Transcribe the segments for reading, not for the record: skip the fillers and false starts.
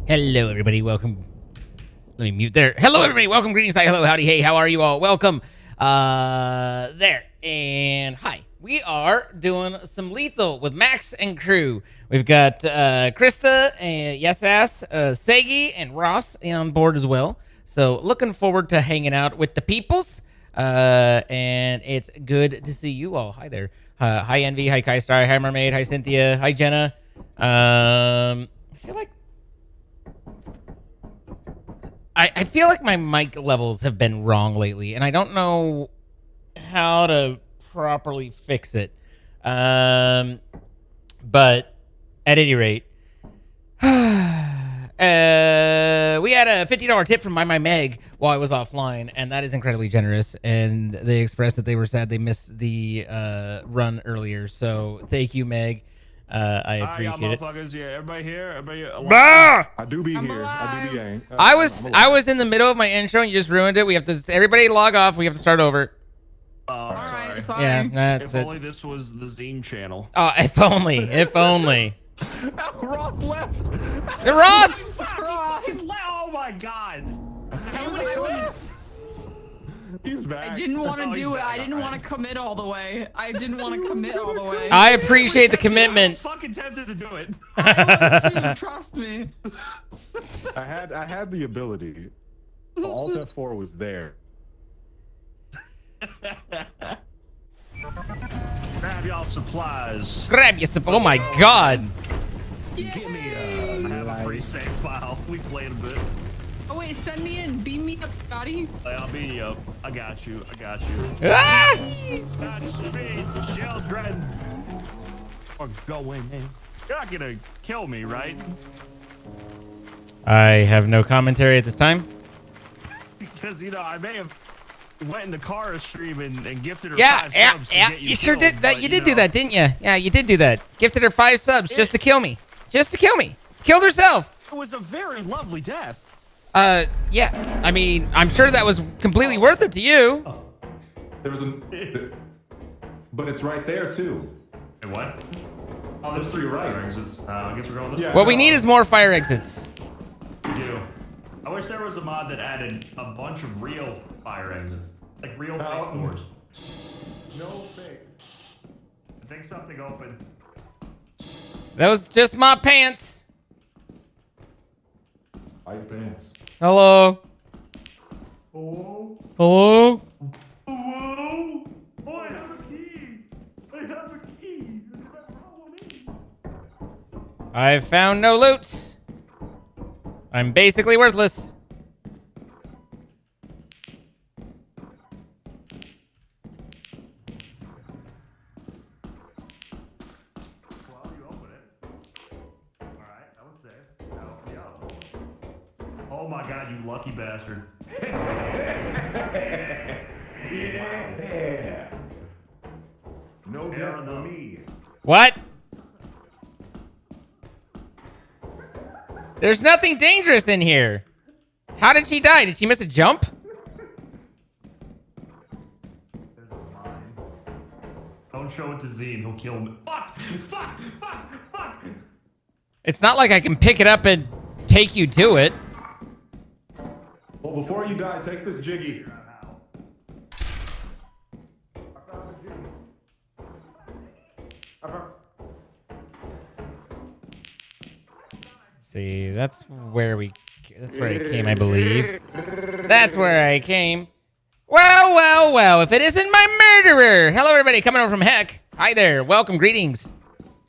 Hello, everybody. Welcome. Let me mute there. Hello, everybody. Welcome. Greetings. Hi. Hello. Howdy. Hey. How are you all? Welcome. There. And hi. We are doing some lethal with Max and crew. We've got Krista and Yesass, Segi, and Ross on board as well. So looking forward to hanging out with the peoples. And it's good to see you all. Hi there. Hi, Envy. Hi, Kai Star. Hi, Mermaid. Hi, Cynthia. Hi, Jenna. I feel like I feel like my mic levels have been wrong lately, and I don't know how to properly fix it. But at any rate, we had a $50 tip from my Meg while I was offline, and that is incredibly generous. And they expressed that they were sad they missed the run earlier. So thank you, Meg. I appreciate it. Motherfuckers, yeah, everybody here, everybody here. I do be here. I do be gang. I was in the middle of my intro and you just ruined it. We have to everybody log off. We have to start over. All right, sorry. Yeah, that's If it. only this was the Zine channel. Oh, if only, if only. Ross left. Ross! Oh my god! He's back. I didn't want to Oh, do he's it. back. I didn't want to commit all the way. I didn't want to commit all the way. I appreciate the commitment. I'm fucking tempted to do it. I was too, trust me. I had the ability. The Alt F4 was there. Grab y'all supplies. Grab your oh my god. Give me a. I have a free save file. We played a bit. Oh wait, send me in. Beam me up, Scotty. I'll beat you up. I got you. I got you. Ah! That's me, children. Are going in. You're not gonna kill me, right? I have no commentary at this time. Because I may have went in the car stream and gifted her Yeah, 5 yeah, subs to yeah. get You sure killed, did that. but, You did do that, didn't you? Yeah, you did do that. Gifted her 5 subs just to kill me. Just to kill me. Killed herself. It was a very lovely death. Yeah. I mean, I'm sure that was completely worth it to you. There was a, but it's right there too. Hey, what? Oh, Those 3 fire exits. I guess we're going this Yeah. What we need is more fire exits. We do. I wish there was a mod that added a bunch of real fire exits. Like real fake doors. No fake. I think something opened. That was just my pants. White pants. Hello. Oh. Hello. Whoa! Oh, I have a key! I have a key! I've found no loot. I'm basically worthless. Well, you open it. Alright, that was safe. Now open the other one. Oh my god, you lucky bastard. Yeah. No death for me. What? There's nothing dangerous in here. How did she die? Did she miss a jump? There's a mine. Don't show it to Zine, he'll kill me. Fuck! Fuck! Fuck! Fuck! It's not like I can pick it up and take you to it. Well, before you die, take this jiggy. See, that's where I came, I believe. That's where I came. Well, well, well, if it isn't my murderer. Hello, everybody, coming over from Heck. Hi there, welcome, greetings.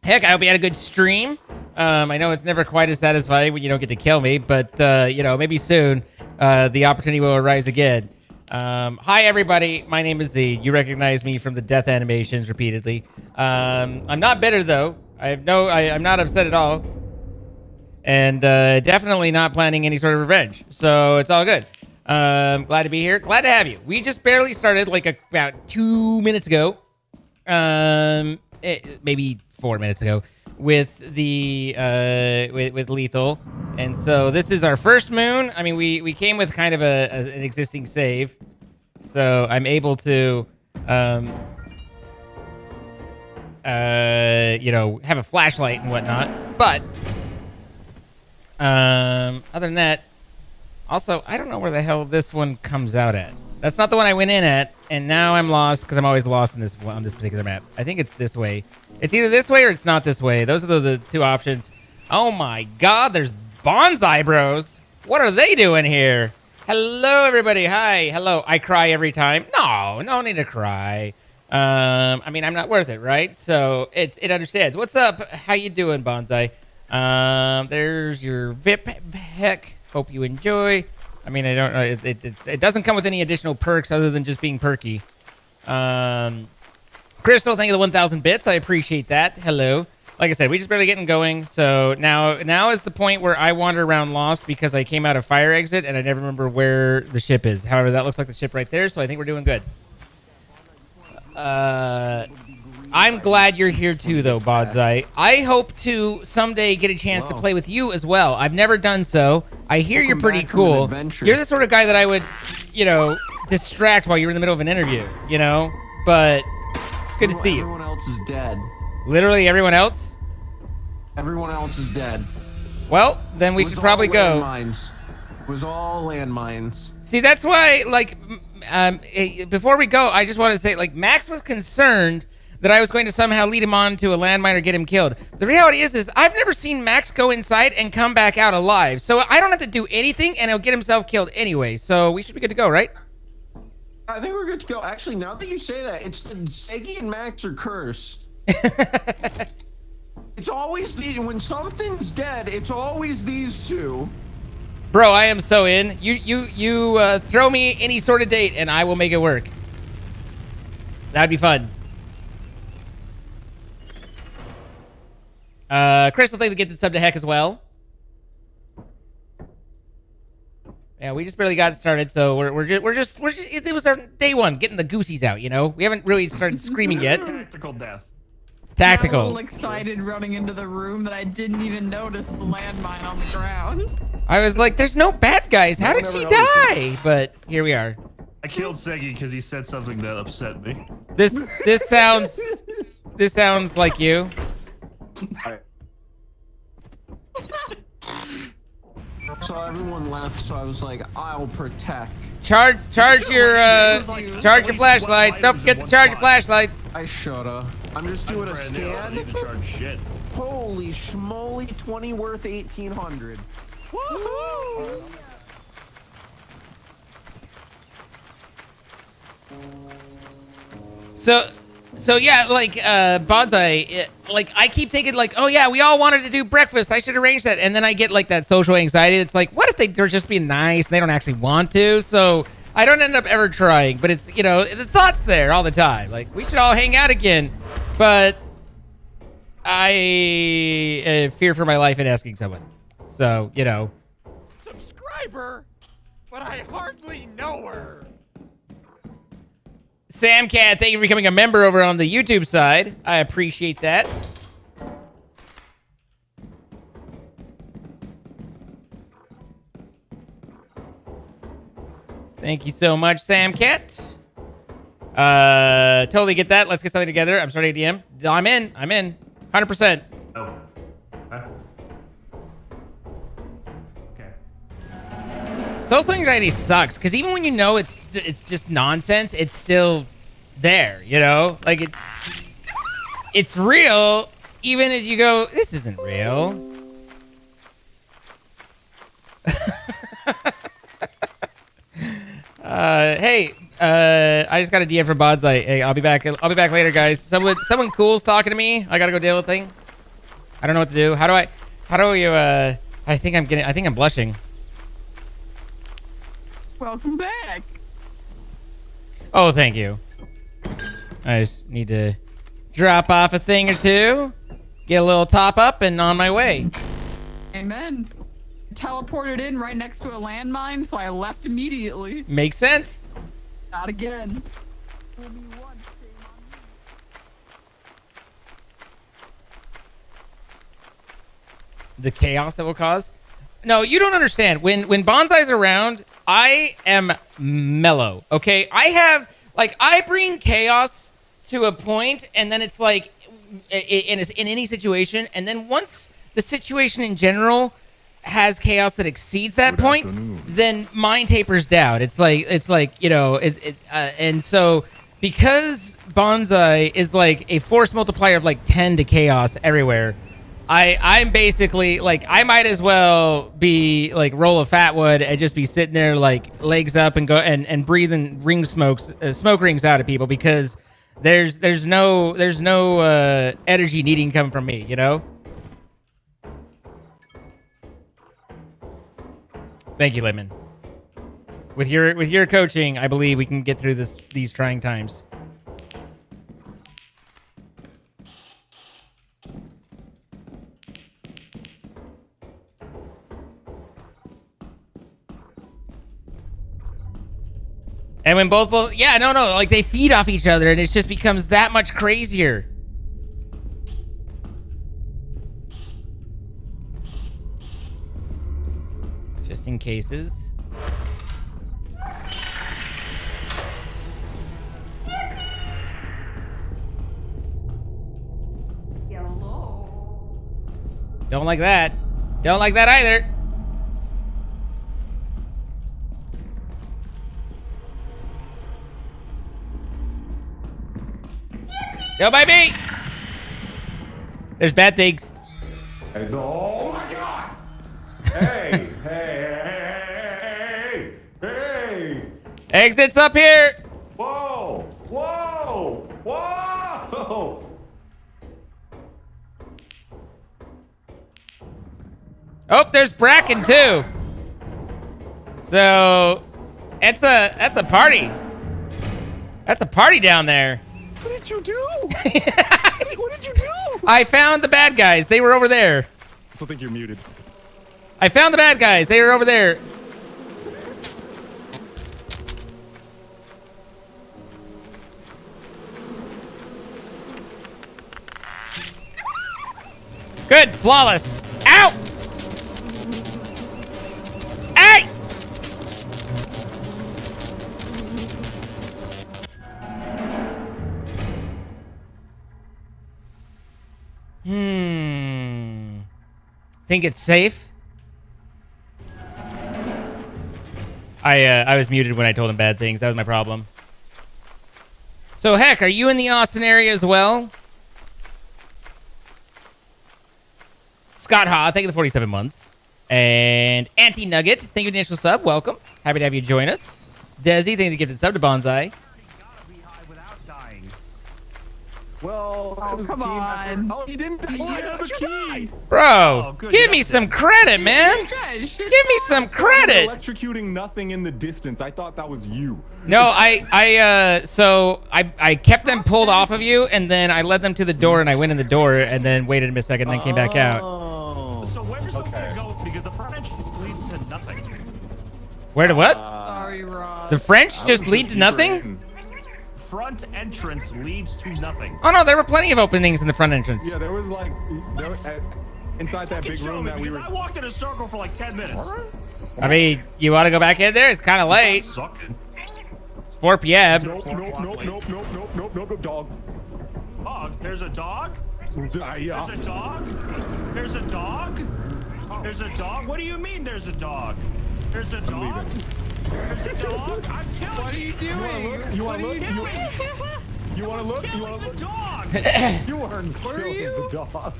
Heck, I hope you had a good stream. I know it's never quite as satisfying when you don't get to kill me, but, maybe soon the opportunity will arise again. Hi, everybody, my name is Z. You recognize me from the death animations repeatedly. I'm not bitter, though. I'm not upset at all. And definitely not planning any sort of revenge. So it's all good. Glad to be here. Glad to have you. We just barely started like about 2 minutes ago. Maybe 4 minutes ago with the with lethal. And so this is our first moon. I mean, we came with kind of an existing save. So I'm able to have a flashlight and whatnot. But Other than that, also, I don't know where the hell this one comes out at. That's not the one I went in at, and now I'm lost because I'm always lost in this on this particular map. I think it's this way. It's either this way or it's not this way. Those are the two options. Oh my God, there's bonsai bros. What are they doing here? Hello, everybody. Hi. Hello. I cry every time. No need to cry. I mean, I'm not worth it, right? So it understands. What's up? How you doing, bonsai? There's your VIP heck. Hope you enjoy. I mean, I don't know. It doesn't come with any additional perks other than just being perky. Crystal, thank you for the 1,000 bits. I appreciate that. Hello. Like I said, we just barely getting going. So now is the point where I wander around lost because I came out of fire exit and I never remember where the ship is. However, that looks like the ship right there. So I think we're doing good. I'm glad you're here too, though, Bodzai. I hope to someday get a chance to play with you as well. I've never done so. I hear you're pretty cool. You're the sort of guy that I would, distract while you're in the middle of an interview, But it's good to see you. Everyone else is dead. Literally everyone else? Everyone else is dead. Well, then we should probably go. It was all landmines. See, that's why, before we go, I just want to say, Max was concerned that I was going to somehow lead him on to a landmine or get him killed. The reality is I've never seen Max go inside and come back out alive. So I don't have to do anything, and he'll get himself killed anyway. So we should be good to go, right? I think we're good to go. Actually, now that you say that, it's Seggy and Max are cursed. It's always when something's dead, it's always these two. Bro, I am so in. You throw me any sort of date, and I will make it work. That'd be fun. Crystal, thank you for getting sub to heck as well. Yeah, we just barely got started, so we're just it was our day one, getting the goosies out, We haven't really started screaming yet. Tactical death. Tactical. I'm a little excited running into the room that I didn't even notice the landmine on the ground. I was like, there's no bad guys. How did she die? But here we are. I killed Seggy because he said something that upset me. This sounds like you. So everyone left, so I was like, I'll protect. Charge your flashlights. Don't forget to charge your flashlights. I shoulda. I'm just doing a scan. I need to charge shit. Holy schmoly, 20 worth 1,800. Woohoo! So yeah, Bonsai, I keep thinking oh yeah, we all wanted to do breakfast. I should arrange that. And then I get that social anxiety. It's like, what if they're just being nice and they don't actually want to? So I don't end up ever trying, but it's, the thought's there all the time. We should all hang out again. But I fear for my life in asking someone. So, Subscriber, but I hardly know her. Sam Cat, thank you for becoming a member over on the YouTube side. I appreciate that. Thank you so much, Sam Cat. Totally get that. Let's get something together. I'm starting a DM. I'm in. 100%. Oh. Okay. Social anxiety sucks, because even when it's just nonsense, it's still there, it's real, even as you go, this isn't real. Hey, I just got a DM from Bodzai. Hey, I'll be back later, guys. Someone cool's talking to me. I gotta go deal with thing. I don't know what to do. How do you, I think I'm blushing. Welcome back. Oh, thank you. I just need to drop off a thing or two, get a little top up, and on my way. Amen. Teleported in right next to a landmine, so I left immediately. Makes sense. Not again. The chaos that will cause. No, you don't understand. When Bonsai's around, I am mellow. Okay, I bring chaos to a point, and then it's in any situation, and then once the situation in general has chaos that exceeds that Good point, afternoon. then mine tapers down. It's like you know, and so because Bonsai is like a force multiplier of like 10 to chaos everywhere. I'm basically like I might as well be like roll a fat wood and just be sitting there like legs up and go and breathing smoke rings out at people because there's no energy needing come from me, you know. Thank you, Lemon. With your coaching, I believe we can get through these trying times. And when both, yeah, no, like they feed off each other, and it just becomes that much crazier. Just in cases. Yellow. Don't like that. Don't like that either. Don't bite me! There's bad things. Oh my god! Hey, hey, hey, hey! Exits up here! Whoa! Whoa! Whoa! Oh, there's Bracken too. So, that's a party. That's a party down there. What did you do? What did you do? I found the bad guys. They were over there. I still think you're muted. I found the bad guys. They were over there. Good. Flawless. Ow! Hey! Think it's safe? I was muted when I told him bad things. That was my problem. So, Heck, are you in the Austin area as well? Scott Ha, thank you for the 47 months. And Anti-Nugget, thank you for the initial sub. Welcome. Happy to have you join us. Desi, thank you for the gifted sub to Bonsai. Well, Oh, come on. Oh, he didn't. He didn't have a key. Bro, Oh, good, give you me got some credit, man. Guys, Give me some credit. Electrocuting nothing in the distance. I thought that was you. No, so I kept them pulled off of you, and then I led them to the door, and I went in the door, and then waited a second, and then came back out. Oh. So where's the way Okay. to go? Because the front entrance leads to nothing. Where to what? Sorry, Rob. The French just lead to nothing? Front entrance leads to nothing. Oh no, there were plenty of openings in the front entrance. Yeah, there was like inside that big Show room me, that we because were. I walked in a circle for like 10 minutes. I mean, you want to go back in there? It's kind of late. Sucking. It's 4 p.m. Nope, nope, nope, nope, nope, nope, nope, nope, dog. Dog. There's a dog. Yeah. There's a dog. There's a dog. There's a dog. What do you mean? There's a dog. There's a dog. There's a dog. I'm killing What are you doing? You want to What look? are you doing? You want to look? You Killing want to the look? dog. You weren't Where are killing you? the dog.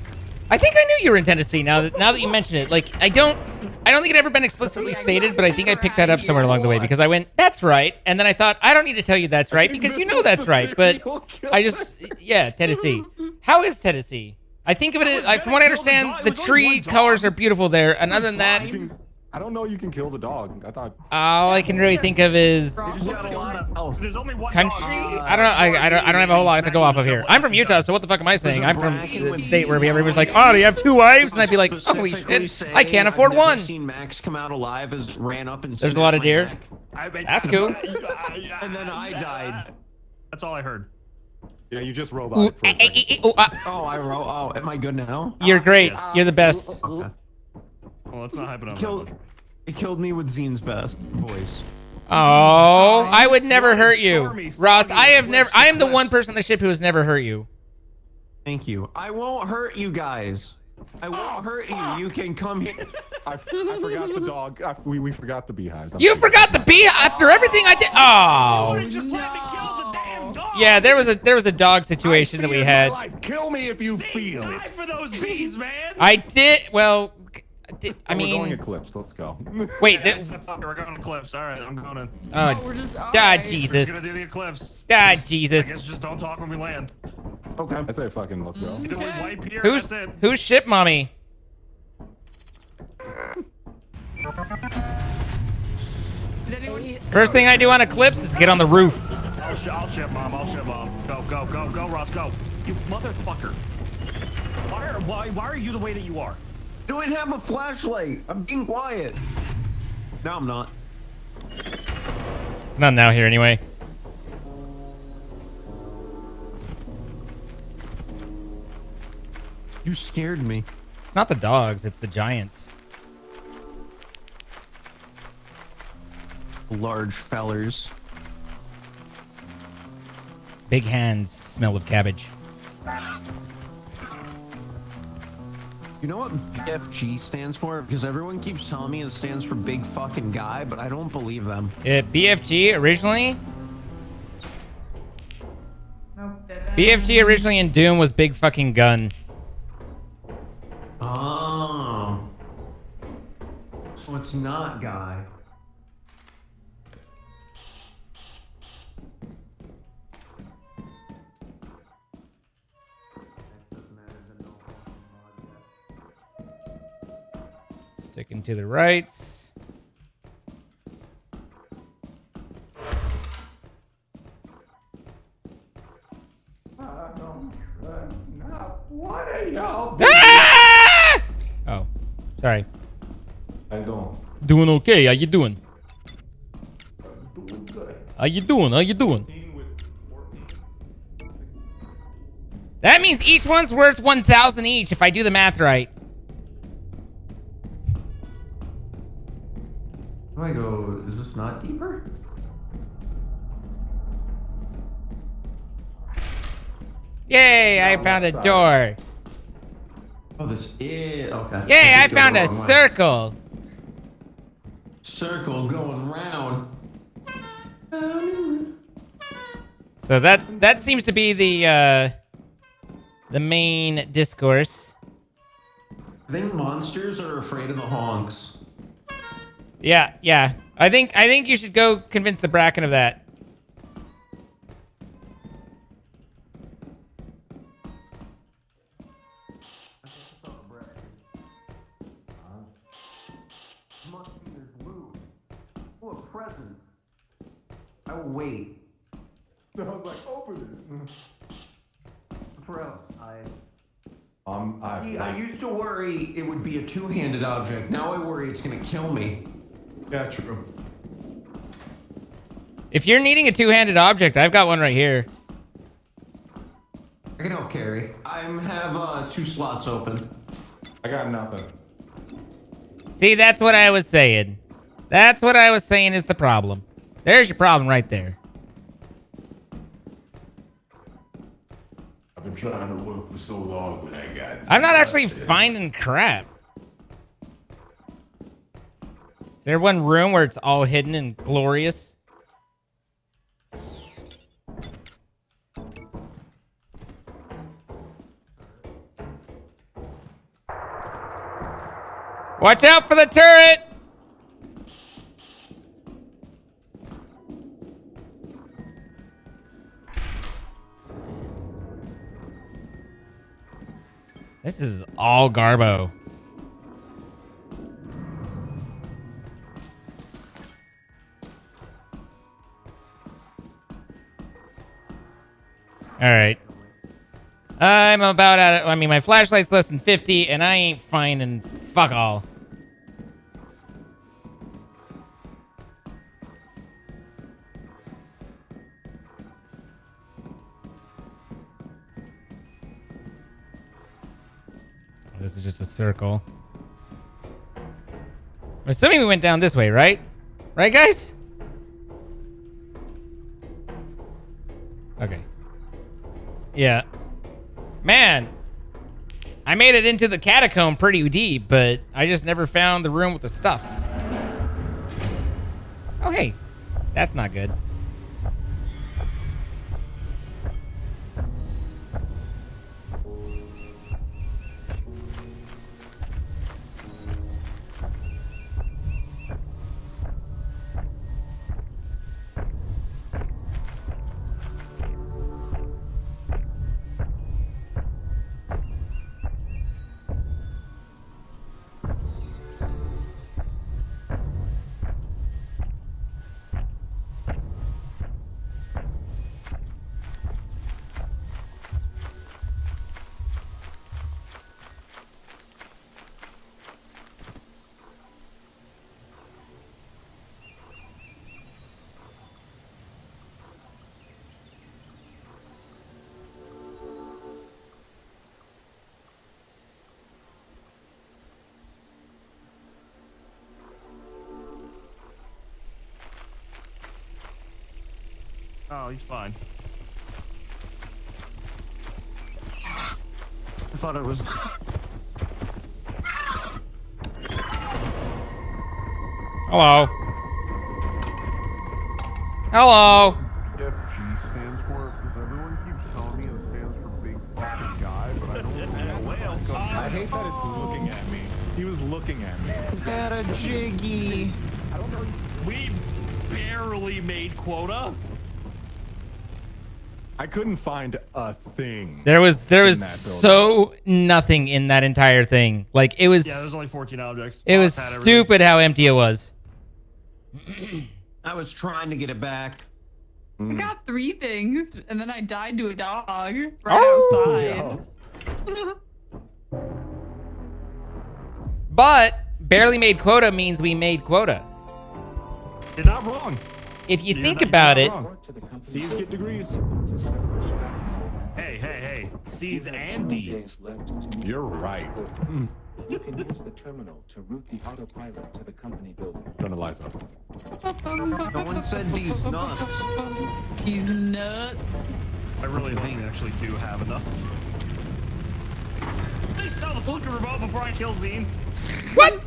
I think I knew you were in Tennessee. Now that you mention it, like I don't think it ever been explicitly stated, but I think I picked that up somewhere along the way because I went, "That's right," and then I thought, I don't need to tell you that's right because you know that's right. But I just, yeah, Tennessee. How is Tennessee? I think of it as, from what I understand, the tree colors are beautiful there, and other than that, I don't know you can kill the dog. I thought. all I can really think of is He's got a lot of health. There's only one country. dog. I don't know. I don't have a whole lot to go off of here. I'm from Utah, so what the fuck am I saying? I'm from the state where everybody's like, "Oh, do you have 2 wives?" And I'd be like, "Holy shit, I can't afford I've never one." Seen Max come out alive as ran up and There's a snapped lot of my deer. neck. That's cool. And then I died. That's all I heard. Yeah, you just Ooh, roboted for a second. Oh, I wrote. Oh, am I good now? You're great. You're the best. Okay. Well, let's not hype it up. Killed. It killed me with Zine's best voice. Oh, I would never hurt you, Stormy, Ross. foggy, I have never. I am the flips. one person on the ship who has never hurt you. Thank you. I won't hurt you guys. I won't hurt you. You can come here. I forgot the dog. We forgot the beehives. You forgot the bee after everything I did. Oh. Just let me kill the damn dog. Yeah, there was a dog situation that we Fear had. my life. Kill me if you feel Die it. for those bees, man. I did. Well, We're going mean, eclipse. Let's go. wait. We're going to clips. All right, I'm going in. Oh, We're just. God, alright. We're Jesus. just gonna do the eclipse. God, I Jesus. guess just don't talk when we land. Okay. I say fucking let's go. Either we wipe here. Who's That's it. who's ship mommy? Is anyone? First thing I do on Eclipse is get on the roof. I'll ship mom. I'll ship mom. Go, Ross, go. You motherfucker. Why are you the way that you are? Do it have a flashlight? I'm being quiet. No, I'm not. It's not now here anyway. You scared me. It's not the dogs, it's the giants. Large fellers. Big hands smell of cabbage. You know what BFG stands for? Because everyone keeps telling me it stands for big fucking guy, but I don't believe them. BFG originally? BFG originally in Doom was big fucking gun. Oh. So it's not guy. Sticking to the rights. Ah! Oh, sorry. I don't. Doing okay. How you doing? How you doing? How you doing? That means each one's worth 1,000 each if I do the math right. Do I go, is this not deeper? Yay, I found a door. Oh, this is, okay. Yay, I did go found the a wrong way. circle. Circle going round. So that seems to be the main discourse. I think monsters are afraid of the honks. Yeah. I think you should go convince the Bracken of that. Present. I will wait. I was like, open Bro, it. I used to worry it would be a two-handed object. Now I worry it's gonna kill me. Yeah, true. If you're needing a two-handed object, I've got one right here. I can help carry. I have 2 slots open. I got nothing. See, that's what I was saying. That's what I was saying is the problem. There's your problem right there. I've been trying to look for so long, but I got. I'm not actually finding crap. Is there one room where it's all hidden and glorious? Watch out for the turret! This is all Garbo. All right. I'm about at it. I mean, my flashlight's less than 50, and I ain't finding fuck all. This is just a circle. I'm assuming we went down this way, right? Right, guys? Okay. Yeah. Man. I made it into the catacomb pretty deep, but I just never found the room with the stuffs. Oh, hey. That's not good. Oh, he's fine. I thought it was. Hello. Hello. BFG stands for, because everyone keeps telling me it stands for big fucking guy, but I don't know what the fuck I hate that it's looking at me. He was looking at me. Got a jiggy. We barely made quota. I couldn't find a thing. There was in that building. so nothing in that entire thing. Like it was. Yeah, there's only 14 objects. It was Boss had stupid how empty it was. I was trying to get it back. I got 3 things, and then I died to a dog right Oh. outside. But barely made quota means we made quota. You're not wrong. If you You're think not- about you're it, not wrong. C's get degrees. Hey, hey, hey. C's and D's. You're right. You can use the terminal to route the autopilot to the company building. Turn the lights off. No one said these nuts. He's nuts. I really think we actually do have enough. They sell the fucking remote before I kill Zine. what?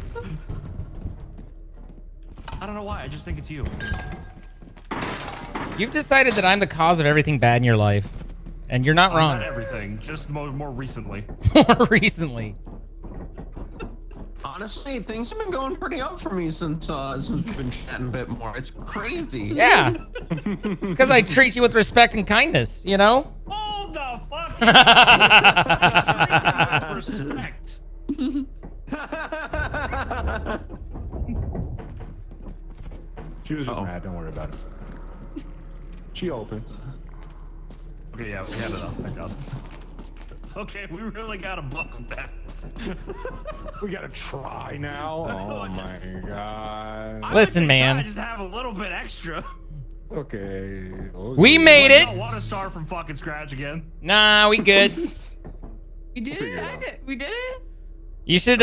I don't know why. I just think it's you. You've decided that I'm the cause of everything bad in your life, and you're not wrong. Not everything. Just more recently. More recently. Honestly, things have been going pretty up for me since we've been chatting a bit more. It's crazy. Yeah. It's because I treat you with respect and kindness, you know? Hold the fuck. Respect. She was just mad. Don't worry about it. She opened. Okay, yeah, we had enough. Thank God. Okay, we really gotta buckle that. We gotta try now. Oh my god. Listen, man. I just have a little bit extra. Okay. We made I it. don't want to start from fucking scratch again. Nah, we good. We did Figure it it. out. We did it. You should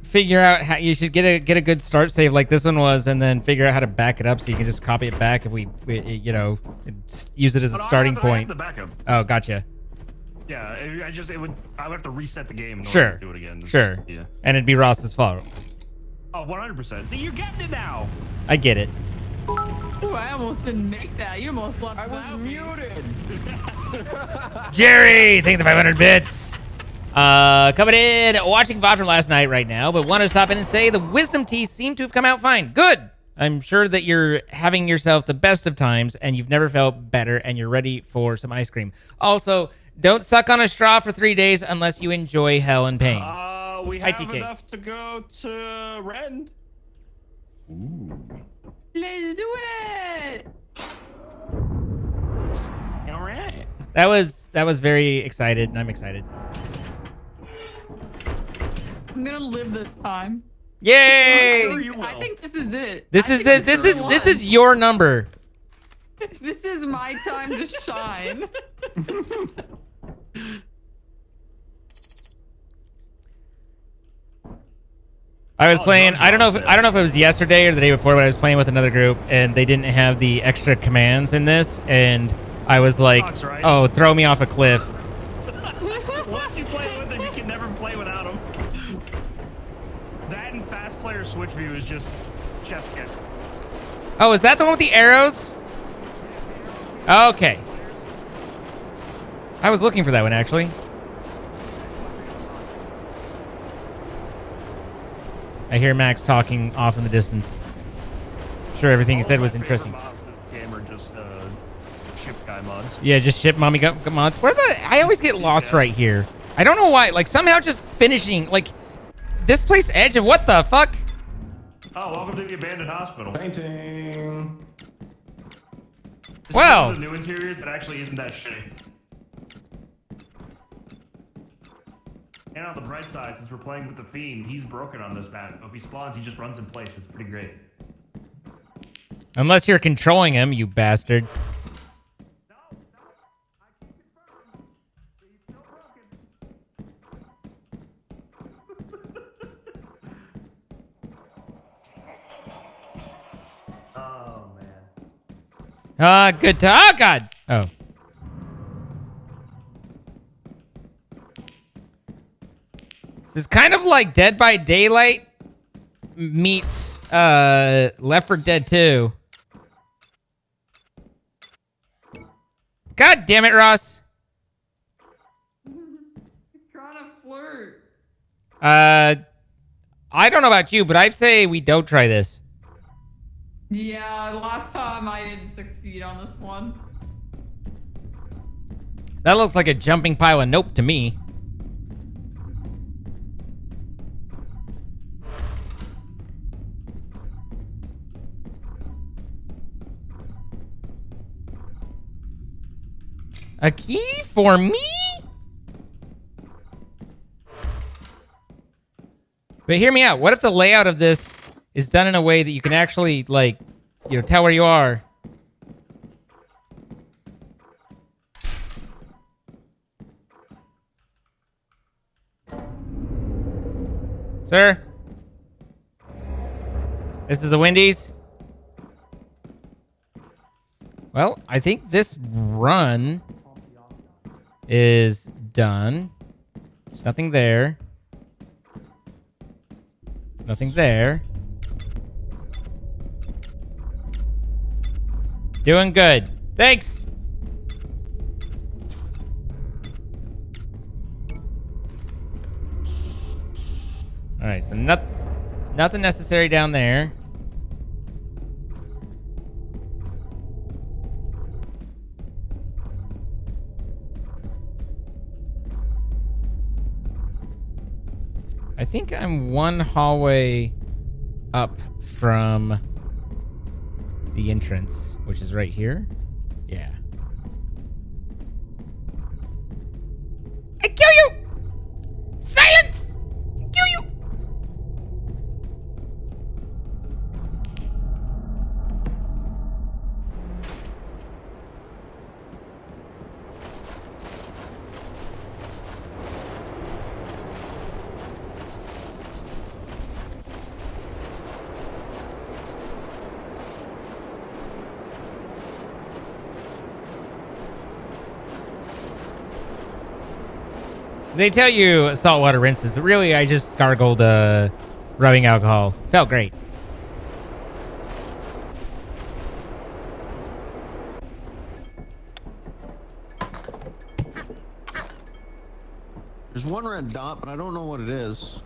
figure out how you should get a good start save like this one was, and then figure out how to back it up so you can just copy it back if we you know, use it as a Oh, no, starting I point. have the backup. Oh, gotcha. Yeah, I would have to reset the game in order Sure. to do it again. Sure. Yeah. And it'd be Ross's fault. Oh, 100%. See, you're getting it now. I get it. Ooh, I almost didn't make that. You almost left without me. muted. Jerry, thank you for the 500 bits. Coming in, watching VOD from last night right now, but want to stop in and say the wisdom teas seem to have come out fine. Good. I'm sure that you're having yourself the best of times and you've never felt better and you're ready for some ice cream. Also, don't suck on a straw for 3 days unless you enjoy hell and pain. We Hi, have TK. enough to go to Ren. Let's do it. All right. That was very excited, and I'm excited. I'm gonna live this time. Yay! Sure you will. I think this is it. This I is think it. This the is one. this is your number. This is my time to shine. I was Oh, playing. no, I don't know. no, If, I don't know if it was yesterday or the day before, but I was playing with another group, and they didn't have the extra commands in this, and I was like, Sucks, right? "Oh, throw me off a cliff." can never play without him. That and fast player switch view is just chef's kiss. Oh, is that the one with the arrows? Okay. I was looking for that one, actually. I hear Max talking off in the distance. Sure, everything he said was interesting. Game are just ship guy mods. Yeah, just ship mommy mods. Where I always get lost right here. I don't know why. Like, somehow just finishing, like, this place edge of what the fuck? Oh, welcome to the abandoned hospital. Painting. This is Well. one of the new interiors that actually isn't that shitty. And on the bright side, since we're playing with the Fiend, he's broken on this map. If he spawns, he just runs in place. It's pretty great. Unless you're controlling him, you bastard. Oh, man. Good to. Oh, God. Oh. This is kind of like Dead by Daylight meets Left 4 Dead 2. God damn it, Ross. Trying to flirt. I don't know about you, but I'd say we don't try this. Yeah, last time I didn't succeed on this one. That looks like a jumping pile of nope to me. A key for me? But hear me out. What if the layout of this is done in a way that you can actually, like, you know, tell where you are? Sir? This is a Wendy's? Well, I think this run is done. There's nothing there. There's nothing there. Doing good. Thanks. All right, so nothing necessary down there. I think I'm one hallway up from the entrance, which is right here. Yeah. I kill you! Silence! I kill you! They tell you saltwater rinses, but really I just gargled rubbing alcohol. Felt great. There's one red dot, but I don't know what it is.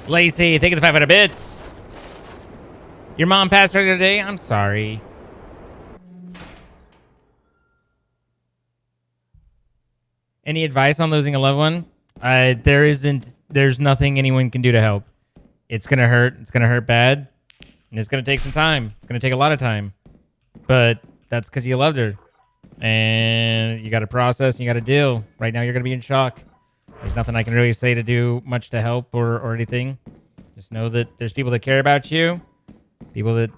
Lacey, thank you for the 500 bits. Your mom passed earlier today? I'm sorry. Any advice on losing a loved one? There's nothing anyone can do to help. It's gonna hurt. It's gonna hurt bad. And it's gonna take some time. It's gonna take a lot of time. But that's because you loved her. And you gotta process and you gotta deal. Right now you're gonna be in shock. There's nothing I can really say to do much to help or anything. Just know that there's people that care about you, people that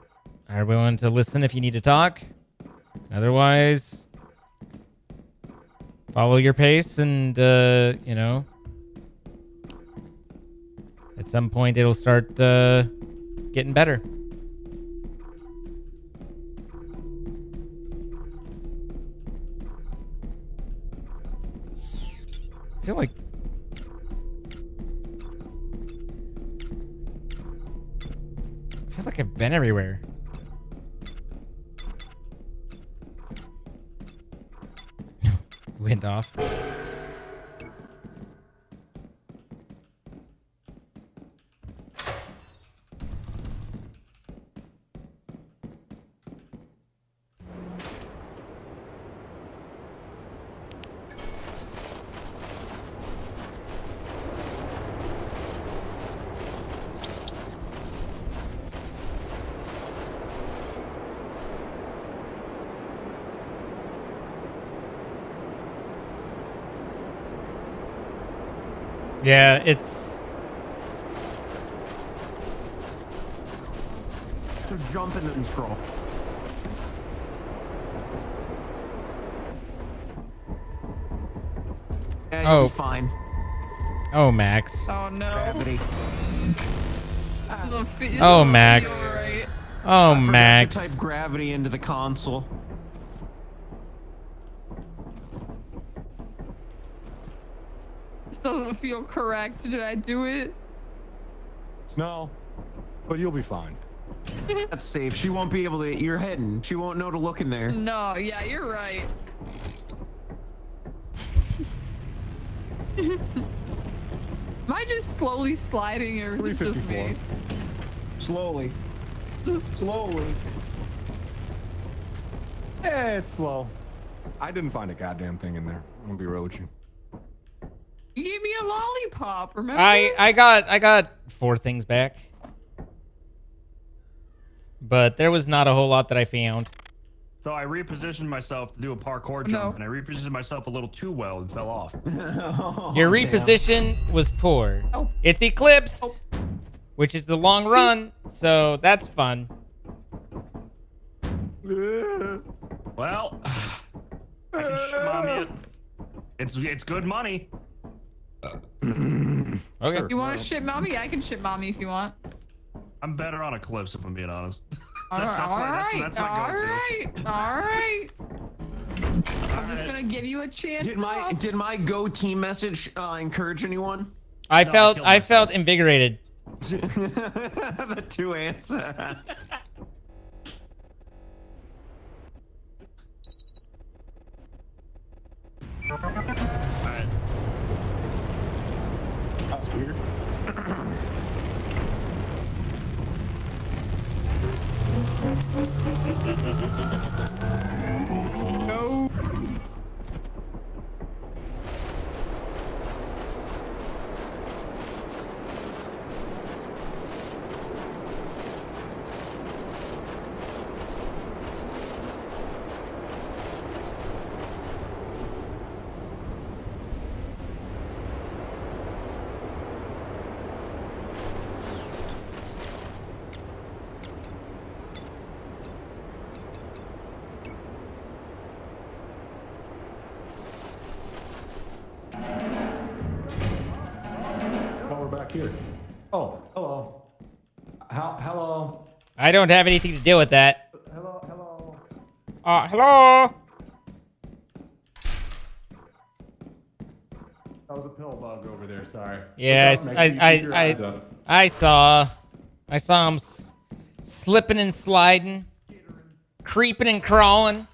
are willing to listen if you need to talk. Otherwise, follow your pace and, you know, at some point it'll start getting better. I feel like I've been everywhere. Wind off. Yeah, it's... So jump and then scroll. Yeah, you'll be fine. Oh, Max. Oh no. Gravity. Oh, Max. Right. Oh, I forgot Max. to type gravity into the console. This doesn't feel correct. Did I do it? No, but you'll be fine. That's safe. She won't be able to. You're hidden. She won't know to look in there. No, yeah, you're right. Am I just slowly sliding or is it just 354. me? Slowly. Slowly. Yeah, it's slow. I didn't find a goddamn thing in there. I'm gonna be real with you. You gave me a lollipop, remember? I got 4 things back. But there was not a whole lot that I found. So I repositioned myself to do a parkour jump, and I repositioned myself a little too well and fell off. Your reposition was poor. Oh. It's eclipsed, which is the long run, so that's fun. Well, I can shimami it. It's good money. Okay. You want to ship mommy? I can ship mommy if you want. I'm better on Eclipse, if I'm being honest. All right. That's my go-to. All right. I'm just gonna give you a chance. Did my go team message encourage anyone? I killed felt myself. invigorated. The 2 ants. Alright. That's weird. Go. While we're back here. Oh, hello. Hello. I don't have anything to do with that. Hello. Hello. Hello? That was a pill bug over there. Sorry. Yeah, Look up, make sure you keep your eyes up. I saw him slipping and sliding, creeping and crawling.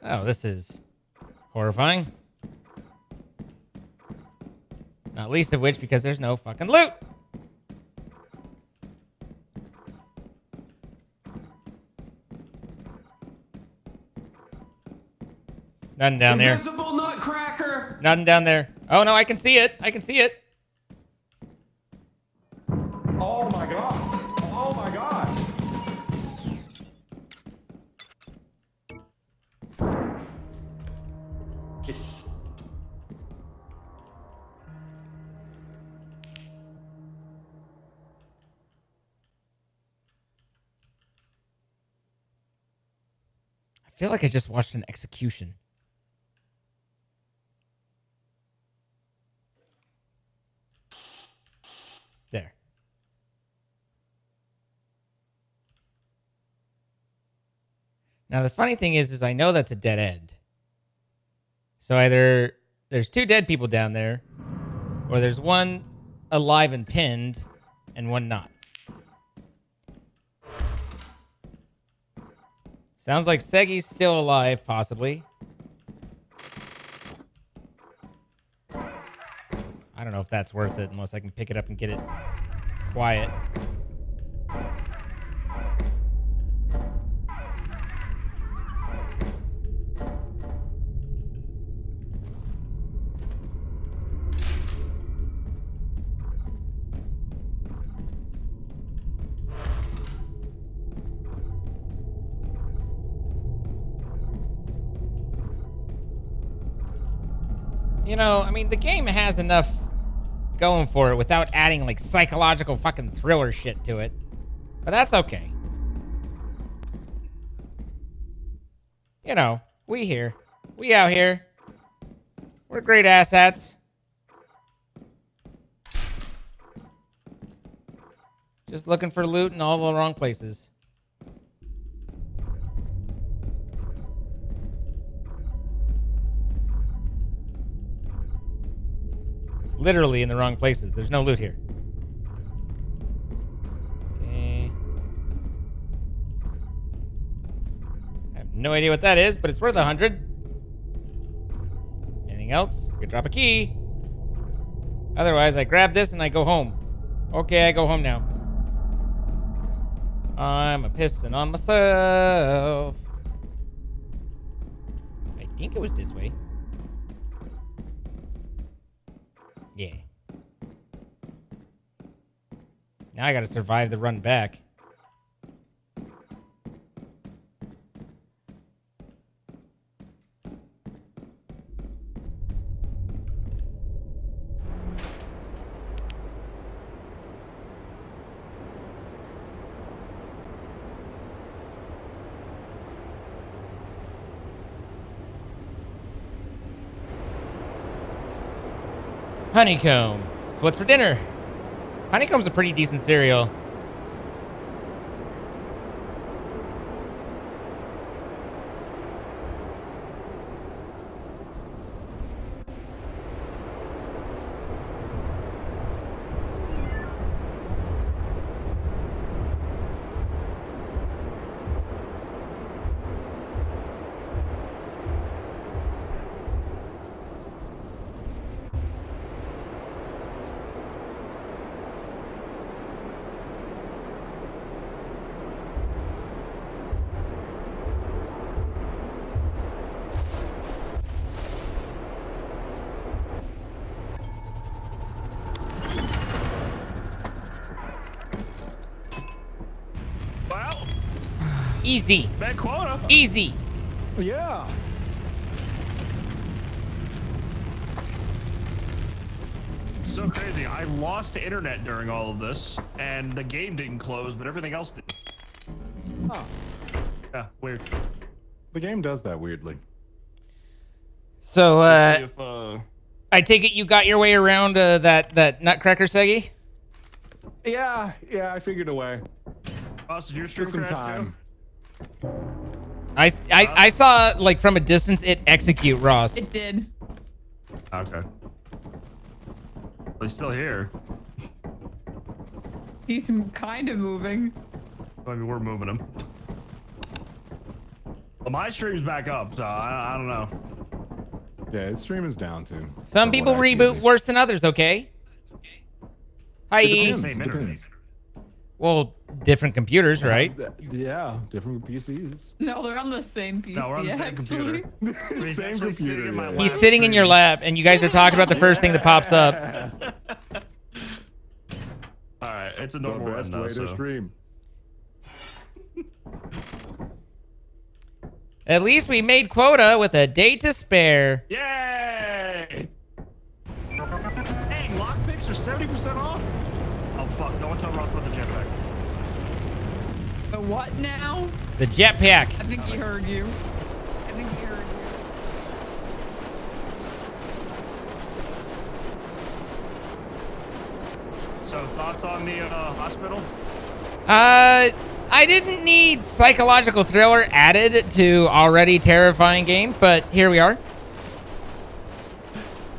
Oh, this is horrifying. Not least of which because there's no fucking loot. Nothing down there. Invisible nutcracker. Nothing down there. Oh no, I can see it. I can see it. Oh my god. Oh my god. feel like I just watched an execution. There. Now the funny thing is I know that's a dead end. So either there's 2 dead people down there, or there's one alive and pinned, and one not. Sounds like Segi's still alive, possibly. I don't know if that's worth it unless I can pick it up and get it quiet. You know, I mean, the game has enough going for it without adding, like, psychological fucking thriller shit to it. But that's okay. You know, we here. We out here. We're great asshats. Just looking for loot in all the wrong places. Literally in the wrong places. There's no loot here. Okay. I have no idea what that is, but it's worth 100. Anything else? I could drop a key. Otherwise, I grab this and I go home. Okay, I go home now. I'm a pissing on myself. I think it was this way. Yeah. Now I gotta survive the run back. Honeycomb. So what's for dinner? Honeycomb's a pretty decent cereal. Wow. Easy. Bad quota. Easy. Yeah. So crazy. I lost the internet during all of this, and the game didn't close, but everything else did. Huh. Yeah, weird. The game does that weirdly. So, See if, I take it you got your way around that nutcracker, Segi? Yeah, I figured a way. Boss, did your stream Took some crash time. too? I saw, like, from a distance, it execute Ross. It did. Okay. Well, he's still here. He's kind of moving. Maybe we're moving him. Well, my stream's back up, so I don't know. Yeah, his stream is down too. Some from people what I see, at reboot least. worse than others, okay? Hi. Depends, Same internet. depends. Well, different computers, right? Yeah, different PCs. No, they're on the same PC, No, we're on the same actually. computer. He's Same actually sitting computer. in my yeah. lap. He's sitting in your lap, and you guys are talking about the first thing that pops up. All right, it's a The normal run best though, way to so. stream. At least we made quota with a day to spare. Yay! Hey, lockpicks are 70% off? Oh fuck, no one tell Ross about the jetpack. The what now? The jetpack. I think he heard you. losing here. So thoughts on the hospital? I didn't need psychological thriller added to already terrifying game, but here we are.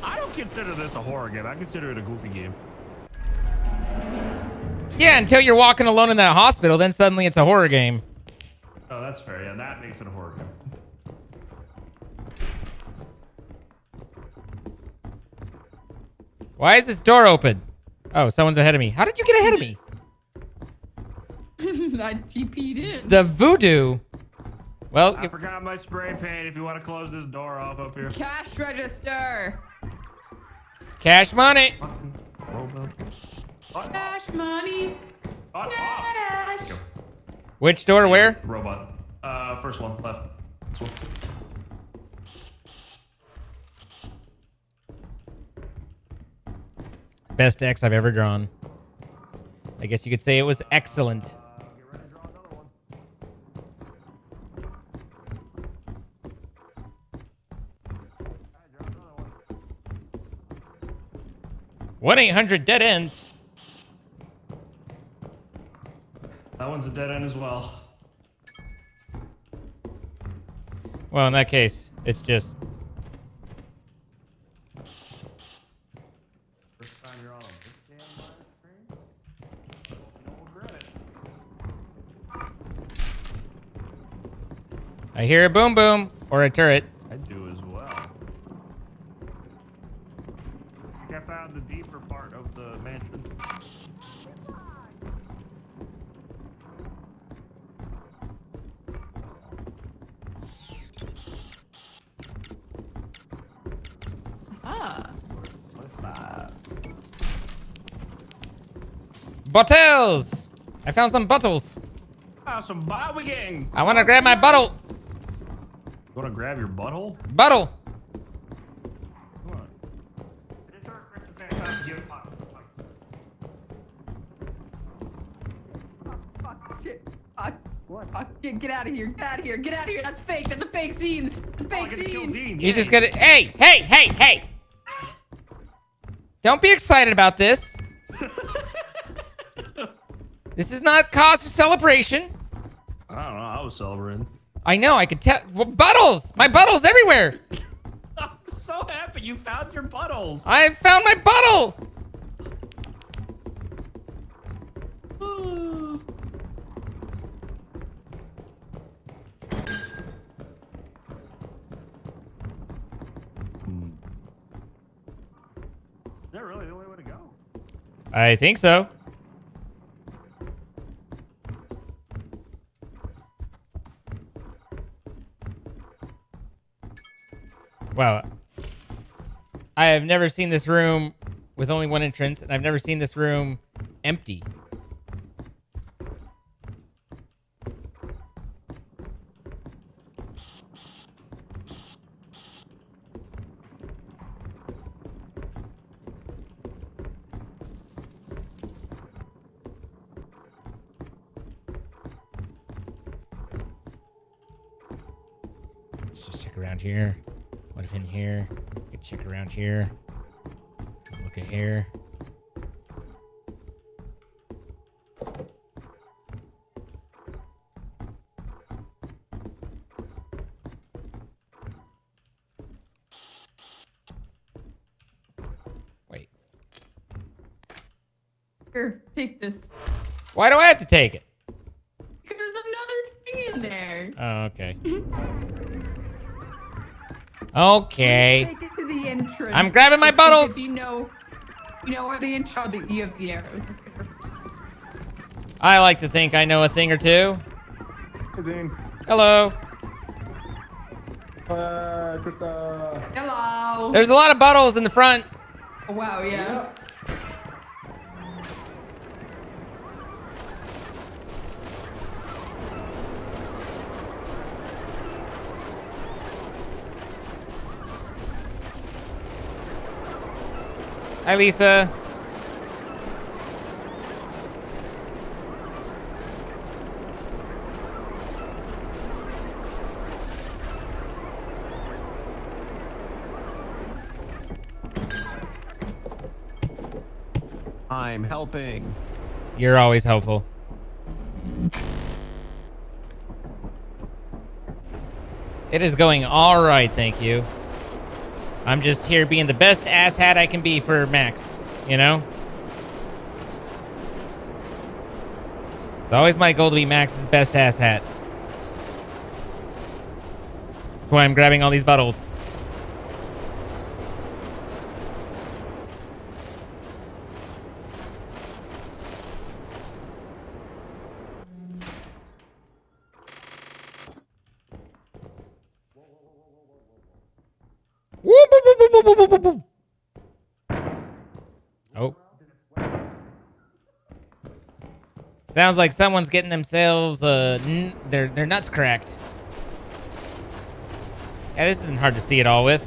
I don't consider this a horror game. I consider it a goofy game. Yeah, until you're walking alone in that hospital, then suddenly it's a horror game. Oh, that's fair. Yeah, that makes it a horror game. Why is this door open? Oh, someone's ahead of me. How did you get ahead of me? I TP'd in. The voodoo. Well, I forgot my spray paint. If you want to close this door off up here. Cash register. cash money. Cash money. Cash. Which door where? Robot. First one, left. This one. Best X I've ever drawn. I guess you could say it was excellent. Get ready to draw another one. 1-800 dead ends. That one's a dead end as well. Well, in that case, it's just First time you're on this damn screen. No regret it. I hear a boom boom or a turret. I do as well. I think I found the deeper part of the mansion. Ah. What's that? Bottles! I found some bottles. Ah, some bobbing. I want to grab my bottle. You want to grab your butthole? Bottle. Come on. It's our Christmas fantastic gift box. Fuck, shit. Fuck. Fuck, get out of here. Get out of here. Get out of here. That's fake. That's a fake scene. That's a fake scene. He's just gonna. Hey, hey, hey, hey! Don't be excited about this. This is not cause for celebration. I don't know. I was celebrating. I know. I could tell. Well, bottles. My bottles everywhere. I'm so happy you found your buttholes. I found my bottle. Is that really the only way to go? I think so. Wow. I have never seen this room with only one entrance, and I've never seen this room empty. Let's just check around here. What if in here? We could check around here. Look at here. Wait. Here, take this. Why do I have to take it? Because there's another thing in there. Oh, okay. Okay. Take it to the entrance. I'm grabbing my bottles. You know where the entrance. Oh, you have the arrows. I like to think I know a thing or two. Hey, Dean. Hello. Krista. Hello. There's a lot of bottles in the front. Oh, wow, yeah. Hi, Lisa. I'm helping. You're always helpful. It is going all right, thank you. I'm just here being the best asshat I can be for Max, you know? It's always my goal to be Max's best asshat. That's why I'm grabbing all these bottles. Oh. Sounds like someone's getting themselves their nuts cracked. Yeah, this isn't hard to see it all with.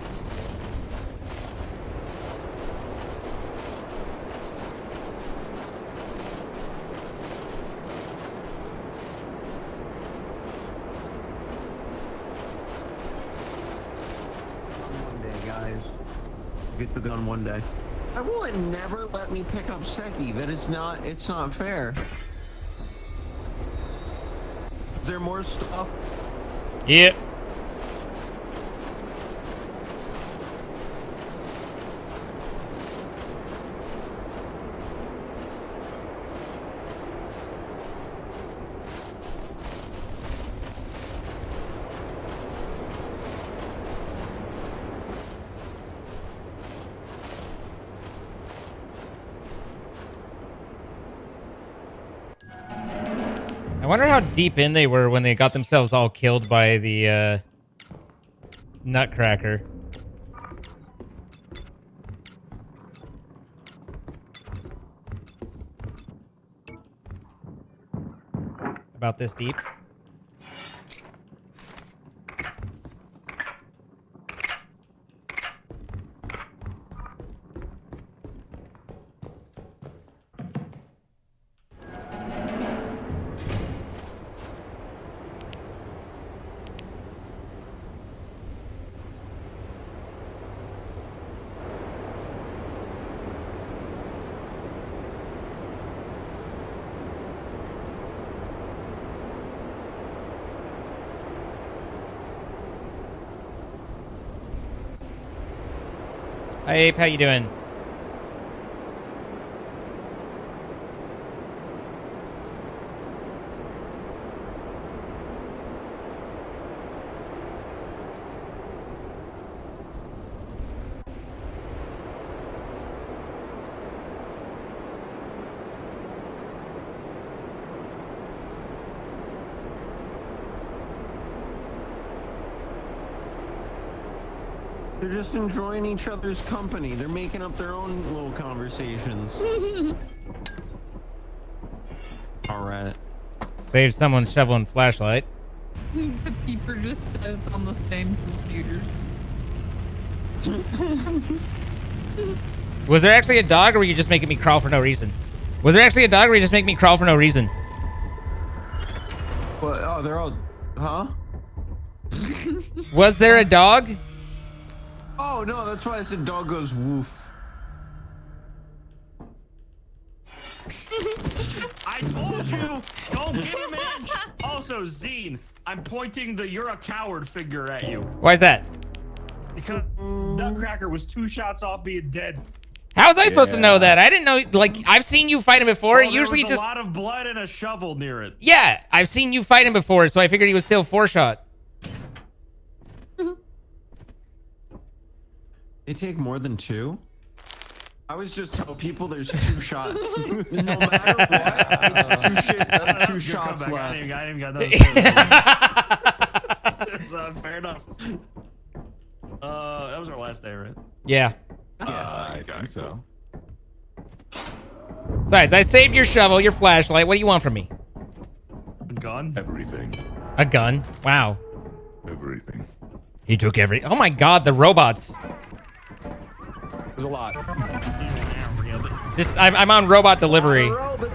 One day, guys. Get the gun one day. I will never let me pick up Seki. That is not. It's not fair. Is there more stuff? Yep. I wonder how deep in they were when they got themselves all killed by the Nutcracker. About this deep. Hi Ape, how you doing? They're just enjoying each other's company. They're making up their own little conversations. All right. Save someone's shovel and flashlight. The keeper just said it's on the same computer. Was there actually a dog, or were you just making me crawl for no reason? Was there actually a dog, or were you just making me crawl for no reason? Well, oh, they're all, huh? Was there a dog? Oh no, that's why I said dog goes woof. I told you, don't give him an inch. Also, Zine, I'm pointing the "you're a coward" figure at you Why is that? because Nutcracker was 2 shots off being dead. How was I supposed to know that? I didn't know. Like, I've seen you fight him before. Well, Usually there was just a lot of blood and a shovel near it. yeah. I've seen you fight him before, so I figured he was still 4-shot. They take more than 2? I was just telling people there's 2 shots. No matter what, it's 2 shots left. I didn't even got that. So, fair enough. That was our last day, right? Yeah. I think so. Besides, I saved your shovel, your flashlight. What do you want from me? A gun? Everything. A gun? Wow. Everything. He took every. Oh my God, the robots. There's a lot. Just, I'm on robot delivery. Alright,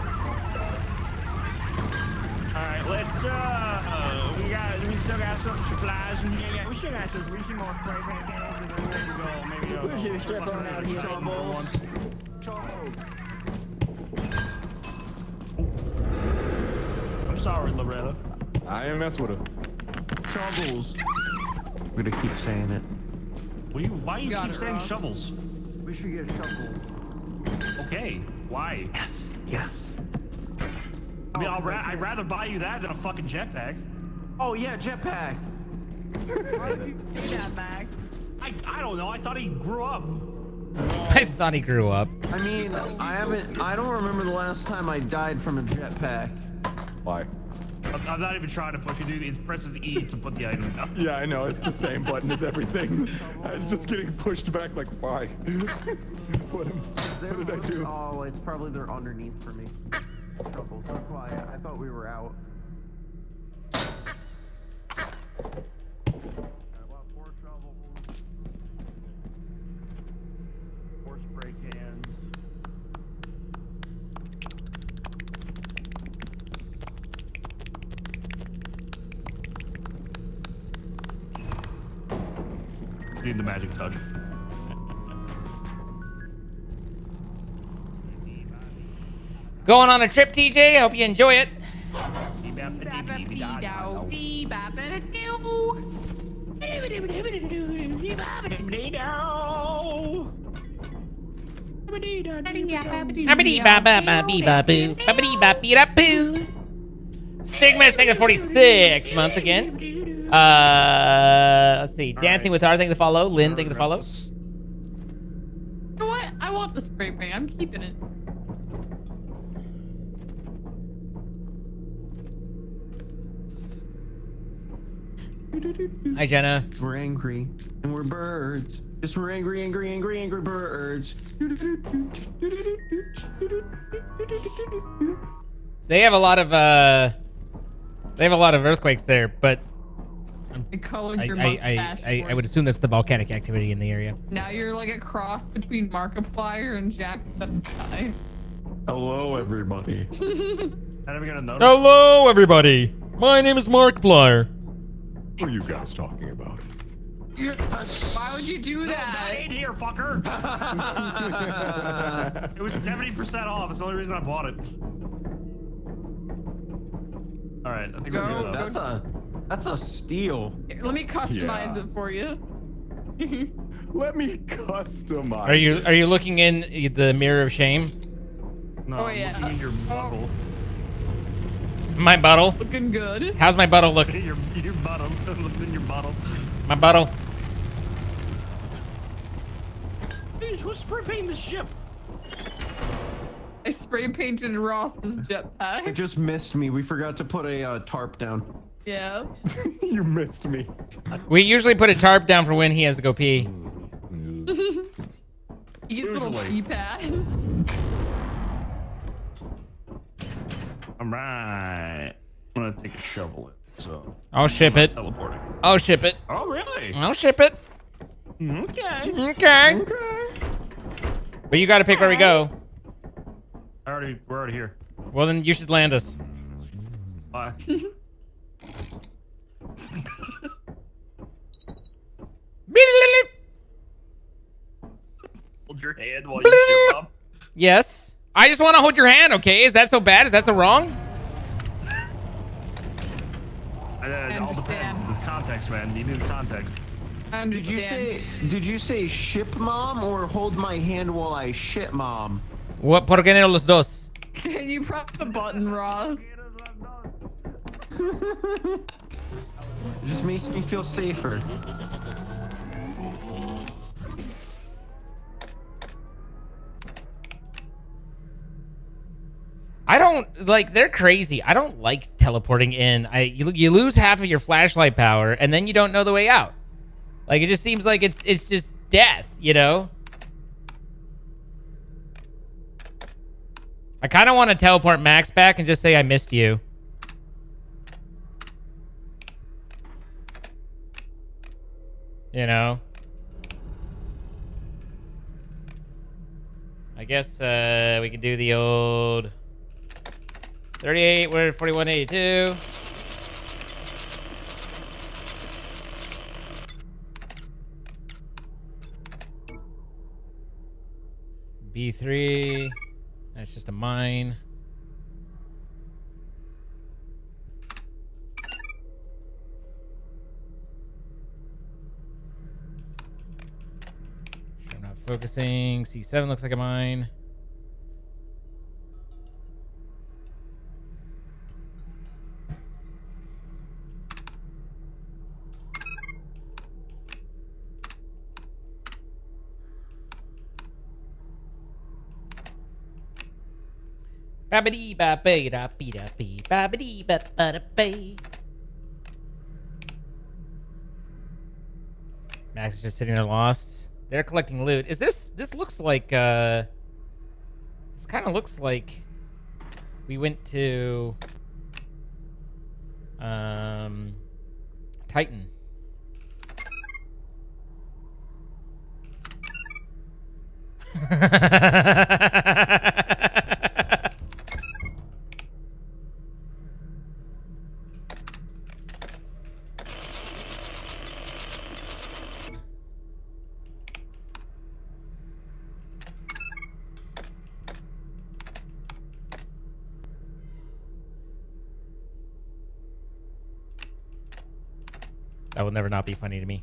let's, we still got some supplies in here. Yeah, we still got some more spray paint cans and then ready to go. Maybe, Push your stuff on out here. I'm sorry, Loretta. I ain't mess with her. Shovels. I'm gonna keep saying it. Why do you Got keep it, saying Rob. shovels? We should get shovels. Okay, why? Yes. I mean, I'd rather buy you that than a fucking jetpack. Oh yeah, jetpack. Why would you do that, Max? I don't know. I thought he grew up. I thought he grew up. I mean, I don't remember the last time I died from a jetpack. Why? I'm not even trying to push you, dude. It presses E to put the item down. Yeah, I know. It's the same button as everything. I was just getting pushed back like, why? what did I do? Oh, it's probably they're underneath for me. Shovels. That's why I thought we were out. I want 4 shovels. 4 spray cans. Need the magic touch. Going on a trip, TJ. Hope you enjoy it. Stigma, thank you for 46 months again. Let's see. Dancing with Tar, thank you to follow. Lynn, thank you to follow. You know what? I want the spray paint. I'm keeping it. Hi, Jenna. We're angry and we're birds. Yes, we're angry, angry, angry, angry birds. They have a lot of earthquakes there, but I colored your mustache. I would assume that's the volcanic activity in the area. Now you're like a cross between Markiplier and Jacksepticeye. Hello, everybody. I never gonna notice. Hello, everybody. My name is Markiplier. What are you guys talking about? Why would you do That that? ain't here, fucker. It was 70% off. It's the only reason I bought it. All right, I think we're good. That's a steal. Here, let me customize Yeah. it for you. Let me customize. Are you looking in the mirror of shame? No, Oh, I'm yeah. looking in your butthole. My bottle. Looking good. How's my bottle look? Your bottom. Looking in your bottle. My bottle. Dude, who's spray painting the ship? I spray painted Ross's It jetpack. just missed me. We forgot to put a tarp down. Yeah. You missed me. We usually put a tarp down for when he has to go pee. He gets little Usually. pee pads. All right. I'm gonna take a shovel in. So I'll ship it. teleporting. I'll ship it. Oh really? I'll ship it. Okay. Okay. But you got to pick where we go. We're already here. Well, then you should land us. Bye. Hold your hand while you ship up. Yes. I just want to hold your hand, okay? Is that so bad? Is that so wrong? It all depends. There's context, man. You need the context. I Did you say ship mom or hold my hand while I shit mom? What? ¿Por qué no los dos? Can you press the button, Ross? It just makes me feel safer. I don't like. They're crazy. I don't like teleporting in. You lose half of your flashlight power, and then you don't know the way out. Like it just seems like it's just death, you know. I kind of want to teleport Max back and just say I missed you. You know. I guess we could do the old 38. We're at 4182. B3. That's just a mine. Focusing. C7 looks like a mine. Babidi ba ba da be da be babidi ba ba da ba. Max is just sitting there lost. They're collecting loot. Is this looks like this kind of looks like we went to Titan. That will never not be funny to me.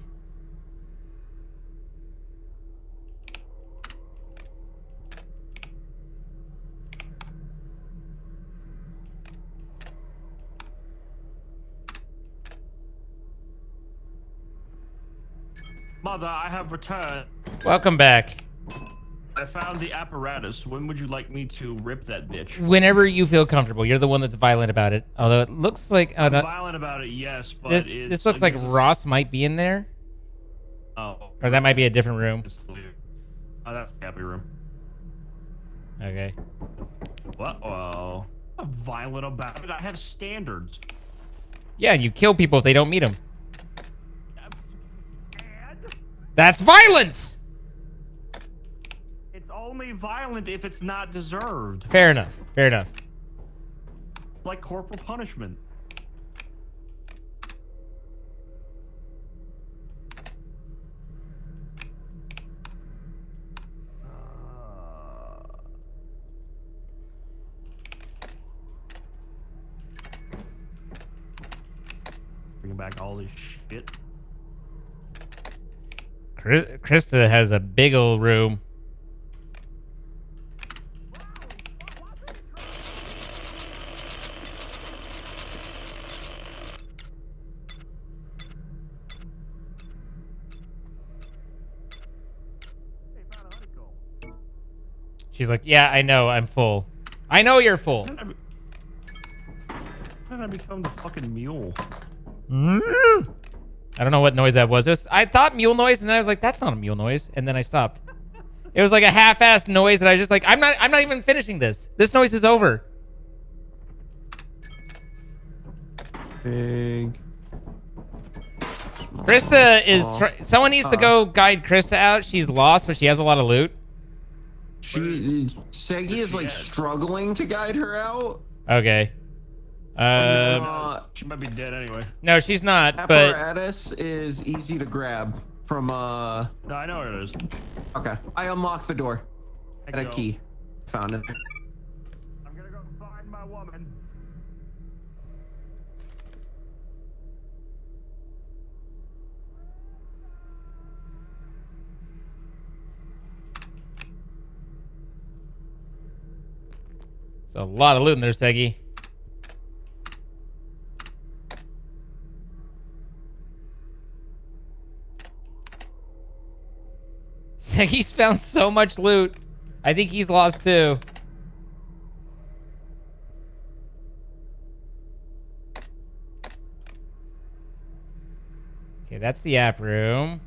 Mother, I have returned. Welcome back. I found the apparatus. When would you like me to rip that bitch? Whenever you feel comfortable. You're the one that's violent about it. Although it looks like I'm violent about it, yes, but this looks like Ross might be in there. Oh. Or that might be a different room. Oh, that's the happy room. Okay. What? Oh. I'm violent about it. I have standards. Yeah, you kill people if they don't meet them. That's violence! It's only violent if it's not deserved. Fair enough. Fair enough. Like corporal punishment. Bring back all this shit. Krista has a big old room. She's like, yeah, I know, I'm full. I know you're full. How did I become the fucking mule? I don't know what noise that was. I thought mule noise, and then I was like, that's not a mule noise, and then I stopped. It was like a half-assed noise, and I was just like, I'm not even finishing this. This noise is over. Big. Krista is... someone needs to go guide Krista out. She's lost, but she has a lot of loot. Segi is like struggling to guide her out. Okay. She might be dead anyway. No, she's not, but... Apparatus is easy to grab from, No, I know what it is. Okay. I unlocked the door. I And a key. Found it. I'm gonna go find my woman. There's a lot of loot in there, Segi. He's found so much loot. I think he's lost too. Okay, that's the app room.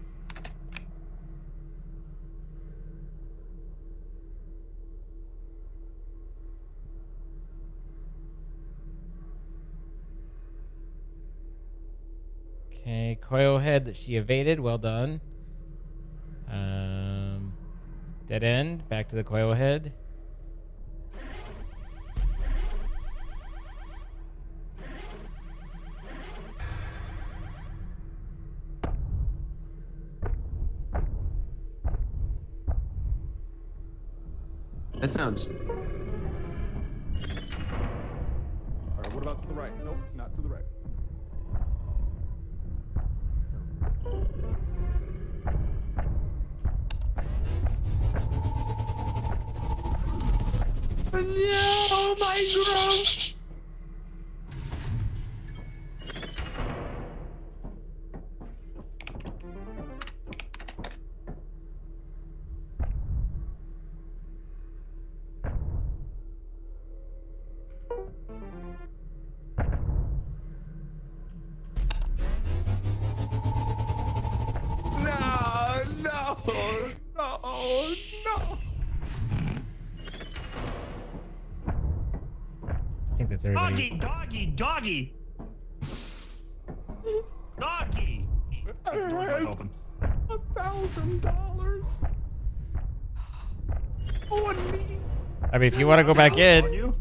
Okay, coil head that she evaded. Well done. Dead end. Back to the coil head. That sounds. All right, what about to the right? Nope, not to the right. No, my gross. I think that's everybody. Doggy. Doggy. Open. $1,000. On me. I mean, if you want to go back On in, you?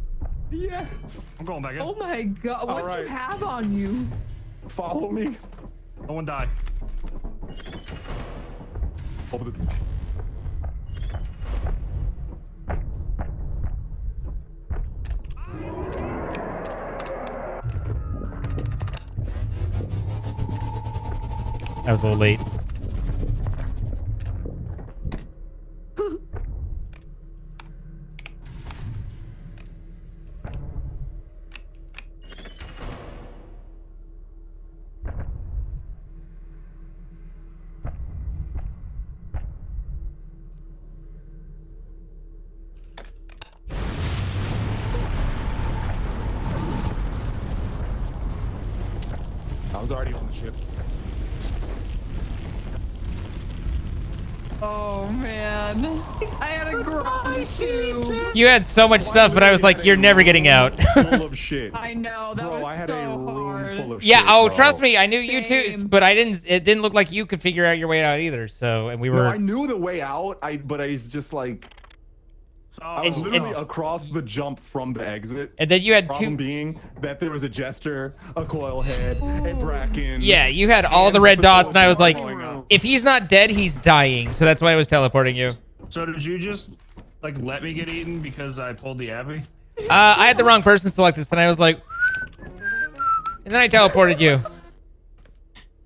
Yes. I'm going back in. Oh my god, what All you right. have on you? Follow me. No one died. Open the. that was a little late. I was already on the ship. Oh man, I had a groan too. You had so much stuff, but I was like, you're never getting out. Full of shit. I know that Bro, was I had so a room hard. full of Yeah, shit. oh, bro. trust me, I knew you too, Same. but it didn't look like you could figure out your way out either. So, and we No, were, I knew the way out. But I was just like, I was And- literally across the jump from the exit. and then you had Problem two, being that there was a jester, a coil head, a bracken. yeah, you had all and the red dots, and I was like, facility blowing up. if he's not dead, he's dying. So that's why I was teleporting you. So did you just like let me get eaten because I pulled the Abby? I had the wrong person selected, and I was like, and then I teleported you.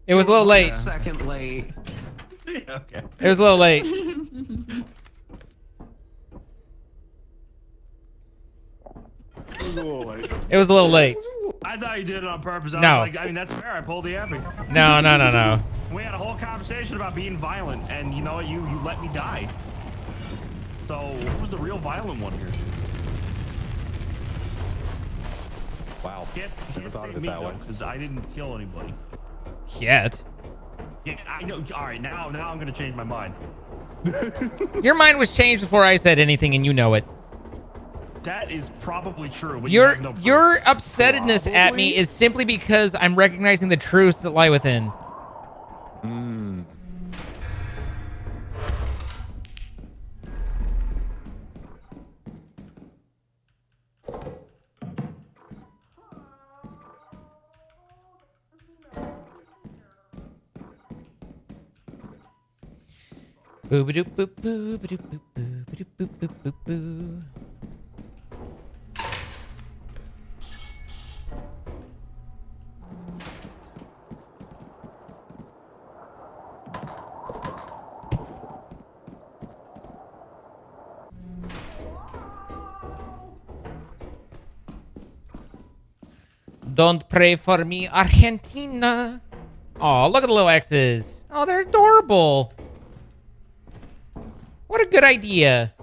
It was a little late. Second late. Yeah, okay. It was a little late. It was a little late. It was a little late. I thought you did it on purpose. I No. was like, I mean, that's fair. I pulled the Abby. No. We had a whole conversation about being violent, and you know what? You let me die. So who was the real violent one here? Wow. Can't thought say of it me that way. because I didn't kill anybody. Yet. Yeah, I know. All right, now I'm gonna change my mind. Your mind was changed before I said anything, and you know it. That is probably true. But you have no proof. Your upsetness at me Probably. is simply because I'm recognizing the truths that lie within. Mm. Boo-ba-doo, boo-boo, ba-doo, boo-boo, ba-doo, boo-boo, boo-boo. Don't pray for me, Argentina. Oh, look at the little X's. Oh, they're adorable. What a good idea.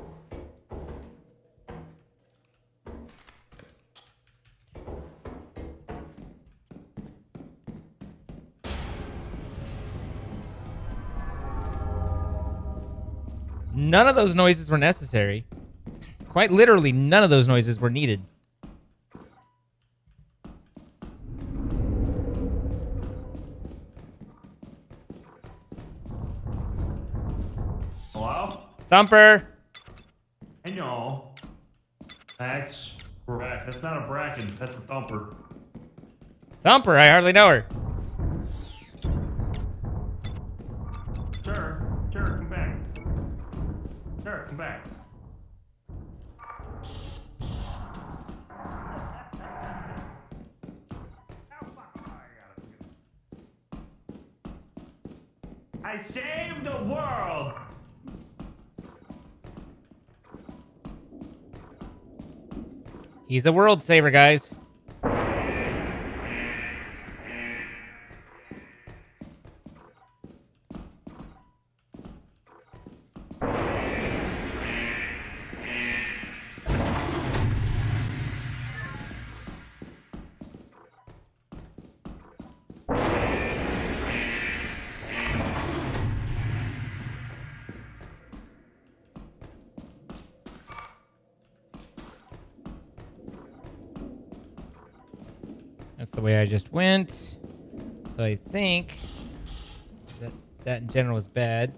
None of those noises were necessary. Quite literally, none of those noises were needed. Hello? Thumper. I know. That's correct. That's not a bracken. That's a thumper. Thumper, I hardly know her. Sure. Sure. Come back. Sure. Come back. I saved the world. He's a world saver, guys. That's the way I just went. So I think that in general is bad.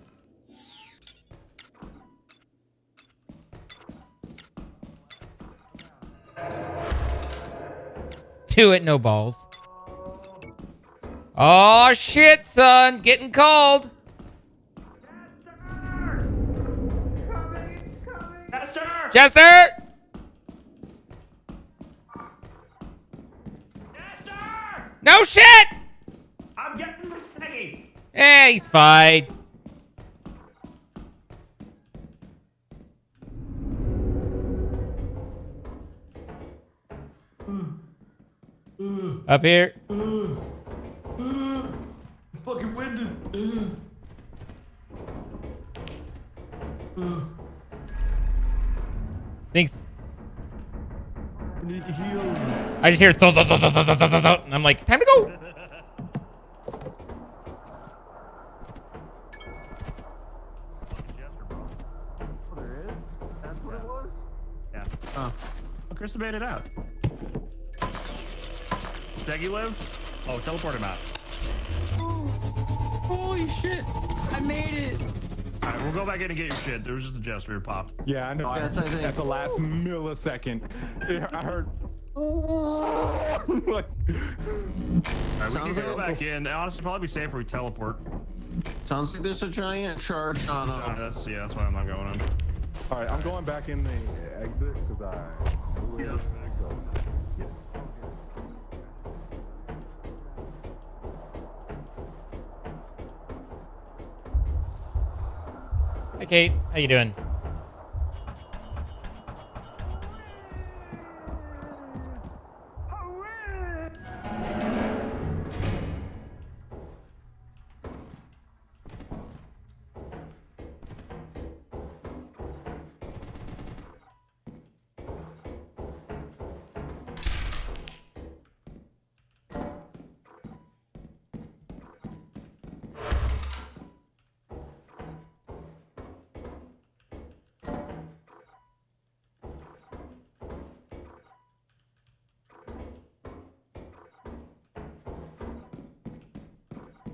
Do it, no balls. Oh shit, son, getting called. Chester! Chester! Chester! No shit! I'm getting this thingy. Eh, he's fine. Up here. Fucking winded. Thanks. I need to heal. I just hear thud, thud, thud, thud, thud, thud, thud, thud, and I'm like, time to go. Yeah. Oh, Krista made it out. Jaggy live? Oh, teleport him out. Holy shit! I made it. All right, we'll go back in and get your shit. There was just a jester who popped. Yeah, I know. That's, I think. At the last millisecond, I heard. Like, All right, we can Sounds go like- back in. Honestly, probably be safer if we teleport. Sounds like there's a giant charge on That's why I'm not going in. all right, I'm going back in the exit because I. Yeah. Hey, Kate. How you doing?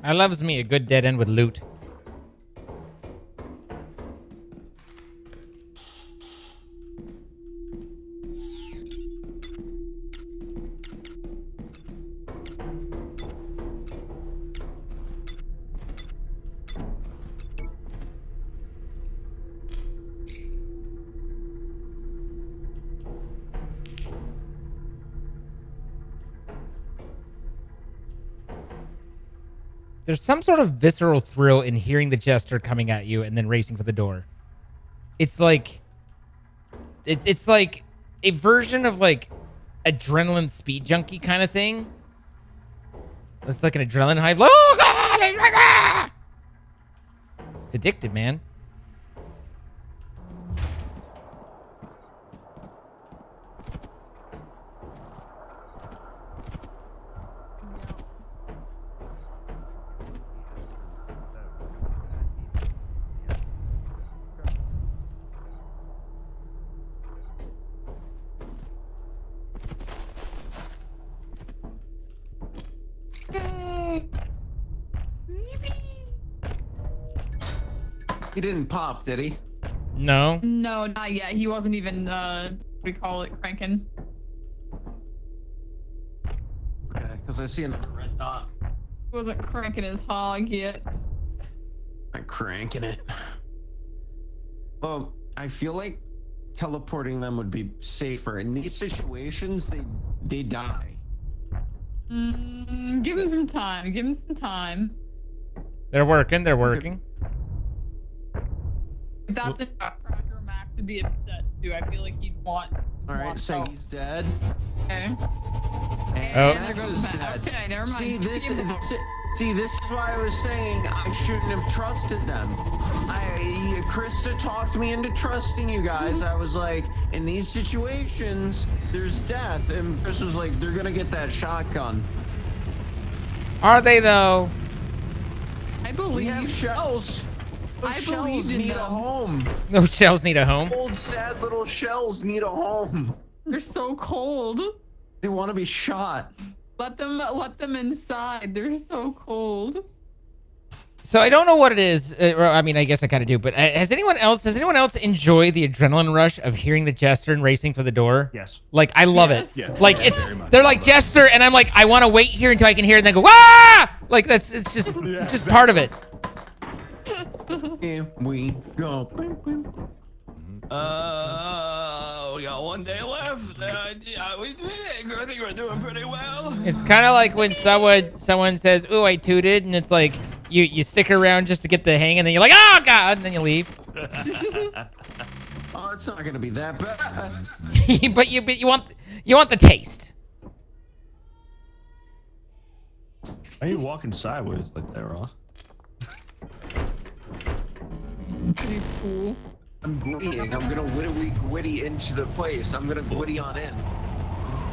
I loves me a good dead end with loot. There's some sort of visceral thrill in hearing the jester coming at you and then racing for the door. It's like it's like a version of like adrenaline speed junkie kind of thing. It's like an adrenaline high. Oh God! He's right there! It's addictive, man. He didn't pop, did he? No. No, not yet. He wasn't even, what do we call it, cranking. Okay, because I see another red dot. He wasn't cranking his hog yet. I'm cranking it. Well, I feel like teleporting them would be safer. In these situations, they die. Give him some time. Give him some time. They're working. They're working. If that's a Cracker Max to be upset too. I feel like he'd want. All right, want so help. he's dead. Okay. Oh. And there Max goes is Matt. dead. Okay, never mind. See, Give this me Matt. is why I was saying I shouldn't have trusted them. Krista talked me into trusting you guys. I was like, in these situations, there's death, and Chris was like, they're gonna get that shotgun. Are they though? I We have believe. shells. Those I shells believed in need a them. home. Those shells need a home. Old sad little shells need a home. They're so cold. They want to be shot. Let them inside. They're so cold. So I don't know what it is. I mean, I guess I kind of do. But does anyone else enjoy the adrenaline rush of hearing the Jester and racing for the door? Yes. Like I love Yes. it. Yes. Like Yeah, it's very much. they're like Jester, and I'm like I want to wait here until I can hear it, and then go ah! Like it's just part of it. Here we go. We got 1 day left. I think we're doing pretty well. It's kind of like when someone says, "Ooh, I tooted," and it's like you stick around just to get the hang, and then you're like, "Oh God," and then you leave. Oh, it's not gonna be that bad. but you want the taste. Why are you walking sideways like that, Ross? Pretty cool. I'm gwittying. I'm gonna witty into the place. I'm gonna gwitty on in.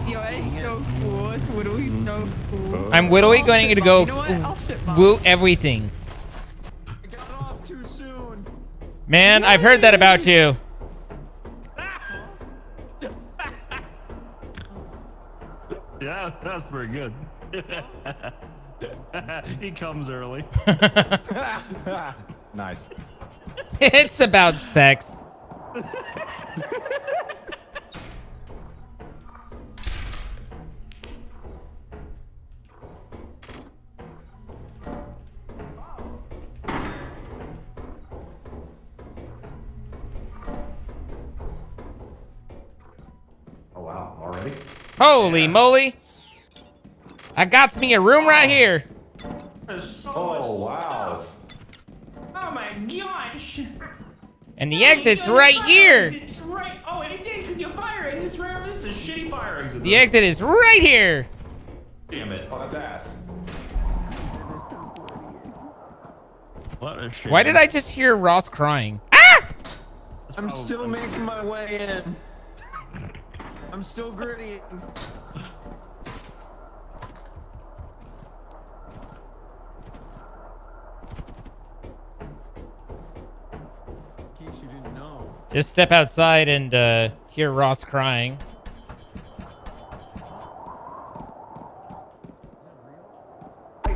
Yo, it's so cool. It's literally so cool. I'm literally going to go You know what? I'll shit bomb. woo everything. I got off too soon. Man, I've heard that about you. Yeah, that's pretty good. He comes early. Nice. It's about sex. Oh wow, already? Holy moly. I got me a room right here. Oh wow. Oh my gosh! And the exit's right here. It's right. Oh, and it did. Your fire exit's right over this. Is a shitty fire exit. The exit is right here. Damn it. Oh, that's ass. What a shit. Why did I just hear Ross crying? Ah! I'm still making my way in. I'm still gritty. In case you didn't know. Just step outside and hear Ross crying.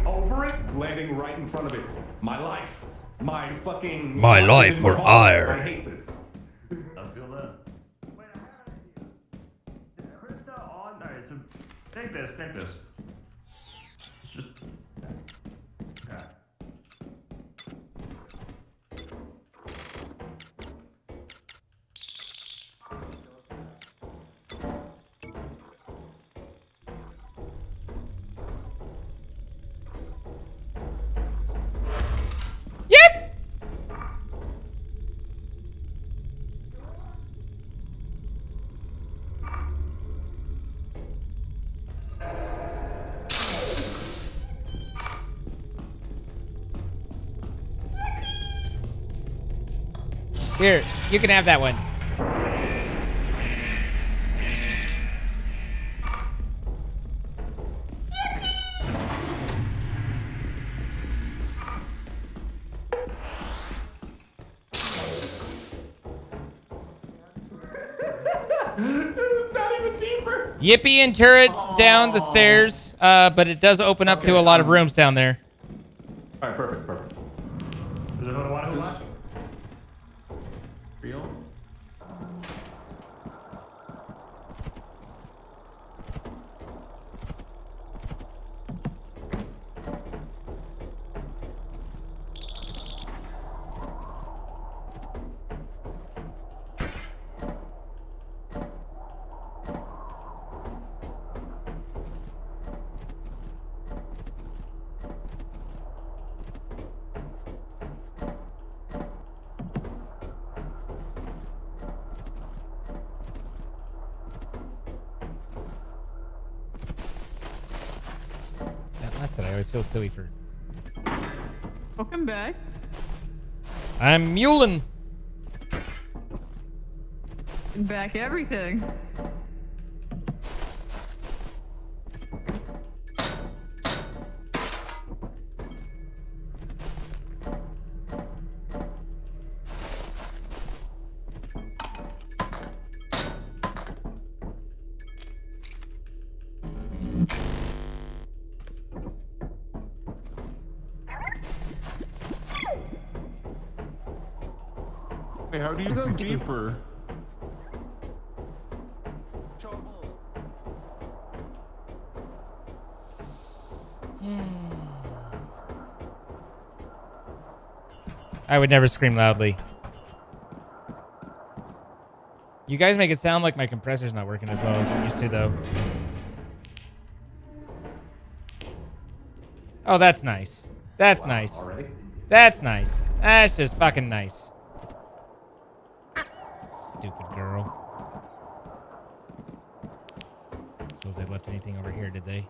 Over it, landing right in front of it. My life. My fucking. My life for ire. I hate this. I feel that. Wait, I have an idea. Is Krista on? Alright, so take this. It's just. Okay. Yep. Here, you can have that one. Yippee and turrets down the stairs, but it does open up to a lot of rooms down there. Alright, perfect. Is it what I want to watch? Real? said, I always feel silly for... Welcome back. I'm mulin'. Back everything. Hey, how do you go deeper? I would never scream loudly. You guys make it sound like my compressor's not working as well as it used to, though. Oh, that's nice. That's nice. Already? That's nice. That's just fucking nice. Stupid girl. Suppose they left anything over here, did they?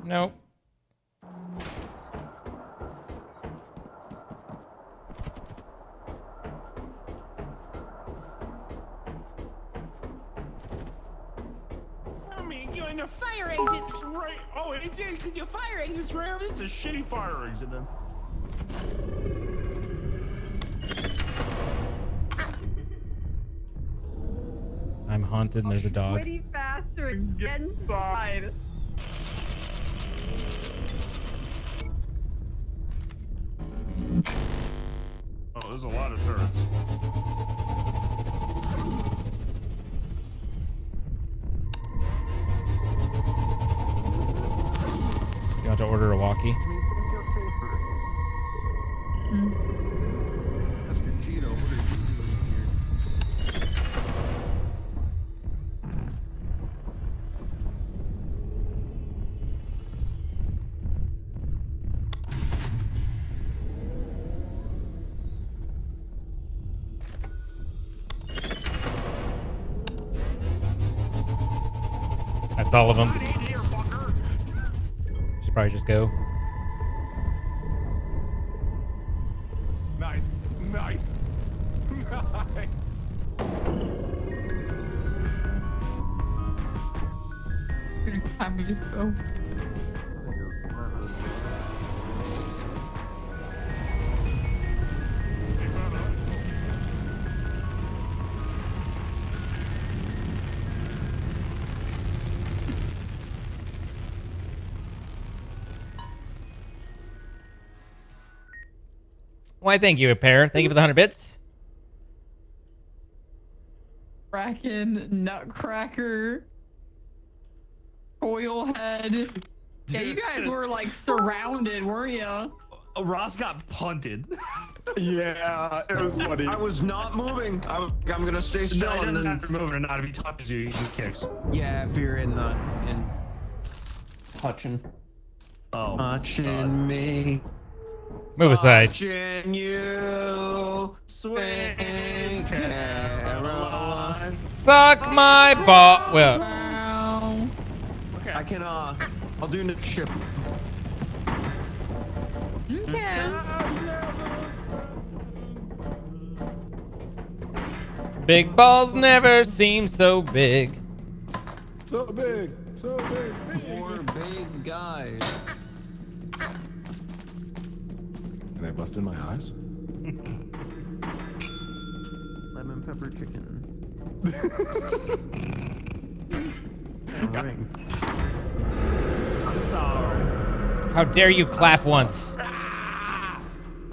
Nope. I mean, you're in the fire exit, right? Oh, it's your fire exit's right over. This is a shitty fire exit then. I'm haunted and there's a dog. Witty faster and get inside. Oh, there's a lot of turrets. You want to order a walkie? That's all of them. Should probably just go. Nice. Nice. Nice. Next time we just go. Why, thank you, Pair. Thank you for the 100 bits. Kraken, Nutcracker, Coilhead. Yeah, you guys were like surrounded, weren't you? Ross got punted. Yeah, it was funny. I was not moving. I'm gonna stay still. No, it and doesn't then, matter moving or not. If he touches you, he kicks. yeah, if you're in touching. Oh. Touching me. Move aside. Watching you swing Caroline. Suck my ball. Well, Wow. Okay. I can I'll do next shift. Okay. big balls never seem so big. So big. So big. Four big guys. Can I bust in my eyes? Lemon pepper chicken. Ring. I'm sorry. How dare you clap once?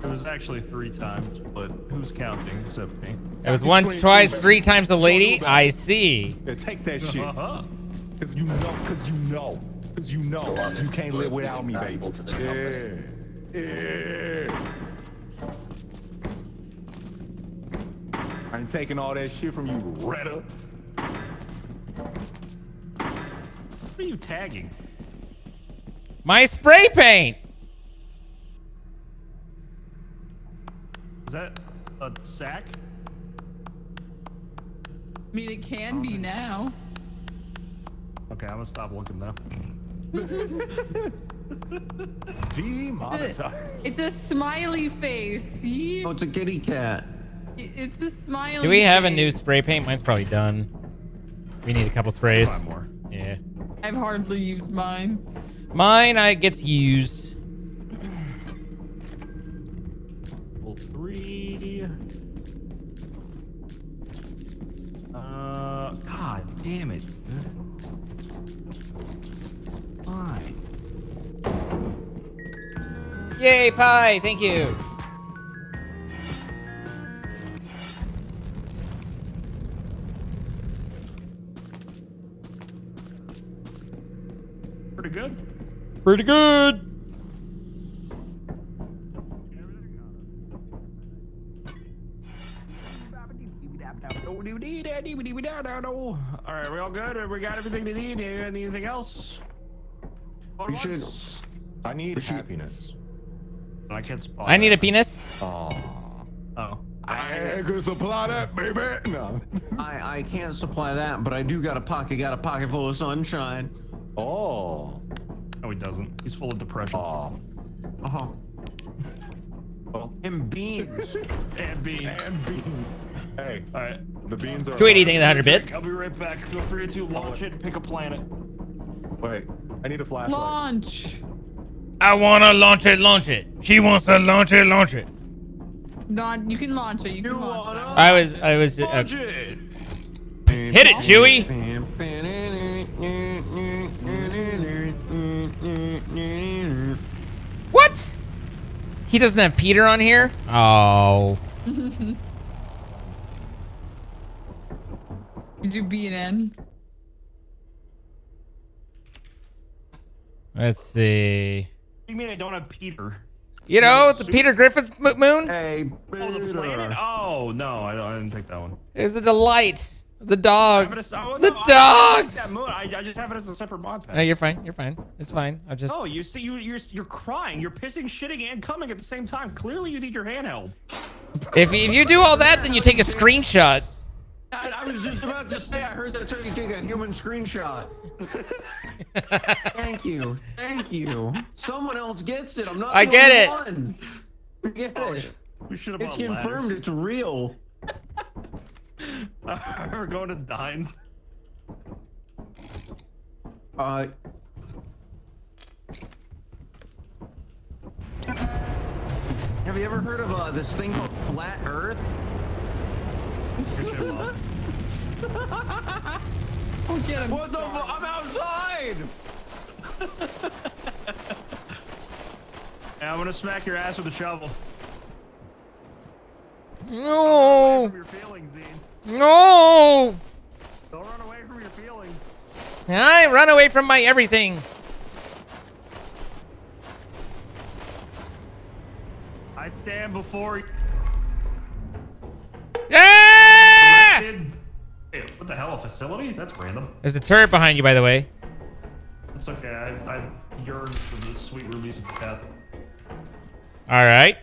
It was actually 3 times, but who's counting except me? It was once, twice, 3 times a lady. I see. Yeah, take that shit. Uh-huh. Cause you know you can't live without me, baby. Yeah. Yeah. I ain't taking all that shit from you, Retta. What are you tagging? My spray paint. Is that a sack? I mean, it can be now. Okay, I'm gonna stop looking now. Demonetized. It's a smiley face. See? Oh, it's a kitty cat. It's the smiley. Do we have a face. new spray paint? Mine's probably done. We need a couple sprays. 5 more. Yeah. I've hardly used mine. Mine gets used. Level 3. God damn it. Why? Yay, pie! Thank you. Pretty good. Pretty good. All right, we all good? We got everything they need. Anything else? We should. I need happiness. I can't spot. I need a that. penis. Oh. I can supply that, baby. No. I can't supply that, but I do got a pocket full of sunshine. Oh. No, he doesn't. He's full of depression. Oh. Uh-huh. Well, And beans. And beans. and beans. Hey, All right. the beans are. Tweety, think of the 100 bits. I'll be right back. Feel free to launch it and pick a planet. Wait, I need a flashlight. Launch. I wanna launch it. She wants to launch it. You can launch it. You can launch it. I was Launch it. hit it, Chewie. What? He doesn't have Peter on here? Oh. Did you be an N? Let's see. What do you mean I don't have Peter? You know, the Peter Griffith moon Hey, Oh, the planet? Oh, no, I didn't take that one. is a delight. The dogs. The I take dogs. that moon. I just have it as a separate mod pack. No, you're fine. It's fine. I'll just. Oh, you see, you're crying. You're pissing, shitting, and coming at the same time. Clearly, you need your handheld. If you do all that, then you take a screenshot. I was just about to say, I heard that's how you take a human screenshot. Thank you. Someone else gets it. I'm not. I the get only it. One. I get it. We should have It's bought confirmed. ladders. It's real. We're going to dine. Have you ever heard of this thing called flat Earth? Oh, get him. What the? I'm outside. Yeah, I'm gonna smack your ass with a shovel. No. From your feelings, Dean. No. Don't run away from your feelings. I run away from my everything. I stand before you. Ah! Hey, what the hell? A facility? That's random. There's a turret behind you, by the way. It's okay. I yearn for the sweet release of death. All right.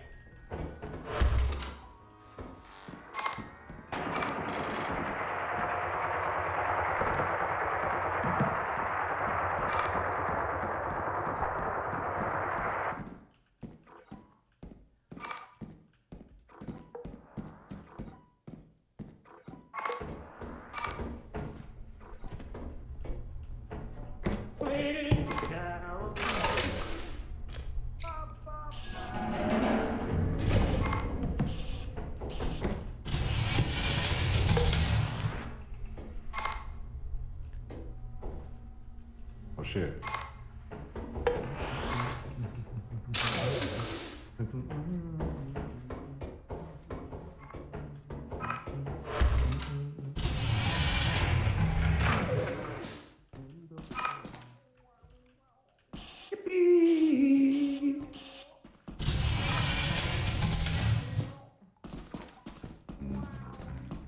Oh shit.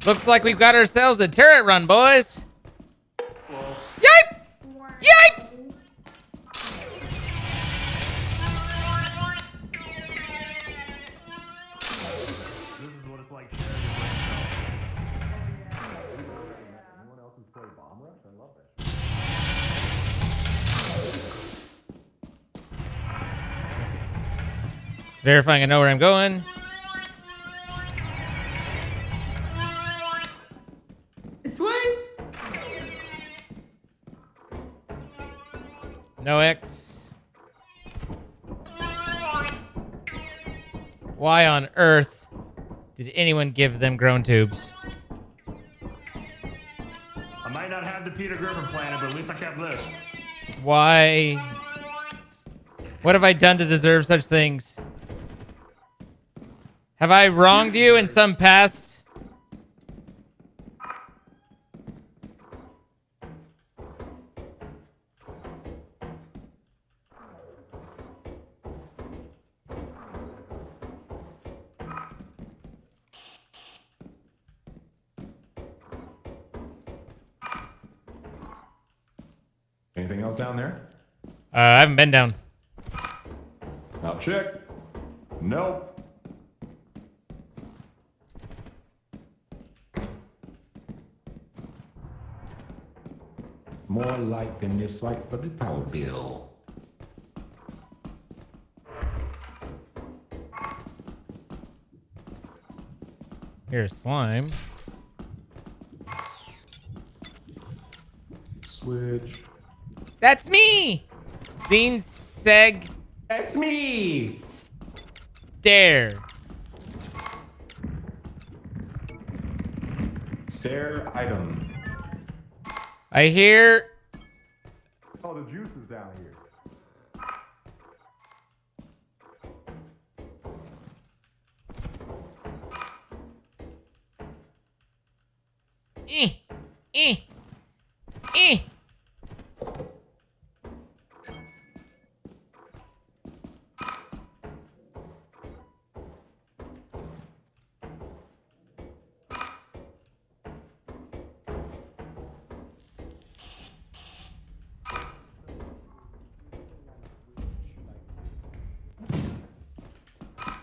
Looks like we've got ourselves a turret run, boys. Yipe! Yipe! This is what it's like sharing your brain cell. Anyone else who's played Bomb Rush? I love that. verifying I know where I'm going. This way? No X. Why on earth did anyone give them grown tubes? I might not have the Peter Griffin planet, but at least I kept this. Why? What have I done to deserve such things? Have I wronged you in some past? Anything else down there? I haven't been down. I'll check. Nope. More light than this light for the power bill. Here's slime. Switch. That's me! Zine Seg That's me! Stare. Stare item. I hear... Oh, the juice is down here. Eh. Eh. Eh.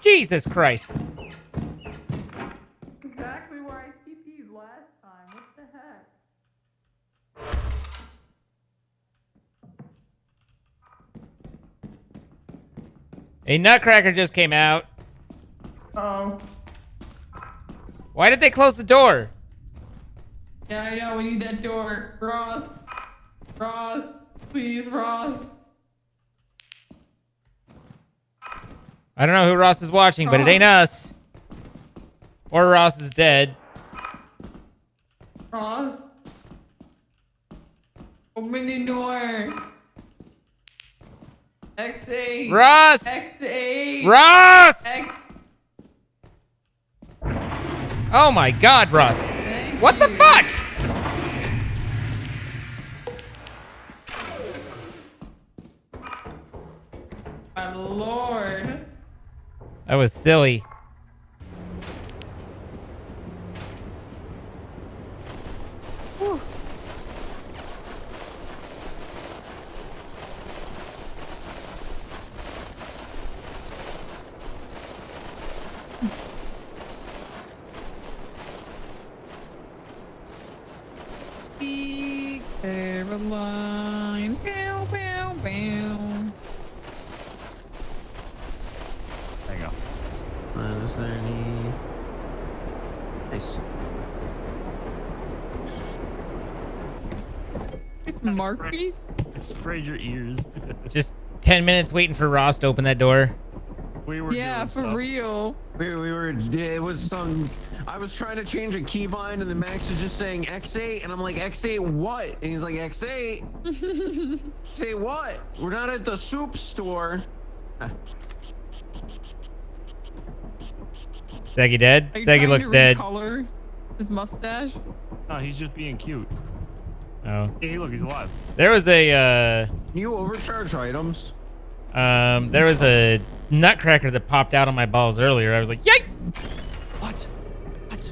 Jesus Christ. Exactly where I TP'd last time. What the heck? A nutcracker just came out. Oh. Why did they close the door? Yeah, I know. We need that door. Ross. Ross. Please, Ross. I don't know who Ross is watching, but it ain't us. Or Ross is dead. Ross. Open the door. X8. Ross! X8. Ross! X. Oh my God, Ross. Thank What the you. fuck? My lord. That was silly. Caroline. Bow, bow, bow. There you go. -30. Nice. It's Marky. Sprayed your ears. Just 10 minutes waiting for Ross to open that door. We were Yeah, doing for stuff. real. We were, it was some, I was trying to change a keybind and the Max was just saying X8 and I'm like, X8 what? And he's like, X8? Say what? We're not at the soup store. Seggy dead? Are you Seggy trying looks to dead. recolor his mustache? No, he's just being cute. Oh. Hey, look, he's alive. There was a, You overcharge items. there was a nutcracker that popped out on my balls earlier. I was like, yike! What? What?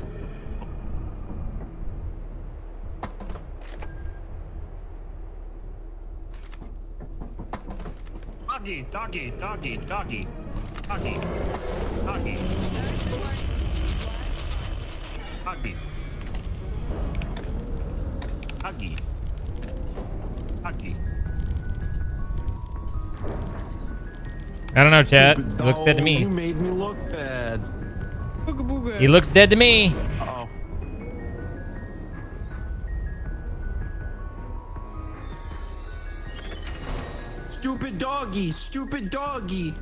Doggy, doggy, doggy, doggy, doggy, doggy, doggy, doggy, doggy. I don't know, chat. Stupid He looks dead to dog, You me. made me look bad. Booga booga. He looks dead to me. Uh-oh. Stupid doggy. Stupid doggy.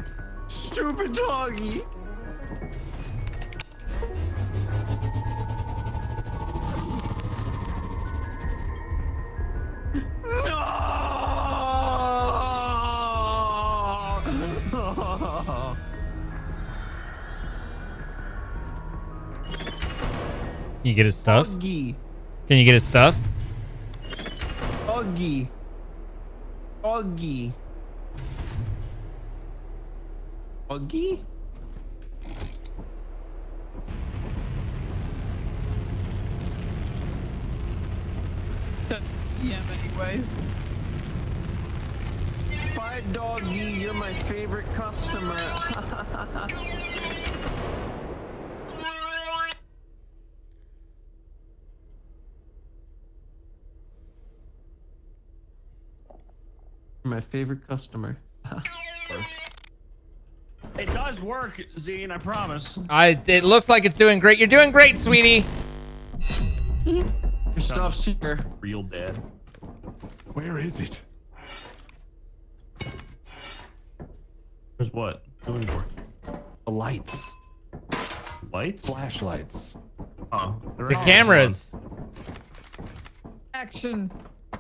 Stupid doggy. No! Can you get his stuff? Doggy. Can you get his stuff? Doggy. Doggy. Doggy? So, yeah, anyways. Bye, doggy. You're my favorite customer. My favorite customer. It does work, Zine, I promise. It looks like it's doing great. You're doing great, sweetie. Your stuff's here. Real dead. Where is it? There's what? Looking for The lights. lights? Flashlights. Oh, The cameras. Action. I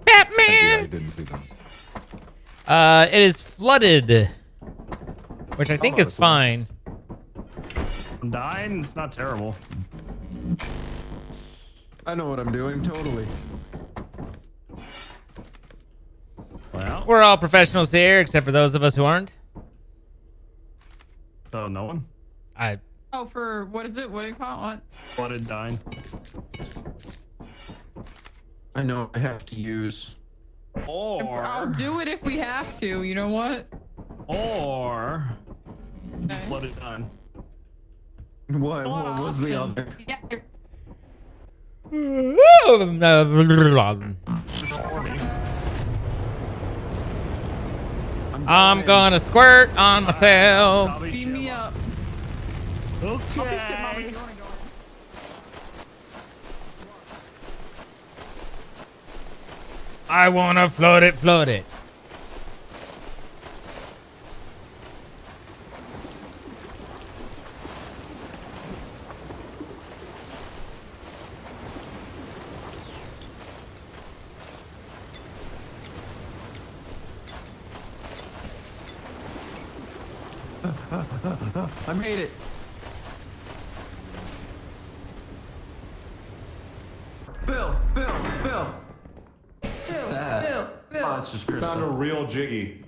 Batman. didn't see them. It is flooded, which I think Oh, is that's fine. I'm dying. It's not terrible. I know what I'm doing, totally. Well, We're all professionals here, except for those of us who aren't. so no one. Oh, for what is it? What do you call it? What? Flooded, dying. I know what I have to use. I'll do it if we have to. You know what? Or Okay. flooded, dying. What was the Option. other? Yeah. I'm gonna squirt on myself. Beam me up. Okay. I wanna float it, float it. I made it. Bill. What's that? Oh, it's just Found a Crystal. real jiggy.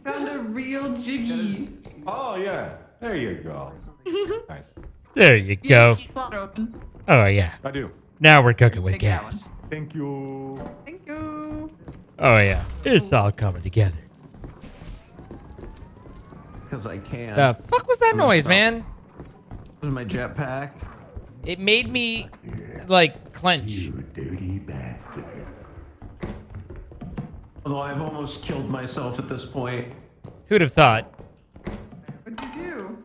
Found a real jiggy. Oh yeah, there you go. Nice. There you go. Keep slot open. Oh yeah. I do. Now we're cooking with Take that gas. Thank you. Thank you. Oh yeah. It's all coming together. Because I can. The fuck was that noise, man? This is my jetpack. It made me like clench. Dirty bastard. Although I've almost killed myself at this point. Who'd have thought? What'd you do?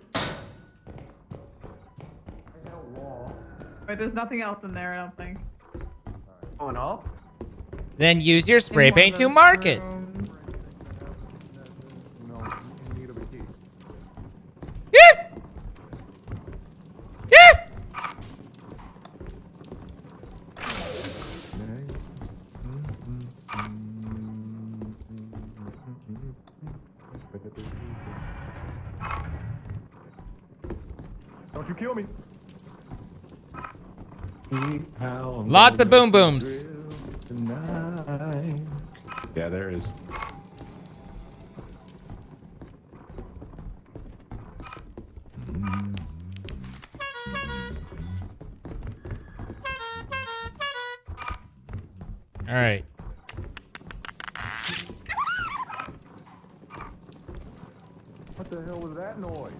Wait, there's nothing else in there, I don't think. Going up? Then use your spray In one paint of to those mark it. rooms. Yeah. Yeah. Don't you kill me. Lots of boom booms. Yeah, there is. All right. What the hell was that noise?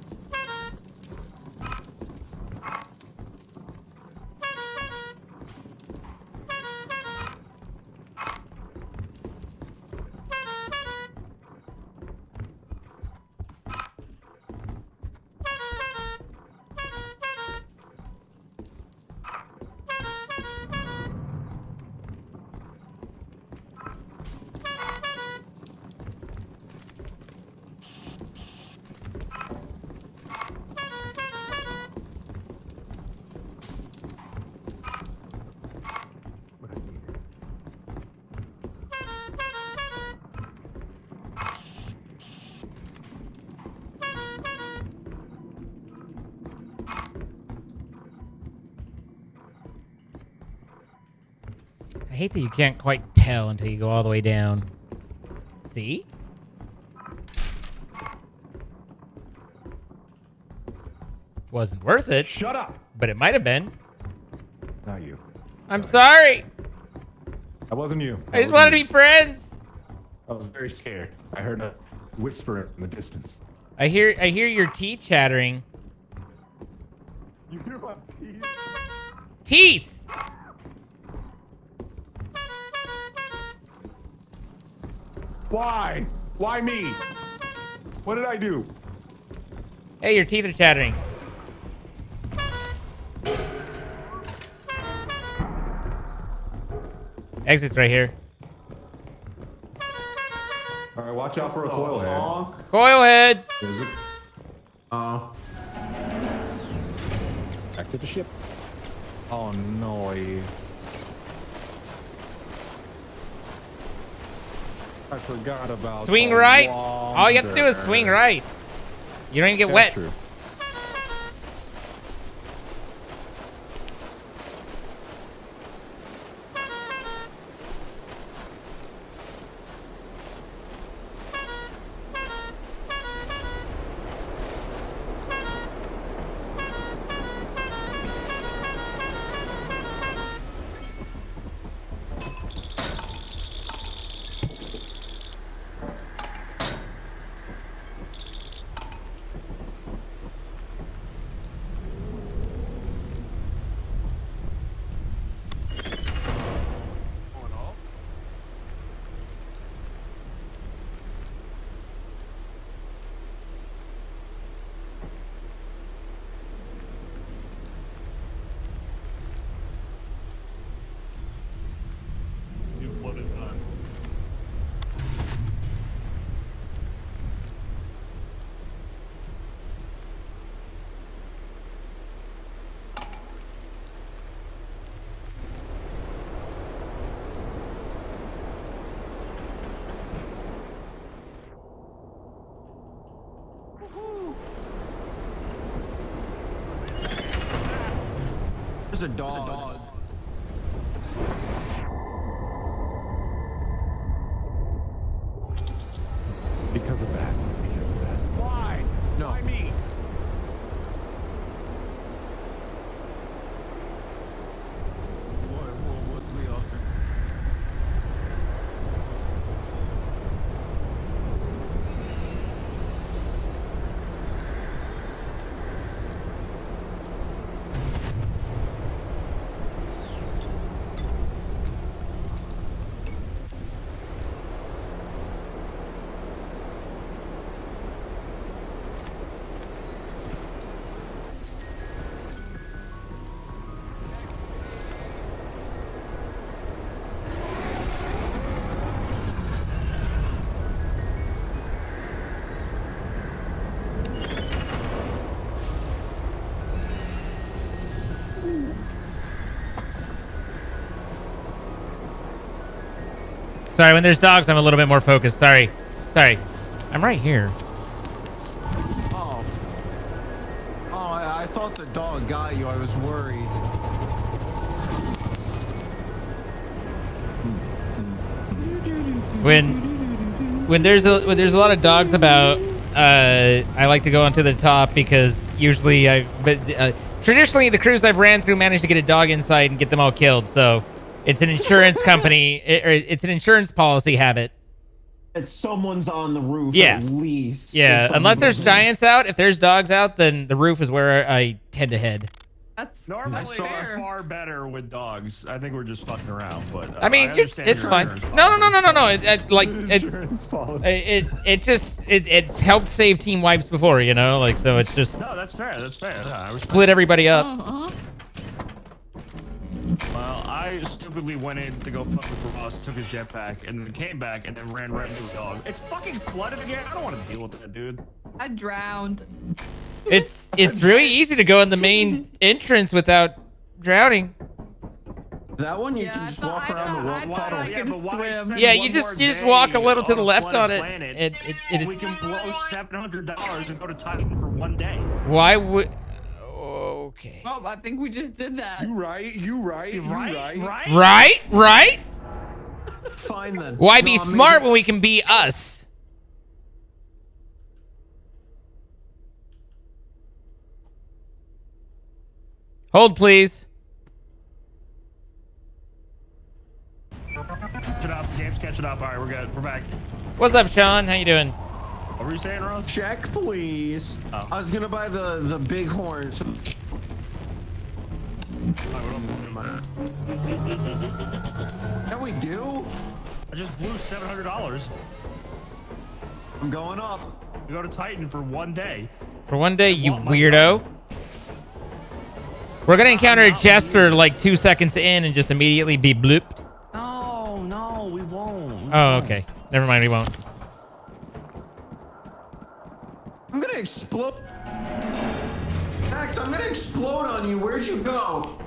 I hate that you can't quite tell until you go all the way down. See? Wasn't worth it, Shut up. but it might have been. Not you. I'm sorry. That wasn't you. I just wanted to be friends. I was very scared. I heard a whisper in the distance. I hear your teeth chattering. You hear my teeth? Teeth! Why? Why me? What did I do? Hey, your teeth are chattering. Exit's right here. All right, watch out for a coil head. Coil head! Is it? Back to the ship. Oh no. I forgot about. Swing the right! All you have to do is swing wander. right. You don't even get That's wet. true. You've what it done. There's a dog. Because of that. Because of that. Why? No. Why me? What's the offer? Sorry, when there's dogs, I'm a little bit more focused. Sorry. Sorry. I'm right here. Oh. Oh, I thought the dog got you. I was worried. When there's a lot of dogs about, I like to go onto the top because usually traditionally the crews I've ran through managed to get a dog inside and get them all killed. So it's an insurance company, or it's an insurance policy habit. That someone's on the roof Yeah. at least. Yeah, If unless there's somebody- giants out. If there's dogs out, then the roof is where I tend to head. That's Normally, fair. we're far better with dogs. I think we're just fucking around, but I mean, understand it's your fine. insurance No. policy. Insurance policy. It's helped save team wipes before, you know, like, so it's just No, that's fair. That's fair. Yeah, I respect split everybody up. Well, I stupidly went in to go fuck with Ross, took his jetpack, and then came back and then ran right into a dog. It's fucking flooded again. I don't want to deal with that, dude. I drowned. It's really easy to go in the main entrance without drowning. That one you Yeah, can I just thought- walk I around thought- the I world thought puddle. I could but why swim. spend Yeah, one you more just walk a day little to the on a left on flooded it. planet? We can blow $700 and go to Titan for one day. Why would? Okay. Oh, I think we just did that. You right. Right? Fine then. Why No, be I'm smart making- when we can be us? Hold, please. Catch it up. Game's catching up. All right, we're good. We're back. What's up, Sean? How you doing? What were you saying, Rose? Check, please. Oh. I was gonna buy the big horn. So... Can we do? I just blew $700. I'm going up. We go to Titan for 1 day. For one day, you Want my weirdo. money. We're gonna encounter a jester like 2 seconds in and just immediately be blooped. No, we won't. Oh, okay. Never mind, we won't. I'm gonna explode. Max, I'm gonna explode on you. Where'd you go?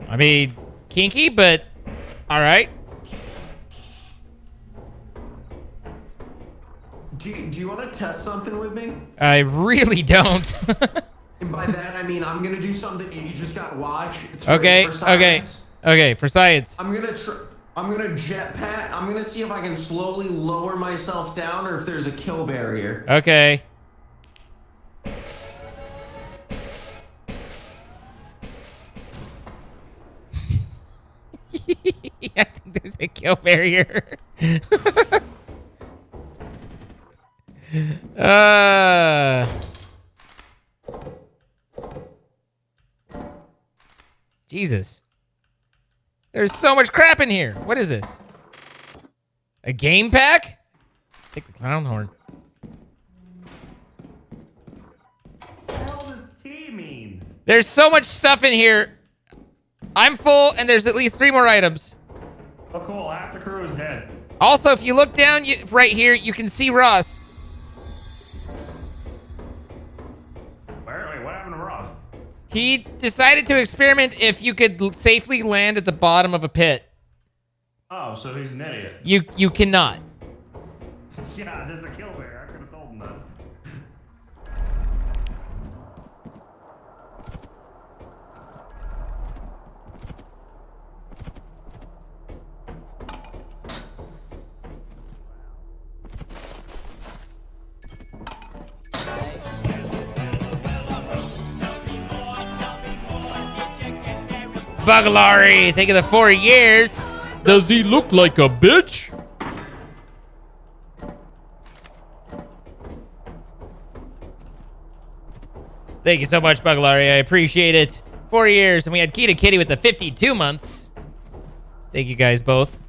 I mean, kinky, but all right. Do you want to test something with me? I really don't. And by that I mean I'm gonna do something and you just gotta watch. It's Okay, for okay, science. okay. For science. I'm gonna jetpack. I'm gonna see if I can slowly lower myself down or if there's a kill barrier. Okay. I think there's a kill barrier. Jesus. There's so much crap in here. What is this? A game pack? Take the clown horn. What the hell does T mean? There's so much stuff in here. I'm full, and there's at least 3 more items. Oh, cool. Half the crew is dead. Also, if you look down right here, you can see Ross. Wait, what happened to Ross? He decided to experiment if you could safely land at the bottom of a pit. Oh, so he's an idiot. You cannot. Yeah, there's a kill bear. I could have told him that. Bugalari, thank you the 4 years. Does he look like a bitch? Thank you so much, Bugalari. I appreciate it. 4 years, and we had Kita Kitty with the 52 months. Thank you guys both.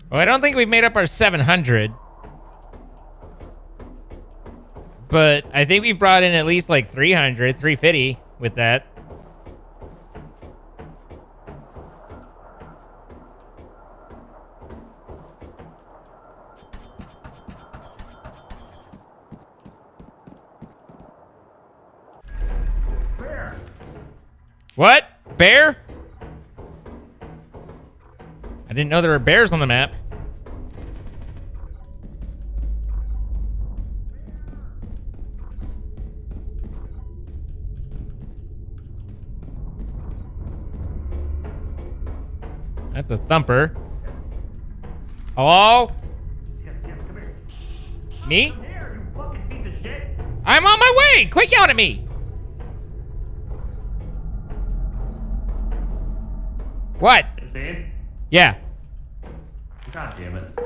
Well, I don't think we've made up our 700. But I think we've brought in at least like 300, 350 with that. Bear. What? Bear? I didn't know there were bears on the map. That's a thumper. Hello? Yes, come here. Me? Come here, you fucking piece of shit. I'm on my way! Quit yelling at me! What? Insane? Yeah. God damn it.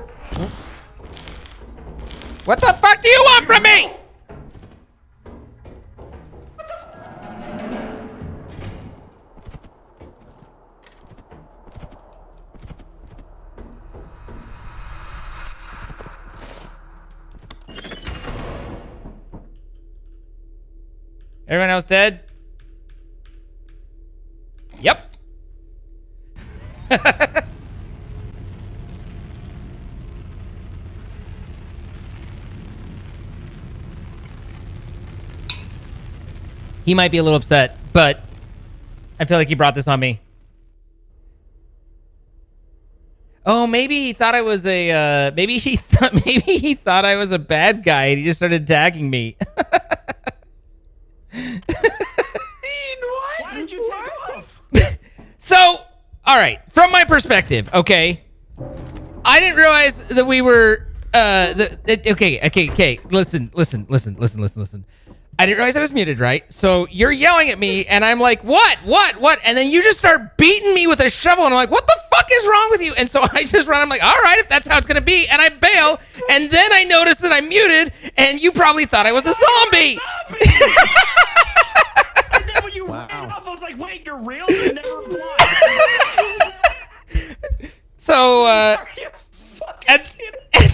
What the fuck do you want from me? Everyone else dead? Yep. He might be a little upset, but I feel like he brought this on me. Oh, maybe he thought I was a, maybe he thought I was a bad guy and he just started attacking me. Why did you take off? So, all right, from my perspective, okay, I didn't realize that we were, okay, listen. I didn't realize I was muted, right? So you're yelling at me, and I'm like, what? And then you just start beating me with a shovel, and I'm like, what the fuck is wrong with you? And so I just run, I'm like, all right, if that's how it's gonna be, and I bail, and then I notice that I'm muted, and you probably thought I was a zombie. And then when you ran off, I was like, wait, you're real? You're never blind. So, and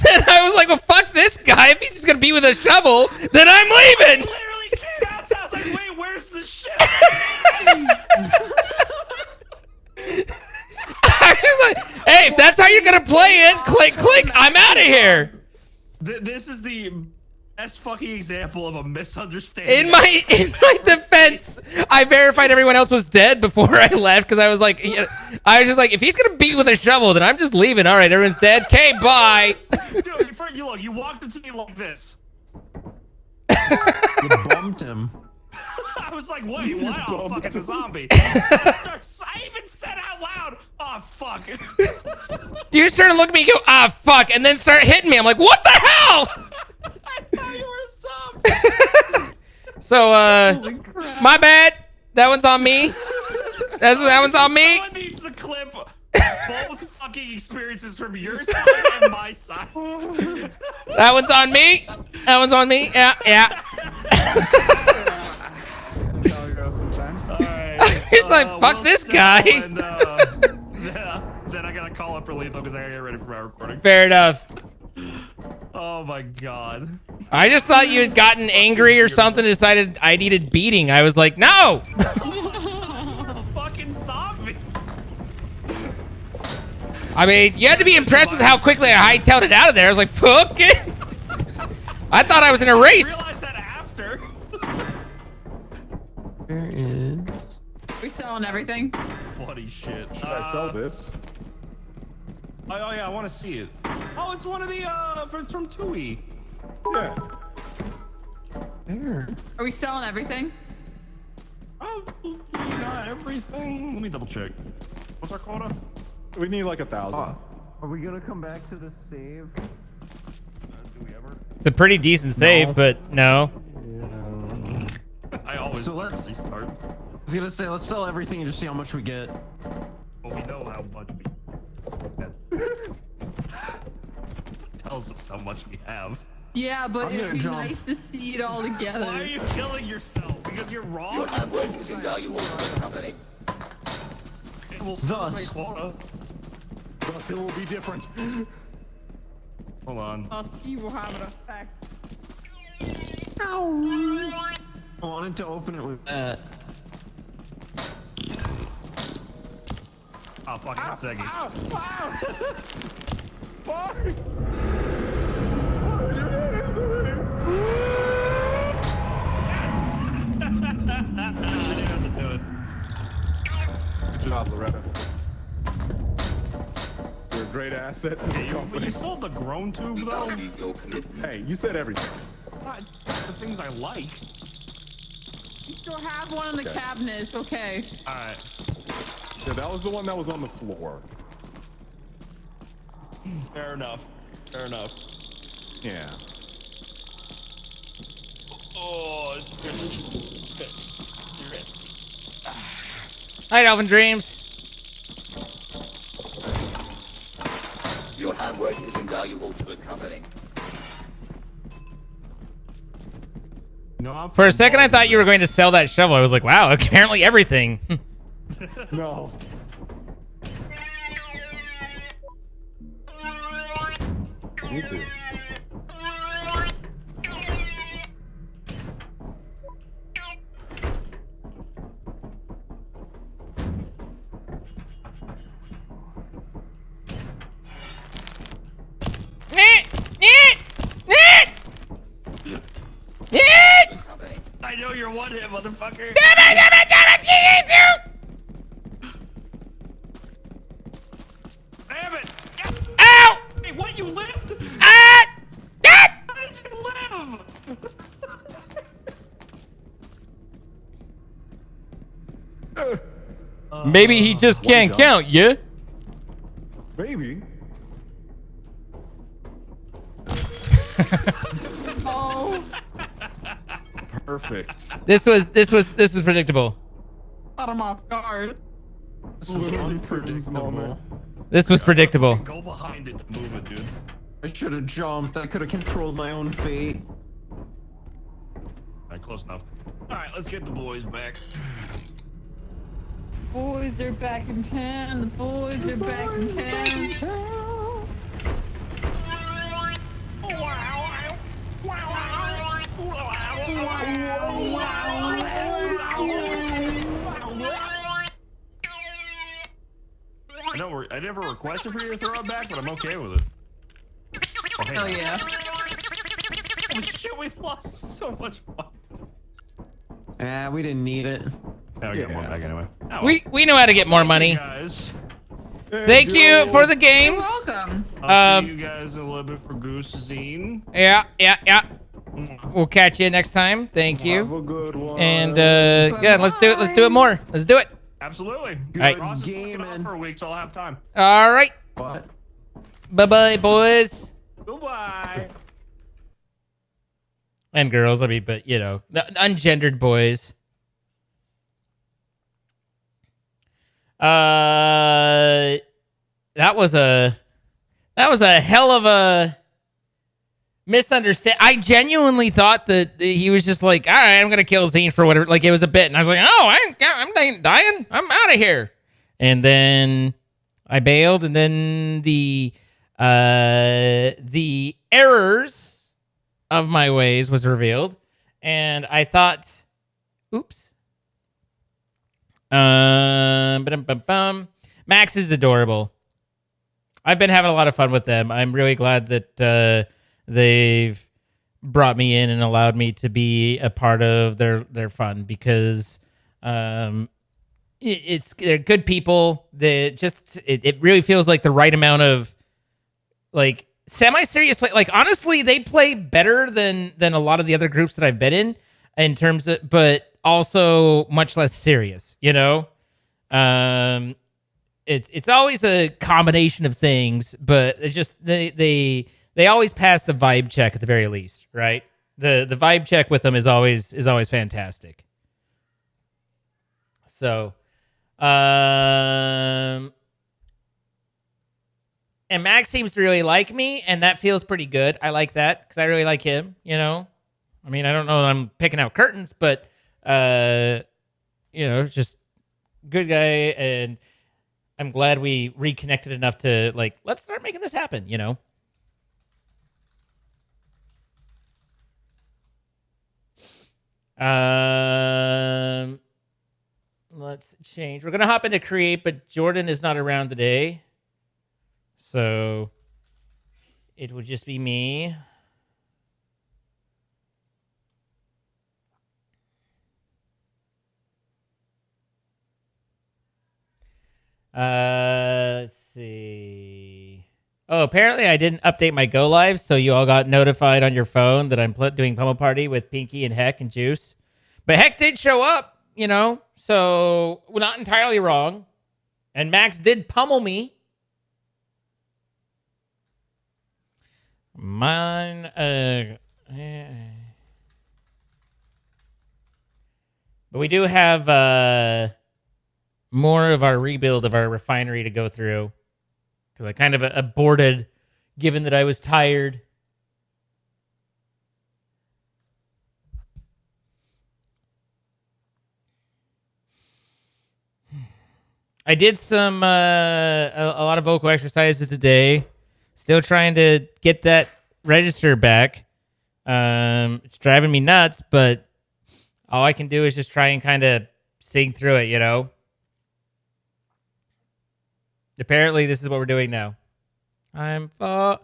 then I was like, well, fuck this guy. If he's just gonna be with a shovel, then I'm leaving. Literally came out. I was like, wait, where's the shit? I was like, hey, if that's how you're gonna play it, click, I'm out of here. This is the best fucking example of a misunderstanding. In my defense, I verified everyone else was dead before I left because I was just like, if he's gonna beat with a shovel, then I'm just leaving. All right, everyone's dead. Okay, bye. Dude, you walked into me like this. You bumped him. I was like, wait, what? Oh, fuck, it's a zombie. I even said out loud, oh, fuck. You just turn and look at me and go, ah, fuck, and then start hitting me. I'm like, what the hell? I thought you were a zombie. So, my bad. That one's on me. That one's on me. Someone needs to clip both fucking experiences from your side and my side. That one's on me. That one's on me. Yeah. Sometimes. Alright. He's like, fuck this guy. And, then I gotta call up for lethal because I gotta get ready for my recording. Fair enough. Oh my god. I just thought you had gotten angry or something and decided I needed beating. I was like, no. Fucking zombie. I mean, you had to be impressed with how quickly I hightailed it out of there. I was like, fuck it. I thought I was in a race. I realized that after. There is. We selling everything? Funny shit. Should I sell this? Oh yeah, I want to see it. Oh, it's one of the from Tui. Yeah. There. Are we selling everything? Oh, not everything. Let me double check. What's our quota? We need like 1,000. Are we gonna come back to the save? Do we ever? It's a pretty decent save, but no. I always So let's restart. I was gonna say, let's sell everything and just see how much we get. Well, we know how much we tells us how much we have. Yeah, but I'm it'd gonna be jump. nice to see it all together. Why are you killing yourself? Because you're wrong? Okay, we'll still Thus. make quota. Thus it will be different. Hold on. I'll see what have an effect. I wanted to open it with that. Oh, fucking Seggy. Ow! Ow! Fuck! What did you do? I didn't have to do it. Good job, Loretta. You're a great asset to the But company. you sold the grown tube, though? Hey, you said everything. Not the things I like. You still have one in the cabinet, it's okay. Alright. Yeah, that was the one that was on the floor. Fair enough. Fair enough. Yeah. Oh, it's Night, Elvin Dreams. Your hard work is invaluable to the company. No, For a second, I thought you were going to sell that shovel. I was like, wow, apparently everything. No. Me too. I know you're one hit, but motherfucker. Damn it! Ow! Hey, what? You lived? Ah! Ah! How did you live? Maybe he just can't jump. count, yeah? Maybe. Oh, Perfect. This was predictable. caught him off guard. Literally Turton's moment. This was predictable. Go behind it to move it, dude. I should have jumped. I could have controlled my own fate. Alright, close enough. Alright, let's get the boys back. Boys are back in town. The boys are back in town. I never requested for you to throw it back, but I'm okay with it. Oh, hey. Hell yeah. Oh shit, we lost so much fun. We didn't need it. I'll get more back anyway. Oh, well. We know how to get more money. Guys, Thank you for the You're games. welcome. I'll see you guys in a little bit for Goose Zine. Yeah. We'll catch you next time. Thank Have you. a good one. And yeah, let's do it. Let's do it more. Let's do it. Absolutely. Alright. Ross is Game, fucking off man. for a week, so I'll have time. All right. What? Bye-bye, boys Goodbye. and girls. I mean, but you know, the ungendered boys. That was a hell of a misunderstand. I genuinely thought that he was just like, all right, I'm gonna kill Zine for whatever. Like it was a bit, and I was like, oh, I'm dying. I'm out of here. And then I bailed, and then the errors of my ways was revealed, and I thought, oops. Max is adorable. I've been having a lot of fun with them. I'm really glad that they've brought me in and allowed me to be a part of their fun because they're good people. It really feels like the right amount of like semi-serious play. Like honestly, they play better than a lot of the other groups that I've been in terms of, but also much less serious, you know? It's always a combination of things, but it's just they always pass the vibe check at the very least, right? The vibe check with them is always fantastic. So, and Max seems to really like me, and that feels pretty good. I like that because I really like him, you know? I mean, I don't know that I'm picking out curtains, but you know, just good guy, and I'm glad we reconnected enough to like let's start making this happen, you know. Let's change. We're gonna hop into create, but Jordan is not around today, so it will just be me. Let's see. Oh, apparently I didn't update my go live, so you all got notified on your phone that I'm doing Pummel Party with Pinky and Heck and Juice. But Heck did show up, you know, so we're not entirely wrong. And Max did pummel me. Mine, but we do have more of our rebuild of our refinery to go through because I kind of aborted given that I was tired. I did some a lot of vocal exercises today. Still trying to get that register back. It's driving me nuts, but all I can do is just try and kind of sing through it, you know? Apparently, this is what we're doing now. I'm falling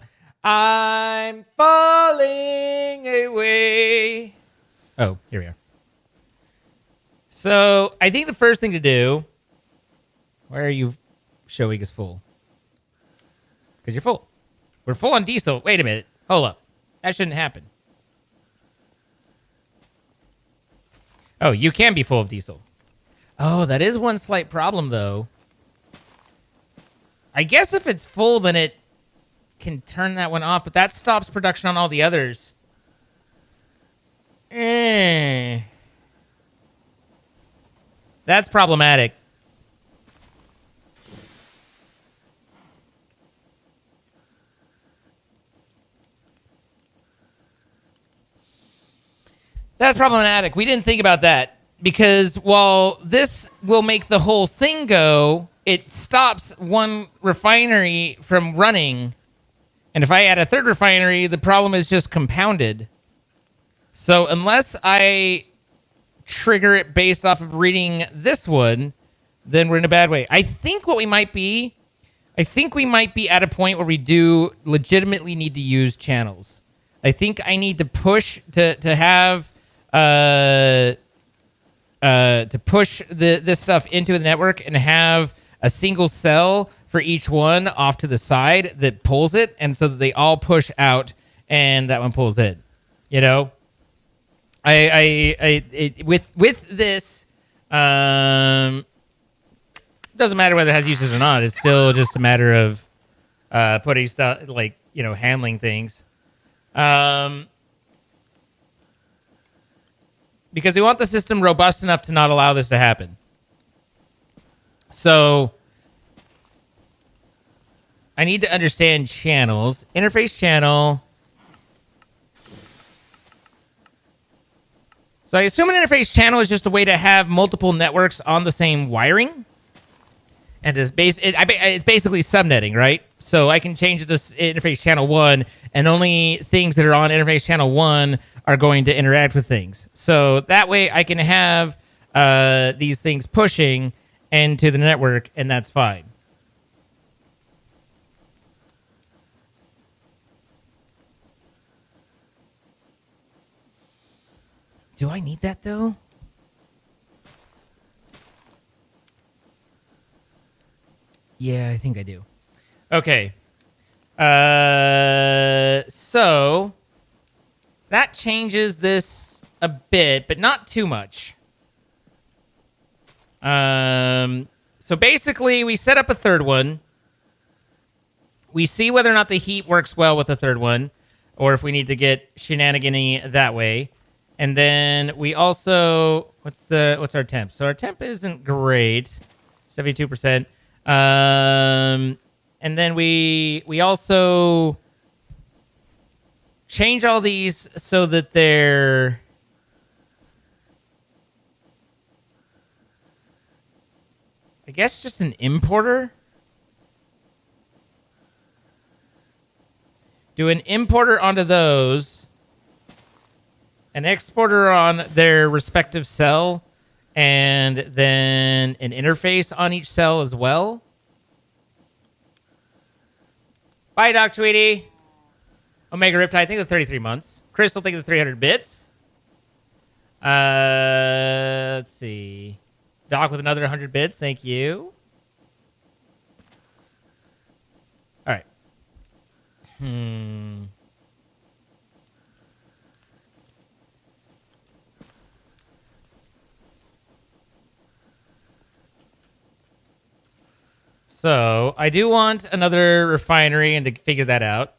away. Oh, here we are. So I think the first thing to do. Why are you showing us full? Because you're full. We're full on diesel. Wait a minute. Hold up. That shouldn't happen. Oh, you can be full of diesel. Oh, that is one slight problem, though. I guess if it's full, then it can turn that one off, but that stops production on all the others. That's problematic. That's problematic. We didn't think about that because while this will make the whole thing go, it stops one refinery from running. And if I add a third refinery, the problem is just compounded. So unless I trigger it based off of reading this one, then we're in a bad way. I think what we might be, at a point where we do legitimately need to use channels. I think I need to push to have to push this stuff into the network and have a single cell for each one off to the side that pulls it, and so that they all push out and that one pulls in. You know, with this, doesn't matter whether it has uses or not. It's still just a matter of putting stuff, like, you know, handling things. Because we want the system robust enough to not allow this to happen. So I need to understand channels. Interface channel. So I assume an interface channel is just a way to have multiple networks on the same wiring. And it's basically subnetting, right? So I can change it to interface channel 1, and only things that are on interface channel 1 are going to interact with things. So that way I can have these things pushing into the network, and that's fine. Do I need that, though? Yeah, I think I do. Okay. So that changes this a bit, but not too much. So basically, we set up a third one. We see whether or not the heat works well with the third one, or if we need to get shenanigan-y that way. And then we also, what's our temp? So our temp isn't great, 72%. And then we also change all these so that they're I guess just an importer. Do an importer onto those, an exporter on their respective cell, and then an interface on each cell as well. Bye, Doc Tweety. Omega Riptide, thank you for 33 months. Crystal, thank you for 300 bits. Let's see. Doc with another 100 bits, thank you. All right. So I do want another refinery and to figure that out.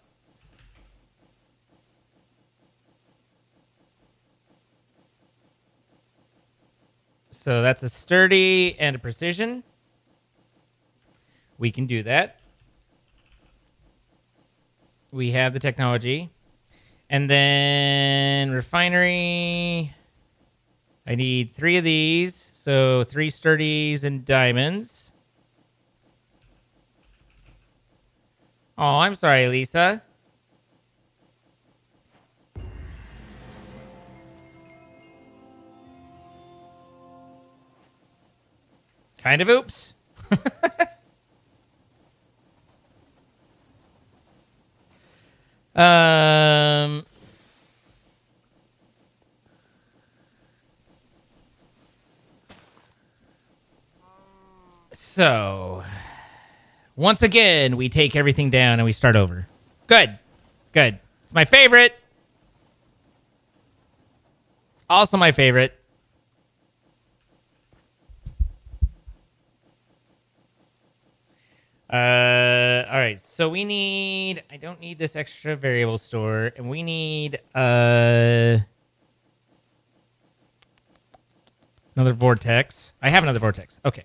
So that's a sturdy and a precision. We can do that. We have the technology. And then refinery. I need 3 of these. So 3 sturdies and diamonds. Oh, I'm sorry, Lisa. Kind of oops. So, once again, we take everything down and we start over. Good. Good. It's my favorite. Also my favorite. All right. So we need... I don't need this extra variable store. And we need... another vortex. I have another vortex. Okay.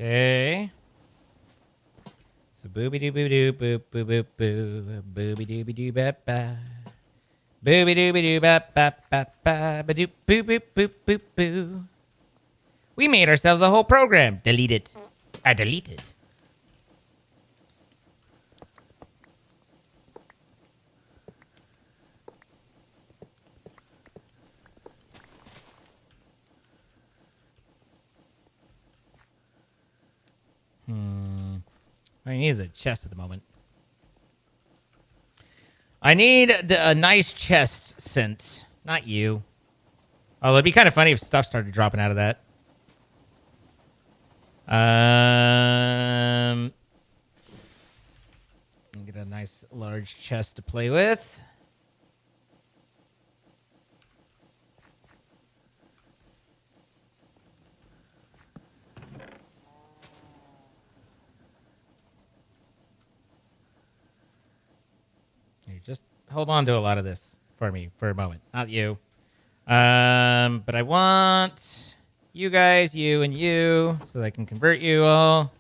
Okay. So booby dooby doo boop boop boop boo booby dooby doo bap ba booby dooby doo bap bap bap ba ba doop boop boop boop boop boo. We made ourselves a whole program. Delete it. I deleted. I need a chest at the moment. I need a nice chest scent. Not you. Oh, it'd be kind of funny if stuff started dropping out of that. Get a nice large chest to play with. Just hold on to a lot of this for me for a moment. Not you. But I want you guys, you and you, so that I can convert you all.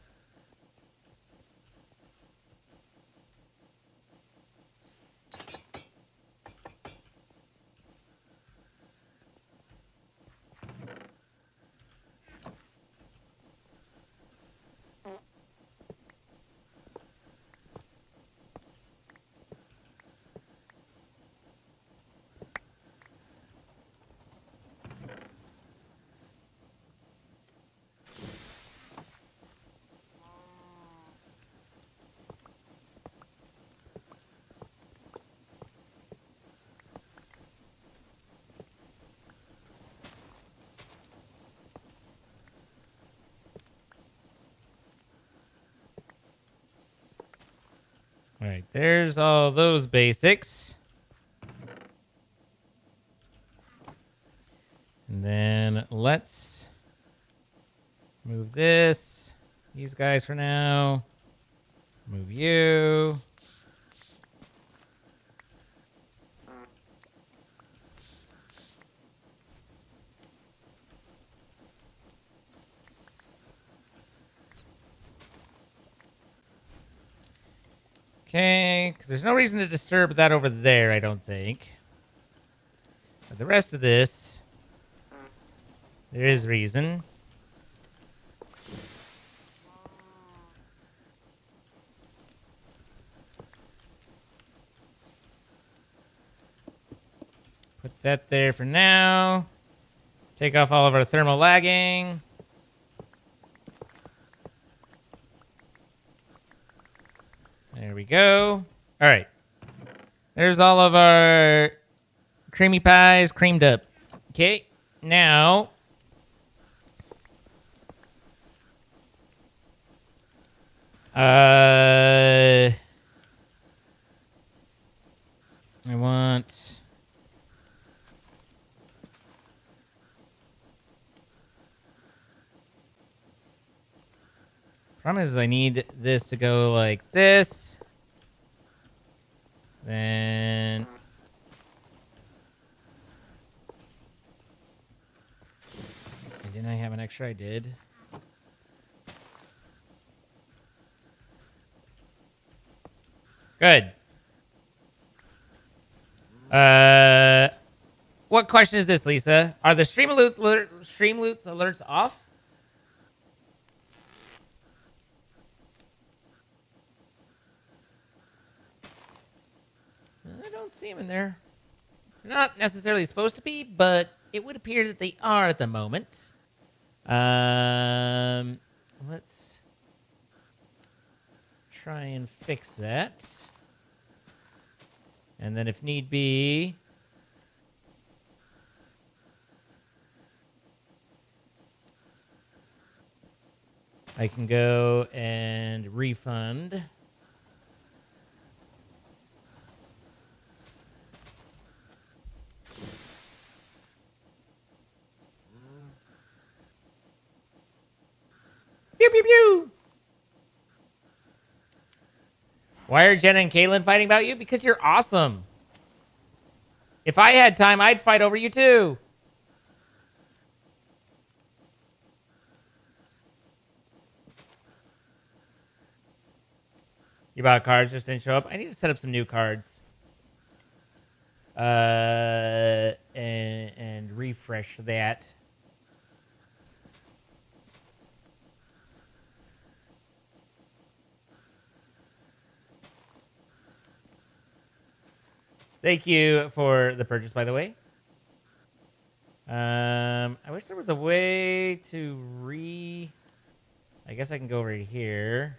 All right, there's all those basics. And then let's move these guys for now. Move you. Okay, because there's no reason to disturb that over there, I don't think. But the rest of this, there is reason. Put that there for now. Take off all of our thermal lagging. There we go. All right. There's all of our creamy pies creamed up. Okay. Now, I want problem is I need this to go like this. Then didn't I have an extra? I did. Good. What question is this, Lisa? Are the stream alerts off? I don't see them in there. They're not necessarily supposed to be, but it would appear that they are at the moment. Let's try and fix that. And then if need be, I can go and refund. Pew, pew, pew. Why are Jenna and Caitlin fighting about you? Because you're awesome. If I had time, I'd fight over you too. You bought cards just didn't show up? I need to set up some new cards. And refresh that. Thank you for the purchase, by the way. I wish there was a way to I guess I can go over here.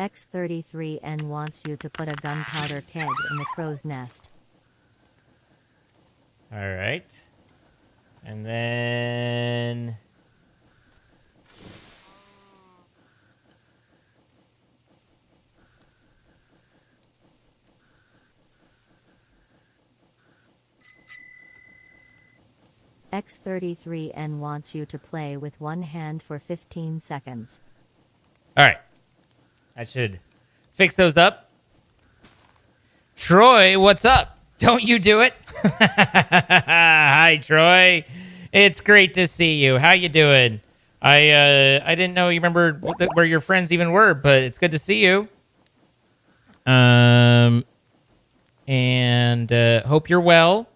X33N wants you to put a gunpowder keg in the crow's nest. All right. And then X33N wants you to play with one hand for 15 seconds. all right. I should fix those up. Troy, what's up? Don't you do it? Hi, Troy. It's great to see you. How you doing? I didn't know you remembered where your friends even were, but it's good to see you. And hope you're well.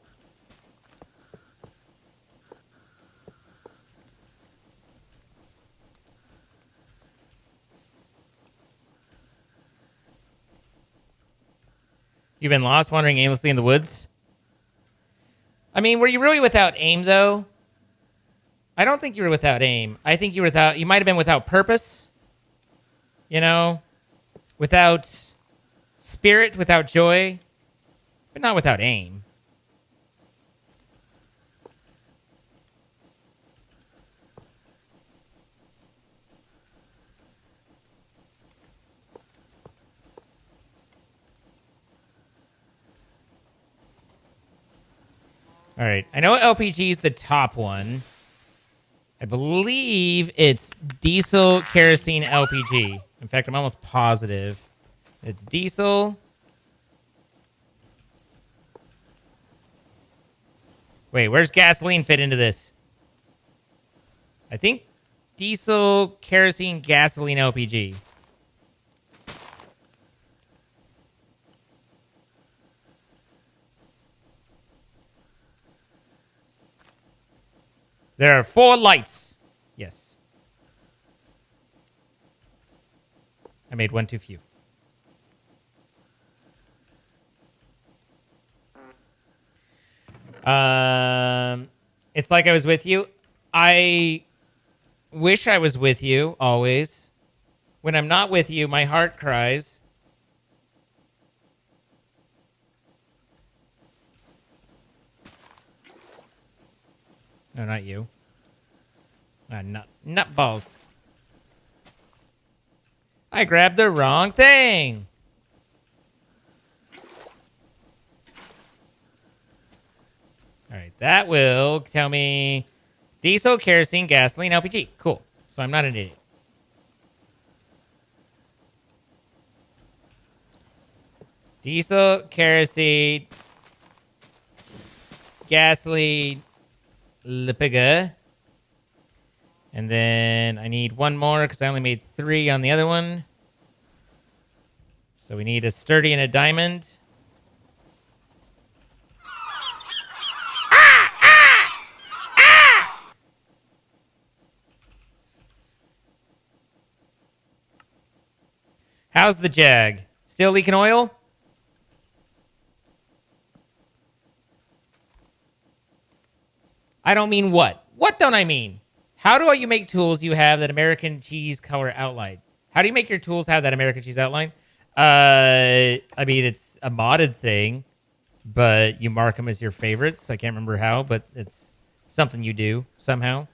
You've been lost, wandering aimlessly in the woods? I mean, were you really without aim, though? I don't think you were without aim. I think you might have been without purpose. You know? Without spirit, without joy. But not without aim. All right. I know LPG is the top one. I believe it's diesel, kerosene, LPG. In fact, I'm almost positive. It's diesel. Wait, where's gasoline fit into this? I think diesel, kerosene, gasoline, LPG. There are 4 lights. Yes. I made one too few. It's like I was with you. I wish I was with you always. When I'm not with you, my heart cries. No, not you. Nut balls. I grabbed the wrong thing. All right, that will tell me diesel, kerosene, gasoline, LPG. Cool. So I'm not an idiot. Diesel, kerosene, gasoline, LPG, And then I need one more because I only made 3 on the other one. So we need a sturdy and a diamond. How's the Jag? Still leaking oil? I don't mean what. What don't I mean? How do you make tools you have that American cheese color outline? How do you make your tools have that American cheese outline? I mean, it's a modded thing, but you mark them as your favorites. I can't remember how, but it's something you do somehow.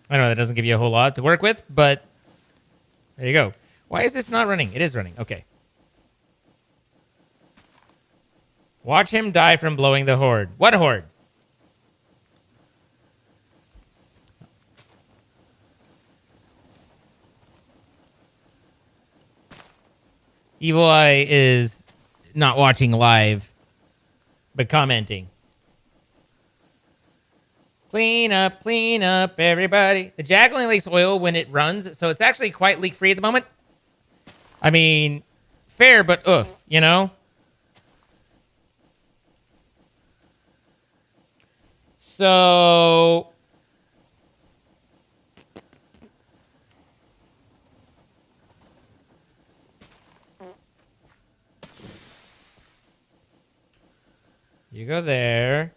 I know that doesn't give you a whole lot to work with, but there you go. Why is this not running? It is running. Okay. Watch him die from blowing the horde. What horde? Evil Eye is not watching live, but commenting. Clean up, everybody. The Jag only leaks oil when it runs, so it's actually quite leak-free at the moment. I mean, fair, but oof, you know? So... you go there.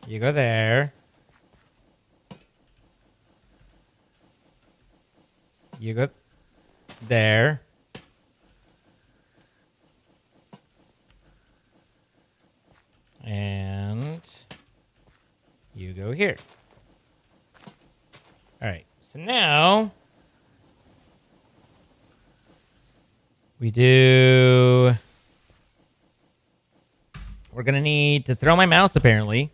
You go there. You go there. And you go here. All right. So now we're going to need to throw my mouse apparently.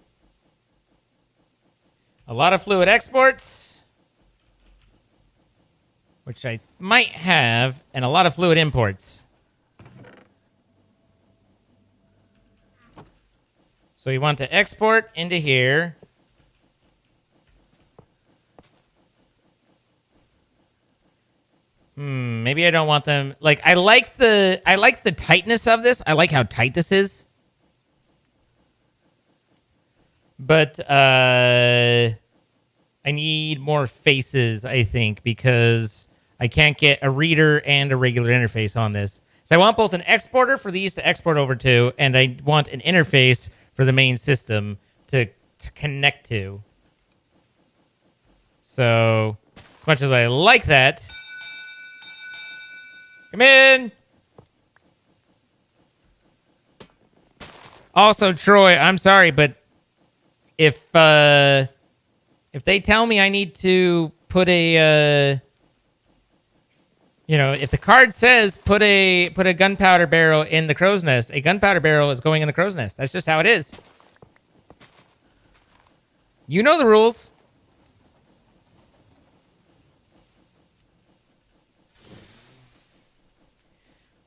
A lot of fluid exports, which I might have, and a lot of fluid imports. So you want to export into here. Maybe I don't want them. Like I like the tightness of this. I like how tight this is. But I need more faces, I think, because I can't get a reader and a regular interface on this. So I want both an exporter for these to export over to, and I want an interface for the main system to connect to. So as much as I like that, come in. Also, Troy, I'm sorry, but if they tell me I need to put a, if the card says put a gunpowder barrel in the crow's nest, a gunpowder barrel is going in the crow's nest. That's just how it is. You know the rules.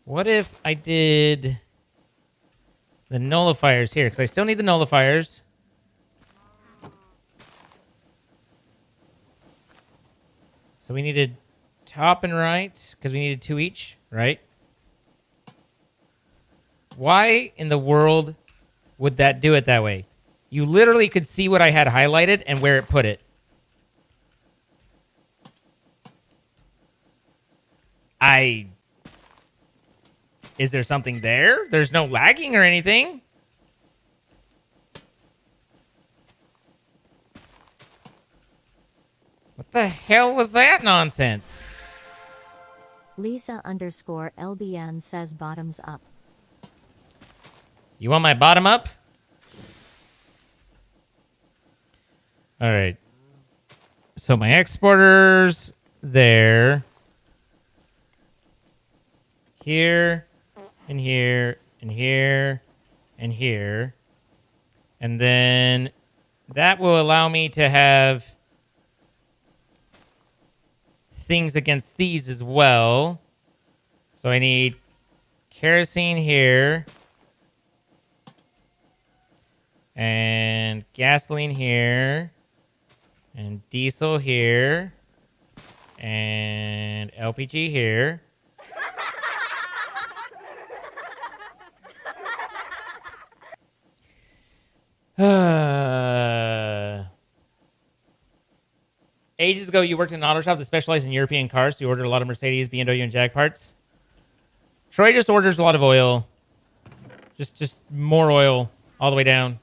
What if I did the nullifiers here? Because I still need the nullifiers. So we needed top and right, because we needed 2 each, right? Why in the world would that do it that way? You literally could see what I had highlighted and where it put it. Is there something there? There's no lagging or anything. What the hell was that nonsense? Lisa_LBN says bottoms up. You want my bottom up? All right. So my exporters there. Here, and here, and here, and here. And then that will allow me to have things against these as well. So I need kerosene here. And gasoline here. And diesel here. And LPG here. Ages ago, you worked in an auto shop that specialized in European cars, so you ordered a lot of Mercedes, BMW, and Jag parts. Troy just orders a lot of oil. Just more oil all the way down.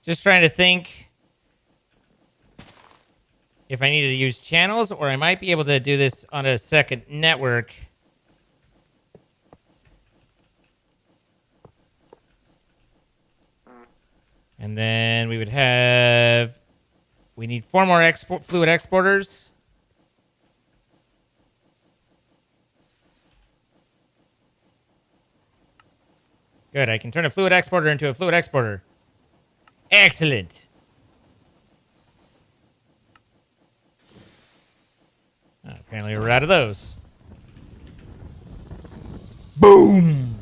Just trying to think if I needed to use channels, or I might be able to do this on a second network. And then we would have... We need 4 more fluid exporters. Good, I can turn a fluid exporter into a fluid exporter. Excellent. Oh, apparently we're out of those. Boom!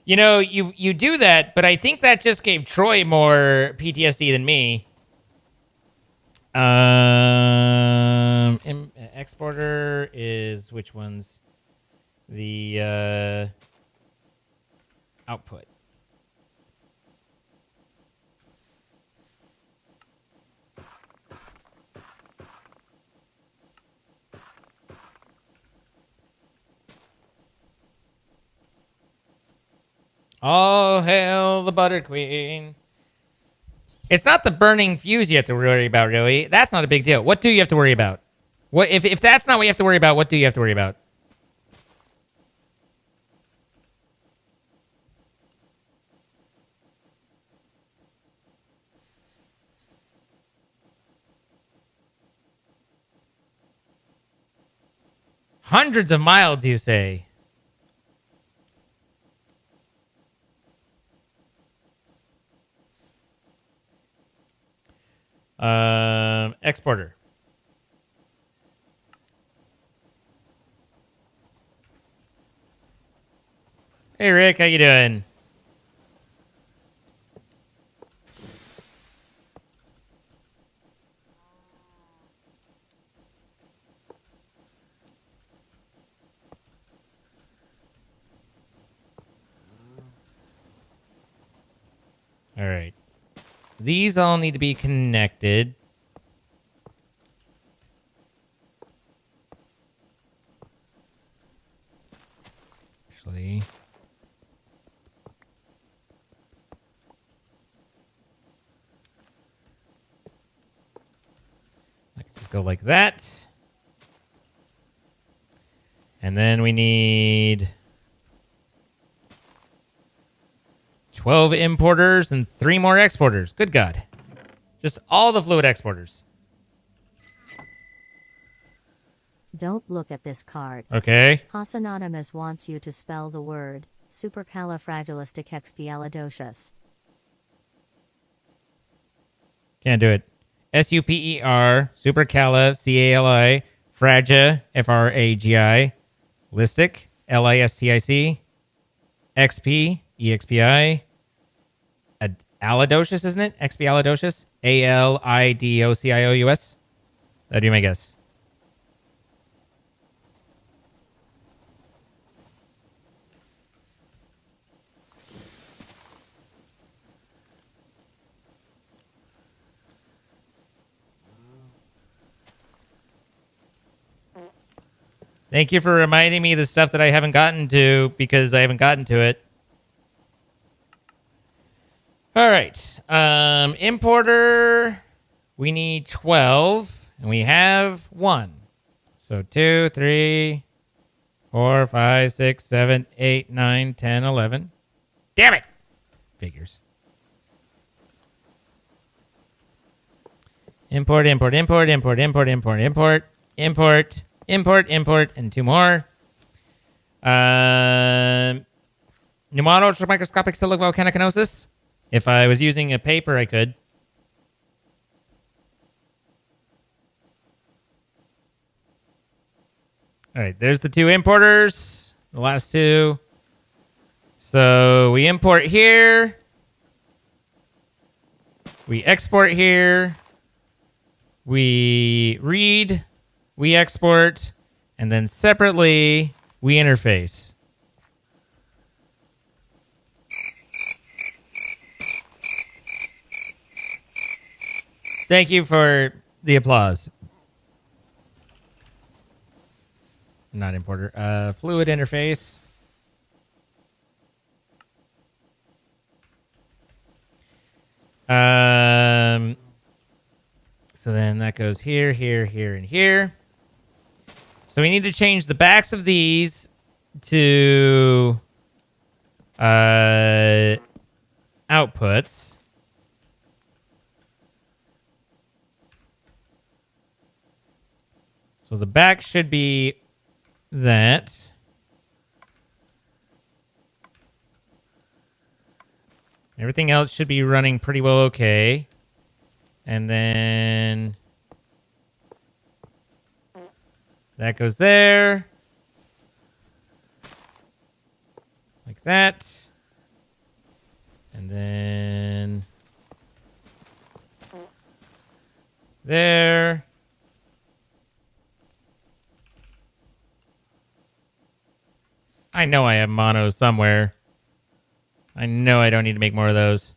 You know, you do that, but I think that just gave Troy more PTSD than me. Exporter is which one's the output? All hail the Butter Queen. It's not the burning fuse you have to worry about, really. That's not a big deal. What do you have to worry about? What if that's not what you have to worry about, what do you have to worry about? Hundreds of miles, you say? Exporter. Hey Rick, how you doing? All right. These all need to be connected. Actually, I can just go like that. And then we need 12 importers and 3 more exporters. Good God. Just all the fluid exporters. Don't look at this card. Okay. Haas Anonymous wants you to spell the word supercalifragilisticexpialidocious. Can't do it. S-U-P-E-R, supercala, C-A-L-I, fragia, F-R-A-G-I, listic, L-I-S-T-I-C, X-P, E-X-P-I, alidocious, isn't it? Expialidocious, A-L-I-D-O-C-I-O-U-S. That'd be my guess. Thank you for reminding me of the stuff that I haven't gotten to because I haven't gotten to it. All right. Importer, we need 12, and we have 1. So 2, 3, 4, 5, 6, 7, 8, 9, 10, 11. Damn it! Figures. Import, import, import, import, import, import, import, import, import, import, and 2 more. Pneumato ultramicroscopic silicovolcanicinosis. If I was using a paper, I could. All right, there's the 2 importers. The last 2. So we import here. We export here. We read. We export. And then separately, we interface. Thank you for the applause. Not importer. Fluid interface. So then that goes here, here, here, and here. So we need to change the backs of these to outputs. So the back should be that. Everything else should be running pretty well okay. And then that goes there. Like that. And then there. I know I have mono somewhere. I know I don't need to make more of those.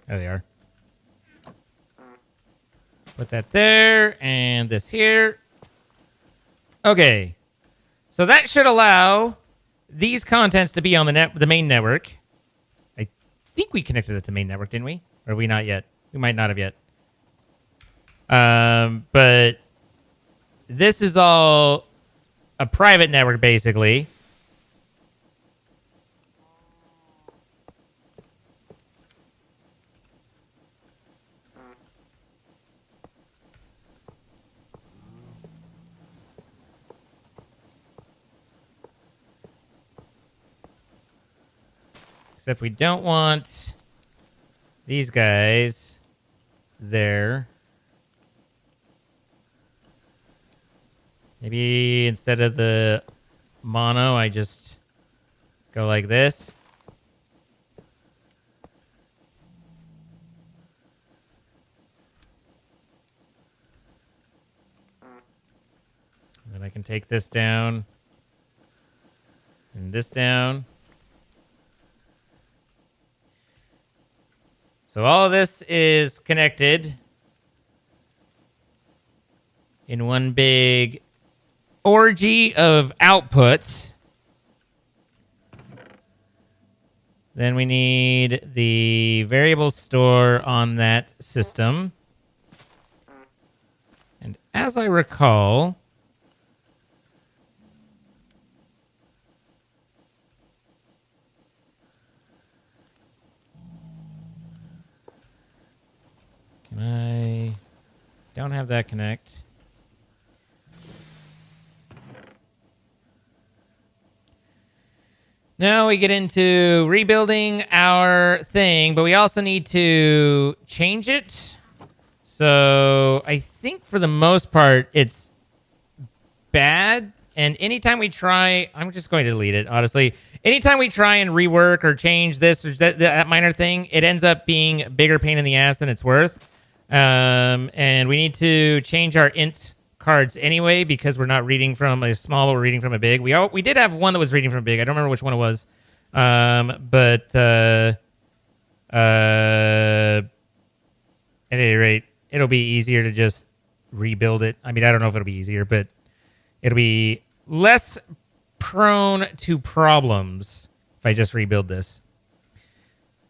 There they are. Put that there, and this here. Okay. So that should allow these contents to be on the main network. I think we connected it to the main network, didn't we? Or we not yet? We might not have yet. But this is all a private network, basically. Except we don't want these guys there. Maybe instead of the mono, I just go like this. And then I can take this down and this down. So all of this is connected in one big orgy of outputs. Then we need the variable store on that system. And as I recall, I don't have that connect. Now we get into rebuilding our thing, but we also need to change it. So I think for the most part, it's bad. And anytime we try, I'm just going to delete it, honestly. Anytime we try and rework or change this or that minor thing, it ends up being a bigger pain in the ass than it's worth. And we need to change our int cards anyway because we're not reading from a small, we're reading from a big. We did have one that was reading from a big. I don't remember which one it was. But at any rate, it'll be easier to just rebuild it. I mean, I don't know if it'll be easier, but It'll be less prone to problems if I just rebuild this.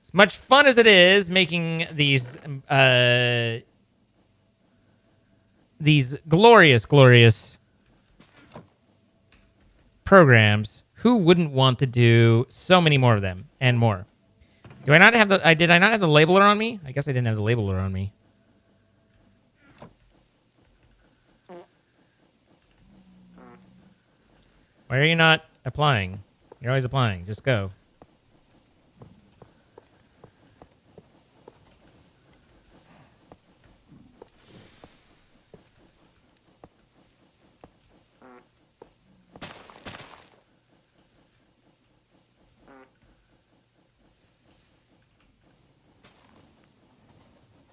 As much fun as it is making these glorious, glorious programs, who wouldn't want to do so many more of them and more? Do I not have the? Did I not have the labeler on me? I guess I didn't have the labeler on me. Why are you not applying? You're always applying. Just go.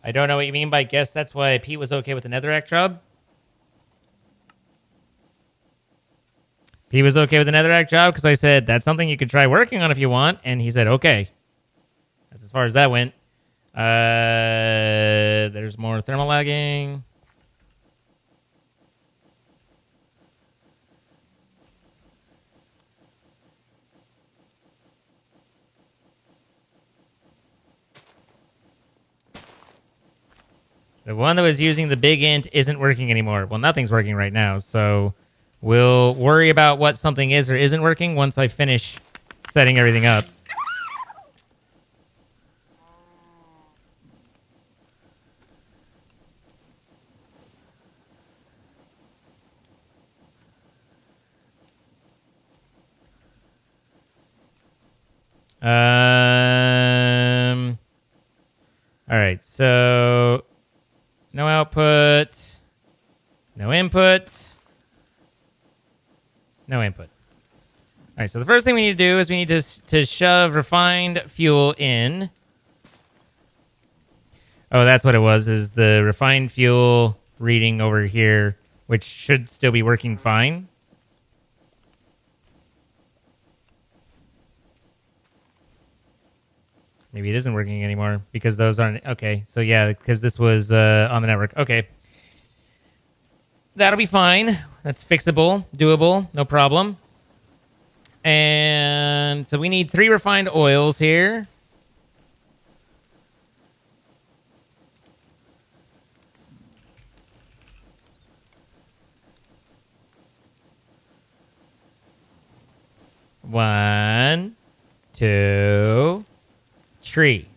I don't know what you mean by guess that's why Pete was okay with the netherrack job. He was okay with the netherrack job because I said, that's something you could try working on if you want. And he said, okay. That's as far as that went. There's more thermal lagging. The one that was using the big int isn't working anymore. Well, nothing's working right now, so we'll worry about what something is or isn't working once I finish setting everything up. All right, so no output, no input, no input. All right, so the first thing we need to do is we need to shove refined fuel in. Oh, that's what it was, is the refined fuel reading over here, which should still be working fine. Maybe it isn't working anymore because those aren't... Okay, so yeah, because this was on the network. Okay. That'll be fine. That's fixable, doable, no problem. And so we need 3 refined oils here. One, 2, 3.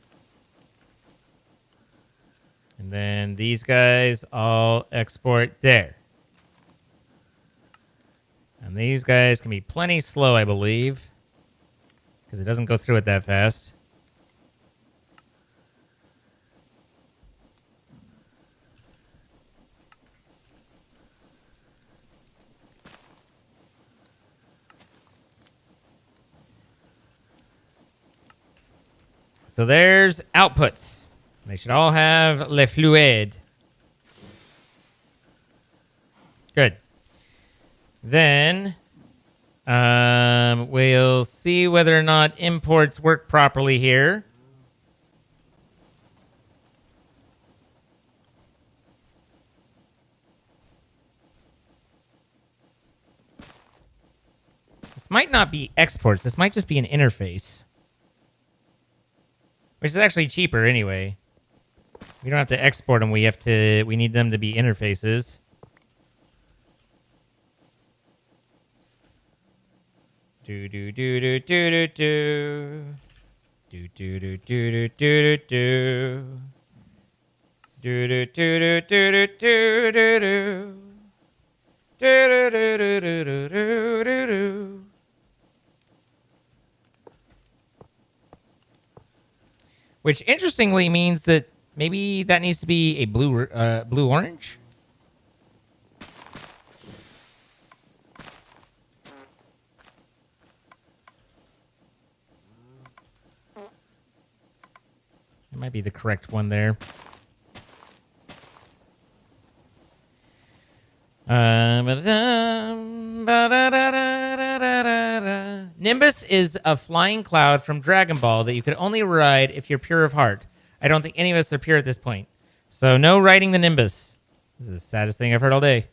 And then these guys all export there. And these guys can be plenty slow, I believe, because it doesn't go through it that fast. So there's outputs. They should all have le fluid. Good. Then we'll see whether or not imports work properly here. This might not be exports. This might just be an interface. Which is actually cheaper anyway. We don't have to export them. We need them to be interfaces. Do do do do do do do. Do do do do do do do. Do do do do do do do do. Do do do do do do do do. Which interestingly means that maybe that needs to be a blue-orange. It might be the correct one there. Nimbus is a flying cloud from Dragon Ball that you could only ride if you're pure of heart. I don't think any of us are pure at this point. So no riding the Nimbus. This is the saddest thing I've heard all day.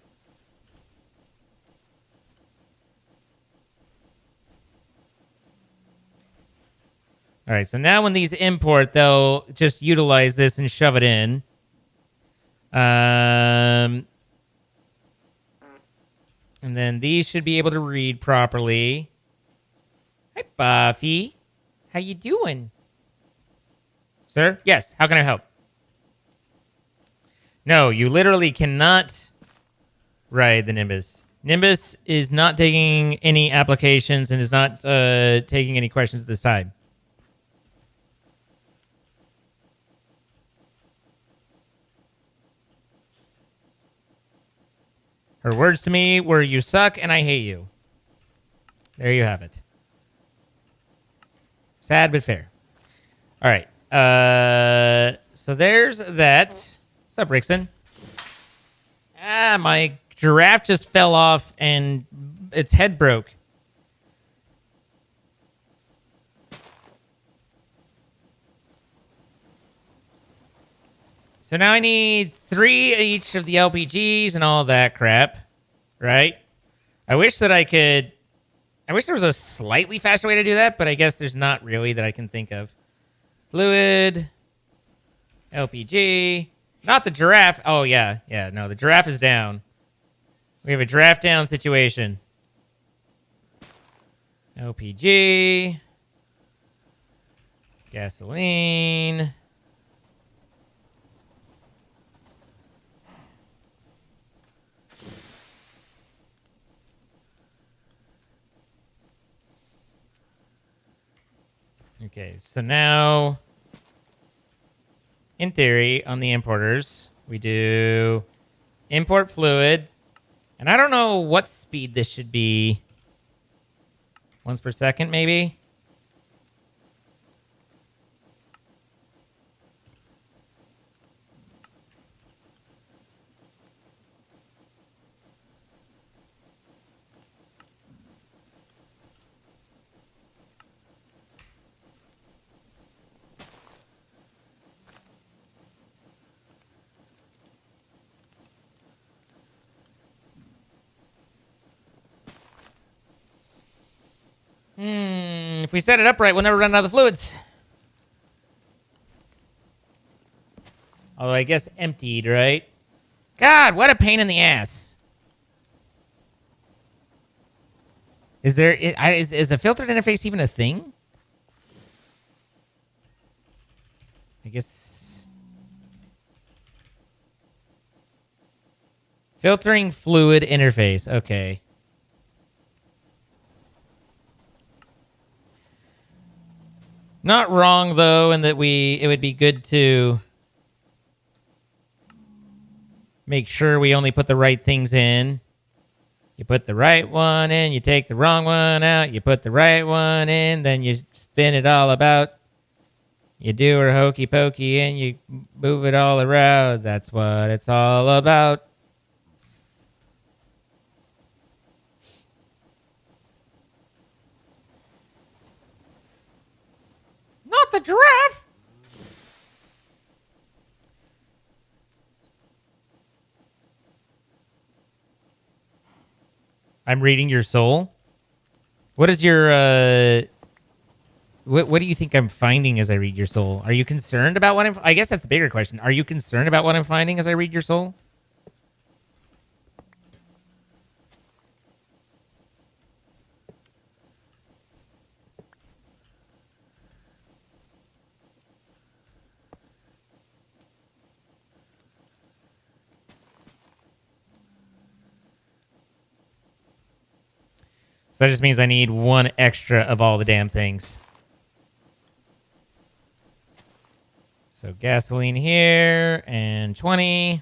All right, so now when these import, they'll just utilize this and shove it in. And then these should be able to read properly. Hi, Buffy. How you doing? Sir? Yes, how can I help? No, you literally cannot ride the Nimbus. Nimbus is not taking any applications and is not taking any questions at this time. Her words to me were, "You suck and I hate you." There you have it. Sad but fair. All right. So there's that. What's up, Rickson? Ah, my giraffe just fell off and its head broke. So now I need 3 each of the LPGs and all that crap, right? I wish that I could... I wish there was a slightly faster way to do that, but I guess there's not really that I can think of. Fluid. LPG. Not the giraffe. Oh, yeah. Yeah, no, the giraffe is down. We have a giraffe down situation. LPG. Gasoline. Okay, so now, in theory, on the importers, we do import fluid. And I don't know what speed this should be. Once per second, maybe? If we set it up right, we'll never run out of fluids. Although I guess emptied, right? God, what a pain in the ass. Is there... Is a filtered interface even a thing? I guess... Filtering fluid interface. Okay. Not wrong, though, in that it would be good to make sure we only put the right things in. You put the right one in, you take the wrong one out, you put the right one in, then you spin it all about. You do her hokey pokey and you move it all around. That's what it's all about. Not the giraffe. I'm reading your soul. What is your what do you think I'm finding as I read your soul? Are you concerned about what I guess that's the bigger question. Are you concerned about what I'm finding as I read your soul? So that just means I need 1 extra of all the damn things. So gasoline here and 20.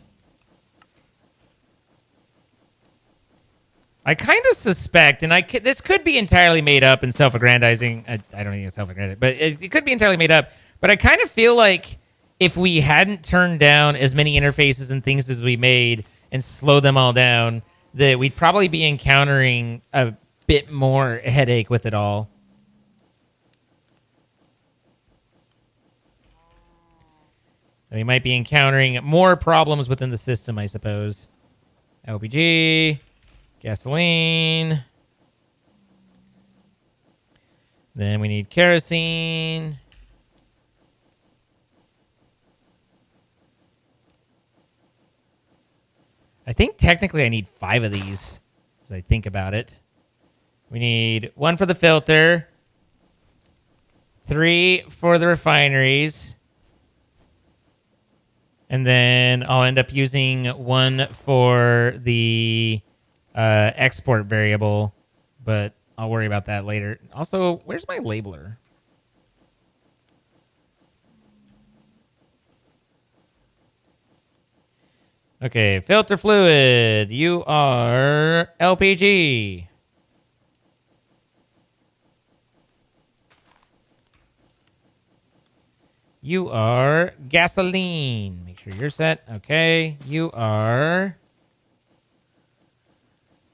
I kind of suspect, and this could be entirely made up and self-aggrandizing. I don't think it's self-aggrandizing, but it could be entirely made up. But I kind of feel like if we hadn't turned down as many interfaces and things as we made and slowed them all down, that we'd probably be encountering a bit more headache with it all. We might be encountering more problems within the system, I suppose. LPG, gasoline. Then we need kerosene. I think technically I need 5 of these as I think about it. We need 1 for the filter, 3 for the refineries, and then I'll end up using 1 for the export variable, but I'll worry about that later. Also, where's my labeler? Okay, filter fluid. You are LPG. You are gasoline. Make sure you're set. Okay, you are...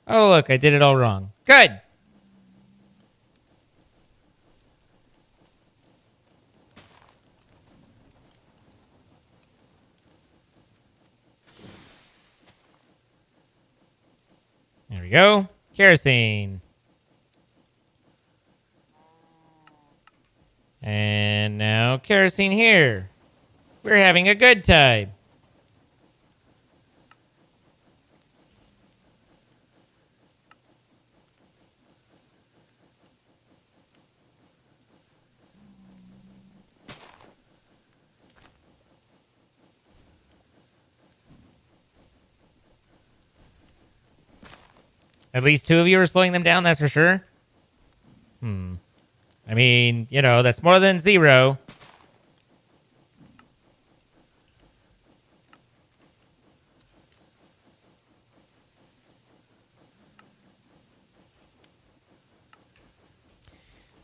Oh, look, I did it all wrong. Good. There we go. Kerosene. And now kerosene here. We're having a good time. At least 2 of you are slowing them down, that's for sure. I mean, you know, that's more than 0.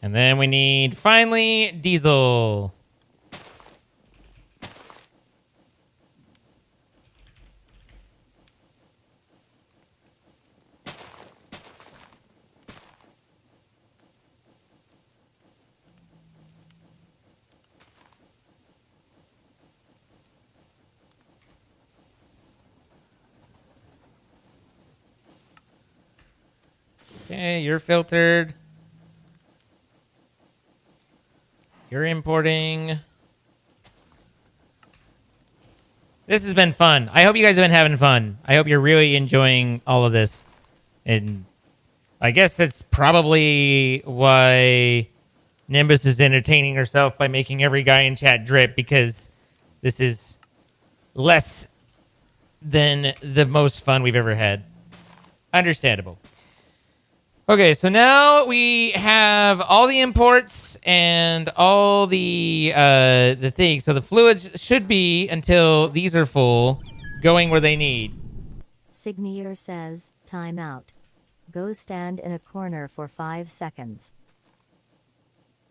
And then we need, finally, diesel. Okay, you're filtered. You're importing. This has been fun. I hope you guys have been having fun. I hope you're really enjoying all of this. And I guess that's probably why Nimbus is entertaining herself by making every guy in chat drip, because this is less than the most fun we've ever had. Understandable. Okay, so now we have all the imports and all the things. So the fluids should be, until these are full, going where they need. Signier says, time out. Go stand in a corner for 5 seconds.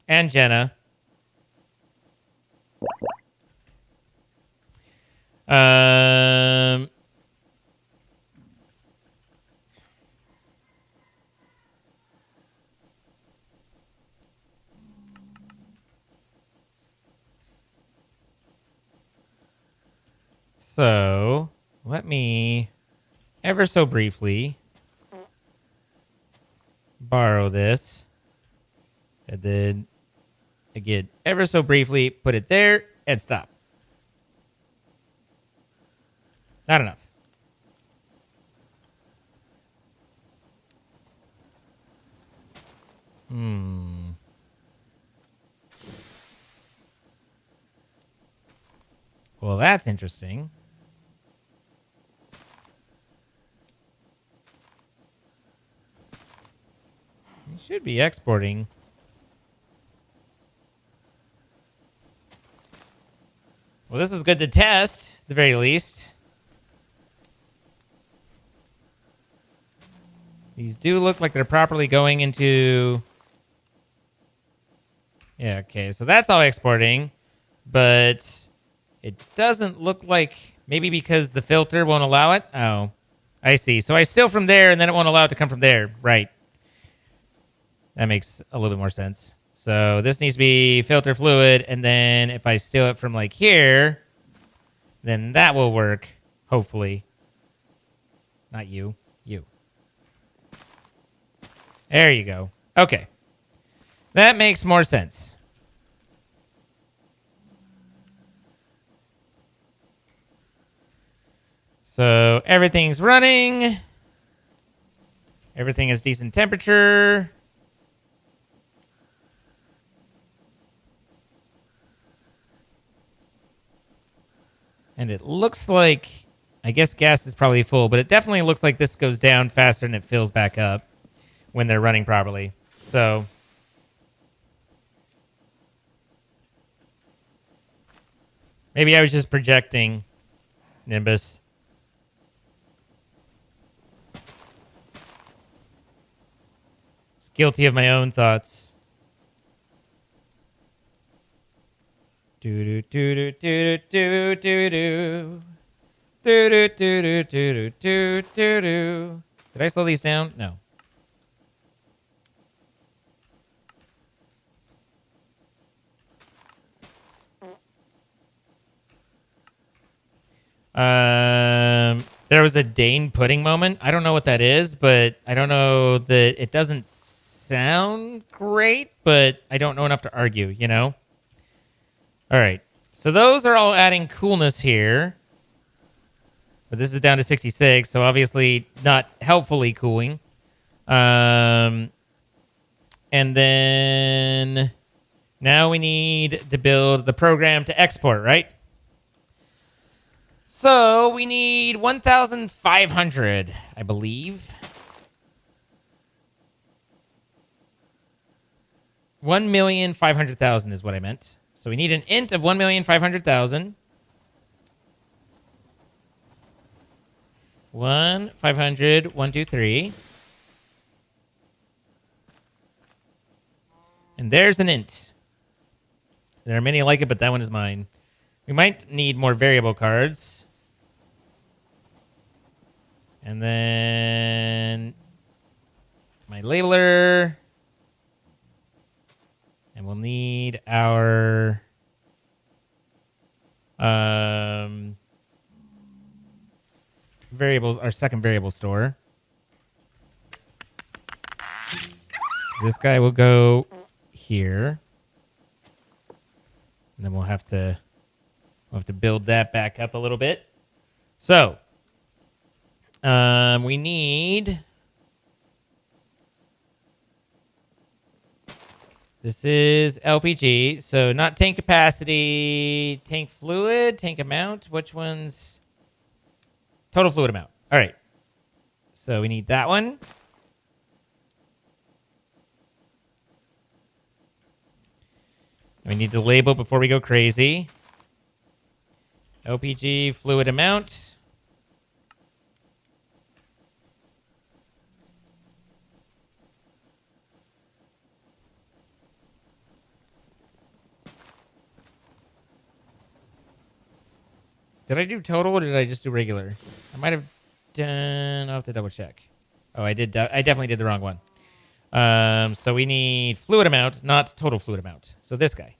And Jenna. So, let me ever so briefly borrow this. And then, again, ever so briefly, put it there and stop. Not enough. Well, that's interesting. You should be exporting. Well, this is good to test, at the very least. These do look like they're properly going into... Yeah, okay, so that's all exporting. But it doesn't look like... Maybe because the filter won't allow it? Oh, I see. So I steal from there, and then it won't allow it to come from there. Right. That makes a little bit more sense. So this needs to be filter fluid, and then if I steal it from like here, then that will work, hopefully. Not you, you. There you go. Okay. That makes more sense. So everything's running. Everything is decent temperature. And it looks like, I guess gas is probably full, but it definitely looks like this goes down faster than it fills back up when they're running properly. So maybe I was just projecting, Nimbus. It's guilty of my own thoughts. Do do do do do do do do do do do do do do do. Did I slow these down? No. There was a Dane pudding moment. I don't know what that is, but I don't know that it doesn't sound great, but I don't know enough to argue, you know? All right. So those are all adding coolness here. But this is down to 66, so obviously not helpfully cooling. And then now we need to build the program to export, right? So we need 1,500, I believe. 1,500,000 is what I meant. So we need an int of 1,500,000. 1,500, 1, 2, 3. And there's an int. There are many like it, but that one is mine. We might need more variable cards. And then my labeler. And we'll need our variables, our second variable store. This guy will go here. And then we'll have to build that back up a little bit. So we need, this is LPG, so not tank capacity, tank fluid, tank amount. Which one's total fluid amount? All right. So we need that one. We need to label before we go crazy. LPG fluid amount. Did I do total or did I just do regular? I might have done... I'll have to double check. Oh, I did. I definitely did the wrong one. So we need fluid amount, not total fluid amount. So this guy.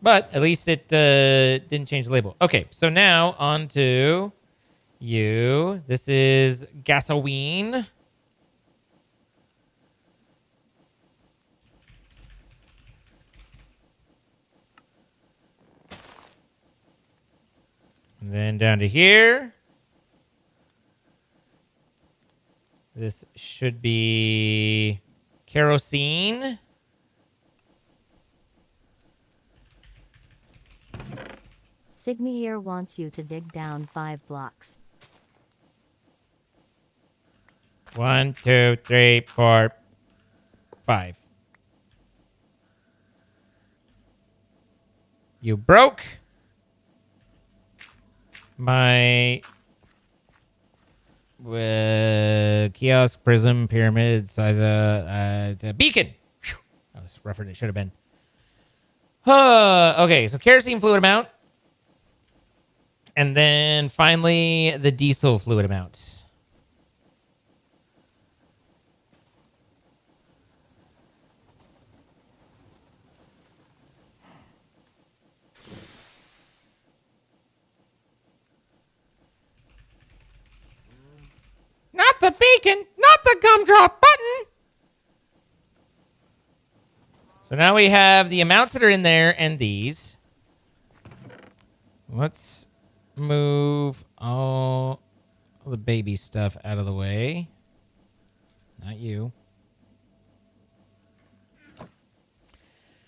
But at least it didn't change the label. Okay, so now on to you. This is gasoline. And then down to here. This should be kerosene. Sigmeir wants you to dig down 5 blocks. 1, 2, 3, 4, 5. You broke my kiosk, prism, pyramid, size it's a beacon. Whew. That was rougher than it should have been. Okay, so kerosene fluid amount. And then finally the diesel fluid amount. Not the beacon, not the gumdrop button. So now we have the amounts that are in there and these. Let's move all the baby stuff out of the way. Not you.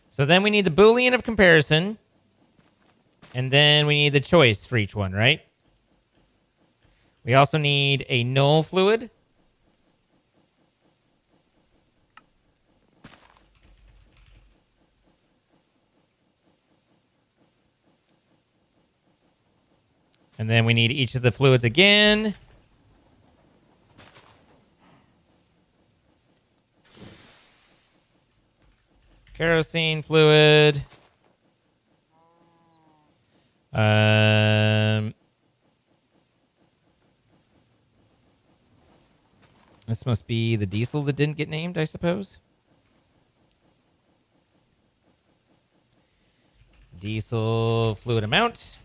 So then we need the Boolean of comparison. And then we need the choice for each one, right? We also need a null fluid. And then we need each of the fluids again. Kerosene fluid. This must be the diesel that didn't get named, I suppose. Diesel fluid amount.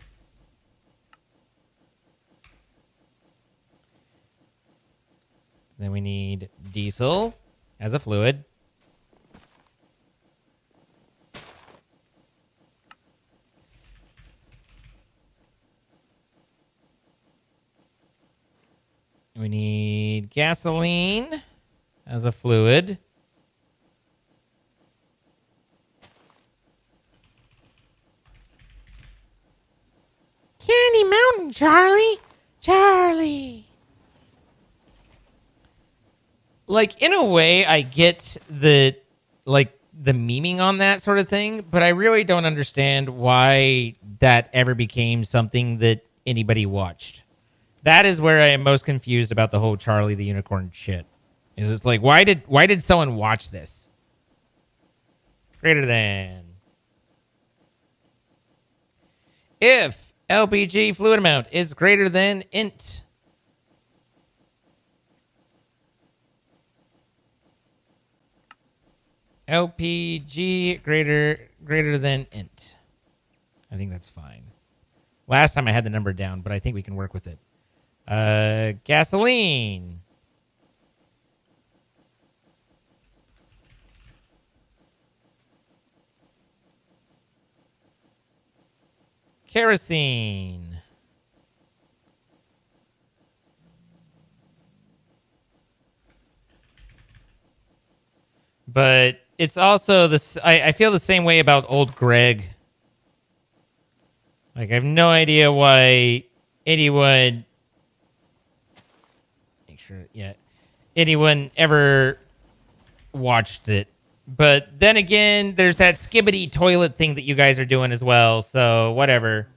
Then we need diesel as a fluid. We need gasoline as a fluid. Candy Mountain, Charlie. Charlie. Like, in a way, I get the memeing on that sort of thing, but I really don't understand why that ever became something that anybody watched. That is where I am most confused about the whole Charlie the Unicorn shit. Is it's like, why did someone watch this? Greater than. If LPG fluid amount is greater than int. LPG greater than int. I think that's fine. Last time I had the number down, but I think we can work with it. Gasoline. Kerosene. But it's also this. I feel the same way about old Greg. Like, I have no idea why anyone. Make sure, yeah, anyone ever watched it. But then again, there's that skibbity toilet thing that you guys are doing as well. So whatever.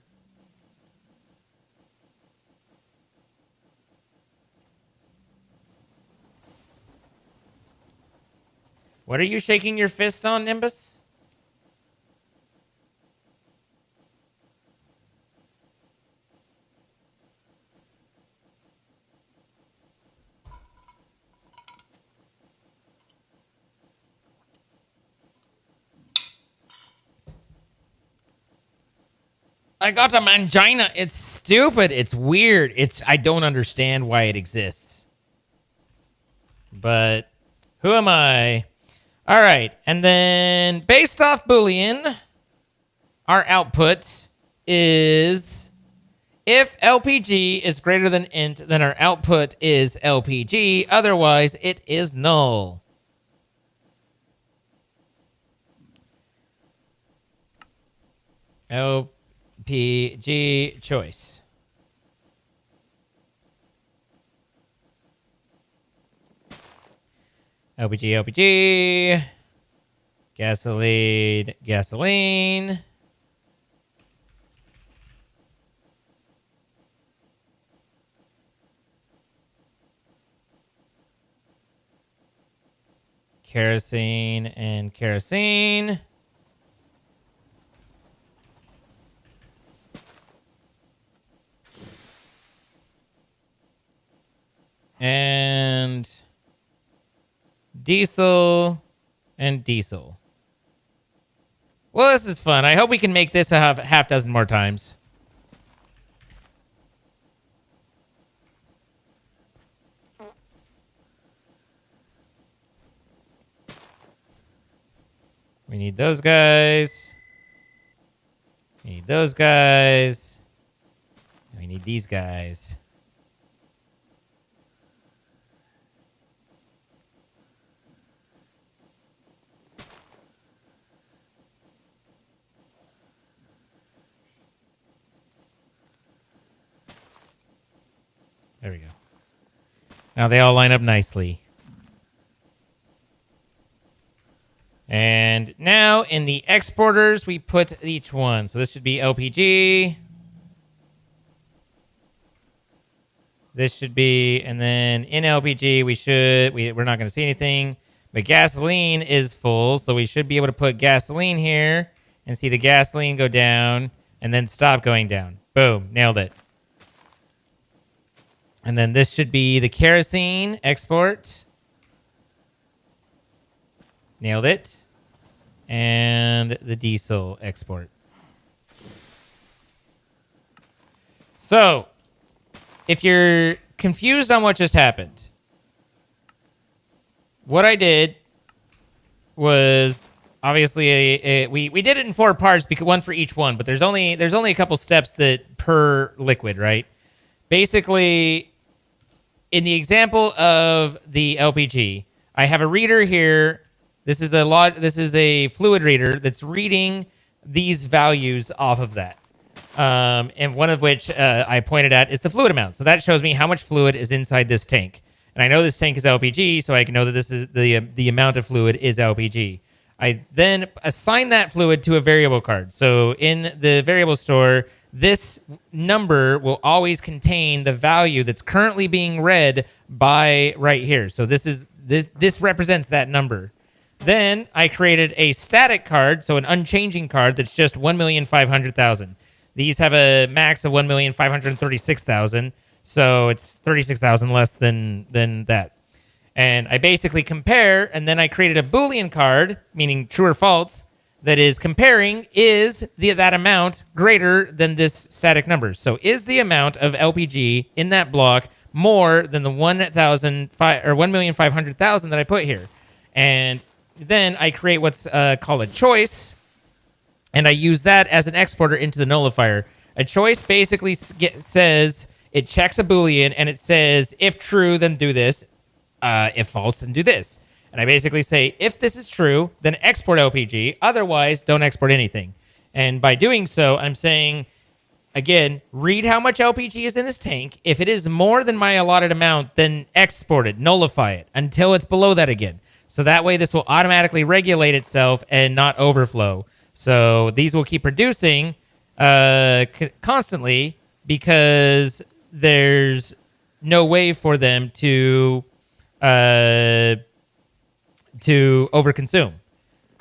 What are you shaking your fist on, Nimbus? I got a mangina. It's stupid. It's weird. I don't understand why it exists. But who am I? All right. And then based off Boolean, our output is if LPG is greater than int, then our output is LPG. Otherwise, it is null. LPG choice. LPG. Gasoline. Kerosene and kerosene. And diesel and diesel. Well, this is fun. I hope we can make this a half dozen more times. We need those guys. We need those guys. We We need these guys. There we go. Now they all line up nicely. And now in the exporters, we put each one. So this should be LPG. This should be, and then in LPG, we're not going to see anything. But gasoline is full, so we should be able to put gasoline here and see the gasoline go down and then stop going down. Boom, nailed it. And then this should be the kerosene export. Nailed it. And the diesel export. So, if you're confused on what just happened, what I did was obviously we did it in 4 parts, because one for each one, but there's only a couple steps that per liquid, right? Basically, in the example of the LPG, I have a reader here. This is a fluid reader that's reading these values off of that. And one of which I pointed at is the fluid amount. So that shows me how much fluid is inside this tank. And I know this tank is LPG, so I can know that this is the amount of fluid is LPG. I then assign that fluid to a variable card. So in the variable store, this number will always contain the value that's currently being read by right here. So this represents that number. Then I created a static card, so an unchanging card that's just 1,500,000. These have a max of 1,536,000, so it's 36,000 less than that. And I basically compare, and then I created a Boolean card, meaning true or false, that is comparing, is that amount greater than this static number? So is the amount of LPG in that block more than the 1,500,000 that I put here? And then I create what's called a choice, and I use that as an exporter into the nullifier. A choice basically says, it checks a Boolean, and it says, if true, then do this. If false, then do this. And I basically say, if this is true, then export LPG. Otherwise, don't export anything. And by doing so, I'm saying, again, read how much LPG is in this tank. If it is more than my allotted amount, then export it, nullify it, until it's below that again. So that way, this will automatically regulate itself and not overflow. So these will keep producing constantly, because there's no way for them to overconsume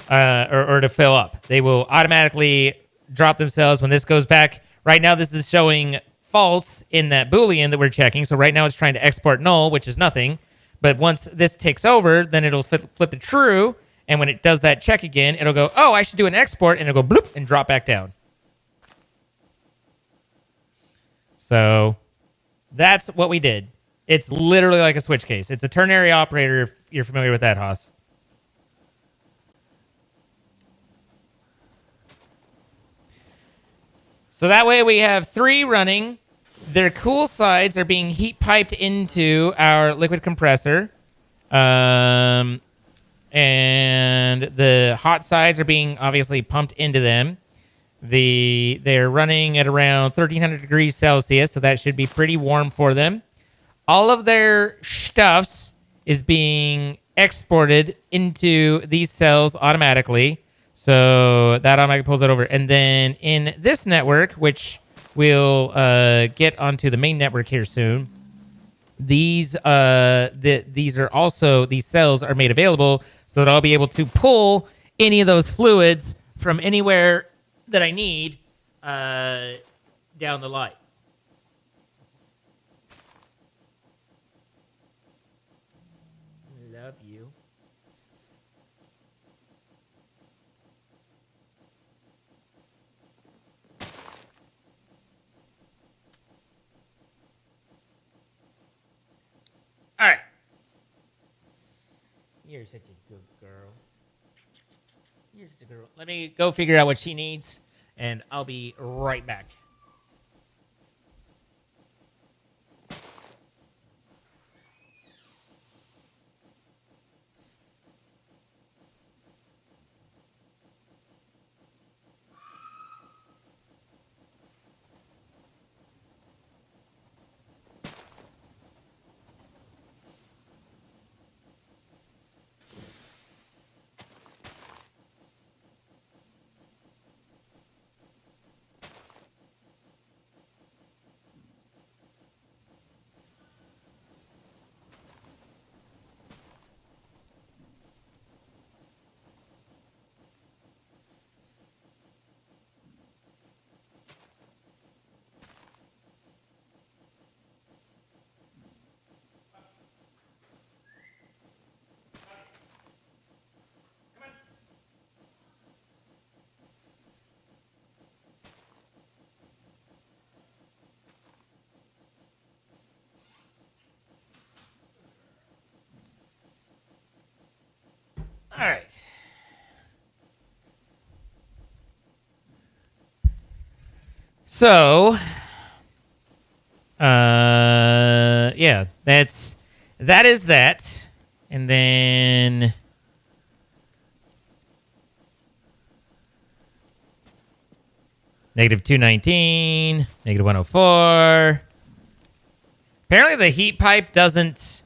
or to fill up. They will automatically drop themselves when this goes back. Right now, this is showing false in that Boolean that we're checking. So right now, it's trying to export null, which is nothing. But once this takes over, then it'll flip to true. And when it does that check again, it'll go, oh, I should do an export. And it'll go bloop and drop back down. So that's what we did. It's literally like a switch case. It's a ternary operator, if you're familiar with that, Haas. So that way we have 3 running. Their cool sides are being heat piped into our liquid compressor. And the hot sides are being obviously pumped into them. They're running at around 1,300 degrees Celsius, so that should be pretty warm for them. All of their stuffs is being exported into these cells automatically. So that automatically pulls it over. And then in this network, which we'll get onto the main network here soon, these cells are made available so that I'll be able to pull any of those fluids from anywhere that I need down the line. Love you. All right. You're such a good girl. You're such a girl. Let me go figure out what she needs, and I'll be right back. All right. So, yeah, that is that, and then negative 219, negative 104. Apparently, the heat pipe doesn't.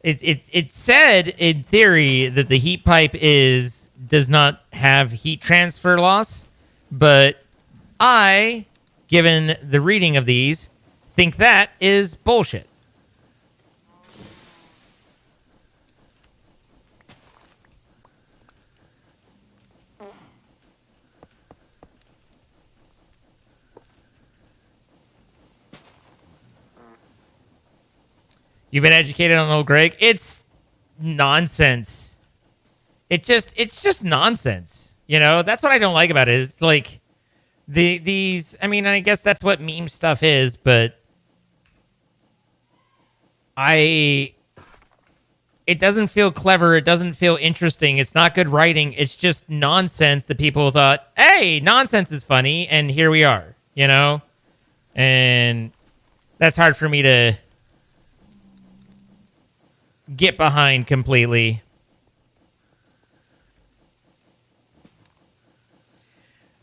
It said in theory that the heat pipe does not have heat transfer loss, but I, given the reading of these, think that is bullshit. You've been educated on old Greg? It's nonsense. It's just nonsense. You know, that's what I don't like about it. It's like these. I mean, I guess that's what meme stuff is, but it doesn't feel clever. It doesn't feel interesting. It's not good writing. It's just nonsense that people thought, hey, nonsense is funny, and here we are. You know, and that's hard for me to get behind completely.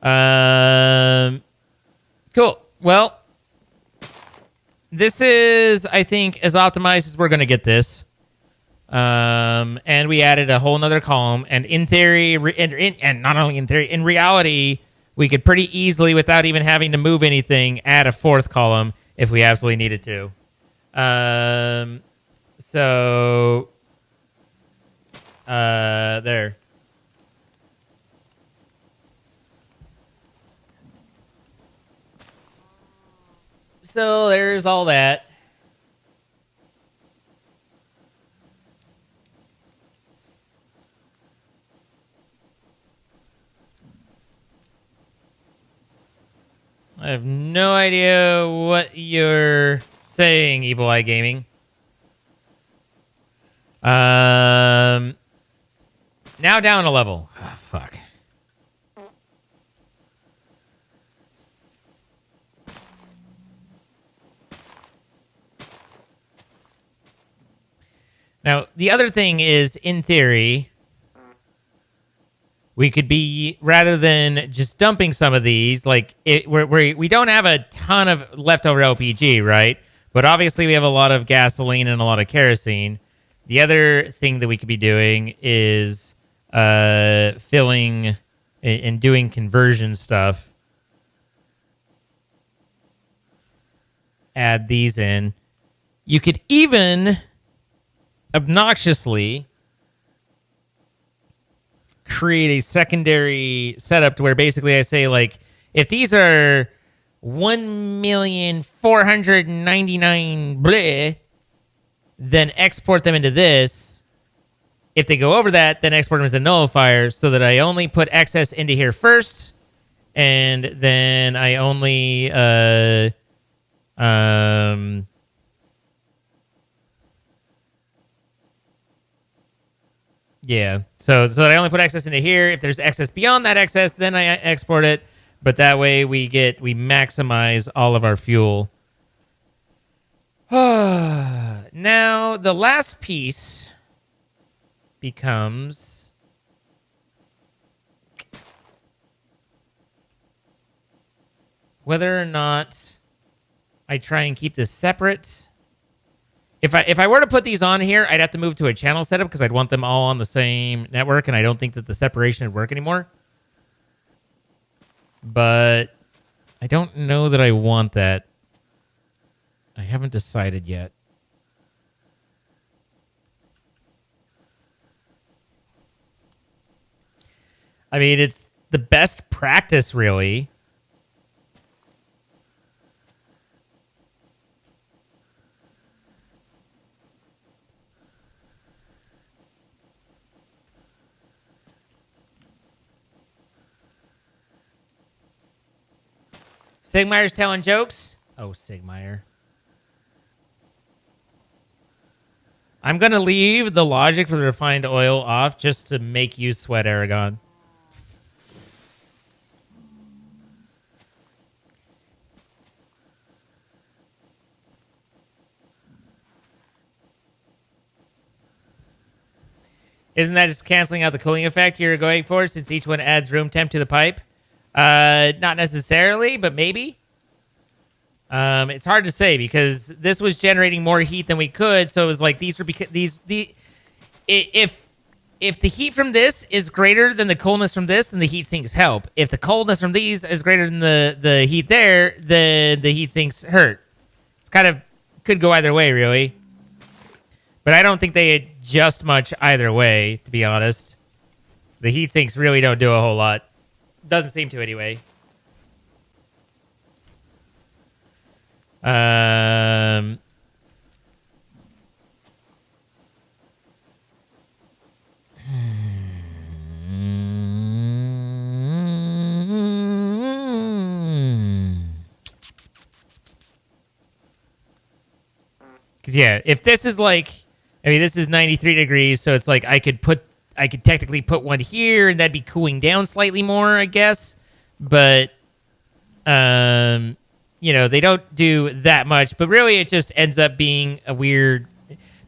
Cool. Well, this is, I think, as optimized as we're going to get this. And we added a whole nother column. And in theory, and not only in theory, in reality, we could pretty easily, without even having to move anything, add a fourth column if we absolutely needed to. So, there. So there's all that. I have no idea what you're saying, Evil Eye Gaming. Now down a level. Oh, fuck. Now, the other thing is, in theory, we could be, rather than just dumping some of these, like, we don't have a ton of leftover LPG, right? But obviously we have a lot of gasoline and a lot of kerosene. The other thing that we could be doing is filling and doing conversion stuff. Add these in. You could even obnoxiously create a secondary setup to where basically I say, like, if these are 1,499,000 bleh, then export them into this. If they go over that, then export them as a nullifier, so that I only put excess into here first, and then I only yeah. So that I only put excess into here. If there's excess beyond that excess, then I export it. But that way we maximize all of our fuel. Now the last piece becomes whether or not I try and keep this separate. If I were to put these on here, I'd have to move to a channel setup because I'd want them all on the same network, and I don't think that the separation would work anymore. But I don't know that I want that. I haven't decided yet. I mean, it's the best practice, really. Sigmeyer's telling jokes? Oh, Sigmeyer. I'm going to leave the logic for the refined oil off just to make you sweat, Aragon. Isn't that just canceling out the cooling effect you're going for since each one adds room temp to the pipe? Not necessarily, but maybe. It's hard to say because this was generating more heat than we could, so it was like these were if the heat from this is greater than the coldness from this, then the heat sinks help. If the coldness from these is greater than the heat there, then the heat sinks hurt. It's kind of could go either way, really. But I don't think they adjust much either way, to be honest. The heat sinks really don't do a whole lot. Doesn't seem to anyway. Because yeah, if this is like, I mean, this is 93 degrees, so it's like I could technically put one here, and that'd be cooling down slightly more, I guess. But, you know, they don't do that much. But really, it just ends up being a weird.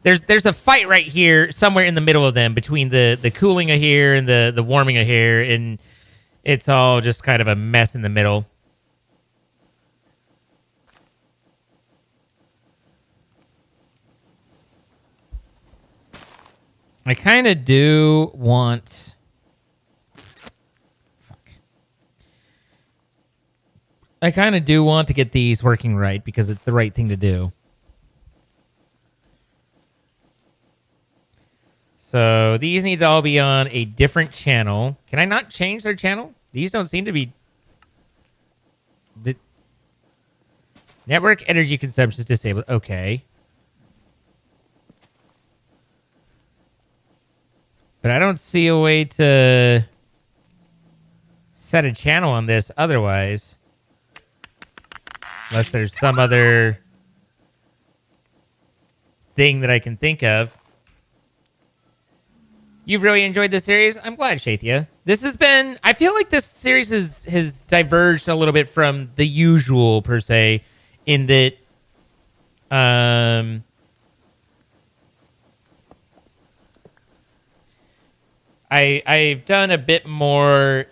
There's a fight right here, somewhere in the middle of them, between the cooling of here and the warming of here, and it's all just kind of a mess in the middle. I kind of do want... Fuck. I kind of do want to get these working right because it's the right thing to do. So these need to all be on a different channel. Can I not change their channel? These don't seem to be... The network energy consumption is disabled. Okay. But I don't see a way to set a channel on this otherwise. Unless there's some other thing that I can think of. You've really enjoyed this series? I'm glad, Shathia. This has been... I feel like this series has diverged a little bit from the usual, per se, in that... I've done a bit more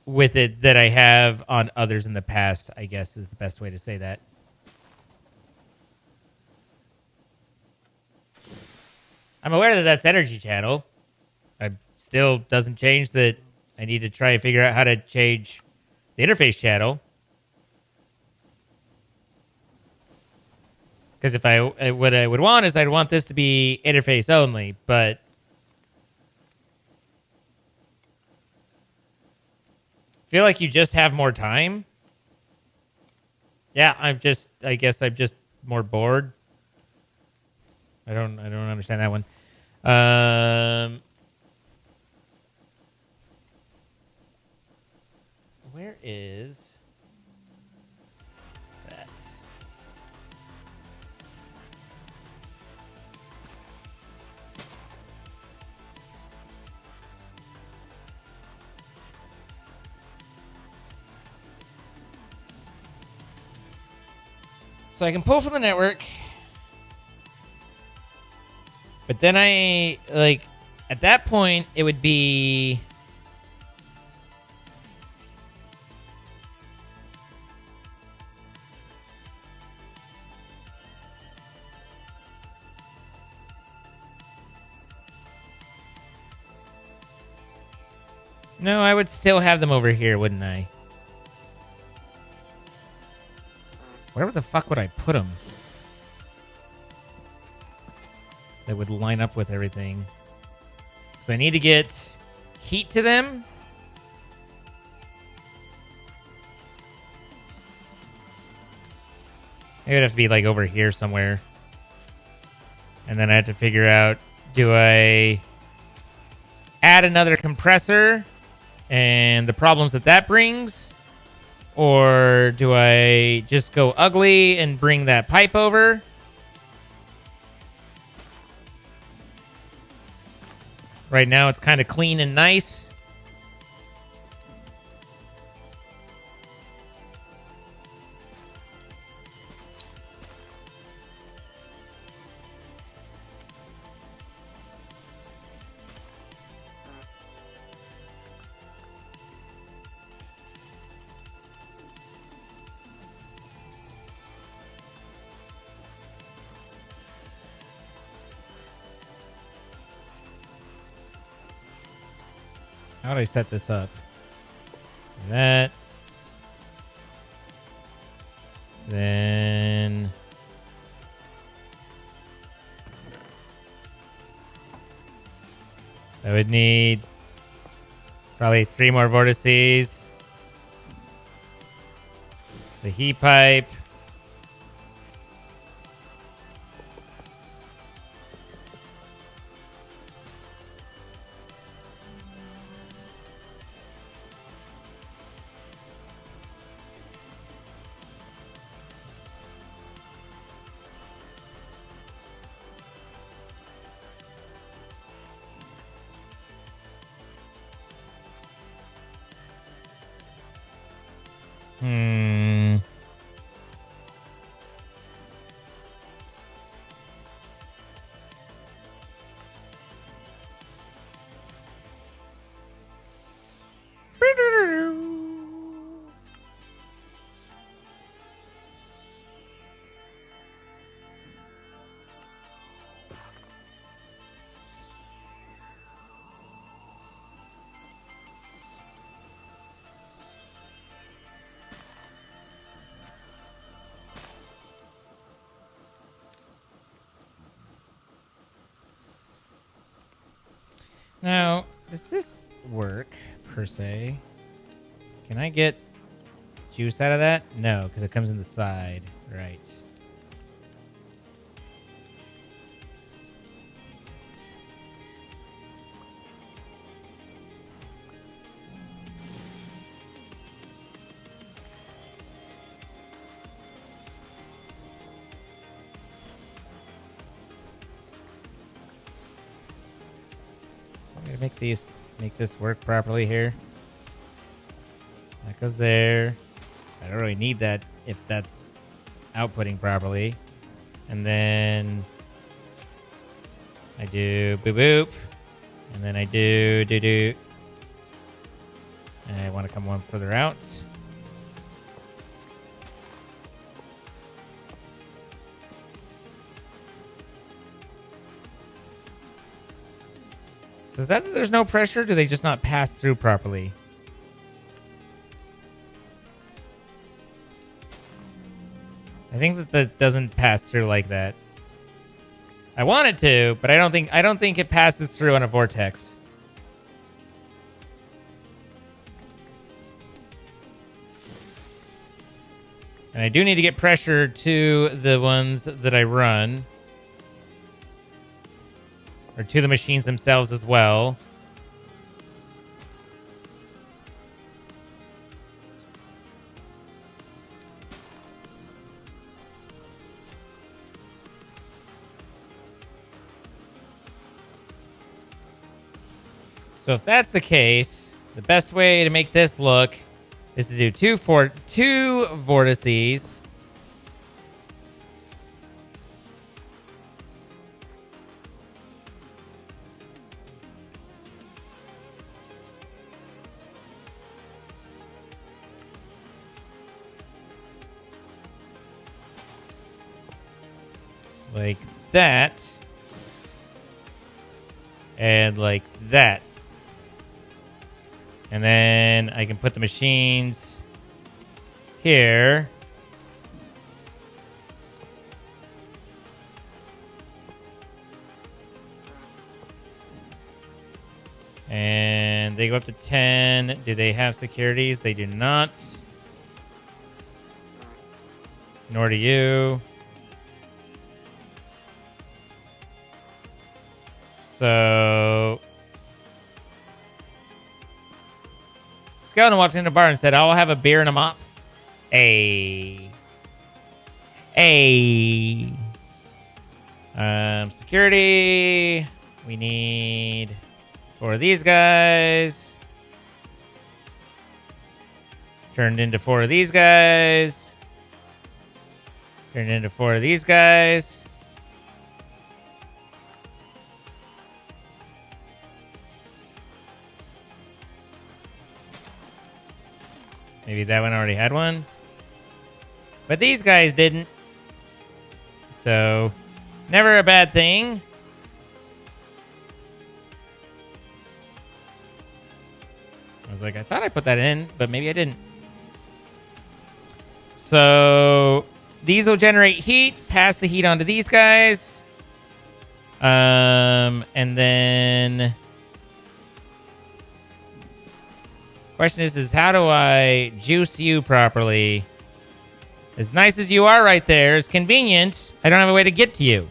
with it than I have on others in the past, I guess is the best way to say that. I'm aware that that's energy channel. I still doesn't change that I need to try and figure out how to change the interface channel. Because if what I would want is I'd want this to be interface only, but feel like you just have more time. Yeah, I guess I'm just more bored. I don't understand that one. Where is that? So I can pull from the network. But then at that point, it would be... No, I would still have them over here, wouldn't I? Where the fuck would I put them? That would line up with everything. Because I need to get heat to them. It would have to be like over here somewhere. And then I have to figure out, do I add another compressor and the problems that brings? Or do I just go ugly and bring that pipe over? Right now, it's kind of clean and nice. How do I set this up? That. Then. I would need probably 3 more vortices. The heat pipe. Hmm. Now, does this work, per se? Can I get juice out of that? No, because it comes in the side. Right. So I'm gonna make this work properly here. That goes there. I don't really need that if that's outputting properly. And then I do boop boop. And then I do do do. And I want to come one further out. So is that there's no pressure? Or do they just not pass through properly? I think that doesn't pass through like that. I want it to, but I don't think it passes through on a vortex. And I do need to get pressure to the ones that I run. Or to the machines themselves as well. So if that's the case, the best way to make this look is to do two vortices. Like that. And like that. And then I can put the machines here. And they go up to 10. Do they have securities? They do not. Nor do you. So Skeleton walked in the bar and said, I'll have a beer and a mop. Security. We need 4 of these guys. Turned into 4 of these guys. Turned into 4 of these guys. Maybe that one already had one. But these guys didn't. So, never a bad thing. I was like, I thought I put that in, but maybe I didn't. So, these will generate heat. Pass the heat onto these guys. And then... Question is how do I juice you properly? As nice as you are right there, it's convenient. I don't have a way to get to you.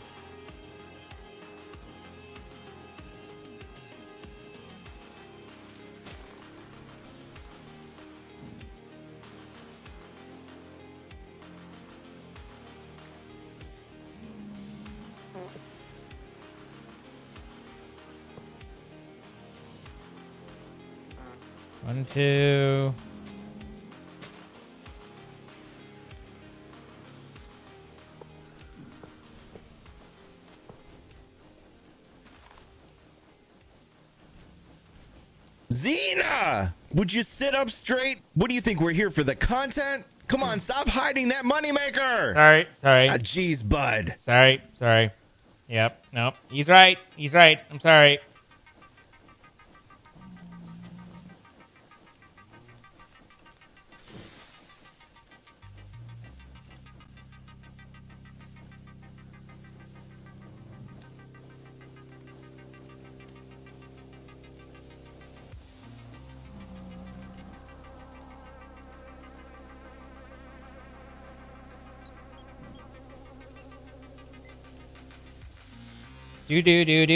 One, two. Xena! Would you sit up straight? What do you think? We're here for the content? Come on, stop hiding that moneymaker! Sorry. Ah, jeez, bud. Sorry. Yep, nope. He's right. I'm sorry.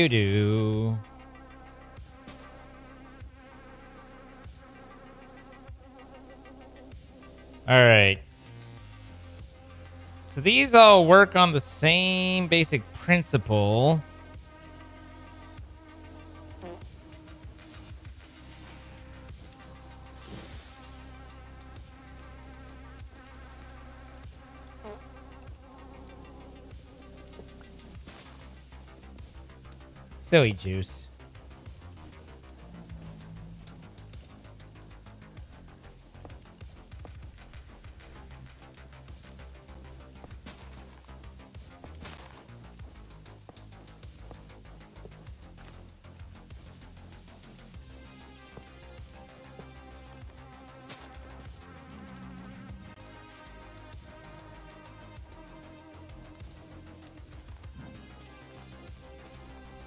Do. All right. So these all work on the same basic principle. Silly juice.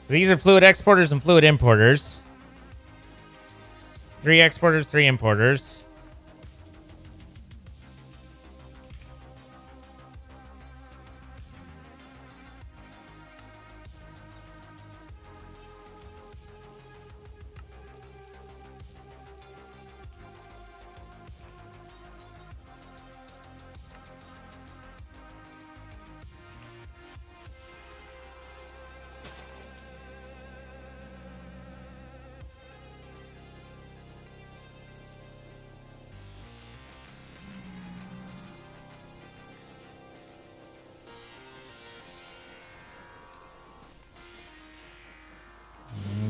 So these are fluid exporters and fluid importers. 3 exporters, 3 importers.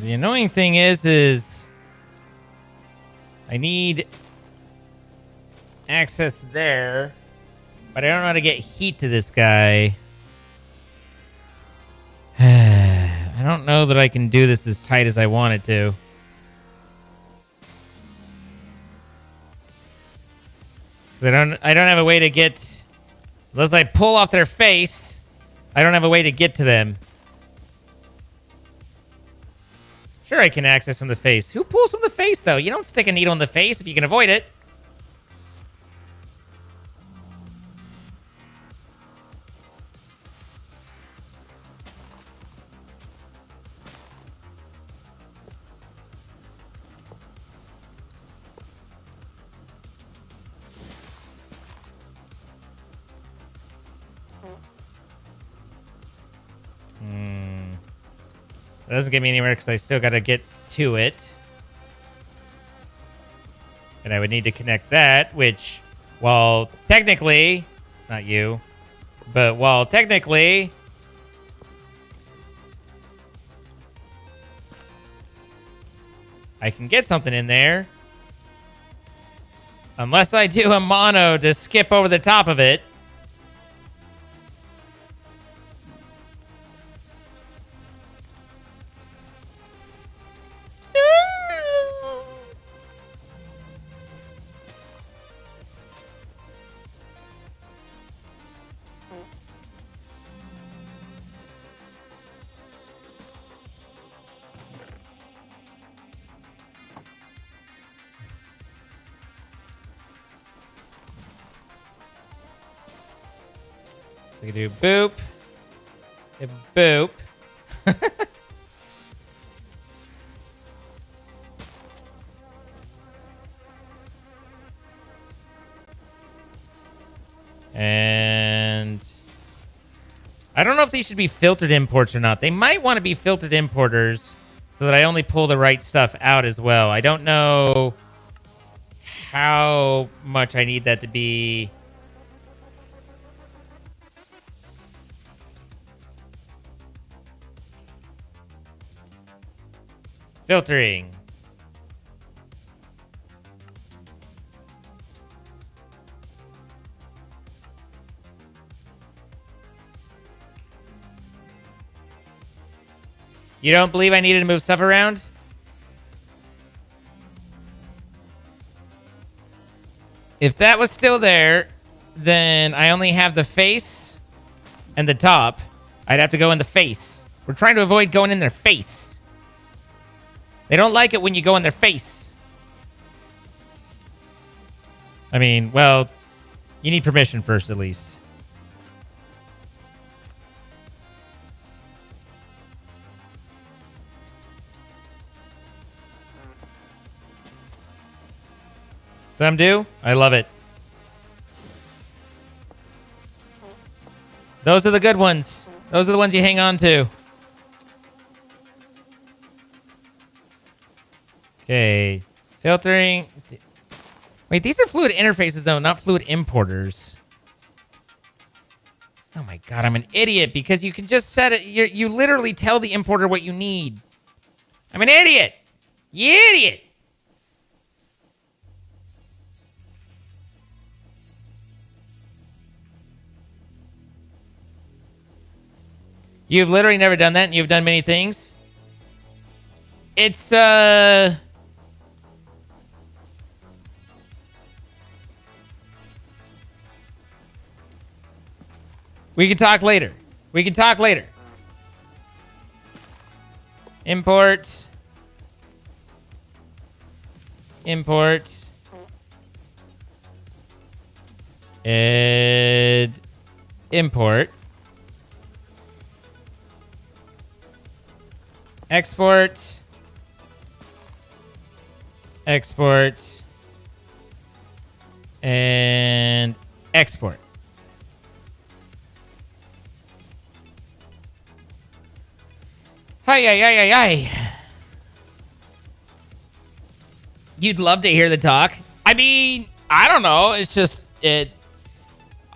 The annoying thing is I need access there, but I don't know how to get heat to this guy. I don't know that I can do this as tight as I want it to. Because I don't have a way to get, unless I pull off their face, I don't have a way to get to them. Sure, I can access from the face. Who pulls from the face, though? You don't stick a needle in the face if you can avoid it. It doesn't get me anywhere because I still got to get to it. And I would need to connect that, which, while technically, not you, but while technically, I can get something in there. Unless I do a mono to skip over the top of it. So you can do boop, and boop. And I don't know if these should be filtered imports or not. They might want to be filtered importers so that I only pull the right stuff out as well. I don't know how much I need that to be. Filtering. You don't believe I needed to move stuff around? If that was still there, then I only have the face and the top. I'd have to go in the face. We're trying to avoid going in their face. They don't like it when you go in their face. I mean, well, you need permission first, at least. Some do. I love it. Those are the good ones. Those are the ones you hang on to. Okay. Filtering. Wait, these are fluid interfaces, though, not fluid importers. Oh my god, I'm an idiot because you can just set it. You literally tell the importer what you need. I'm an idiot. You idiot. You've literally never done that, and you've done many things. It's, we can talk later. We can talk later. Import. Import. And import. Export. Export. And export. Hi, hi, hi, hi, hi. You'd love to hear the talk. I mean, I don't know. It's just,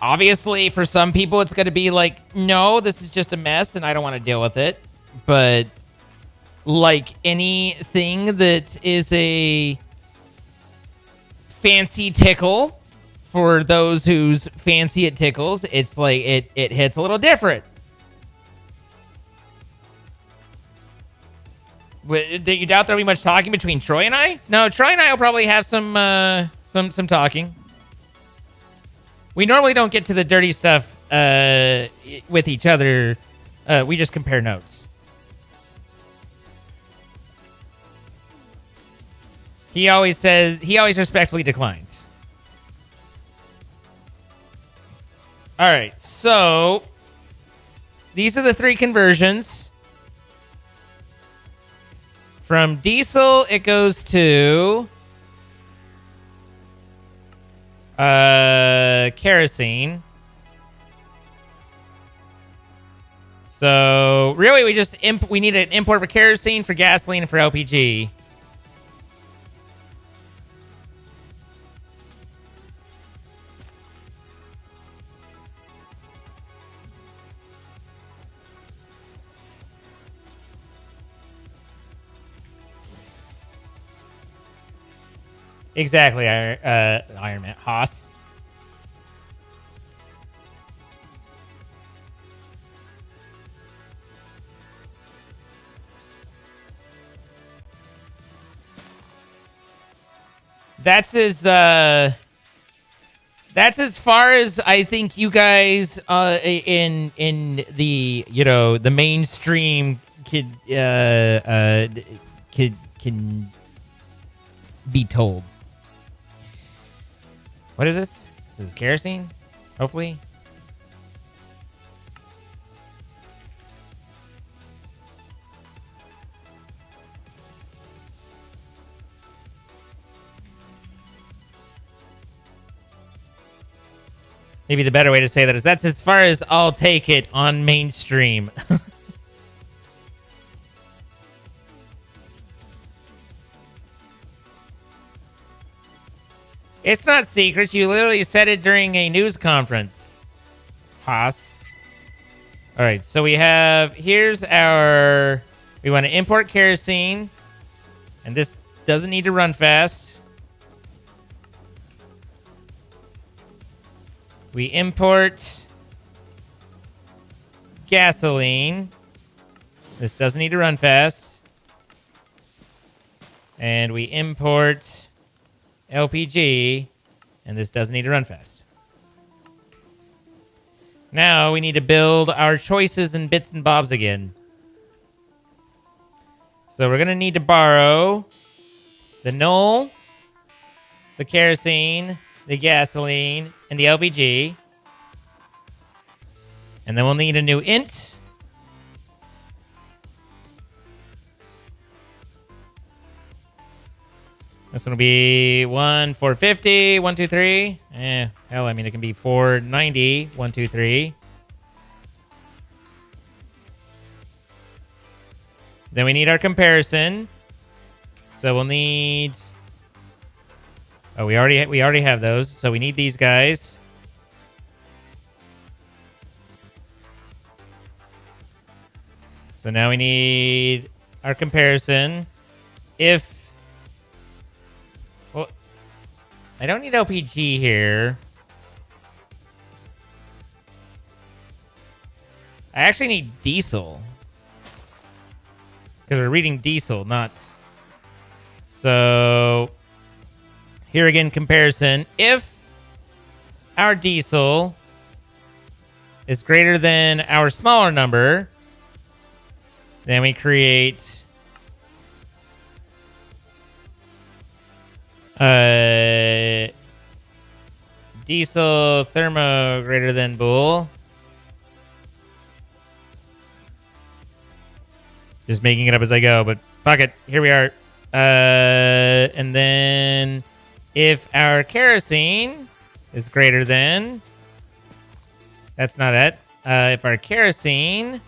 obviously, for some people, it's going to be like, no, this is just a mess and I don't want to deal with it. But like anything that is a fancy tickle for those who's fancy it tickles, it's like it hits a little different. Do you doubt there'll be much talking between Troy and I? No, Troy and I will probably have some talking. We normally don't get to the dirty stuff with each other. We just compare notes. He always respectfully declines. All right, so these are the 3 conversions. From diesel, it goes to kerosene. So really, we just we need an import for kerosene, for gasoline, and for LPG. Exactly, Iron Man. Haas. That's as far as I think you guys in the the mainstream can be told. What is this? This is kerosene, hopefully. Maybe the better way to say that is that's as far as I'll take it on mainstream. It's not secrets. You literally said it during a news conference. Haas. All right, so we have, here's our, we want to import kerosene. And this doesn't need to run fast. We import gasoline. This doesn't need to run fast. And we import LPG, and this doesn't need to run fast. Now we need to build our choices and bits and bobs again. So we're going to need to borrow the null, the kerosene, the gasoline, and the LPG. And then we'll need a new int. This one will be 450, 1, 2, 3. Hell, I mean, it can be 490, 1, 2, 3. Then we need our comparison. So we'll need... Oh, we already have those. So we need these guys. So now we need our comparison. If... Well, I don't need LPG here. I actually need diesel. Because we're reading diesel, not... So... Here again, comparison. If our diesel is greater than our smaller number, then we create diesel thermo greater than bool. Just making it up as I go, but fuck it. Here we are. And then if our kerosene is greater than... That's not it. If our kerosene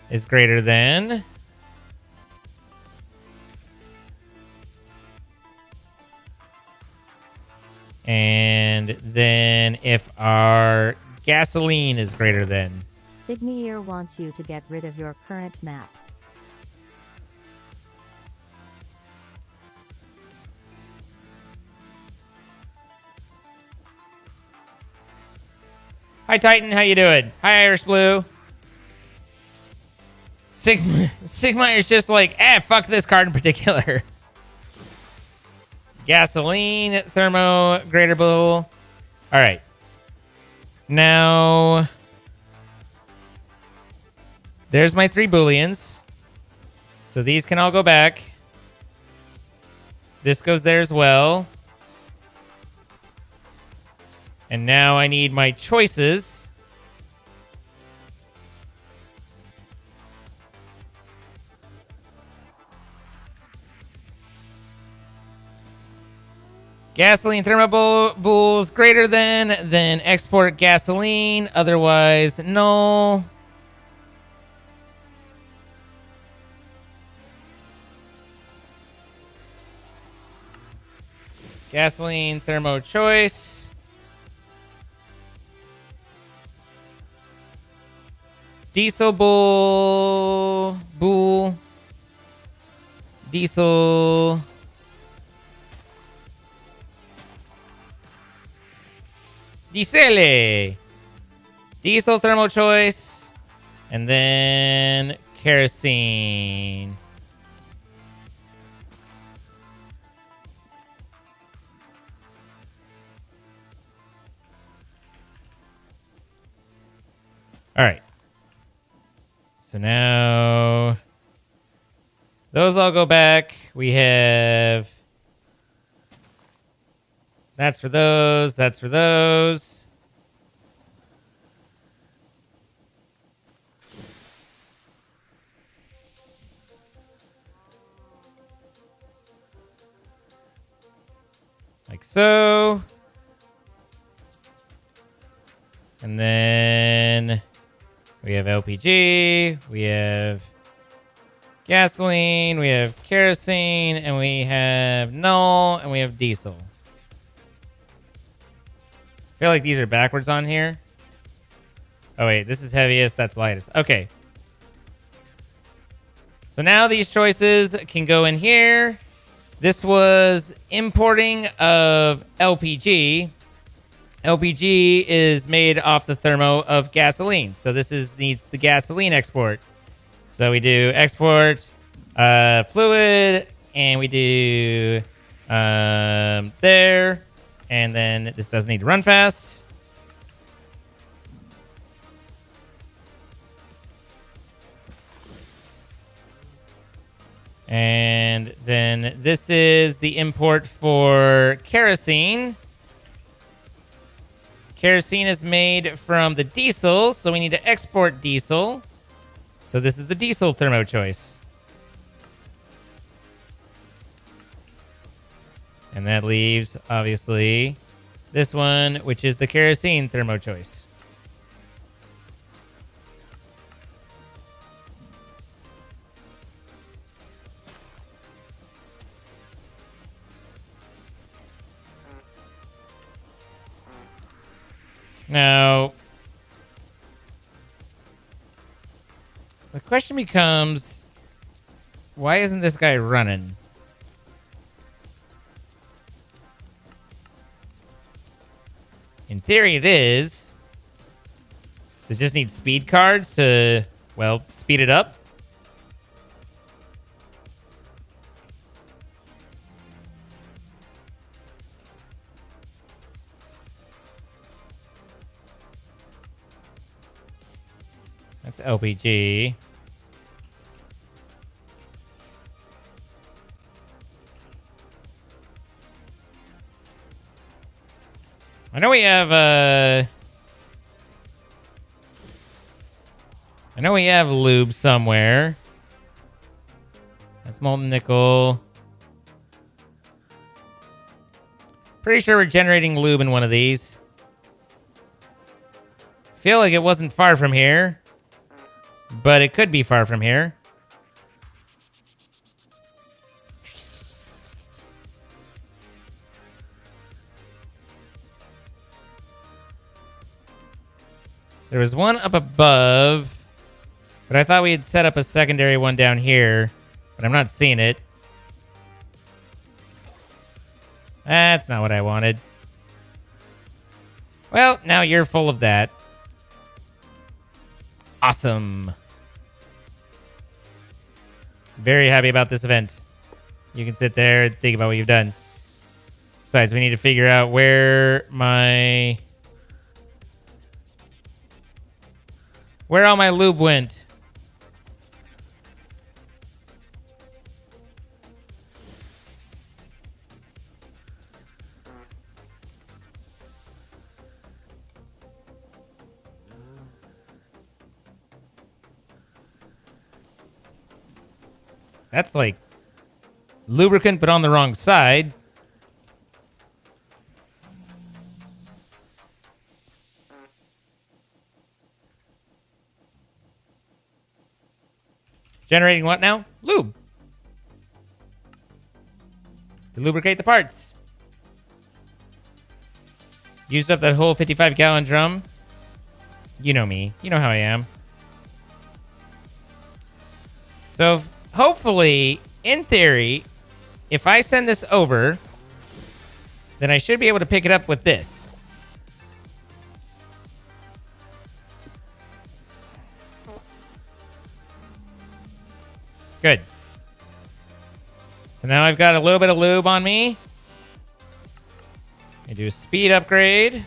is greater than... And then if our gasoline is greater than... Signier wants you to get rid of your current map. Hi, Titan. How you doing? Hi, Irish Blue. Sigma is just like, fuck this card in particular. Gasoline, thermo, greater bool. All right. Now, there's my 3 booleans. So these can all go back. This goes there as well. And now I need my choices. Gasoline thermal bools greater than, then export gasoline, otherwise null. Gasoline thermo choice. Diesel bull. Diesel. Diesel. Diesel thermal choice. And then kerosene. All right. So now those all go back. We have that's for those. That's for those. Like so. And then we have LPG, we have gasoline, we have kerosene, and we have null, and we have diesel. I feel like these are backwards on here. Oh wait, this is heaviest, that's lightest. Okay. So now these choices can go in here. This was importing of LPG. LPG is made off the thermo of gasoline. So this needs the gasoline export. So we do export fluid, and we do there. And then this doesn't need to run fast. And then this is the import for kerosene. Kerosene is made from the diesel, so we need to export diesel. So this is the diesel thermo choice. And that leaves, obviously, this one, which is the kerosene thermo choice. Now, the question becomes, why isn't this guy running? In theory, it is. So it just needs speed cards to, well, speed it up. That's LPG. I know we have lube somewhere. That's molten nickel. Pretty sure we're generating lube in one of these. Feel like it wasn't far from here. But it could be far from here. There was one up above, but I thought we had set up a secondary one down here, but I'm not seeing it. That's not what I wanted. Well, now you're full of that. Awesome. Very happy about this event. You can sit there and think about what you've done. Besides, we need to figure out where all my lube went. That's like lubricant, but on the wrong side. Generating what now? Lube. To lubricate the parts. Used up that whole 55-gallon drum. You know me. You know how I am. So hopefully, in theory, if I send this over, then I should be able to pick it up with this. Good. So now I've got a little bit of lube on me. I do a speed upgrade.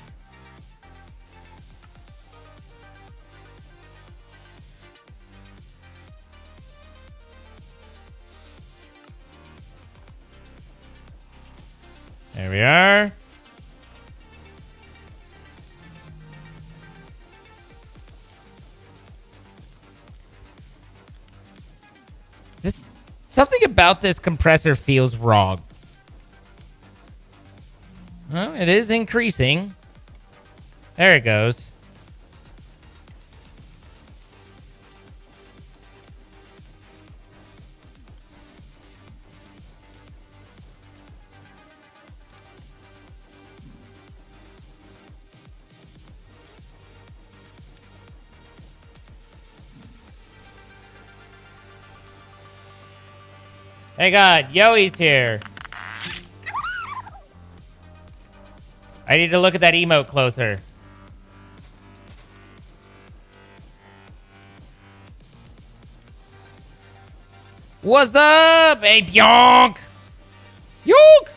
There we are. Something about this compressor feels wrong. Well, it is increasing. There it goes. Hey God, Yoey's here. I need to look at that emote closer. What's up, hey Pyonk? Yook!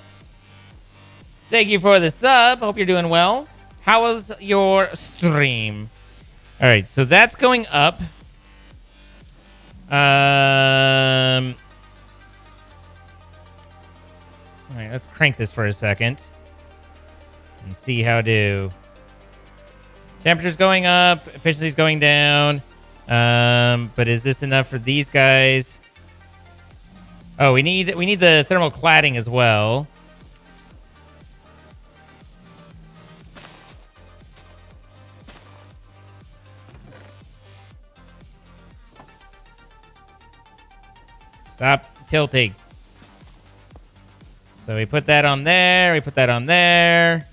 Thank you for the sub. Hope you're doing well. How was your stream? All right, so that's going up. All right, let's crank this for a second and see how do. Temperature's going up, efficiency's going down. But is this enough for these guys? Oh, we need the thermal cladding as well. Stop tilting. So we put that on there. We put that on there.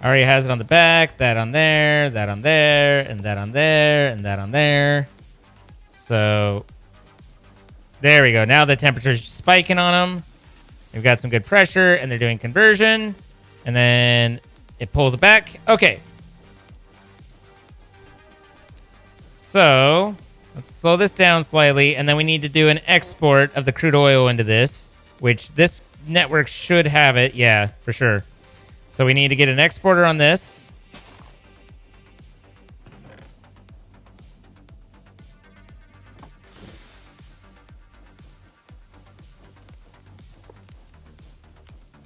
Already has it on the back. That on there. That on there. And that on there. And that on there. So there we go. Now the temperature's spiking on them. We've got some good pressure, and they're doing conversion. And then it pulls it back. Okay. So let's slow this down slightly, and then we need to do an export of the crude oil into this, which this network should have it. Yeah, for sure. So we need to get an exporter on this.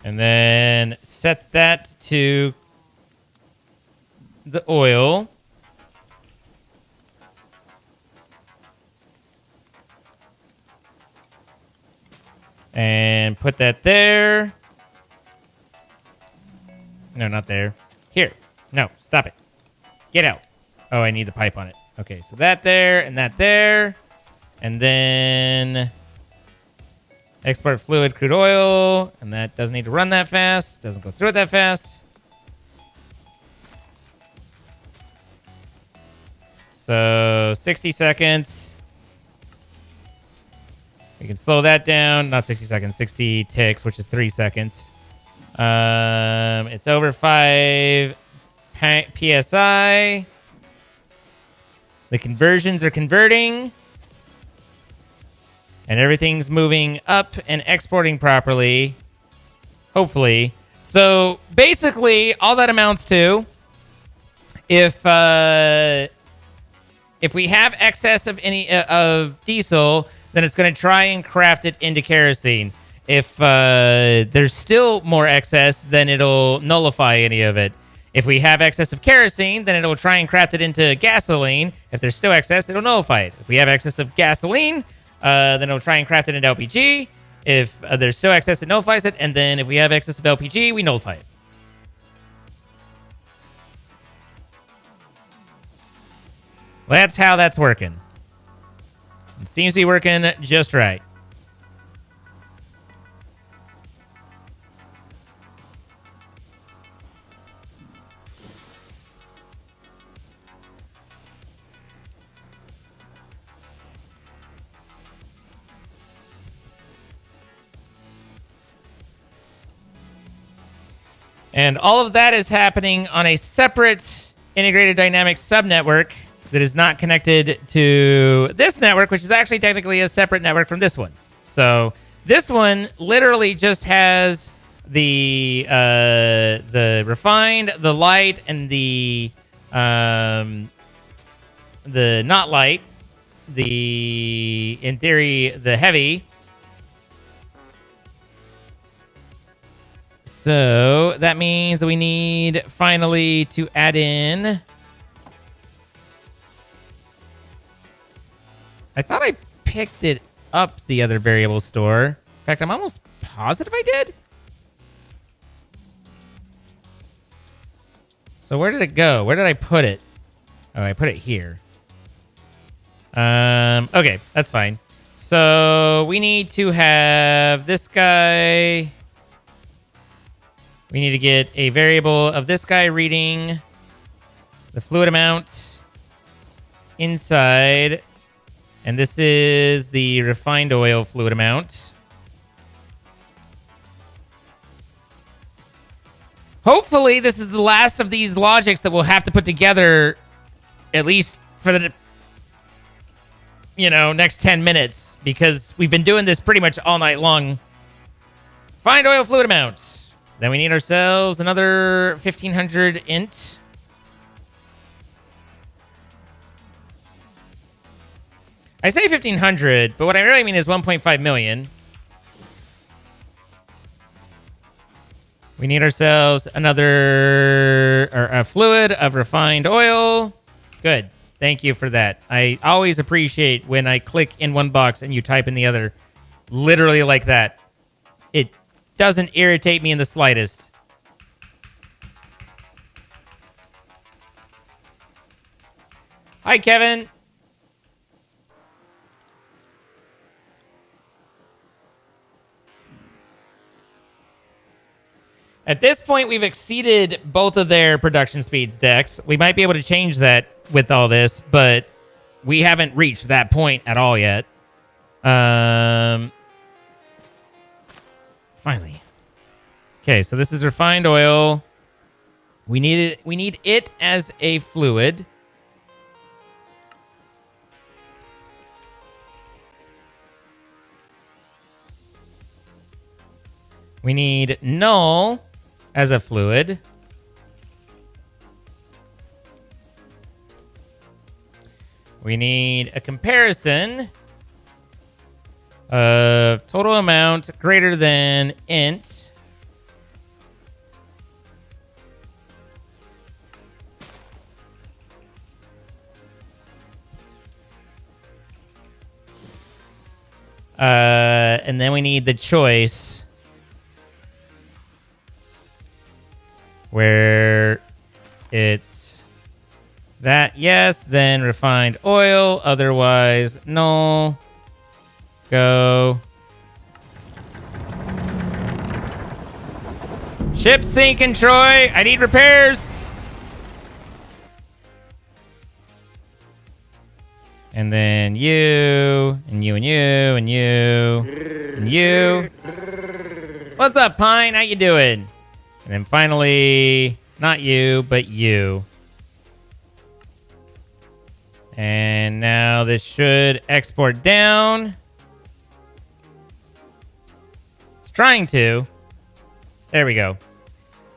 And then set that to the oil. And put that there. No, not there. Here. No, stop it. Get out. Oh, I need the pipe on it. Okay, so that there and that there. And then export fluid crude oil. And that doesn't need to run that fast. Doesn't go through it that fast. So 60 seconds. We can slow that down. Not 60 seconds, 60 ticks, which is 3 seconds. It's over 5 PSI. The conversions are converting. And everything's moving up and exporting properly. Hopefully. So basically, all that amounts to, if we have excess of any of diesel, then it's going to try and craft it into kerosene. If there's still more excess, then it'll nullify any of it. If we have excess of kerosene, then it'll try and craft it into gasoline. If there's still excess, it'll nullify it. If we have excess of gasoline, then it'll try and craft it into LPG. If there's still excess, it nullifies it. And then if we have excess of LPG, we nullify it. Well, that's how that's working. It seems to be working just right. And all of that is happening on a separate integrated dynamics subnetwork that is not connected to this network, which is actually technically a separate network from this one. So this one literally just has the refined, the light, and the not light, in theory, the heavy. So that means that we need finally to add in. I thought I picked it up the other variable store. In fact, I'm almost positive I did. So where did it go? Where did I put it? Oh, I put it here. Okay, that's fine. So we need to have this guy. We need to get a variable of this guy reading the fluid amount inside. And this is the refined oil fluid amount. Hopefully, this is the last of these logics that we'll have to put together, at least for the, next 10 minutes, because we've been doing this pretty much all night long. Find oil fluid amount. Then we need ourselves another 1500 int. I say 1,500, but what I really mean is 1.5 million. We need ourselves a fluid of refined oil. Good. Thank you for that. I always appreciate when I click in one box and you type in the other. Literally like that. It doesn't irritate me in the slightest. Hi, Kevin. At this point, we've exceeded both of their production speeds, Dex. We might be able to change that with all this, but we haven't reached that point at all yet. Finally. Okay, so this is refined oil. We need it as a fluid. We need null as a fluid. We need a comparison of total amount greater than int. And then we need the choice where it's that yes, then refined oil, otherwise null. Go. Ship sinking, Troy. I need repairs. And then you, and you, and you, and you, and you. What's up, Pine? How you doing? And then finally, not you, but you. And now this should export down. It's trying to. There we go.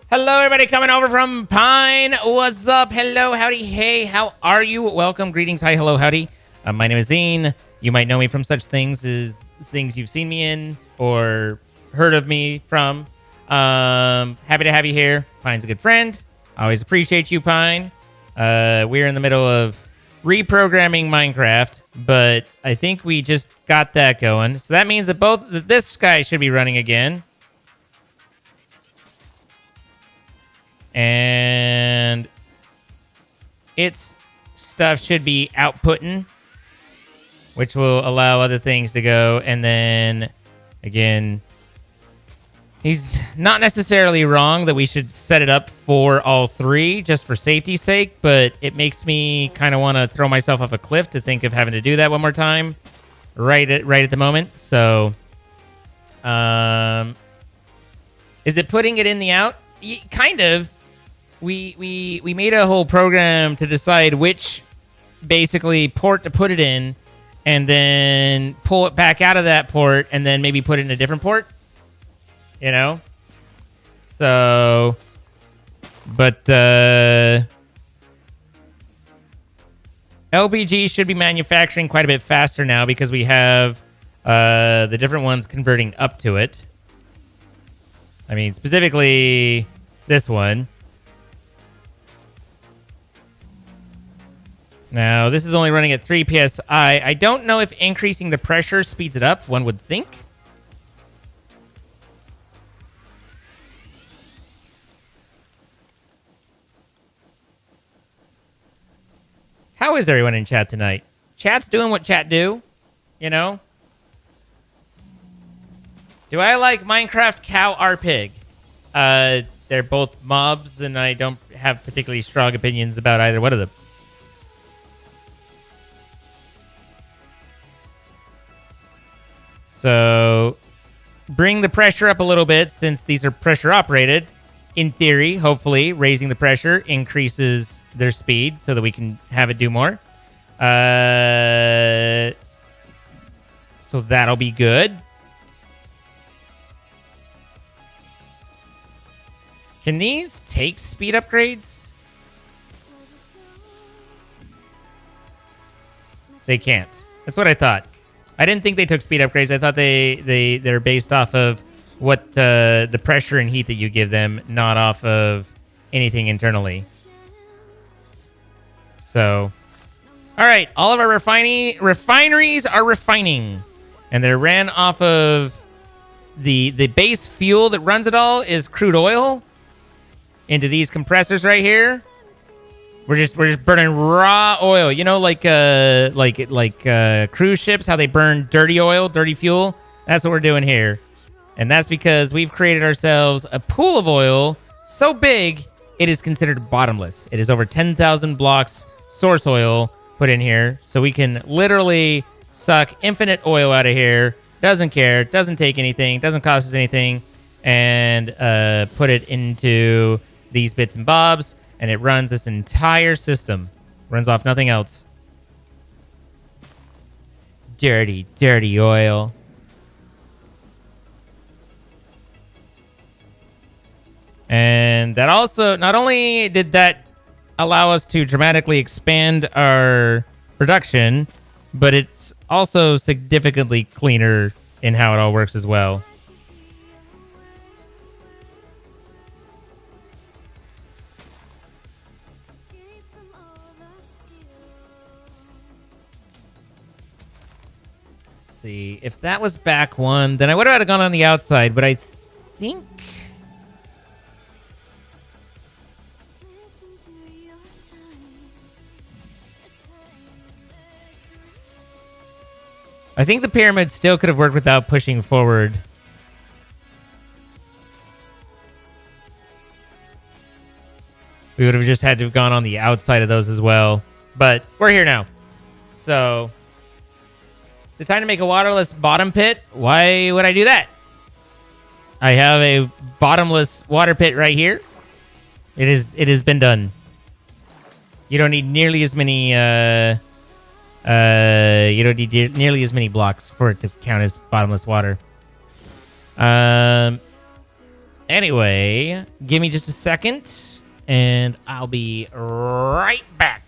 Hello, everybody coming over from Pine. What's up? Hello, howdy, hey, how are you? Welcome, greetings, hi, hello, howdy. My name is Zine. You might know me from such things as things you've seen me in or heard of me from. Happy to have you here. Pine's a good friend. I always appreciate you, Pine. We're in the middle of reprogramming Minecraft, but I think we just got that going. So that means that this guy should be running again. And its stuff should be outputting, which will allow other things to go. And then, again, he's not necessarily wrong that we should set it up for all three just for safety's sake, but it makes me kind of want to throw myself off a cliff to think of having to do that one more time right at the moment. So, is it putting it in the out? kind of. We made a whole program to decide which basically port to put it in, and then pull it back out of that port, and then maybe put it in a different port. You know? So, but LPG should be manufacturing quite a bit faster now because we have the different ones converting up to it. I mean, specifically this one. Now, this is only running at 3 PSI. I don't know if increasing the pressure speeds it up, one would think. How is everyone in chat tonight? Chat's doing what chat do, you know? Do I like Minecraft Cow or Pig? They're both mobs, and I don't have particularly strong opinions about either one of them. So, bring the pressure up a little bit since these are pressure operated. In theory, hopefully, raising the pressure increases their speed so that we can have it do more. So that'll be good. Can these take speed upgrades? They can't. That's what I thought. I didn't think they took speed upgrades. I thought they're based off of what the pressure and heat that you give them, not off of anything internally. So, all right, all of our refineries are refining, and they're ran off of the base fuel that runs it all is crude oil into these compressors right here. We're just burning raw oil, you know, like cruise ships, how they burn dirty oil, dirty fuel. That's what we're doing here, and that's because we've created ourselves a pool of oil so big it is considered bottomless. It is over 10,000 blocks source oil put in here, so we can literally suck infinite oil out of here. Doesn't care, doesn't take anything, doesn't cost us anything, and put it into these bits and bobs. And it runs this entire system. Runs off nothing else. Dirty, dirty oil. And that also, not only did that allow us to dramatically expand our production, but it's also significantly cleaner in how it all works as well. See, if that was back one, then I would have gone on the outside, but I think the pyramid still could have worked without pushing forward. We would have just had to have gone on the outside of those as well, but we're here now. So is it time to make a waterless bottom pit? Why would I do that? I have a bottomless water pit right here. It has been done. You don't need nearly as many nearly as many blocks for it to count as bottomless water. Anyway, give me just a second and I'll be right back.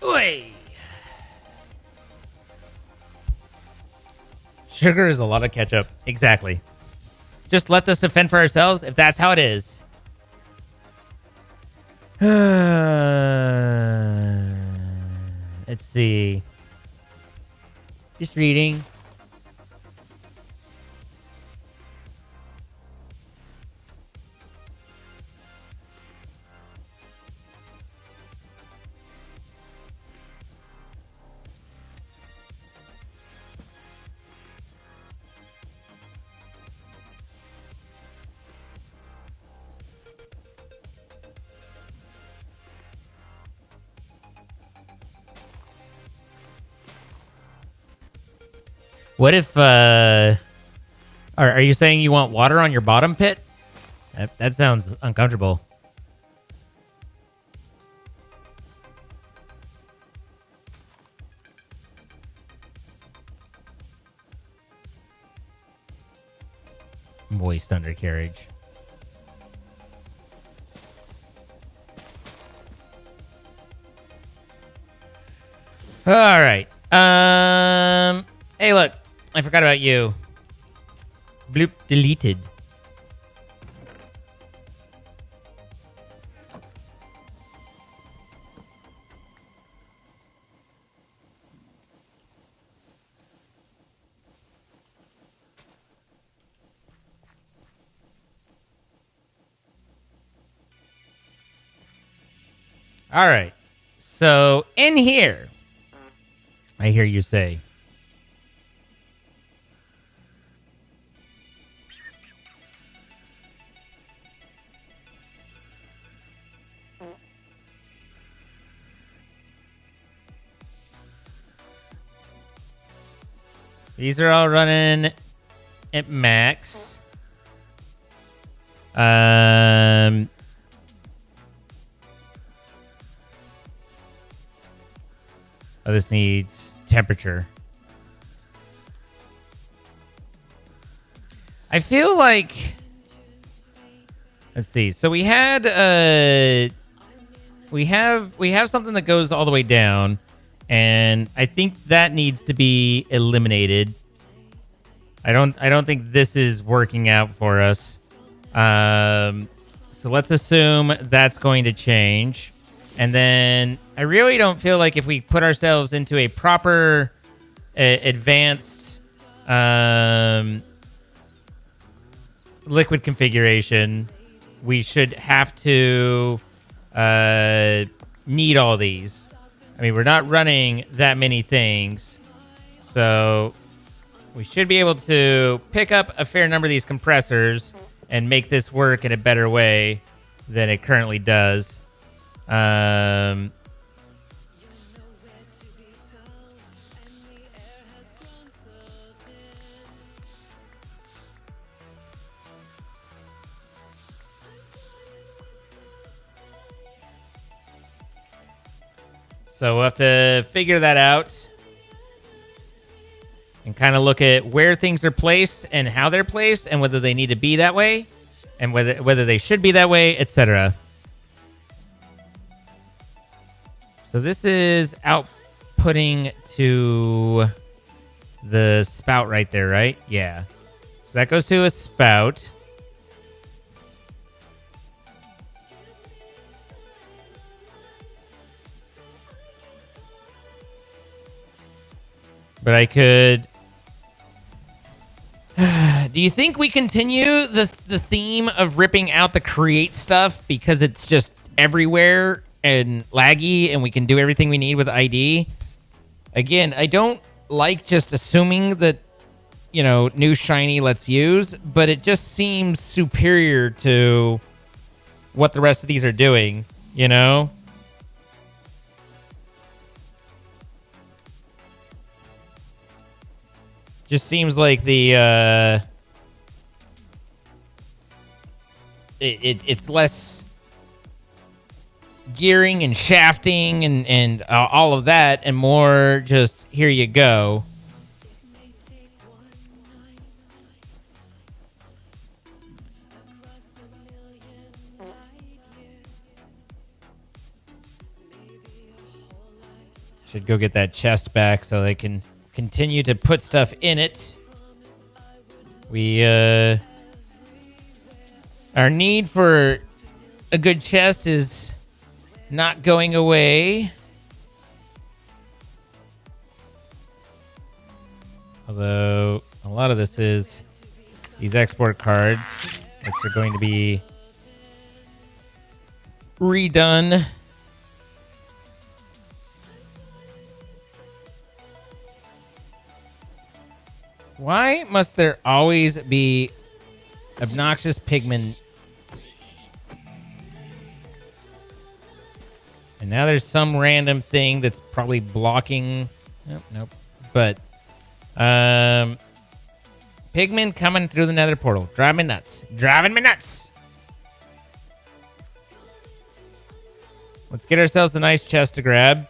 Oi. Sugar is a lot of ketchup. Exactly. Just let us defend for ourselves if that's how it is. Let's see. Just reading. What if, are you saying you want water on your bottom pit? That sounds uncomfortable. Moist undercarriage. All right. Hey, look. I forgot about you. Bloop deleted. All right. So in here, I hear you say, these are all running at max. Oh, this needs temperature. I feel like, let's see. So we had we have something that goes all the way down, and I think that needs to be eliminated. I don't think this is working out for us. So let's assume that's going to change. And then I really don't feel like if we put ourselves into a proper advanced liquid configuration, we should have to need all these. I mean, we're not running that many things, so we should be able to pick up a fair number of these compressors and make this work in a better way than it currently does. So we'll have to figure that out and kind of look at where things are placed and how they're placed and whether they need to be that way and whether they should be that way, etc. So this is outputting to the spout right there, right? Yeah. So that goes to a spout. But I could... Do you think we continue the theme of ripping out the create stuff because it's just everywhere and laggy and we can do everything we need with ID? Again, I don't like just assuming that, you know, new shiny let's use, but it just seems superior to what the rest of these are doing, you know? Just seems like the it's less gearing and shafting and all of that, and more just here you go. Should go get that chest back so they can continue to put stuff in it. Our need for a good chest is not going away. Although a lot of this is these export cards, which are going to be redone. Why must there always be obnoxious pigmen? And now there's some random thing that's probably blocking. Nope. But pigmen coming through the nether portal. Driving me nuts. Driving me nuts. Let's get ourselves a nice chest to grab.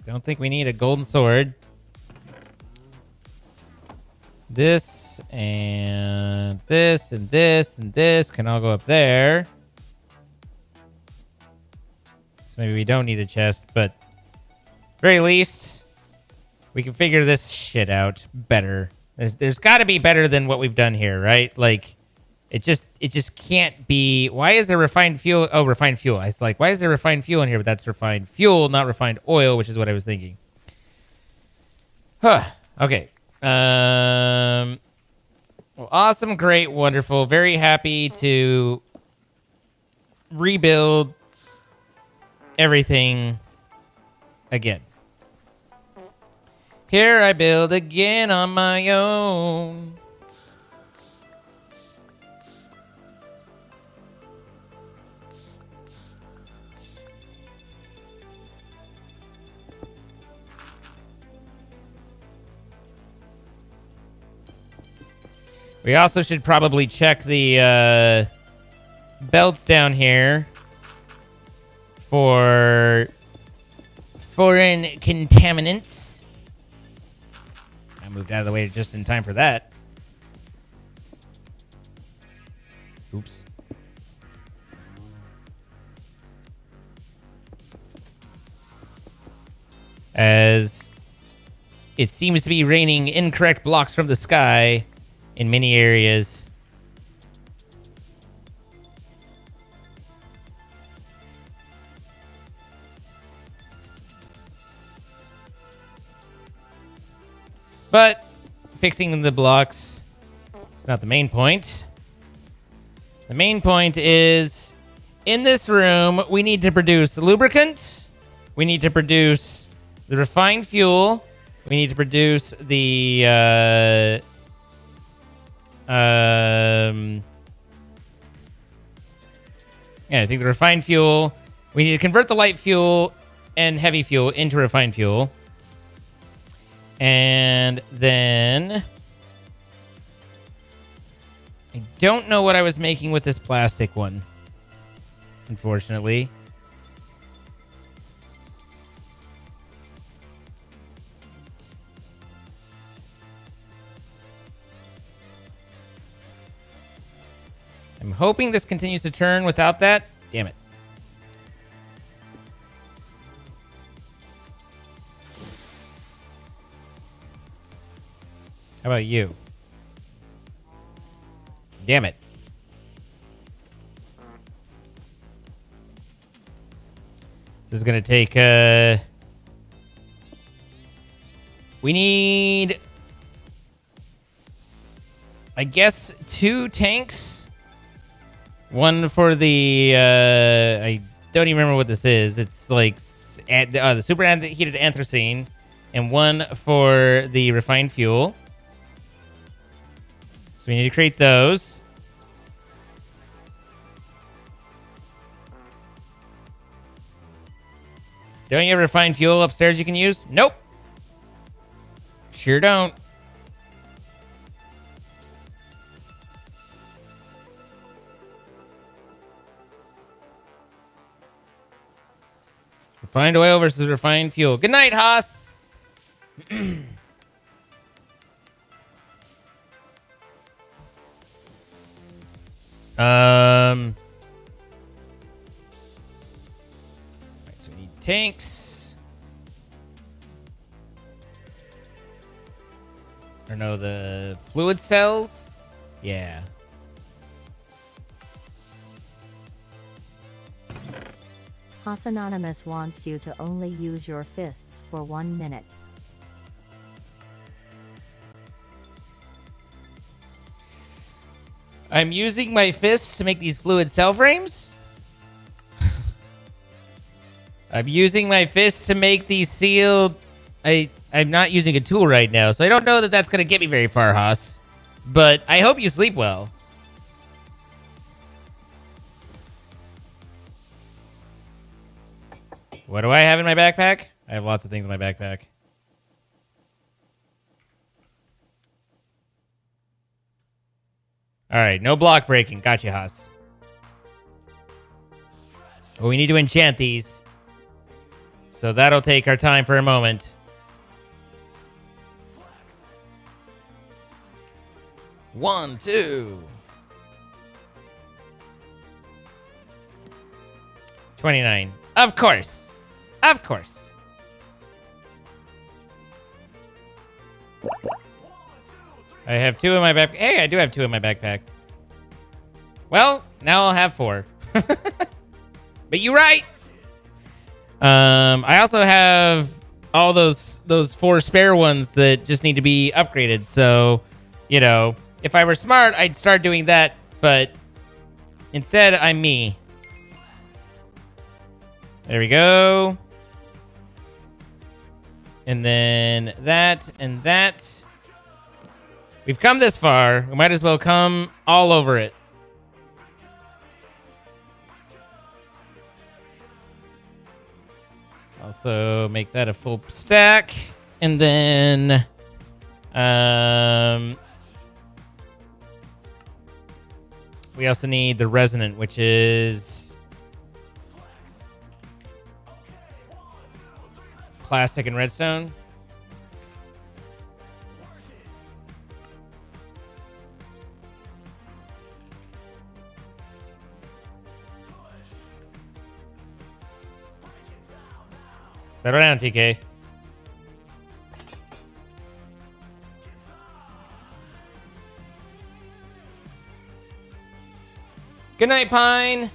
Don't think we need a golden sword. This and this and this and this can all go up there. So maybe we don't need a chest, but very least we can figure this shit out better. There's got to be better than what we've done here, right? Like it just can't be. Why is there refined fuel? Oh, refined fuel. I was like, why is there refined fuel in here? But that's refined fuel, not refined oil, which is what I was thinking. Huh. Okay. Well, awesome, great, wonderful. Very happy to rebuild everything again. Here I build again on my own. We also should probably check the belts down here for foreign contaminants. I moved out of the way just in time for that. Oops. As it seems to be raining incorrect blocks from the sky in many areas. But fixing the blocks is not the main point. The main point is in this room, we need to produce lubricant. We need to produce the refined fuel. We need to produce the yeah, I think the refined fuel. We need to convert the light fuel and heavy fuel into refined fuel. And then I don't know what I was making with this plastic one, unfortunately. I'm hoping this continues to turn without that. Damn it. How about you? Damn it. This is going to take... we need... I guess 2 tanks. One for the... I don't even remember what this is. It's like the superheated anthracene. And one for the refined fuel. So we need to create those. Don't you have refined fuel upstairs you can use? Nope. Sure don't. Refined oil versus refined fuel. Good night, Haas. Right, so we need tanks. Or no, the fluid cells. Yeah. Haas Anonymous wants you to only use your fists for 1 minute. I'm using my fists to make these fluid cell frames. I'm using my fists to make these sealed... I'm not using a tool right now, so I don't know that that's going to get me very far, Haas. But I hope you sleep well. What do I have in my backpack? I have lots of things in my backpack. All right, no block breaking. Gotcha, Haas. Well, we need to enchant these. So that'll take our time for a moment. One, two. 29. Of course. Of course. I have 2 in my backpack. Hey, I do have 2 in my backpack. Well, now I'll have 4. But you're right. I also have all those 4 spare ones that just need to be upgraded. So, you know, if I were smart, I'd start doing that. But instead, I'm me. There we go. And then that and that. We've come this far. We might as well come all over it. Also make that a full stack. And then... we also need the resonant, which is... plastic and redstone. Settle down, TK. Good night, Pine.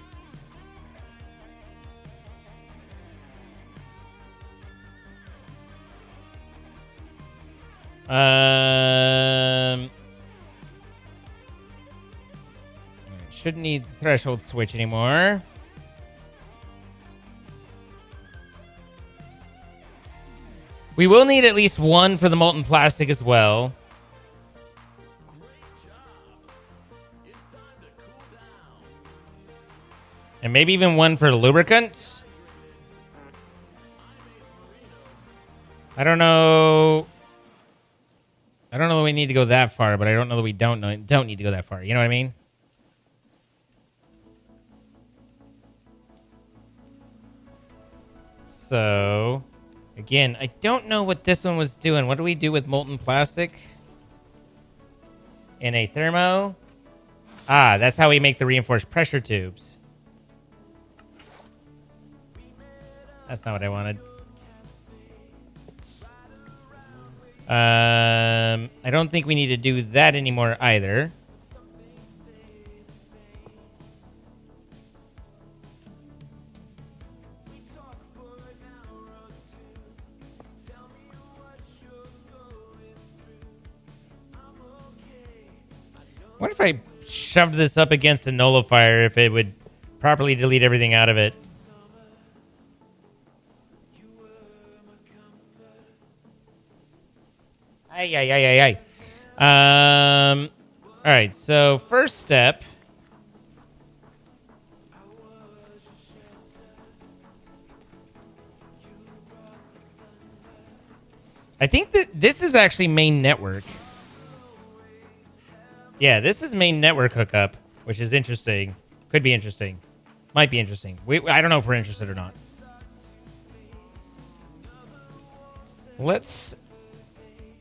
Shouldn't need the threshold switch anymore. We will need at least 1 for the molten plastic as well. And maybe even 1 for the lubricant. I don't know. I don't know that we need to go that far, but I don't know that we don't need to go that far. You know what I mean? So... again, I don't know what this one was doing. What do we do with molten plastic? In a thermo? Ah, that's how we make the reinforced pressure tubes. That's not what I wanted. I don't think we need to do that anymore either. What if I shoved this up against a nullifier if it would properly delete everything out of it? Ay. All right, so first step. I think that this is actually main network. Yeah, this is main network hookup, which is interesting. Could be interesting. Might be interesting. I don't know if we're interested or not. Let's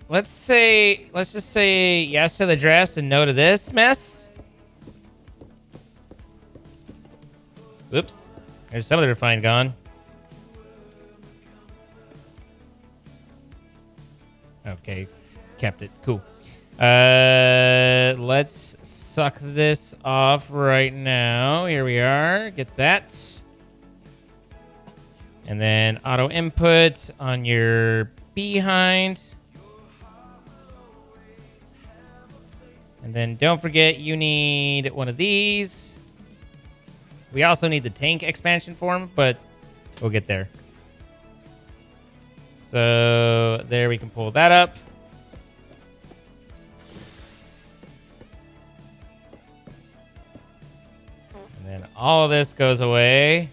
just say yes to the dress and no to this mess. Oops. There's some of the refined gone. Okay. Kept it. Cool. Let's suck this off right now. Here we are. Get that. And then auto input on your behind. And then don't forget you need one of these. We also need the tank expansion form, but we'll get there. So there we can pull that up. And then all of this goes away.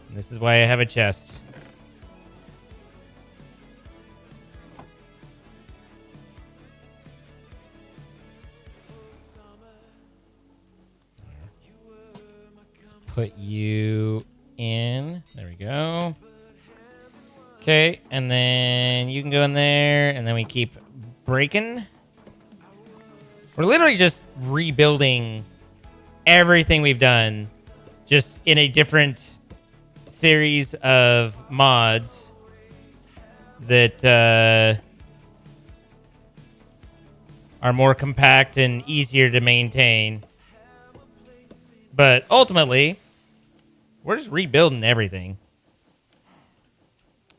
And this is why I have a chest. Let's put you in. There we go. Okay, and then you can go in there, and then we keep breaking. We're literally just rebuilding everything we've done, just in a different series of mods that are more compact and easier to maintain. But ultimately, we're just rebuilding everything.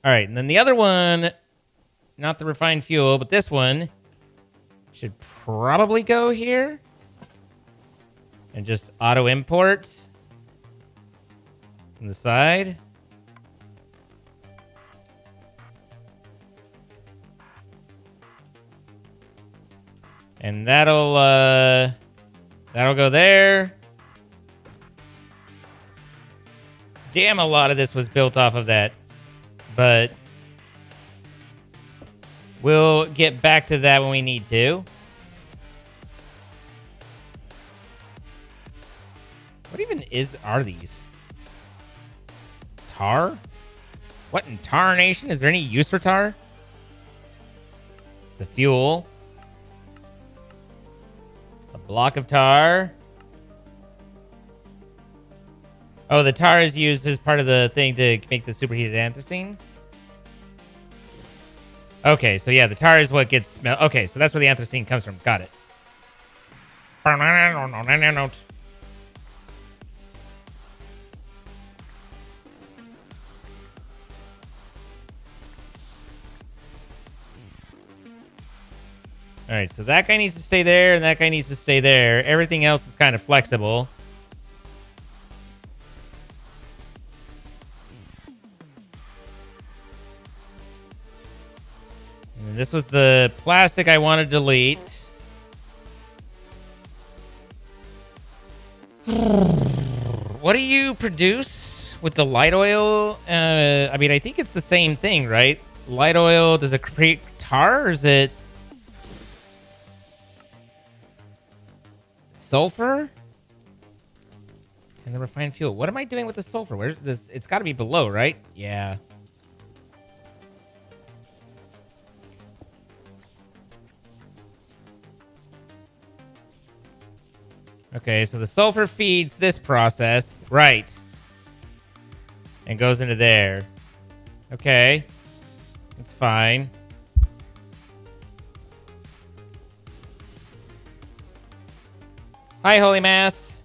All right, and then the other one, not the refined fuel, but this one should probably go here. And just auto import on the side. And that'll go there. Damn, a lot of this was built off of that. But we'll get back to that when we need to. What even are these? Tar? What in tarnation? Is there any use for tar? It's a fuel. A block of tar. Oh, the tar is used as part of the thing to make the superheated anthracene? Okay, so yeah, the tar is what gets smelled. Okay, so that's where the anthracene comes from. Got it. All right, so that guy needs to stay there, and that guy needs to stay there. Everything else is kind of flexible. And this was the plastic I want to delete. What do you produce with the light oil? I mean, I think it's the same thing, right? Light oil, does it create tar, or is it sulfur? And the refined fuel. What am I doing with the sulfur? Where's this? It's got to be below, right? Yeah. Okay, so the sulfur feeds this process. Right. And goes into there. Okay. That's fine. Hi, Holy Mass.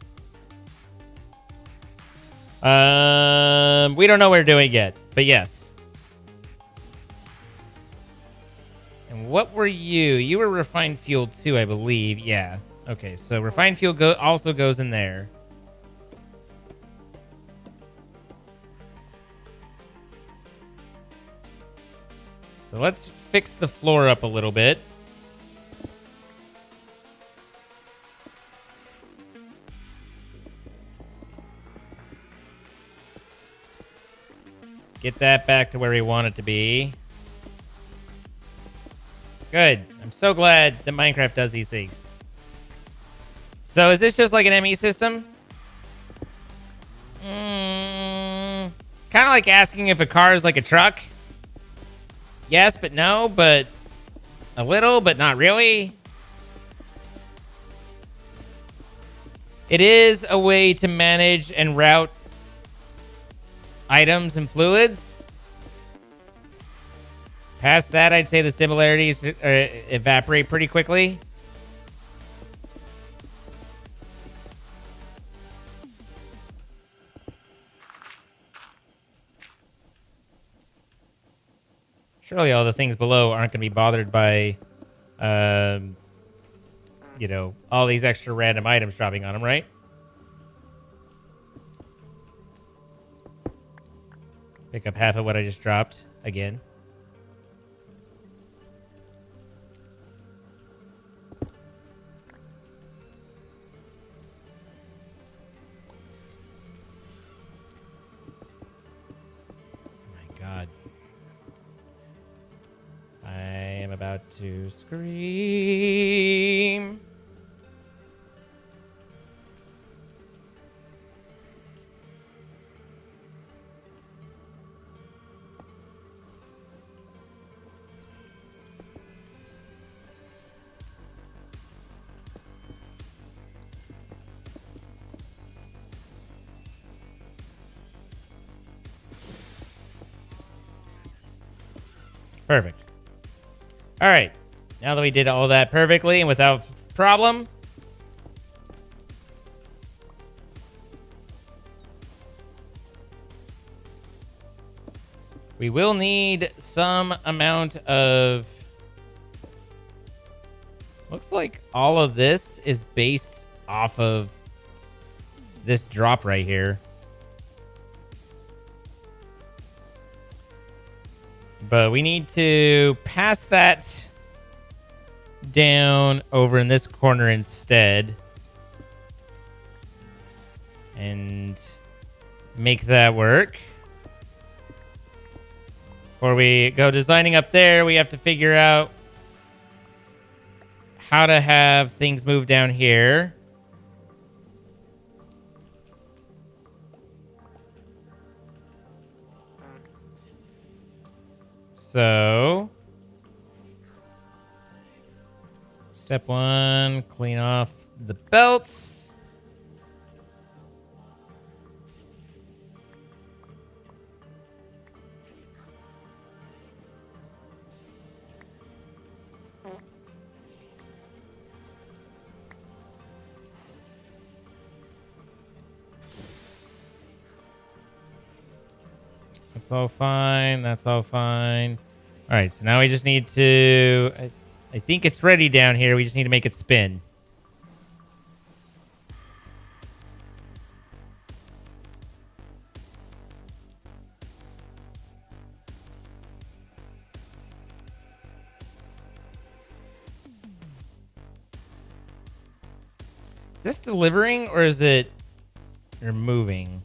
We don't know what we're doing yet, but yes. And what were you? You were refined fuel too, I believe. Yeah. Okay, so refined fuel also goes in there. So let's fix the floor up a little bit. Get that back to where we want it to be. Good. I'm so glad that Minecraft does these things. So is this just like an ME system? Kind of like asking if a car is like a truck. Yes, but no, but a little, but not really. It is a way to manage and route items and fluids. Past that, I'd say the similarities evaporate pretty quickly. Surely all the things below aren't going to be bothered by, you know, all these extra random items dropping on them, right? Pick up half of what I just dropped again. God. I am about to scream. Perfect. All right. Now that we did all that perfectly and without problem, we will need some amount of... Looks like all of this is based off of this drop right here. But we need to pass that down over in this corner instead. And make that work. Before we go designing up there, we have to figure out how to have things move down here. So, step one, clean off the belts. That's all fine. That's all fine. All right, so now we just need to... I think it's ready down here. We just need to make it spin. Is this delivering or is it removing?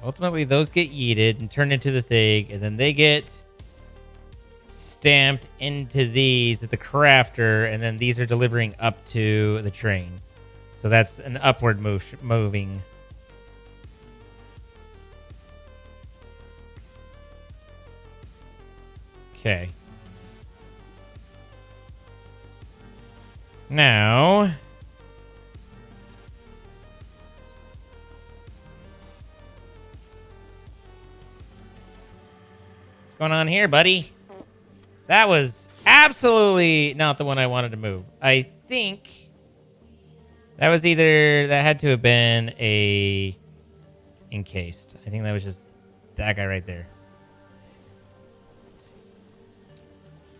Ultimately, those get yeeted and turned into the thing, and then they get stamped into these at the crafter, and then these are delivering up to the train. So that's an upward moving. Okay. Now... going on here, buddy? That was absolutely not the one I wanted to move. I think that was either... That had to have been a encased. I think that was just that guy right there.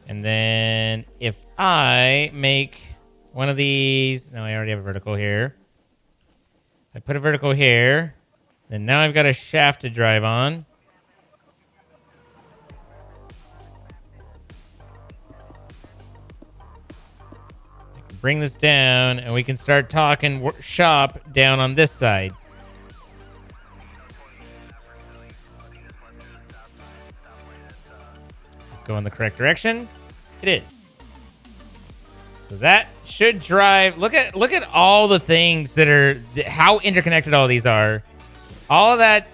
And then if I make one of these... No, I already have a vertical here. I put a vertical here. Then now I've got a shaft to drive on. Bring this down, and we can start talking shop down on this side. Let's go in the correct direction. It is. So that should drive. Look at all the things that are how interconnected all these are. All of that.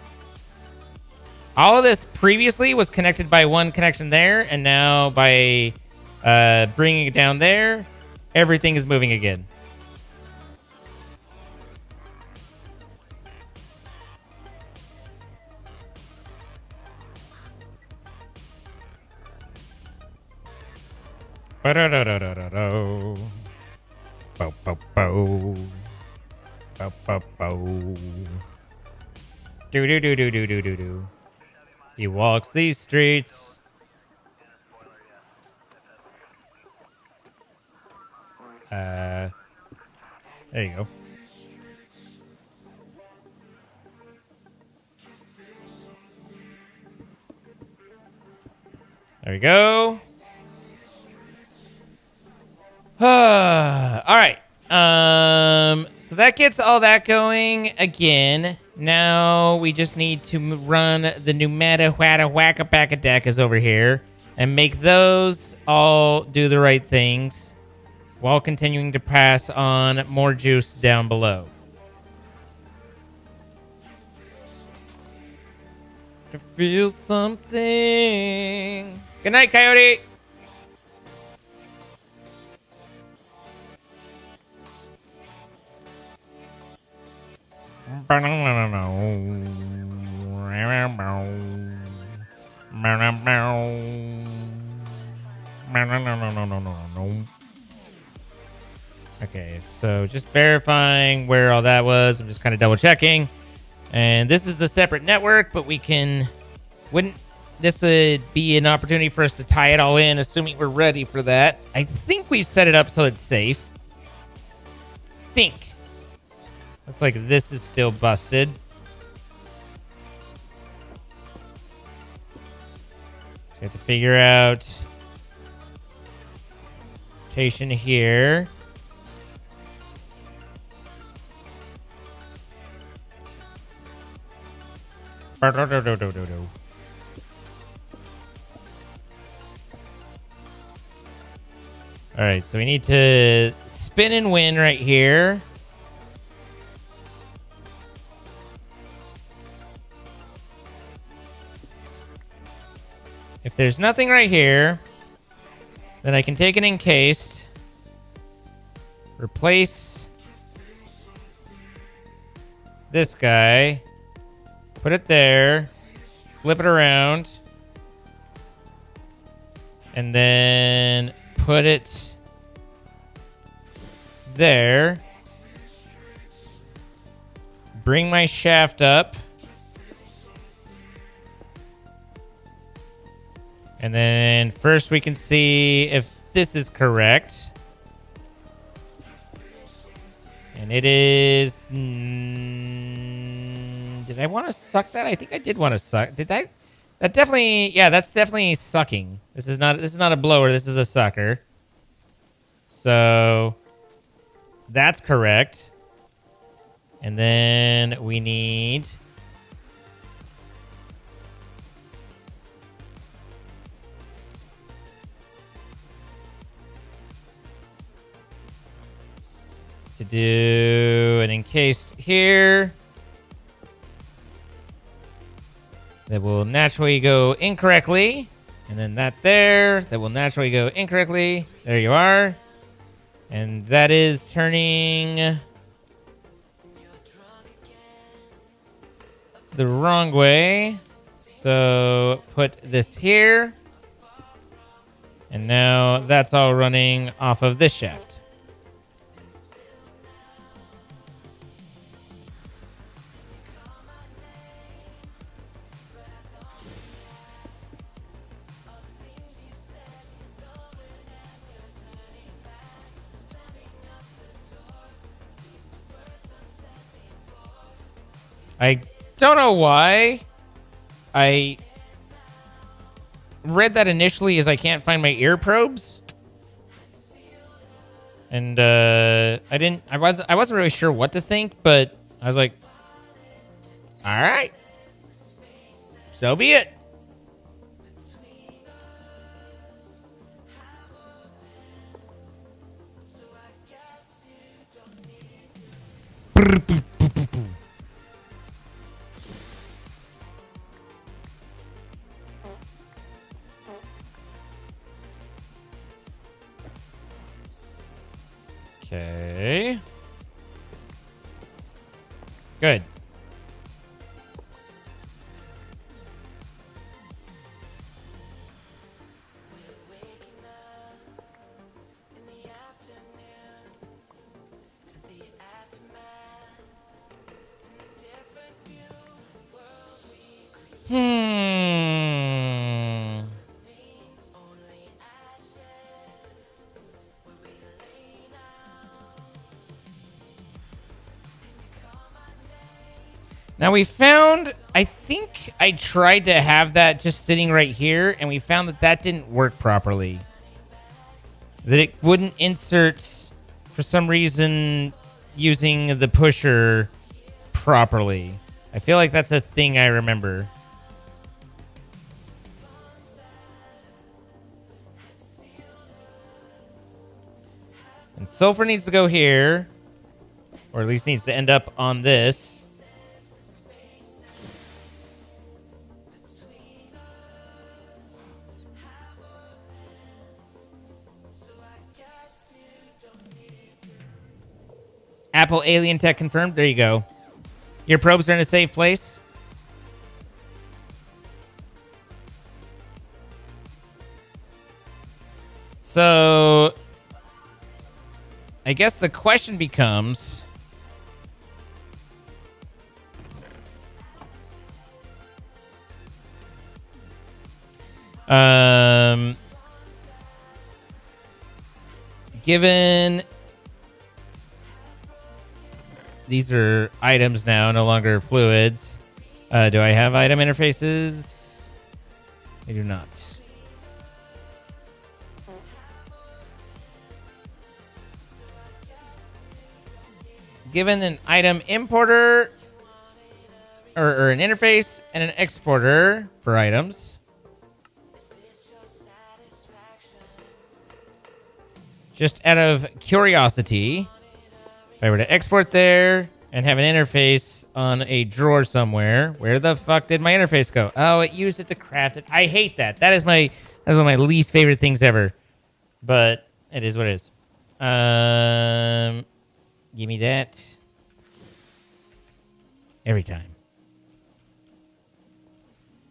All of this previously was connected by one connection there, and now by bringing it down there, everything is moving again. Ba-da-da-da-da-da-do. Bo-bo-bo. Bo-bo-bo. Do-do-do-do-do-do-do-do. He walks these streets. There you go. There we go. All right. So that gets all that going again. Now we just need to run the Numata Whata Wacka Backa Deckas over here and make those all do the right things while continuing to pass on more juice down below. To feel something. Good night, Coyote. Okay, so just verifying where all that was. I'm just kind of double checking. And this is the separate network, but we can... This would be an opportunity for us to tie it all in, assuming we're ready for that. I think we've set it up so it's safe. Looks like this is still busted. So we have to figure out location here. All right, so we need to spin and win right here. If there's nothing right here, then I can take an encased, replace this guy, put it there, flip it around, and then put it there. Bring my shaft up. And then first we can see if this is correct. And it is... did I want to suck that? I think I did want to suck. Did I? That definitely... Yeah, that's definitely sucking. This is not a blower. This is a sucker. So that's correct. And then we need... to do an encased here that will naturally go incorrectly, and then that there that will naturally go incorrectly. There you are. And that is turning the wrong way. So put this here, and now that's all running off of this shaft. I don't know why I read that initially as I can't find my ear probes. And I wasn't really sure what to think, but I was like, all right, so be it. Okay. Good. Hmm. Now we found, I think I tried to have that just sitting right here, and we found that that didn't work properly. That it wouldn't insert, for some reason, using the pusher properly. I feel like that's a thing I remember. And sulfur needs to go here, or at least needs to end up on this. Apple alien tech confirmed. There you go. Your probes are in a safe place. So, I guess the question becomes, given these are items now, no longer fluids, do I have item interfaces? I do not. Given an item importer or an interface and an exporter for items. Just out of curiosity, if I were to export there and have an interface on a drawer somewhere, where the fuck did my interface go? Oh, it used it to craft it. I hate that. That's one of my least favorite things ever. But it is what it is. Give me that. Every time.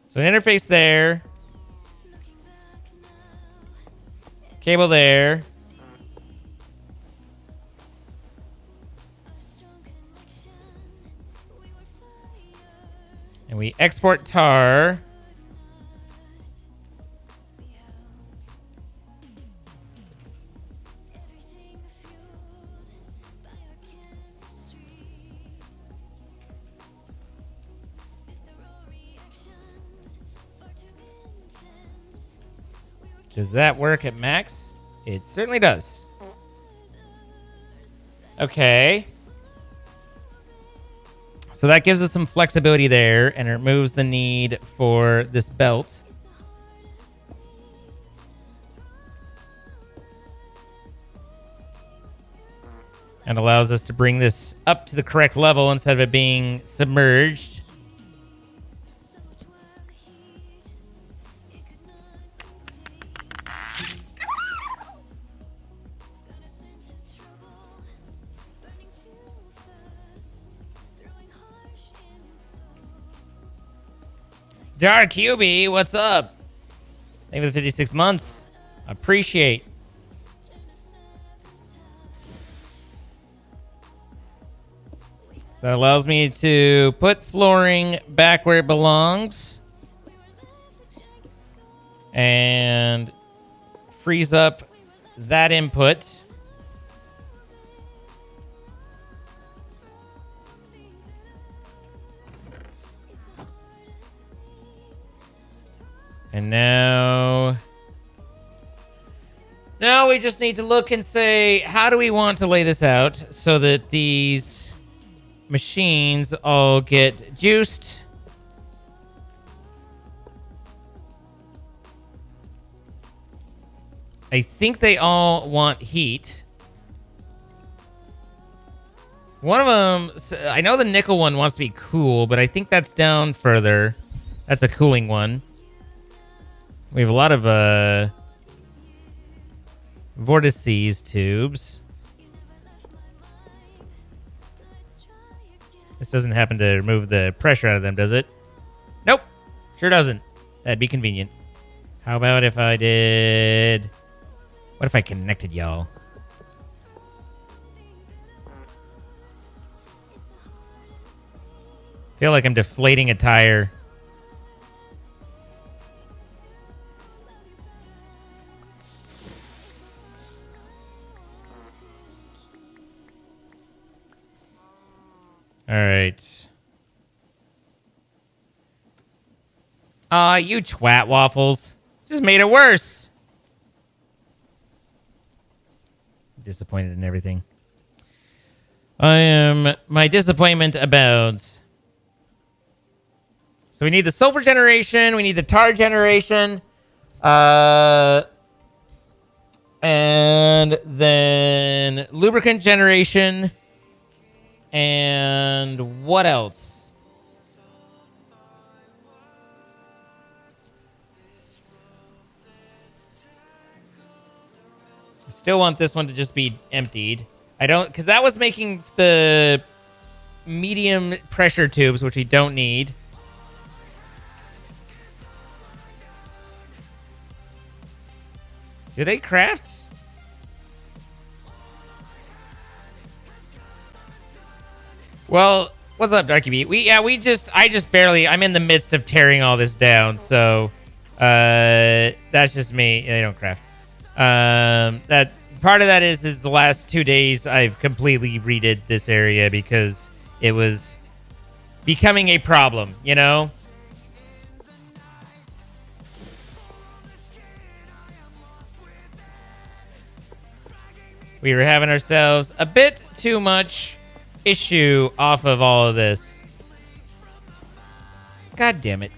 So an interface there. Cable there. And we export tar. Does that work at max? It certainly does. Okay. So that gives us some flexibility there, and it removes the need for this belt. And allows us to bring this up to the correct level instead of it being submerged. Dark QB, what's up? Thank you for the 56 months. Appreciate. So that allows me to put flooring back where it belongs. And frees up that input. And now Now we just need to look and say, how do we want to lay this out so that these machines all get juiced? I think they all want heat. One of them, I know the nickel one wants to be cool, but I think that's down further. That's a cooling one. We have a lot of vortices tubes. This doesn't happen to remove the pressure out of them, does it? Nope. Sure doesn't. That'd be convenient. How about if I did... What if I connected y'all? Feel like I'm deflating a tire. All right. Aw, you twat waffles. Just made it worse. Disappointed in everything. My disappointment abounds. So we need the sulfur generation, we need the tar generation, and then lubricant generation, and what else? I still want this one to just be emptied. I don't, because that was making the medium pressure tubes, which we don't need. Do they craft? Well, what's up, Darky B? I just barely, I'm in the midst of tearing all this down, so that's just me. They don't craft. That part of that is the last 2 days I've completely redid this area because it was becoming a problem, you know? We were having ourselves a bit too much issue off of all of this. God damn it.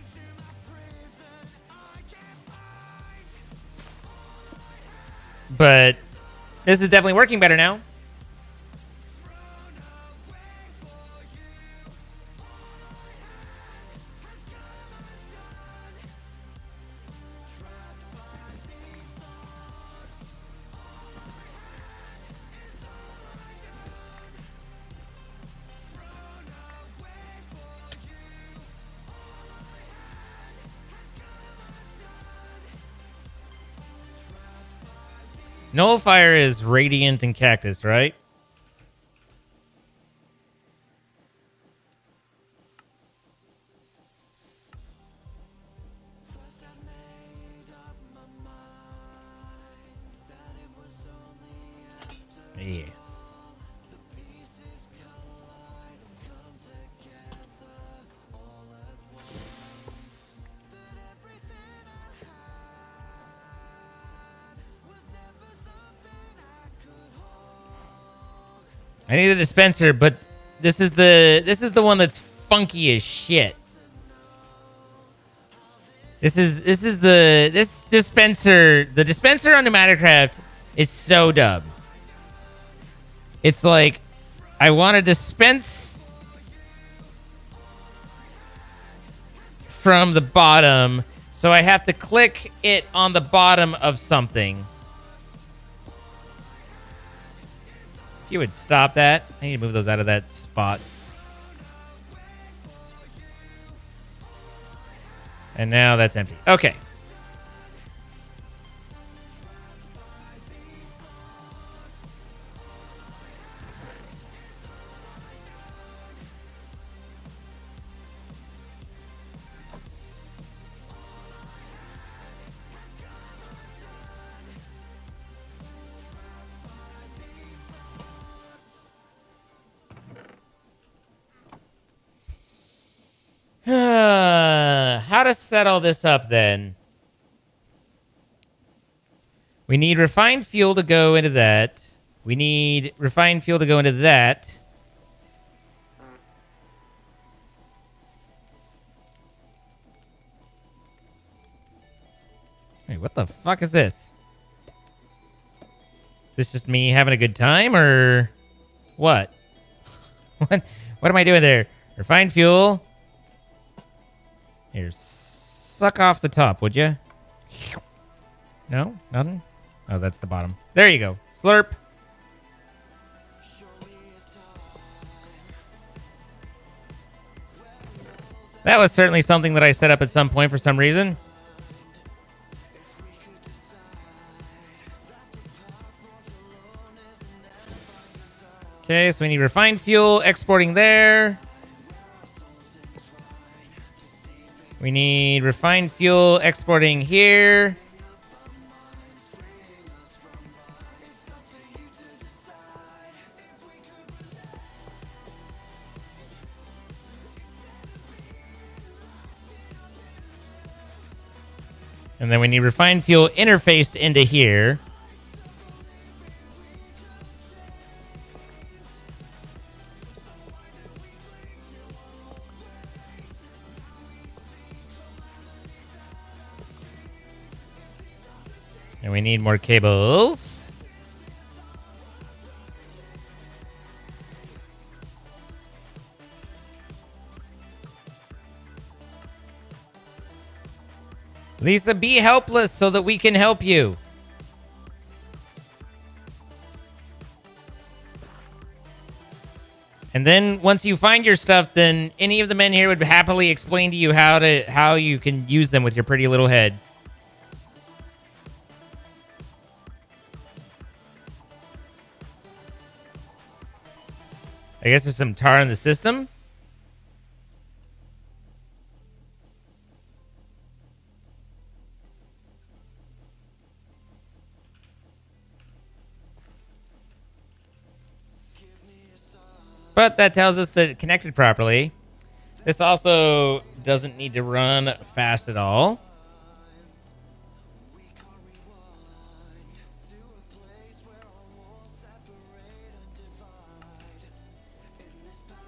But this is definitely working better now. Nullifier is Radiant and Cactus, right? Yeah. I need a dispenser, but this is the one that's funky as shit. This dispenser, the dispenser on Pneumaticraft is so dumb. It's like I want to dispense from the bottom, so I have to click it on the bottom of something. If you would stop that. I need to move those out of that spot. And now that's empty. Okay. How to set all this up then? We need refined fuel to go into that. We need refined fuel to go into that. Hey, what the fuck is this? Is this just me having a good time, or what? What am I doing there? Refined fuel. Here, suck off the top, would you? No? Nothing? Oh, that's the bottom. There you go. Slurp. That was certainly something that I set up at some point for some reason. Okay, so we need refined fuel exporting there. We need refined fuel exporting here. And then we need refined fuel interfaced into here. And we need more cables. Lisa, be helpless so that we can help you. And then once you find your stuff, then any of the men here would happily explain to you how you can use them with your pretty little head. I guess there's some tar in the system. But that tells us that it connected properly. This also doesn't need to run fast at all.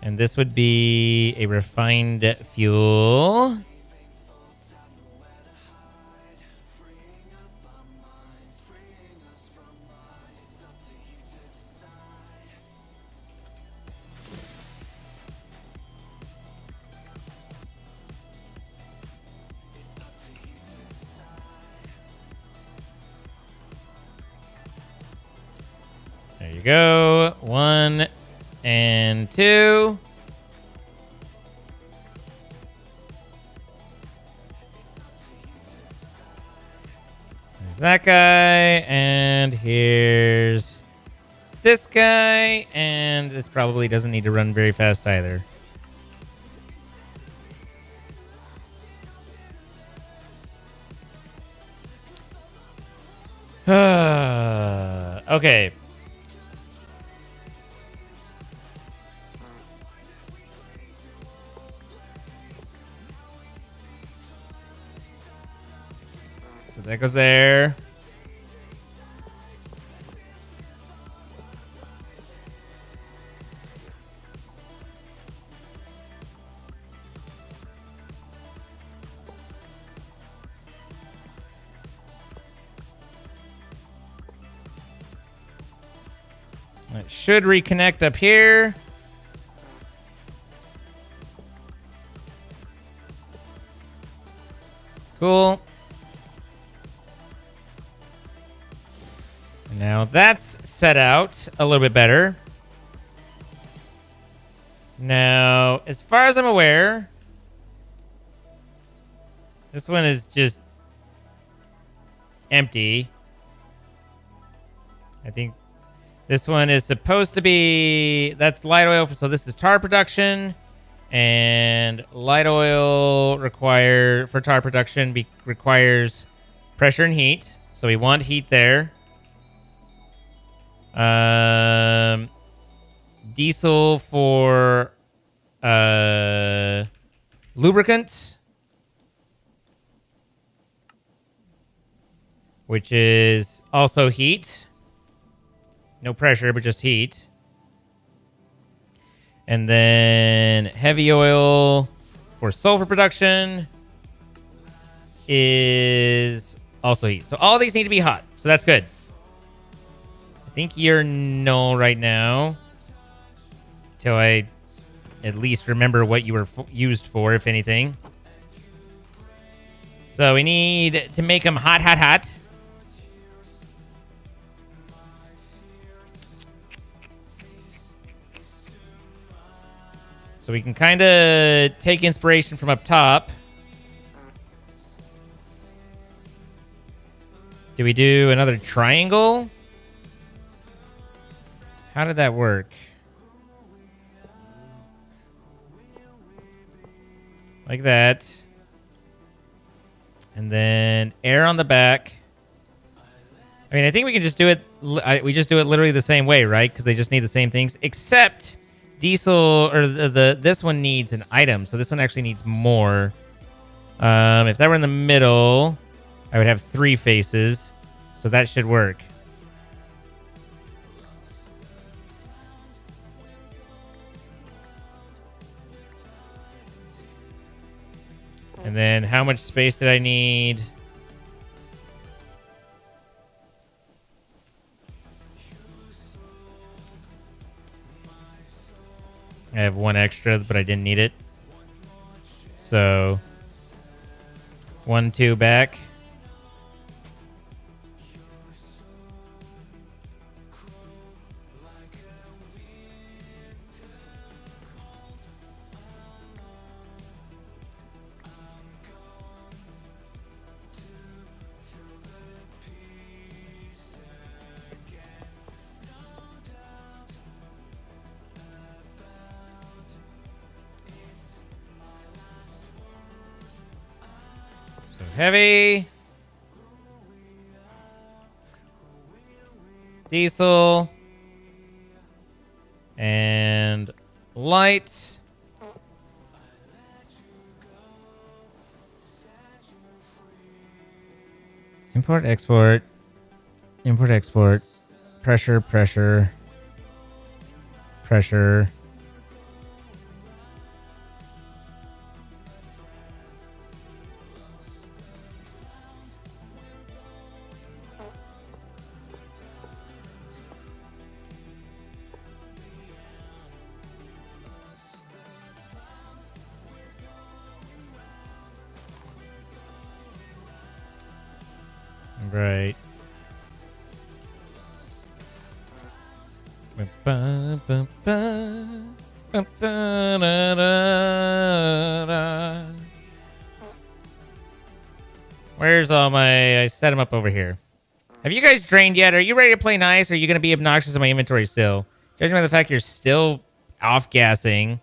And this would be a refined fuel. There you go. 1 and 2. There's that guy, and here's this guy, and this probably doesn't need to run very fast either. Okay. So that goes there. It should reconnect up here. Cool. Now that's set out a little bit better. Now, as far as I'm aware, this one is just empty. I think this one is supposed to be, that's light oil, so this is tar production. And light oil for tar production requires pressure and heat. So we want heat there. Diesel for lubricant. which is also heat. No pressure, but just heat. And then heavy oil for sulfur production is also heat. So all these need to be hot. So that's good. I think you're null right now. Till I at least remember what you were used for, if anything. So we need to make them hot, hot, hot. So we can kind of take inspiration from up top. Do we do another triangle? How did that work? Like that. And then air on the back. I mean, I think we can just do it. We just do it literally the same way, right? Because they just need the same things. Except diesel, or this one needs an item. So this one actually needs more. If that were in the middle, I would have 3 faces. So that should work. And then how much space did I need? I have 1 extra, but I didn't need it. So 1, 2 back. Heavy. Diesel. And light. Import, export. Import, export. Pressure, pressure. Pressure. Right. Where's all my... I set them up over here. Have you guys drained yet? Are you ready to play nice, or are you going to be obnoxious in my inventory still? Judging by the fact you're still off-gassing.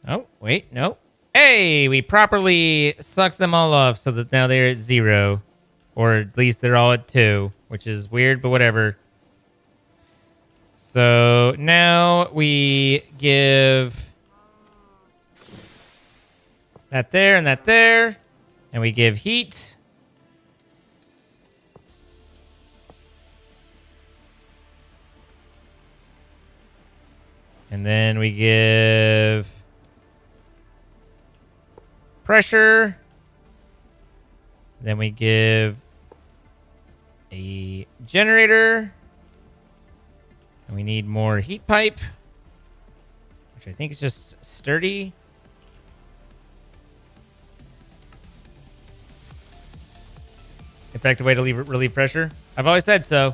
Oh, wait, no. Hey, we properly sucked them all off so that now they're at 0. Or at least they're all at 2, which is weird, but whatever. So now we give that there and that there. And we give heat. And then we give pressure. Then we give a generator. And we need more heat pipe, which I think is just sturdy. Effective way to relieve pressure. I've always said so.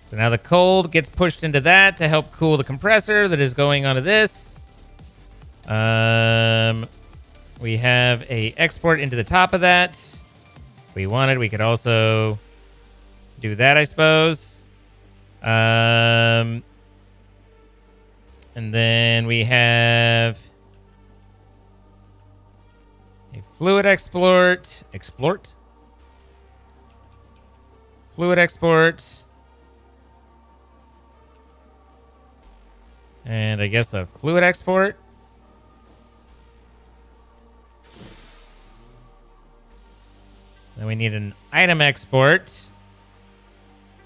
So now the cold gets pushed into that to help cool the compressor that is going onto this. We have a export into the top of that. If we wanted, we could also do that, I suppose. And then we have a fluid export. Fluid export. And I guess a fluid export. Then we need an item export.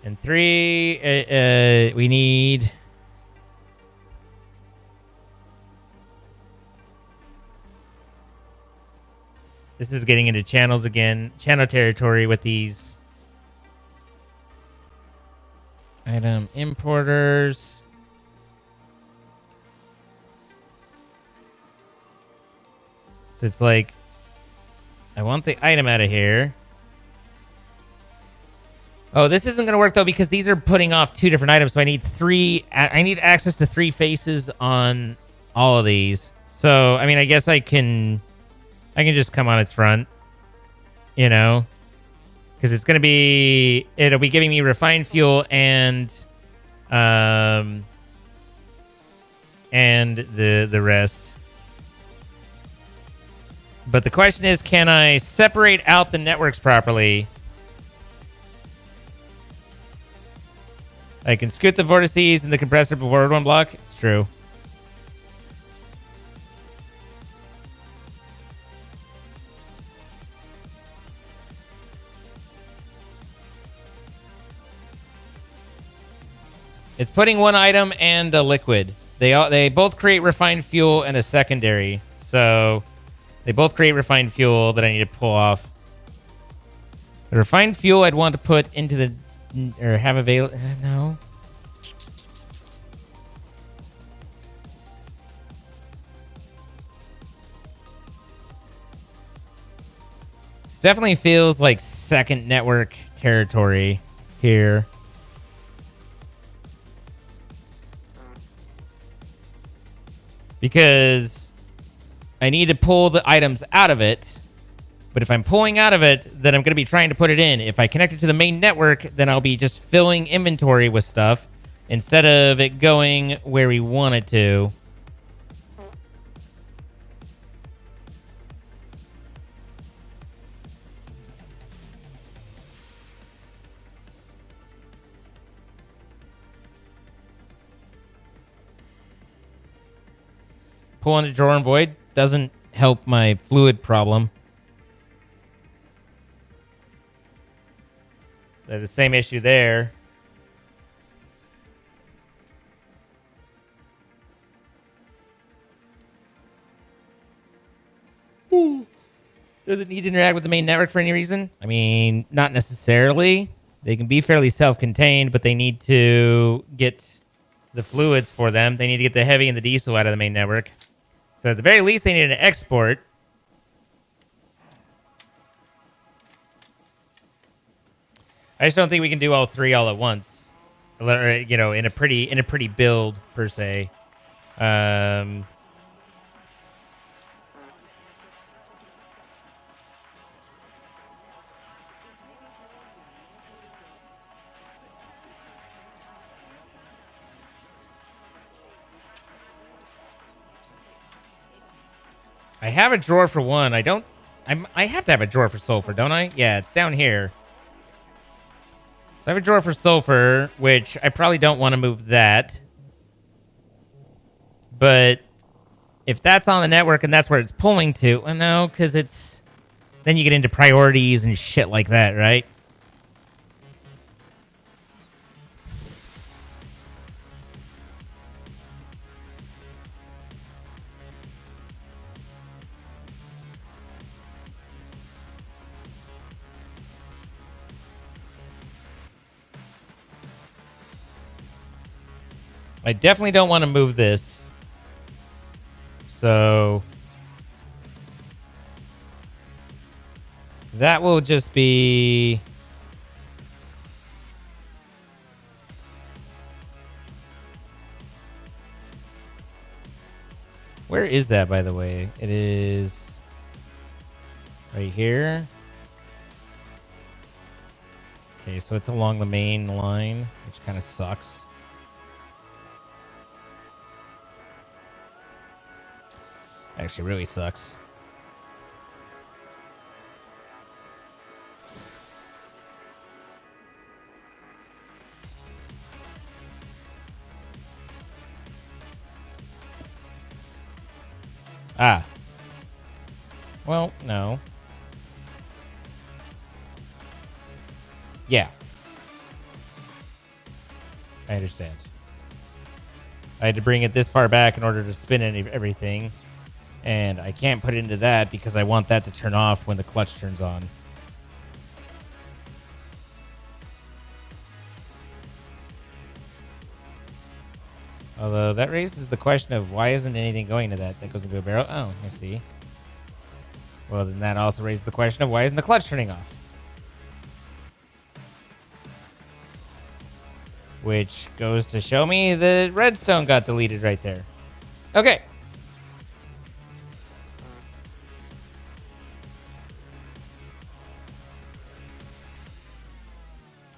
And 3, we need... This is getting into channels again. Channel territory with these item importers. So it's like, I want the item out of here. Oh, this isn't going to work, though, because these are putting off 2 different items. So I need 3. I need access to 3 faces on all of these. So, I mean, I guess I can just come on its front, you know, because it's going to be, it'll be giving me refined fuel and the rest. But the question is, can I separate out the networks properly? I can scoot the vortices and the compressor before one block. It's true. It's putting one item and a liquid. They both create refined fuel and a secondary. So they both create refined fuel that I need to pull off. The refined fuel I'd want to put into the... Or have available... No. This definitely feels like second network territory here. Because I need to pull the items out of it. But if I'm pulling out of it, then I'm going to be trying to put it in. If I connect it to the main network, then I'll be just filling inventory with stuff instead of it going where we want it to. Pull into drawer and void doesn't help my fluid problem. They have the same issue there. Ooh. Does it need to interact with the main network for any reason? I mean, not necessarily. They can be fairly self-contained, but they need to get the fluids for them. They need to get the heavy and the diesel out of the main network. So at the very least, they need an export. I just don't think we can do all 3 all at once. You know, in a pretty build per se. I have a drawer for one. I have to have a drawer for sulfur, don't I? Yeah, it's down here. So I have a drawer for sulfur, which I probably don't want to move that. But if that's on the network and that's where it's pulling to, well, no, because it's... Then you get into priorities and shit like that, right? I definitely don't want to move this. So that will just be... Where is that, by the way? It is right here. Okay, so it's along the main line, which kind of sucks. Actually, really sucks. Ah. Well, no. Yeah. I understand. I had to bring it this far back in order to spin everything. And I can't put it into that because I want that to turn off when the clutch turns on. Although that raises the question of why isn't anything going to that? That goes into a barrel. Oh, I see. Well, then that also raises the question of why isn't the clutch turning off? Which goes to show me the redstone got deleted right there. Okay.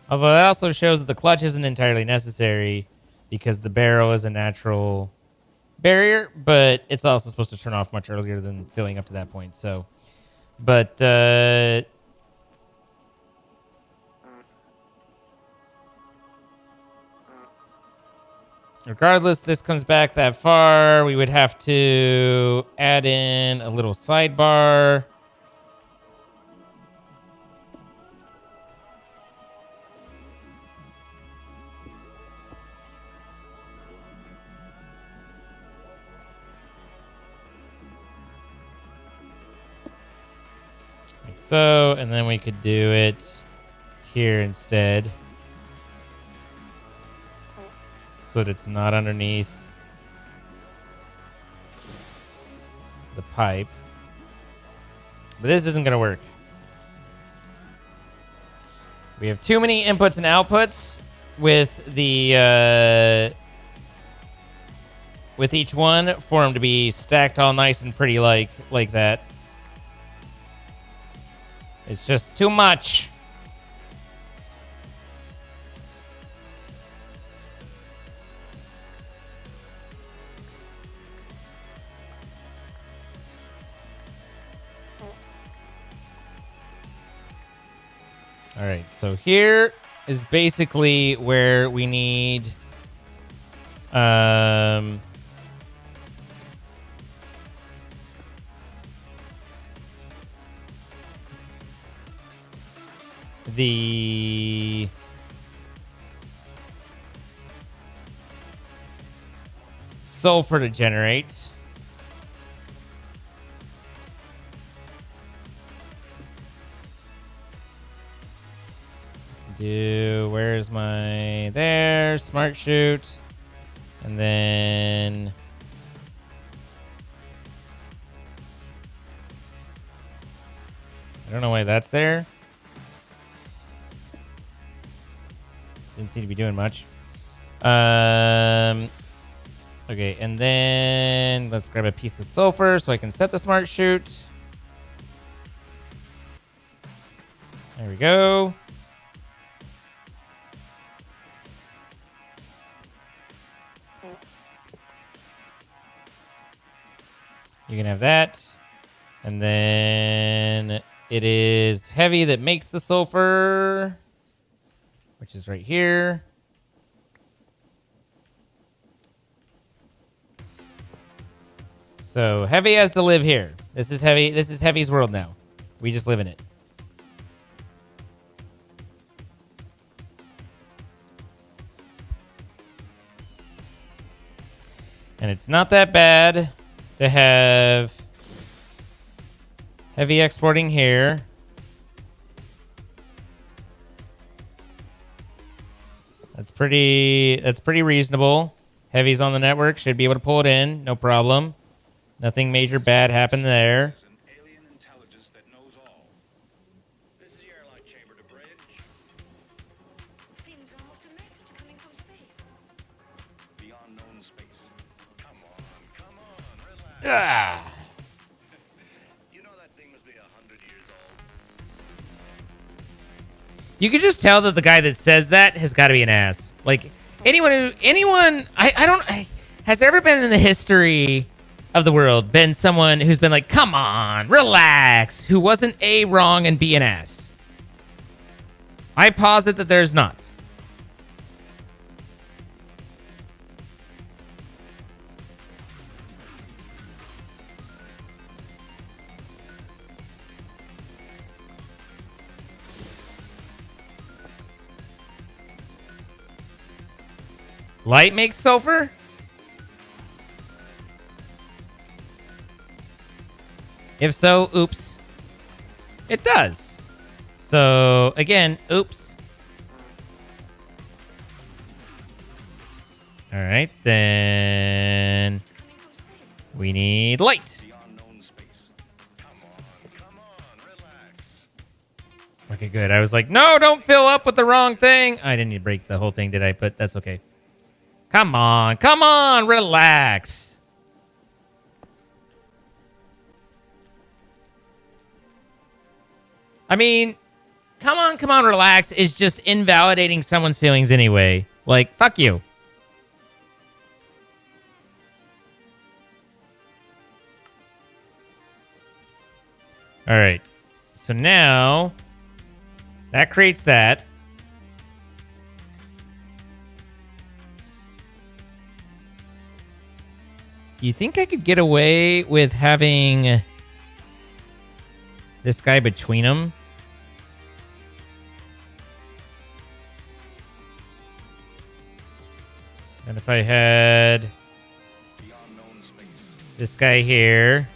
Although that also shows that the clutch isn't entirely necessary because the barrel is a natural barrier, but it's also supposed to turn off much earlier than filling up to that point. So, but regardless, this comes back that far, we would have to add in a little sidebar. Like so, and then we could do it here instead. So that it's not underneath the pipe. But this isn't going to work. We have too many inputs and outputs with the with each one for them to be stacked all nice and pretty like that. It's just too much. All right, so here is basically where we need the sulfur to generate. Where's my there smart shoot, and then I don't know why that's there. Didn't seem to be doing much. Okay, and then let's grab a piece of sulfur so I can set the smart shoot. There we go. You can have that. And then it is heavy that makes the sulfur, which is right here. So heavy has to live here. This is heavy. This is Heavy's world now. We just live in it. And it's not that bad to have Heavy exporting here. That's pretty reasonable. Heavy's on the network, should be able to pull it in, no problem. Nothing major bad happened there. Ah. You can just tell that the guy that says that has got to be an ass. Like has there ever been in the history of the world been someone who's been like, come on, relax, who wasn't A, wrong, and B, an ass? I posit that there's not. Light makes sulfur? If so, oops. It does. So, again, oops. All right, then we need light. Okay, good. I was like, no, don't fill up with the wrong thing. I didn't need to break the whole thing, did I? But that's okay. Come on, relax. I mean, come on, relax is just invalidating someone's feelings anyway. Like, fuck you. All right. So now that creates that. Do you think I could get away with having this guy between them? And if I had this guy here.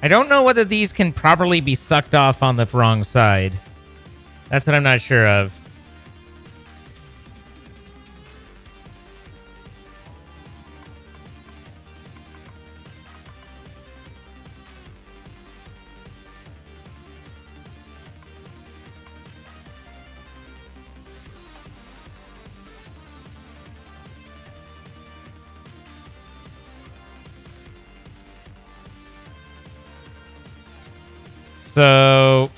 I don't know whether these can properly be sucked off on the wrong side. That's what I'm not sure of. So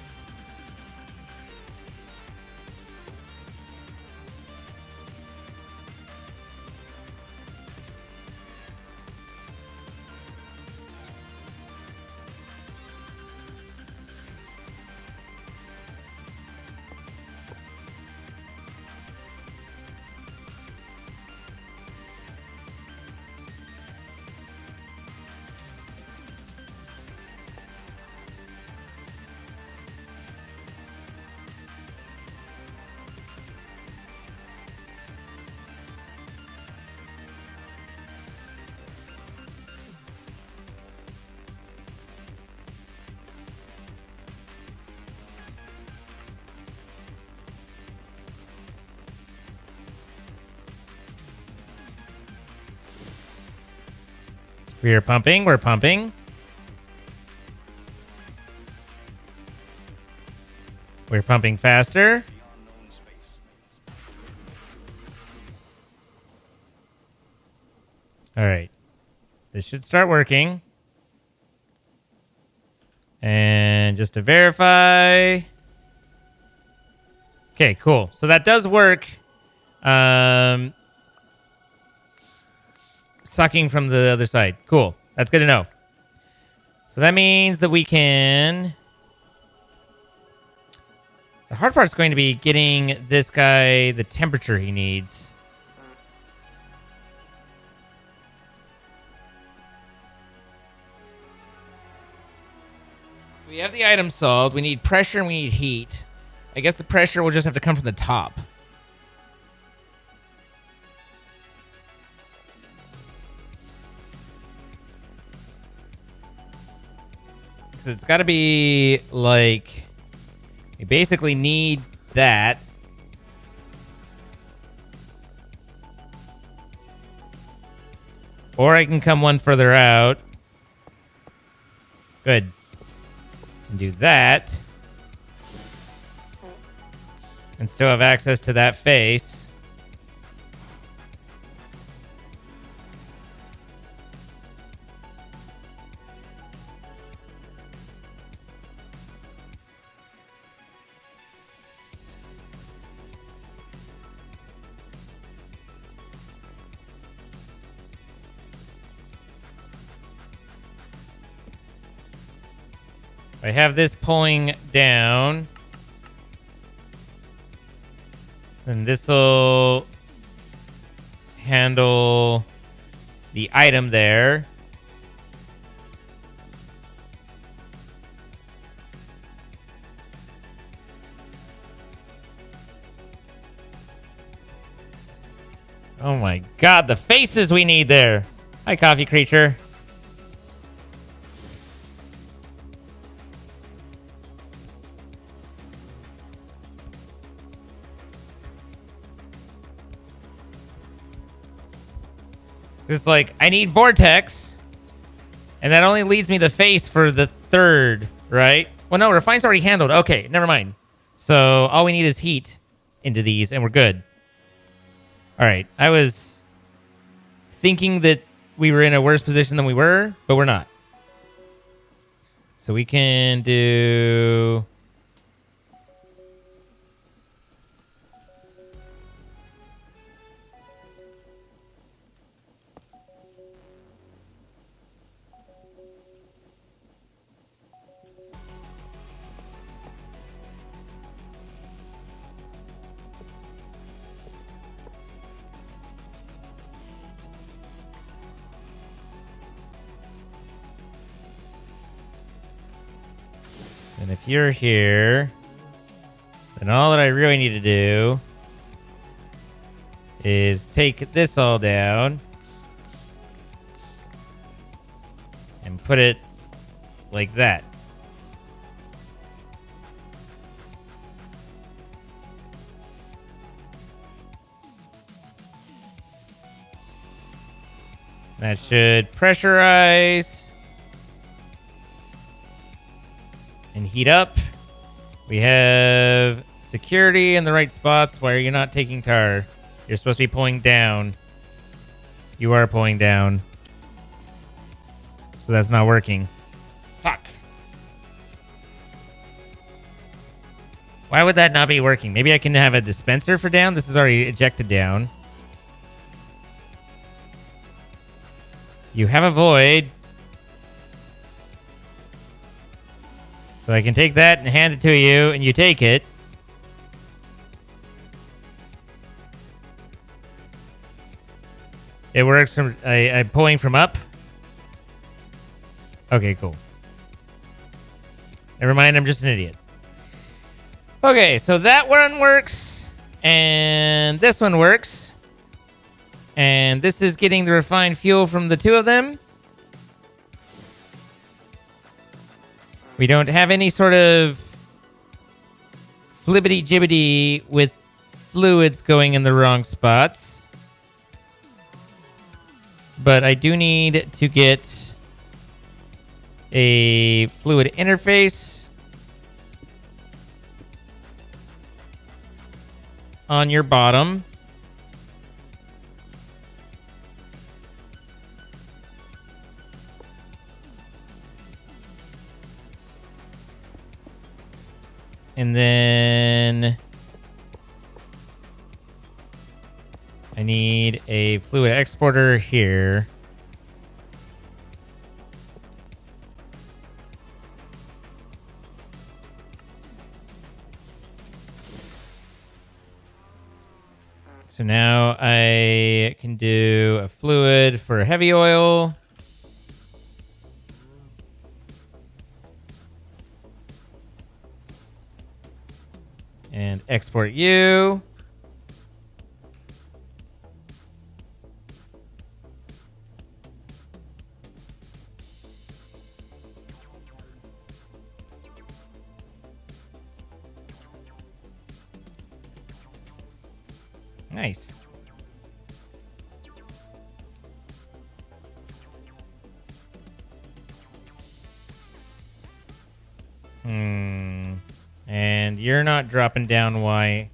we're pumping. We're pumping. We're pumping faster. All right. This should start working. And just to verify. Okay, cool. So that does work. Sucking from the other side. Cool. That's good to know. So that means that we can... The hard part's going to be getting this guy the temperature he needs. We have the item solved. We need pressure and we need heat. I guess the pressure will just have to come from the top. Because it's got to be like... We basically need that. Or I can come one further out. Good. And do that. And still have access to that face. I have this pulling down. And this will handle the item there. Oh my god, the faces we need there. Hi, coffee creature. It's like, I need vortex. And that only leads me the face for the third, right? Well, no, refine's already handled. Okay, never mind. So all we need is heat into these, and we're good. All right, I was thinking that we were in a worse position than we were, but we're not. So we can do... And if you're here, then all that I really need to do is take this all down and put it like that. That should pressurize and heat up. We have security in the right spots. Why are you not taking tar? You're supposed to be pulling down. You are pulling down. So that's not working. Fuck. Why would that not be working? Maybe I can have a dispenser for down. This is already ejected down. You have a void. So I can take that and hand it to you, and you take it. It works from... I'm pulling from up. Okay, cool. Never mind, I'm just an idiot. Okay, so that one works. And this one works. And this is getting the refined fuel from the two of them. We don't have any sort of flibbity-jibbity with fluids going in the wrong spots. But I do need to get a fluid interface on your bottom. And then I need a fluid exporter here. So now I can do a fluid for heavy oil. And export you. Nice. And you're not dropping down. Why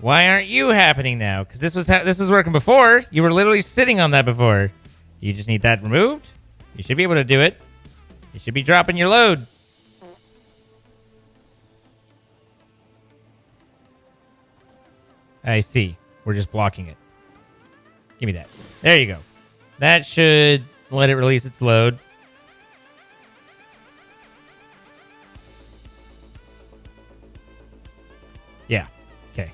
aren't you happening now? Because this was working before. You were literally sitting on that before. You just need that removed. You should be able to do it. You should be dropping your load. I see. We're just blocking it. Give me that. There you go. That should let it release its load. Yeah. Okay.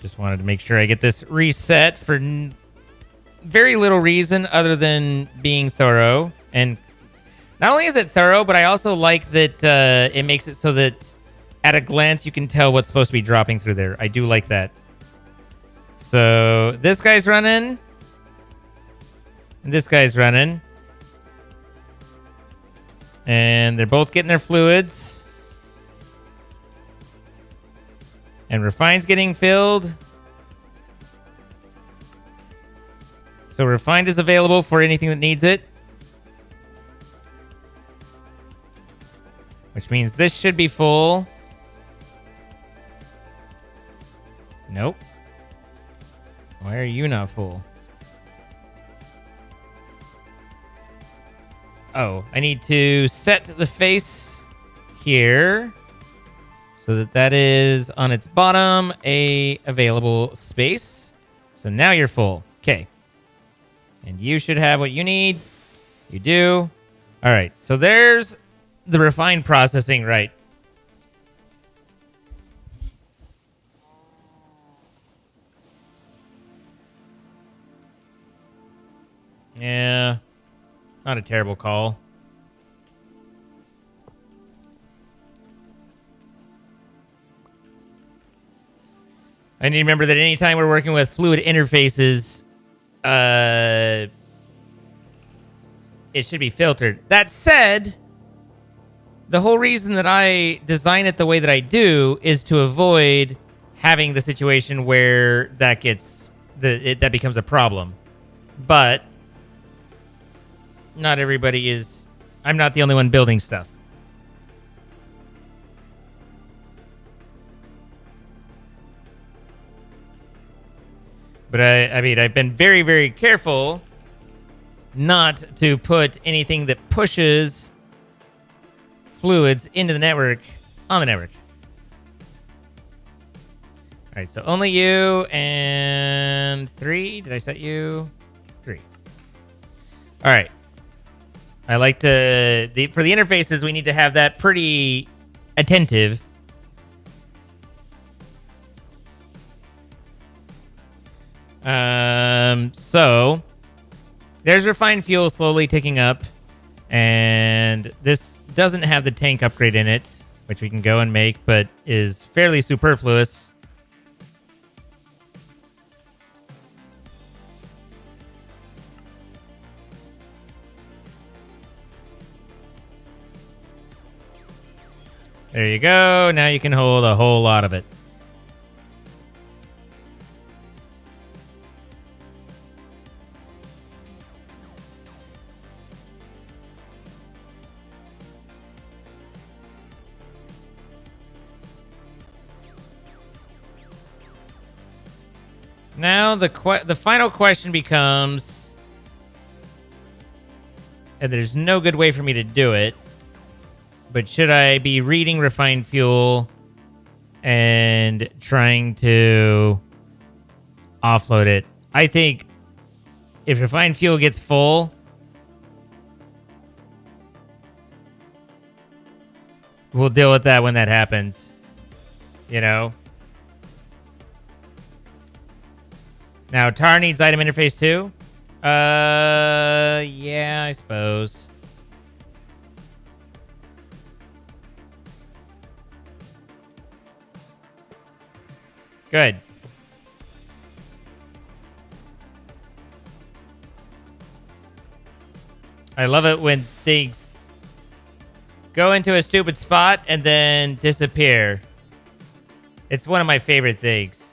Just wanted to make sure I get this reset for very little reason other than being thorough. And not only is it thorough, but I also like that it makes it so that at a glance you can tell what's supposed to be dropping through there. I do like that. So this guy's running. And this guy's running. And they're both getting their fluids. And Refine's getting filled. So Refined is available for anything that needs it. Which means this should be full. Nope. Why are you not full? Oh, I need to set the face here so that that is on its bottom a available space. So now you're full. Okay. And you should have what you need. You do. All right. So there's the refined processing, right? Yeah. Not a terrible call. I need to remember that anytime we're working with fluid interfaces, it should be filtered. That said, the whole reason that I design it the way that I do is to avoid having the situation where that gets that becomes a problem. But not everybody is. I'm not the only one building stuff. But I mean, I've been very, very careful not to put anything that pushes fluids into the network on the network. All right, so only you and 3. Did I set you? 3. All right. I like to... for the interfaces, we need to have that pretty attentive. So there's refined fuel slowly ticking up, and this doesn't have the tank upgrade in it, which we can go and make, but is fairly superfluous. There you go. Now you can hold a whole lot of it. Now the final question becomes, and there's no good way for me to do it, but should I be reading refined fuel and trying to offload it? I think if refined fuel gets full, we'll deal with that when that happens. You know? Now, tar needs item interface too? Yeah, I suppose. Good. I love it when things go into a stupid spot and then disappear. It's one of my favorite things.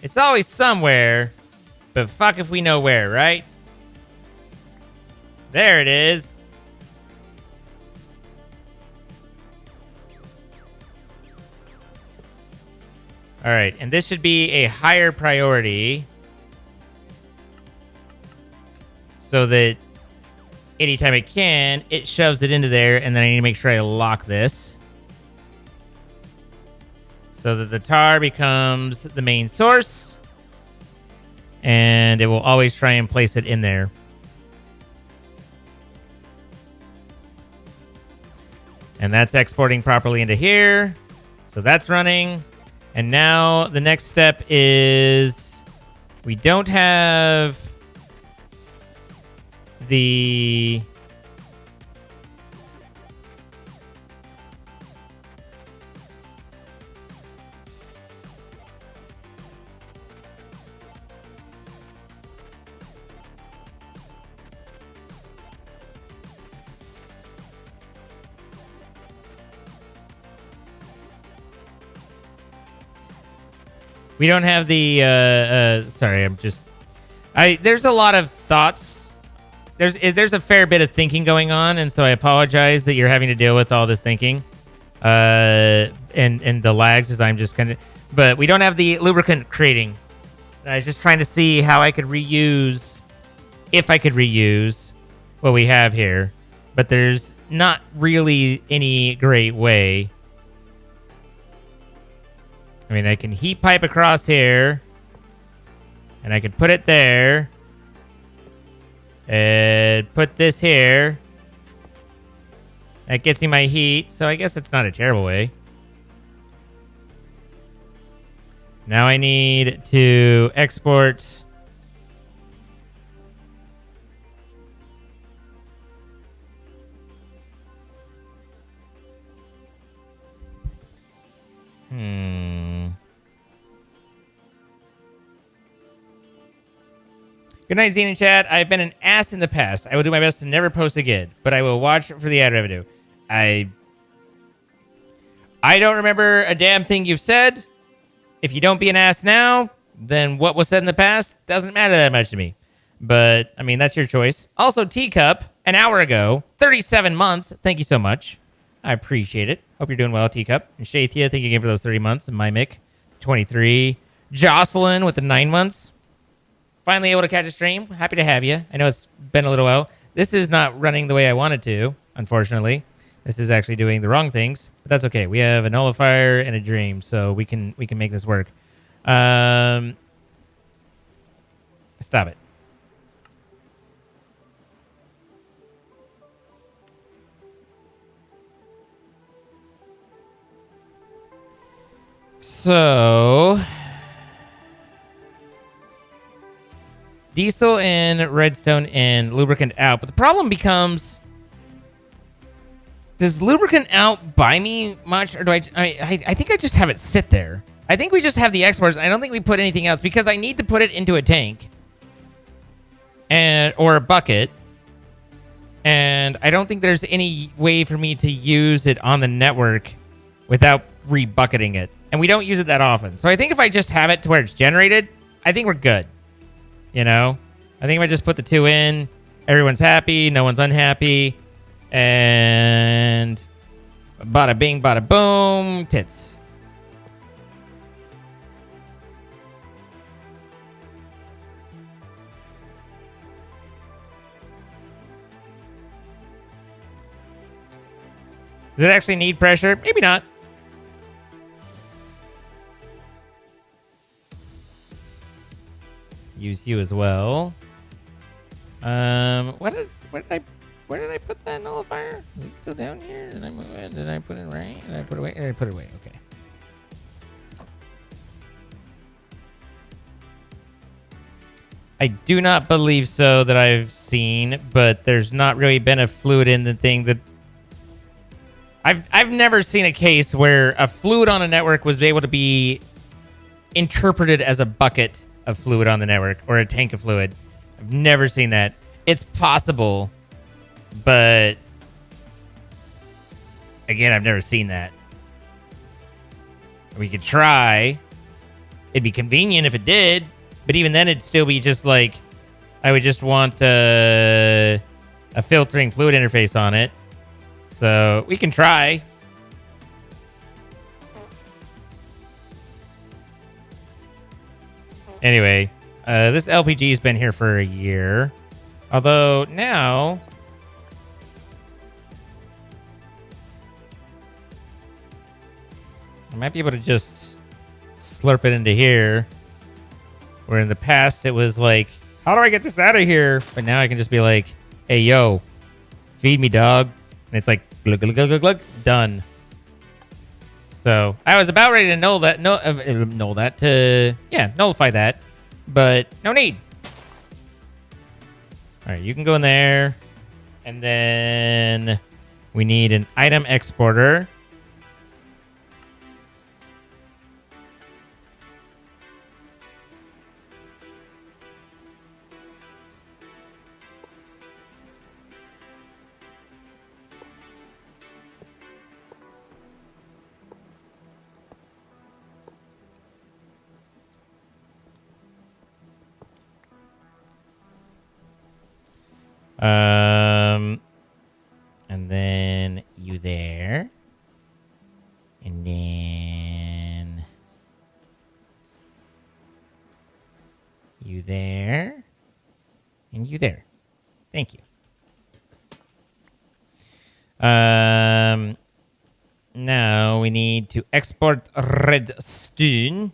It's always somewhere, but fuck if we know where, right? There it is. All right, and this should be a higher priority so that anytime it can, it shoves it into there, and then I need to make sure I lock this so that the tar becomes the main source, and it will always try and place it in there. And that's exporting properly into here. So that's running. And now the next step is we don't have the We don't have the, sorry, there's a lot of thoughts. There's a fair bit of thinking going on, and so I apologize that you're having to deal with all this thinking. And the lags as I'm just kind of, but we don't have the lubricant creating. I was just trying to see how I could reuse, if I could reuse what we have here, but there's not really any great way. I mean, I can heat pipe across here, and I can put it there, and put this here. That gets me my heat, so I guess that's not a terrible way. Now I need to export. Good night, Zine and chat. I've been an ass in the past. I will do my best to never post again, but I will watch for the ad revenue. I don't remember a damn thing you've said. If you don't be an ass now, then what was said in the past doesn't matter that much to me. But, I mean, that's your choice. Also, Teacup, an hour ago, 37 months. Thank you so much. I appreciate it. Hope you're doing well, Teacup. And Shathia, thank you again for those 30 months. And Mimic, 23. Jocelyn with the 9 months. Finally able to catch a stream. Happy to have you. I know it's been a little while. This is not running the way I wanted to, unfortunately. This is actually doing the wrong things, but that's okay. We have a nullifier and a dream, so we can make this work. Stop it. So diesel in, redstone in, lubricant out. But the problem becomes, does lubricant out buy me much, or do I think I just have it sit there. I think we just have the exports. I don't think we put anything else because I need to put it into a tank or a bucket. And I don't think there's any way for me to use it on the network without rebucketing it. And we don't use it that often. So I think if I just have it to where it's generated, I think we're good. You know? I think if I just put the 2 in, everyone's happy, no one's unhappy. And bada bing, bada boom, tits. Does it actually need pressure? Maybe not. Use you as well. Where did I put that nullifier? Is it still down here? Did I move it? Did I put it right? Did I put it away? Did I put it away? Okay. I do not believe so that I've seen, but there's not really been a fluid in the thing that I've never seen a case where a fluid on a network was able to be interpreted as a bucket of fluid on the network or a tank of fluid. I've never seen that. It's possible, but again, I've never seen that. We could try. It'd be convenient if it did, but even then it'd still be just like, I would just want a filtering fluid interface on it. So we can try. Anyway, this LPG's been here for a year. Although now I might be able to just slurp it into here. Where in the past it was like, how do I get this out of here? But now I can just be like, hey, yo, feed me, dog. And it's like, glug, glug, glug, glug, glug, done. So I was about ready to nullify that, but no need. All right, you can go in there, and then we need an item exporter. And then you there. And then you there. And you there. Thank you. Now we need to export redstone.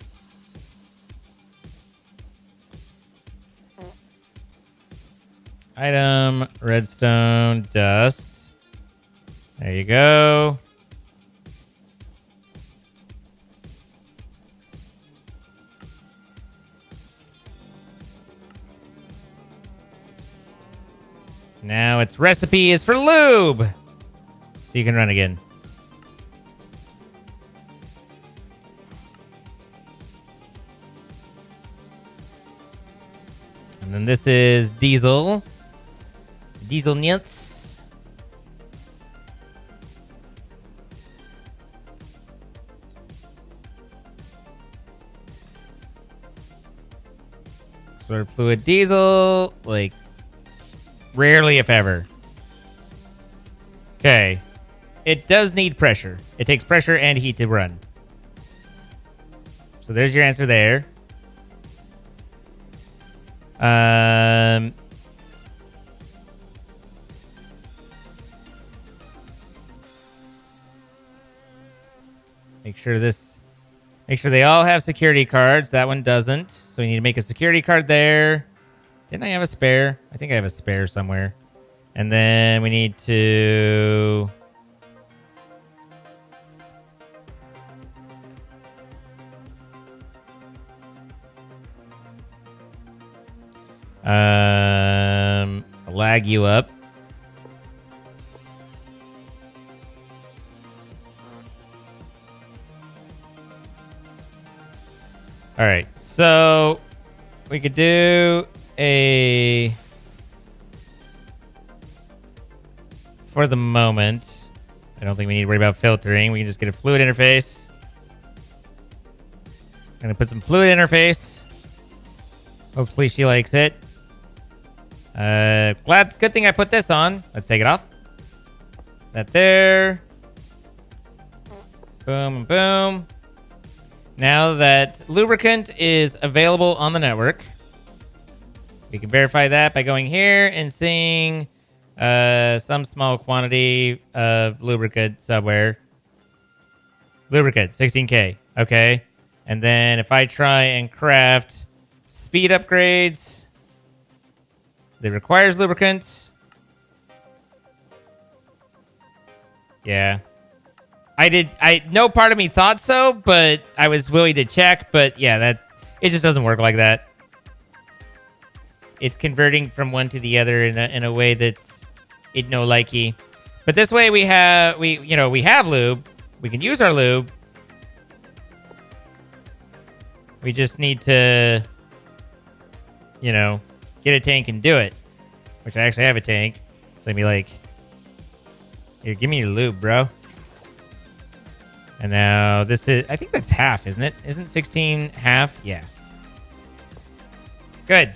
Item, redstone, dust. There you go. Now its recipe is for lube. So you can run again. And then this is diesel. Diesel nuts. Sort of fluid diesel, like rarely if ever. Okay. It does need pressure. It takes pressure and heat to run. So there's your answer there. Make sure they all have security cards. That one doesn't. So we need to make a security card there. Didn't I have a spare? I think I have a spare somewhere. And then we need to... lag you up. All right, so we could do a... For the moment, I don't think we need to worry about filtering. We can just get a fluid interface. I'm gonna put some fluid interface. Hopefully she likes it. Good thing I put this on. Let's take it off. That there. Boom, boom. Now that lubricant is available on the network, we can verify that by going here and seeing some small quantity of lubricant somewhere. Lubricant, 16K. Okay. And then if I try and craft speed upgrades that requires lubricant. Yeah. No part of me thought so, but I was willing to check, but yeah, it just doesn't work like that. It's converting from one to the other in a way that's no likey. But this way we have lube. We can use our lube. We just need to get a tank and do it. Which I actually have a tank. So I'd be like, here, give me your lube, bro. And now this is, I think that's half, isn't it? Isn't 16 half? Yeah. Good.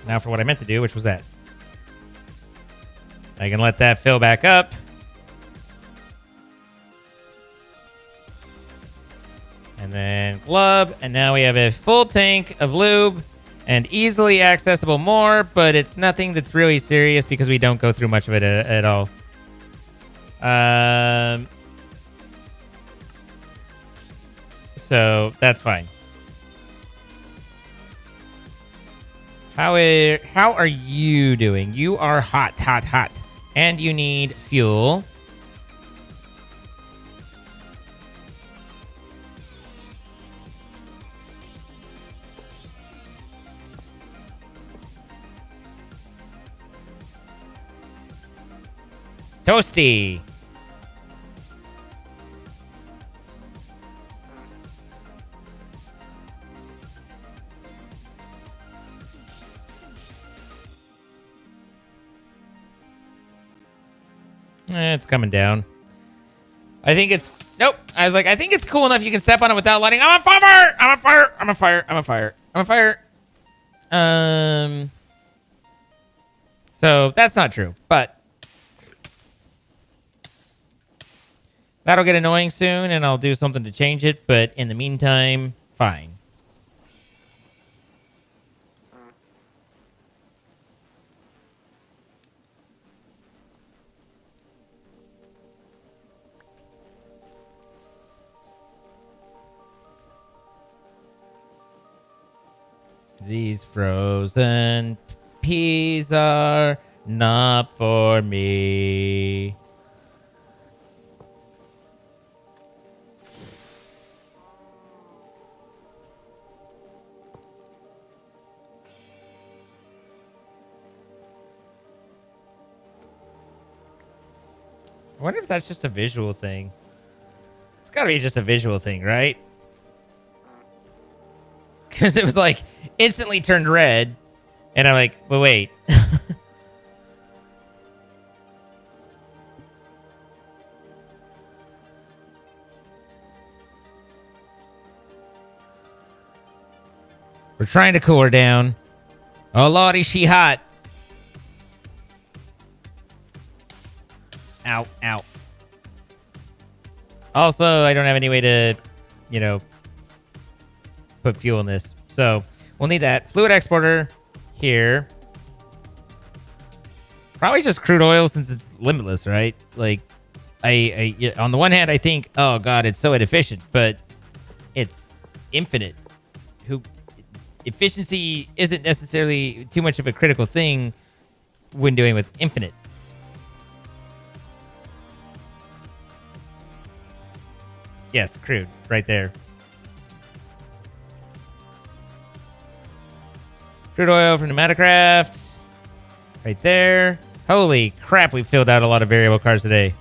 Now for what I meant to do, which was that. I can let that fill back up. And then glove. And now we have a full tank of lube and easily accessible more, but it's nothing that's really serious because we don't go through much of it at all. So that's fine. How are you doing? You are hot. And you need fuel. Toasty. It's coming down. I think it's... Nope. I was like, I think it's cool enough you can step on it without lighting. I'm on fire! I'm on fire! I'm on fire! I'm on fire! I'm on fire! So that's not true, but that'll get annoying soon, and I'll do something to change it. But in the meantime, fine. These frozen peas are not for me. I wonder if that's just a visual thing. It's gotta be just a visual thing, right? Because it was like instantly turned red, and I'm like, well, wait. We're trying to cool her down. Oh lordy, she hot. Ow, ow. Also, I don't have any way to, you know, put fuel in this. So we'll need that. Fluid exporter here. Probably just crude oil since it's limitless, right? Like, I on the one hand, I think, oh god, it's so inefficient, but it's infinite. Efficiency isn't necessarily too much of a critical thing when doing with infinite. Yes, crude, right there. Crude oil from Pneumaticraft. Right there. Holy crap, we filled out a lot of variable cars today.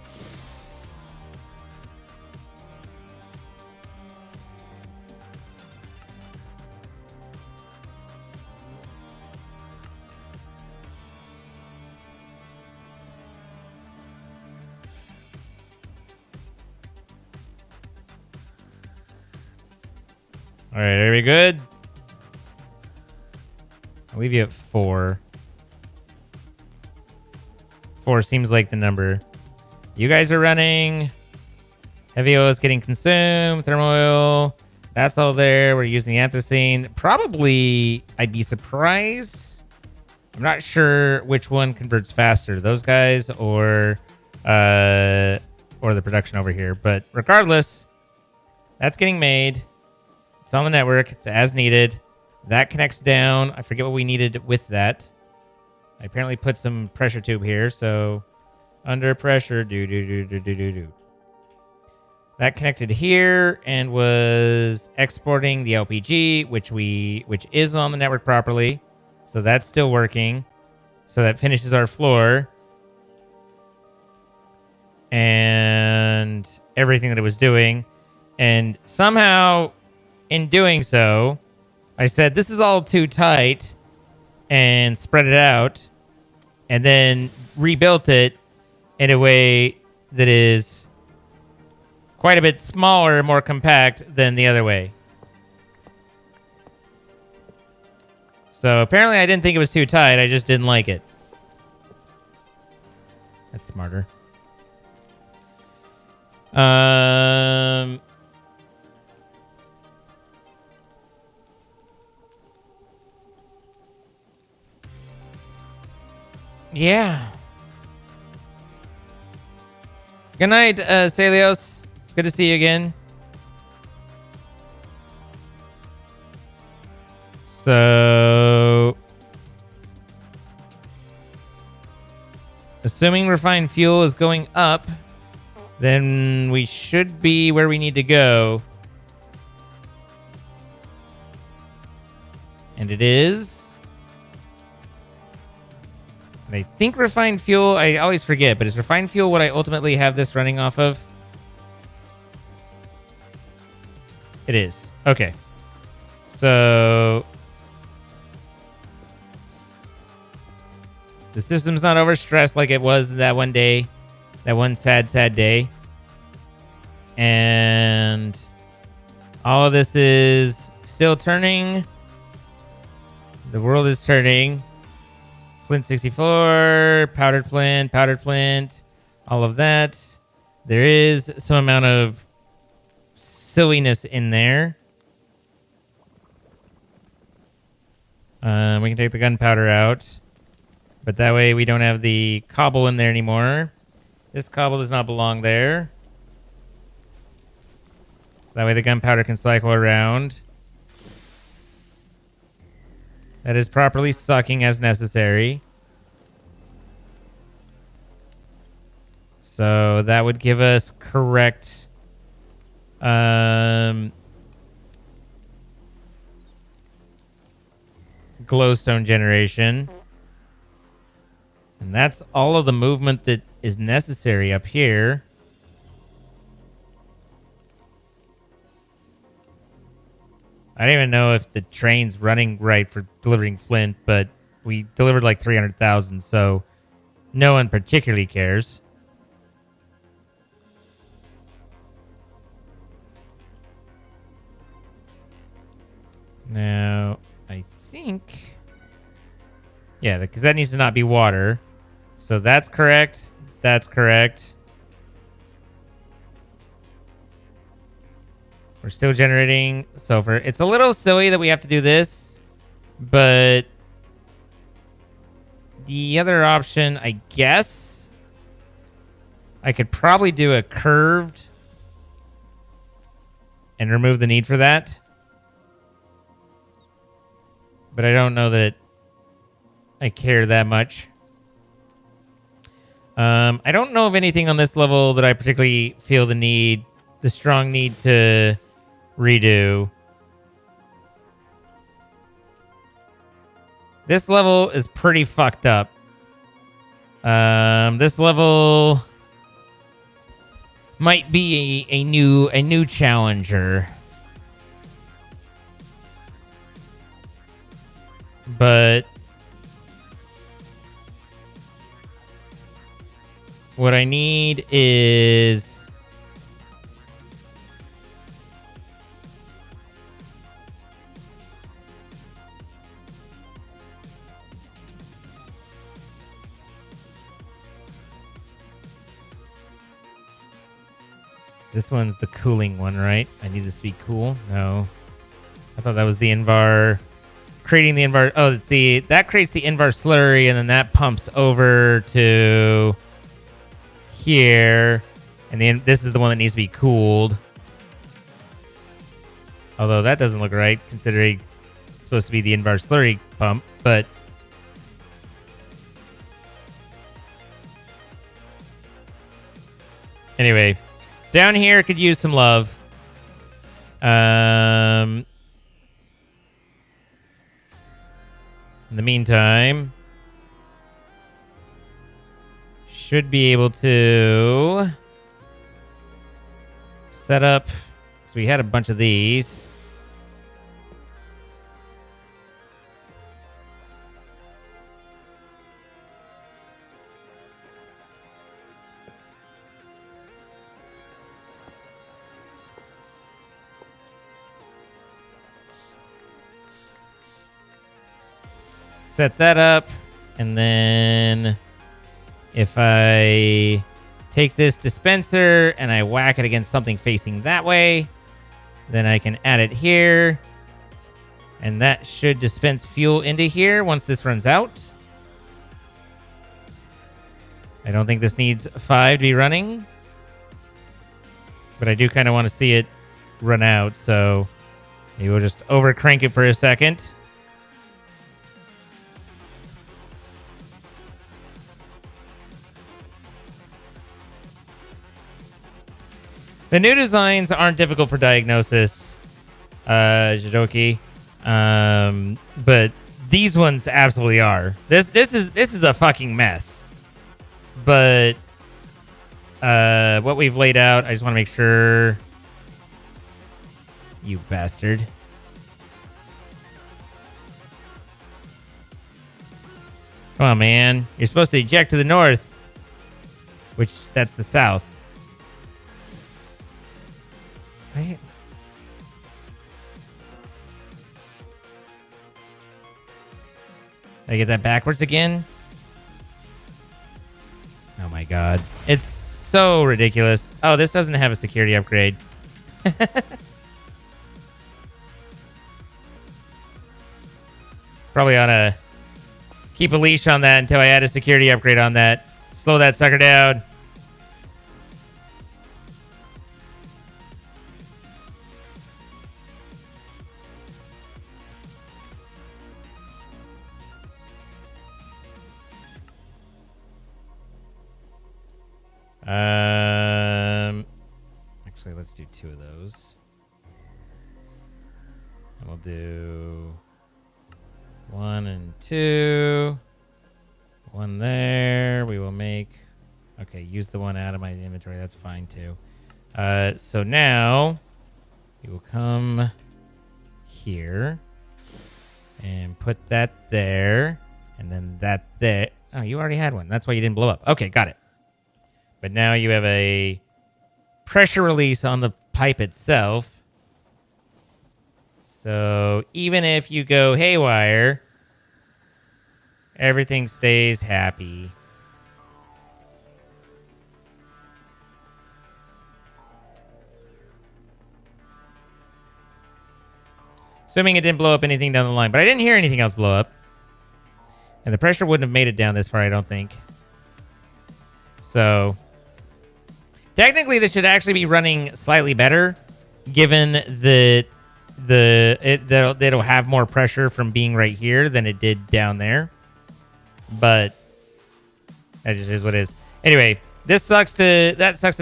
All right, are we good? I'll leave you at 4. 4 seems like the number. You guys are running. Heavy oil is getting consumed. Thermal oil. That's all there. We're using the anthracene. Probably, I'd be surprised. I'm not sure which one converts faster. Those guys or the production over here. But regardless, that's getting made. It's on the network. It's as needed. That connects down. I forget what we needed with that. I apparently put some pressure tube here, so under pressure, do. That connected here and was exporting the LPG, which is on the network properly. So that's still working. So that finishes our floor. And everything that it was doing. And somehow, in doing so, I said, this is all too tight, and spread it out, and then rebuilt it in a way that is quite a bit smaller, more compact than the other way. So apparently I didn't think it was too tight, I just didn't like it. That's smarter. Yeah. Good night, Celios. It's good to see you again. So, assuming refined fuel is going up, then we should be where we need to go. And it is. And I think refined fuel, I always forget, but is refined fuel what I ultimately have this running off of? It is. Okay. So the system's not overstressed like it was that one day. That one sad day. And all of this is still turning. The world is turning. Flint 64, powdered flint, all of that. There is some amount of silliness in there. We can take the gunpowder out, but that way we don't have the cobble in there anymore. This cobble does not belong there. So that way the gunpowder can cycle around. That is properly sucking as necessary. So that would give us correct glowstone generation. And that's all of the movement that is necessary up here. I don't even know if the train's running right for delivering flint, but we delivered like 300,000, so no one particularly cares. Now, I think... yeah, because that needs to not be water. So that's correct. That's correct. We're still generating sulfur. It's a little silly that we have to do this, but the other option, I guess, I could probably do a curved and remove the need for that. But I don't know that I care that much. I don't know of anything on this level that I particularly feel the strong need to redo. This level is pretty fucked up. This level might be a new challenger. But what I need is this one's the cooling one, right? I need this to be cool. No, I thought that was the Invar. Creating the Invar. Oh, it's that creates the Invar slurry, and then that pumps over to here, and then this is the one that needs to be cooled. Although that doesn't look right, considering it's supposed to be the Invar slurry pump. But anyway, down here could use some love. In the meantime, should be able to set up, so we had a bunch of these. Set that up, and then if I take this dispenser and I whack it against something facing that way, then I can add it here, and that should dispense fuel into here once this runs out. I don't think this needs 5 to be running, but I do kind of want to see it run out, so maybe we'll just over crank it for a second. The new designs aren't difficult for diagnosis, Jidoki, but these ones absolutely are. This is a fucking mess. But what we've laid out, I just want to make sure. You bastard. Come on, man. You're supposed to eject to the north, which that's the south. Right. I get that backwards again? It's so ridiculous. Oh, this doesn't have a security upgrade. Probably ought to keep a leash on that until I add a security upgrade on that. Slow that sucker down. Actually, let's do 2 of those. And we'll do 1 and 2. 1 there. We will make... Okay, use the one out of my inventory. That's fine, too. So now, we will come here and put that there. And then that there. Oh, you already had one. That's why you didn't blow up. Okay, got it. But now you have a pressure release on the pipe itself. So even if you go haywire, everything stays happy. Assuming it didn't blow up anything down the line. But I didn't hear anything else blow up. And the pressure wouldn't have made it down this far, I don't think. So... technically, this should actually be running slightly better, given that it'll have more pressure from being right here than it did down there. But that just is what it is. Anyway, that sucks to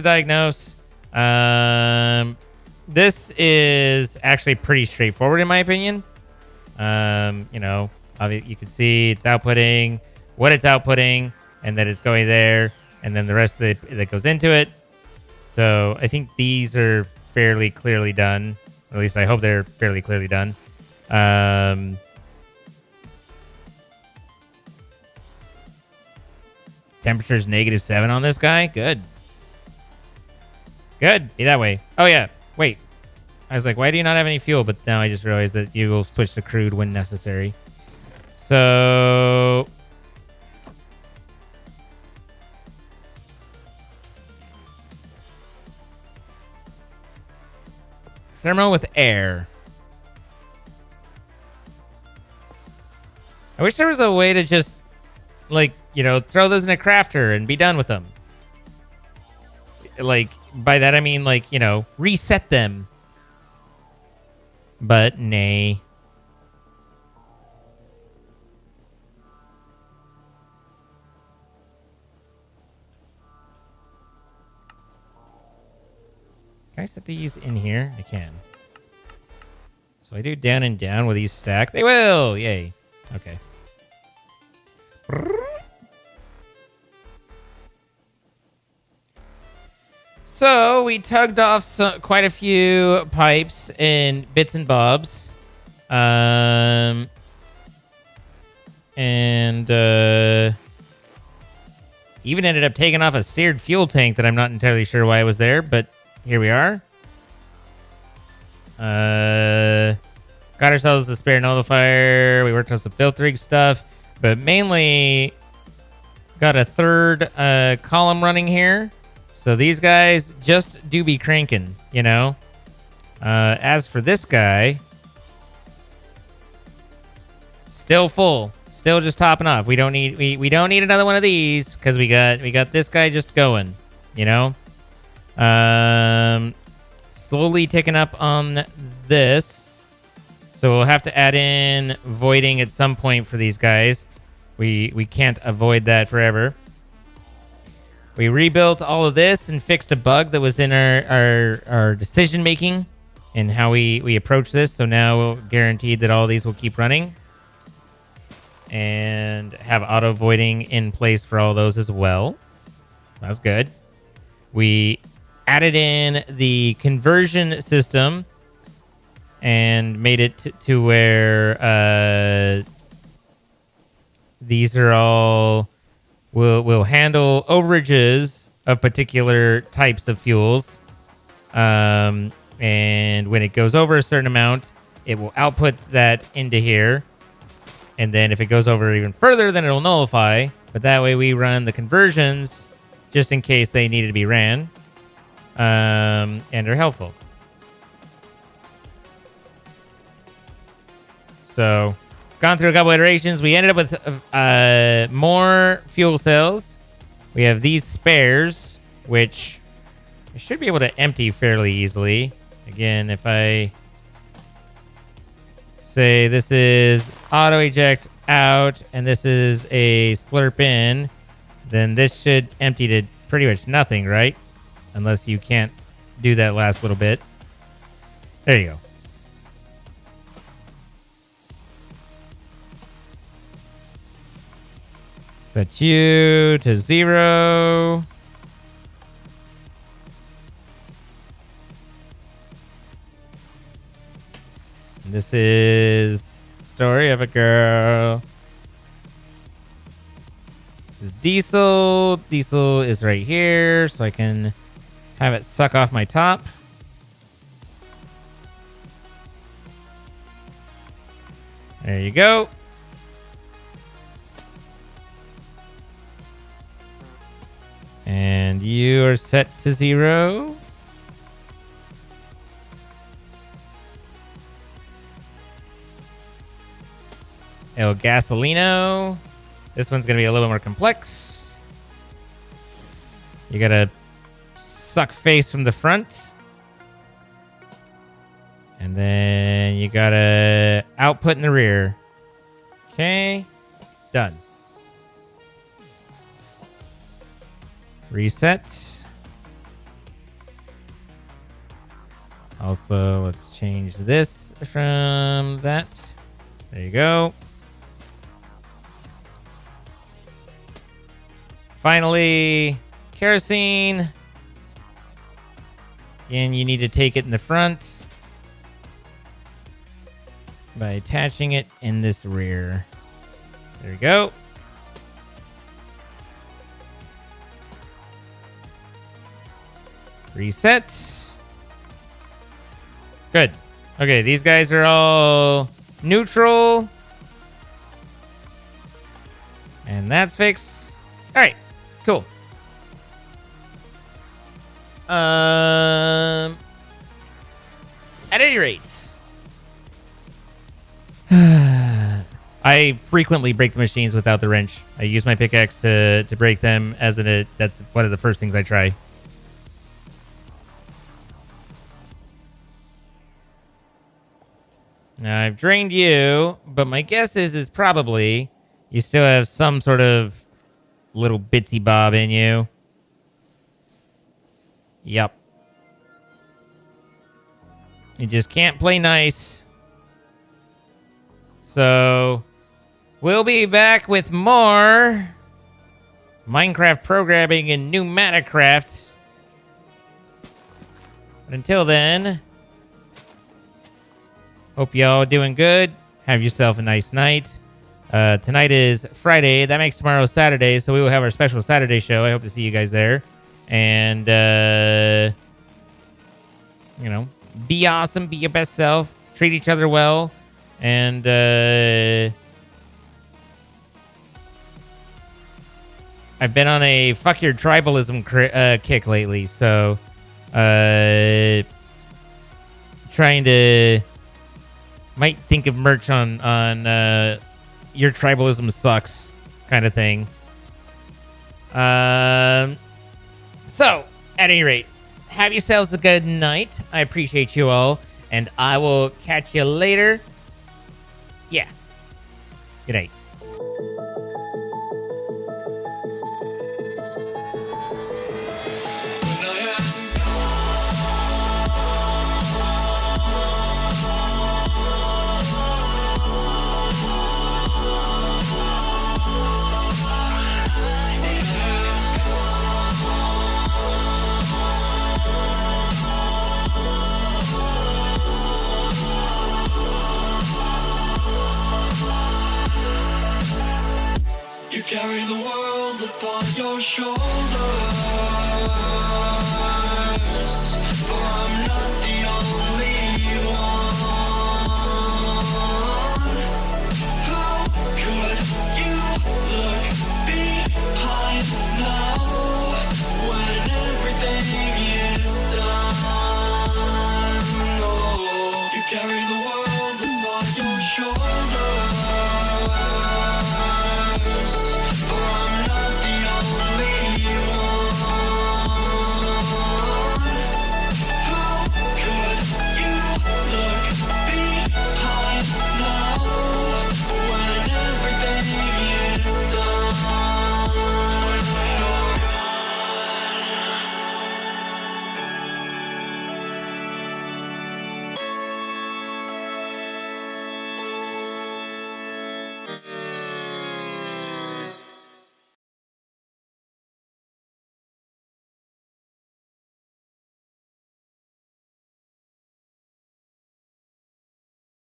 diagnose. This is actually pretty straightforward in my opinion. You know, you can see it's outputting what it's outputting, and that it's going there, and then the rest of it that goes into it. So I think these are fairly clearly done. Or at least I hope they're fairly clearly done. Temperature's -7 on this guy. Good. Good. Be that way. Oh, yeah. Wait. I was like, why do you not have any fuel? But now I just realized that you will switch to crude when necessary. So... thermal with air. I wish there was a way to just, like, you know, throw those in a crafter and be done with them. Like, by that I mean, like, you know, reset them. But, nay. Can I set these in here? I can. So I do down and down. Will these stack? They will! Yay. Okay. So we tugged off quite a few pipes and bits and bobs. And even ended up taking off a seared fuel tank that I'm not entirely sure why it was there, but here we are. Got ourselves a spare nullifier. We worked on some filtering stuff, but mainly got a third column running here. So these guys just do be cranking, you know. As for this guy, still full, still just topping off. We don't need we don't need another one of these because we got this guy just going, you know. Slowly ticking up on this, so we'll have to add in voiding at some point for these guys. We can't avoid that forever. We rebuilt all of this and fixed a bug that was in our decision making and how we approach this. So now we're guaranteed that all these will keep running and have auto voiding in place for all those as well. That's good. We added in the conversion system and made it to where these are all will handle overages of particular types of fuels, and when it goes over a certain amount, it will output that into here, and then if it goes over even further, then it'll nullify. But that way we run the conversions just in case they needed to be ran, and are helpful. So, gone through a couple iterations. We ended up with more fuel cells. We have these spares, which I should be able to empty fairly easily. Again, if I say this is auto eject out and this is a slurp in, then this should empty to pretty much nothing, right? Unless you can't do that last little bit. There you go. Set you to 0. This is story of a girl. This is diesel. Diesel is right here, so I can have it suck off my top. There you go. And you are set to 0. El Gasolino. This one's going to be a little more complex. You got to suck face from the front. And then you got to output in the rear. Okay. Done. Reset. Also, let's change this from that. There you go. Finally, kerosene. Again, you need to take it in the front by attaching it in this rear. There you go. Reset. Good. Okay, these guys are all neutral. And that's fixed. All right, cool. At any rate, I frequently break the machines without the wrench. I use my pickaxe to break them that's one of the first things I try. Now, I've drained you, but my guess is probably you still have some sort of little bitsy bob in you. Yep. You just can't play nice. So, we'll be back with more Minecraft programming and Pneumaticraft. But until then, hope y'all doing good. Have yourself a nice night. Tonight is Friday. That makes tomorrow Saturday, so we will have our special Saturday show. I hope to see you guys there. And, you know, be awesome. Be your best self. Treat each other well. And, I've been on a fuck your tribalism kick lately, so, trying to... might think of merch on your tribalism sucks kind of thing. So, at any rate, have yourselves a good night. I appreciate you all, and I will catch you later. Yeah. Good night. You carry the world upon your shoulders, for I'm not the only one. How could you look behind now? shore.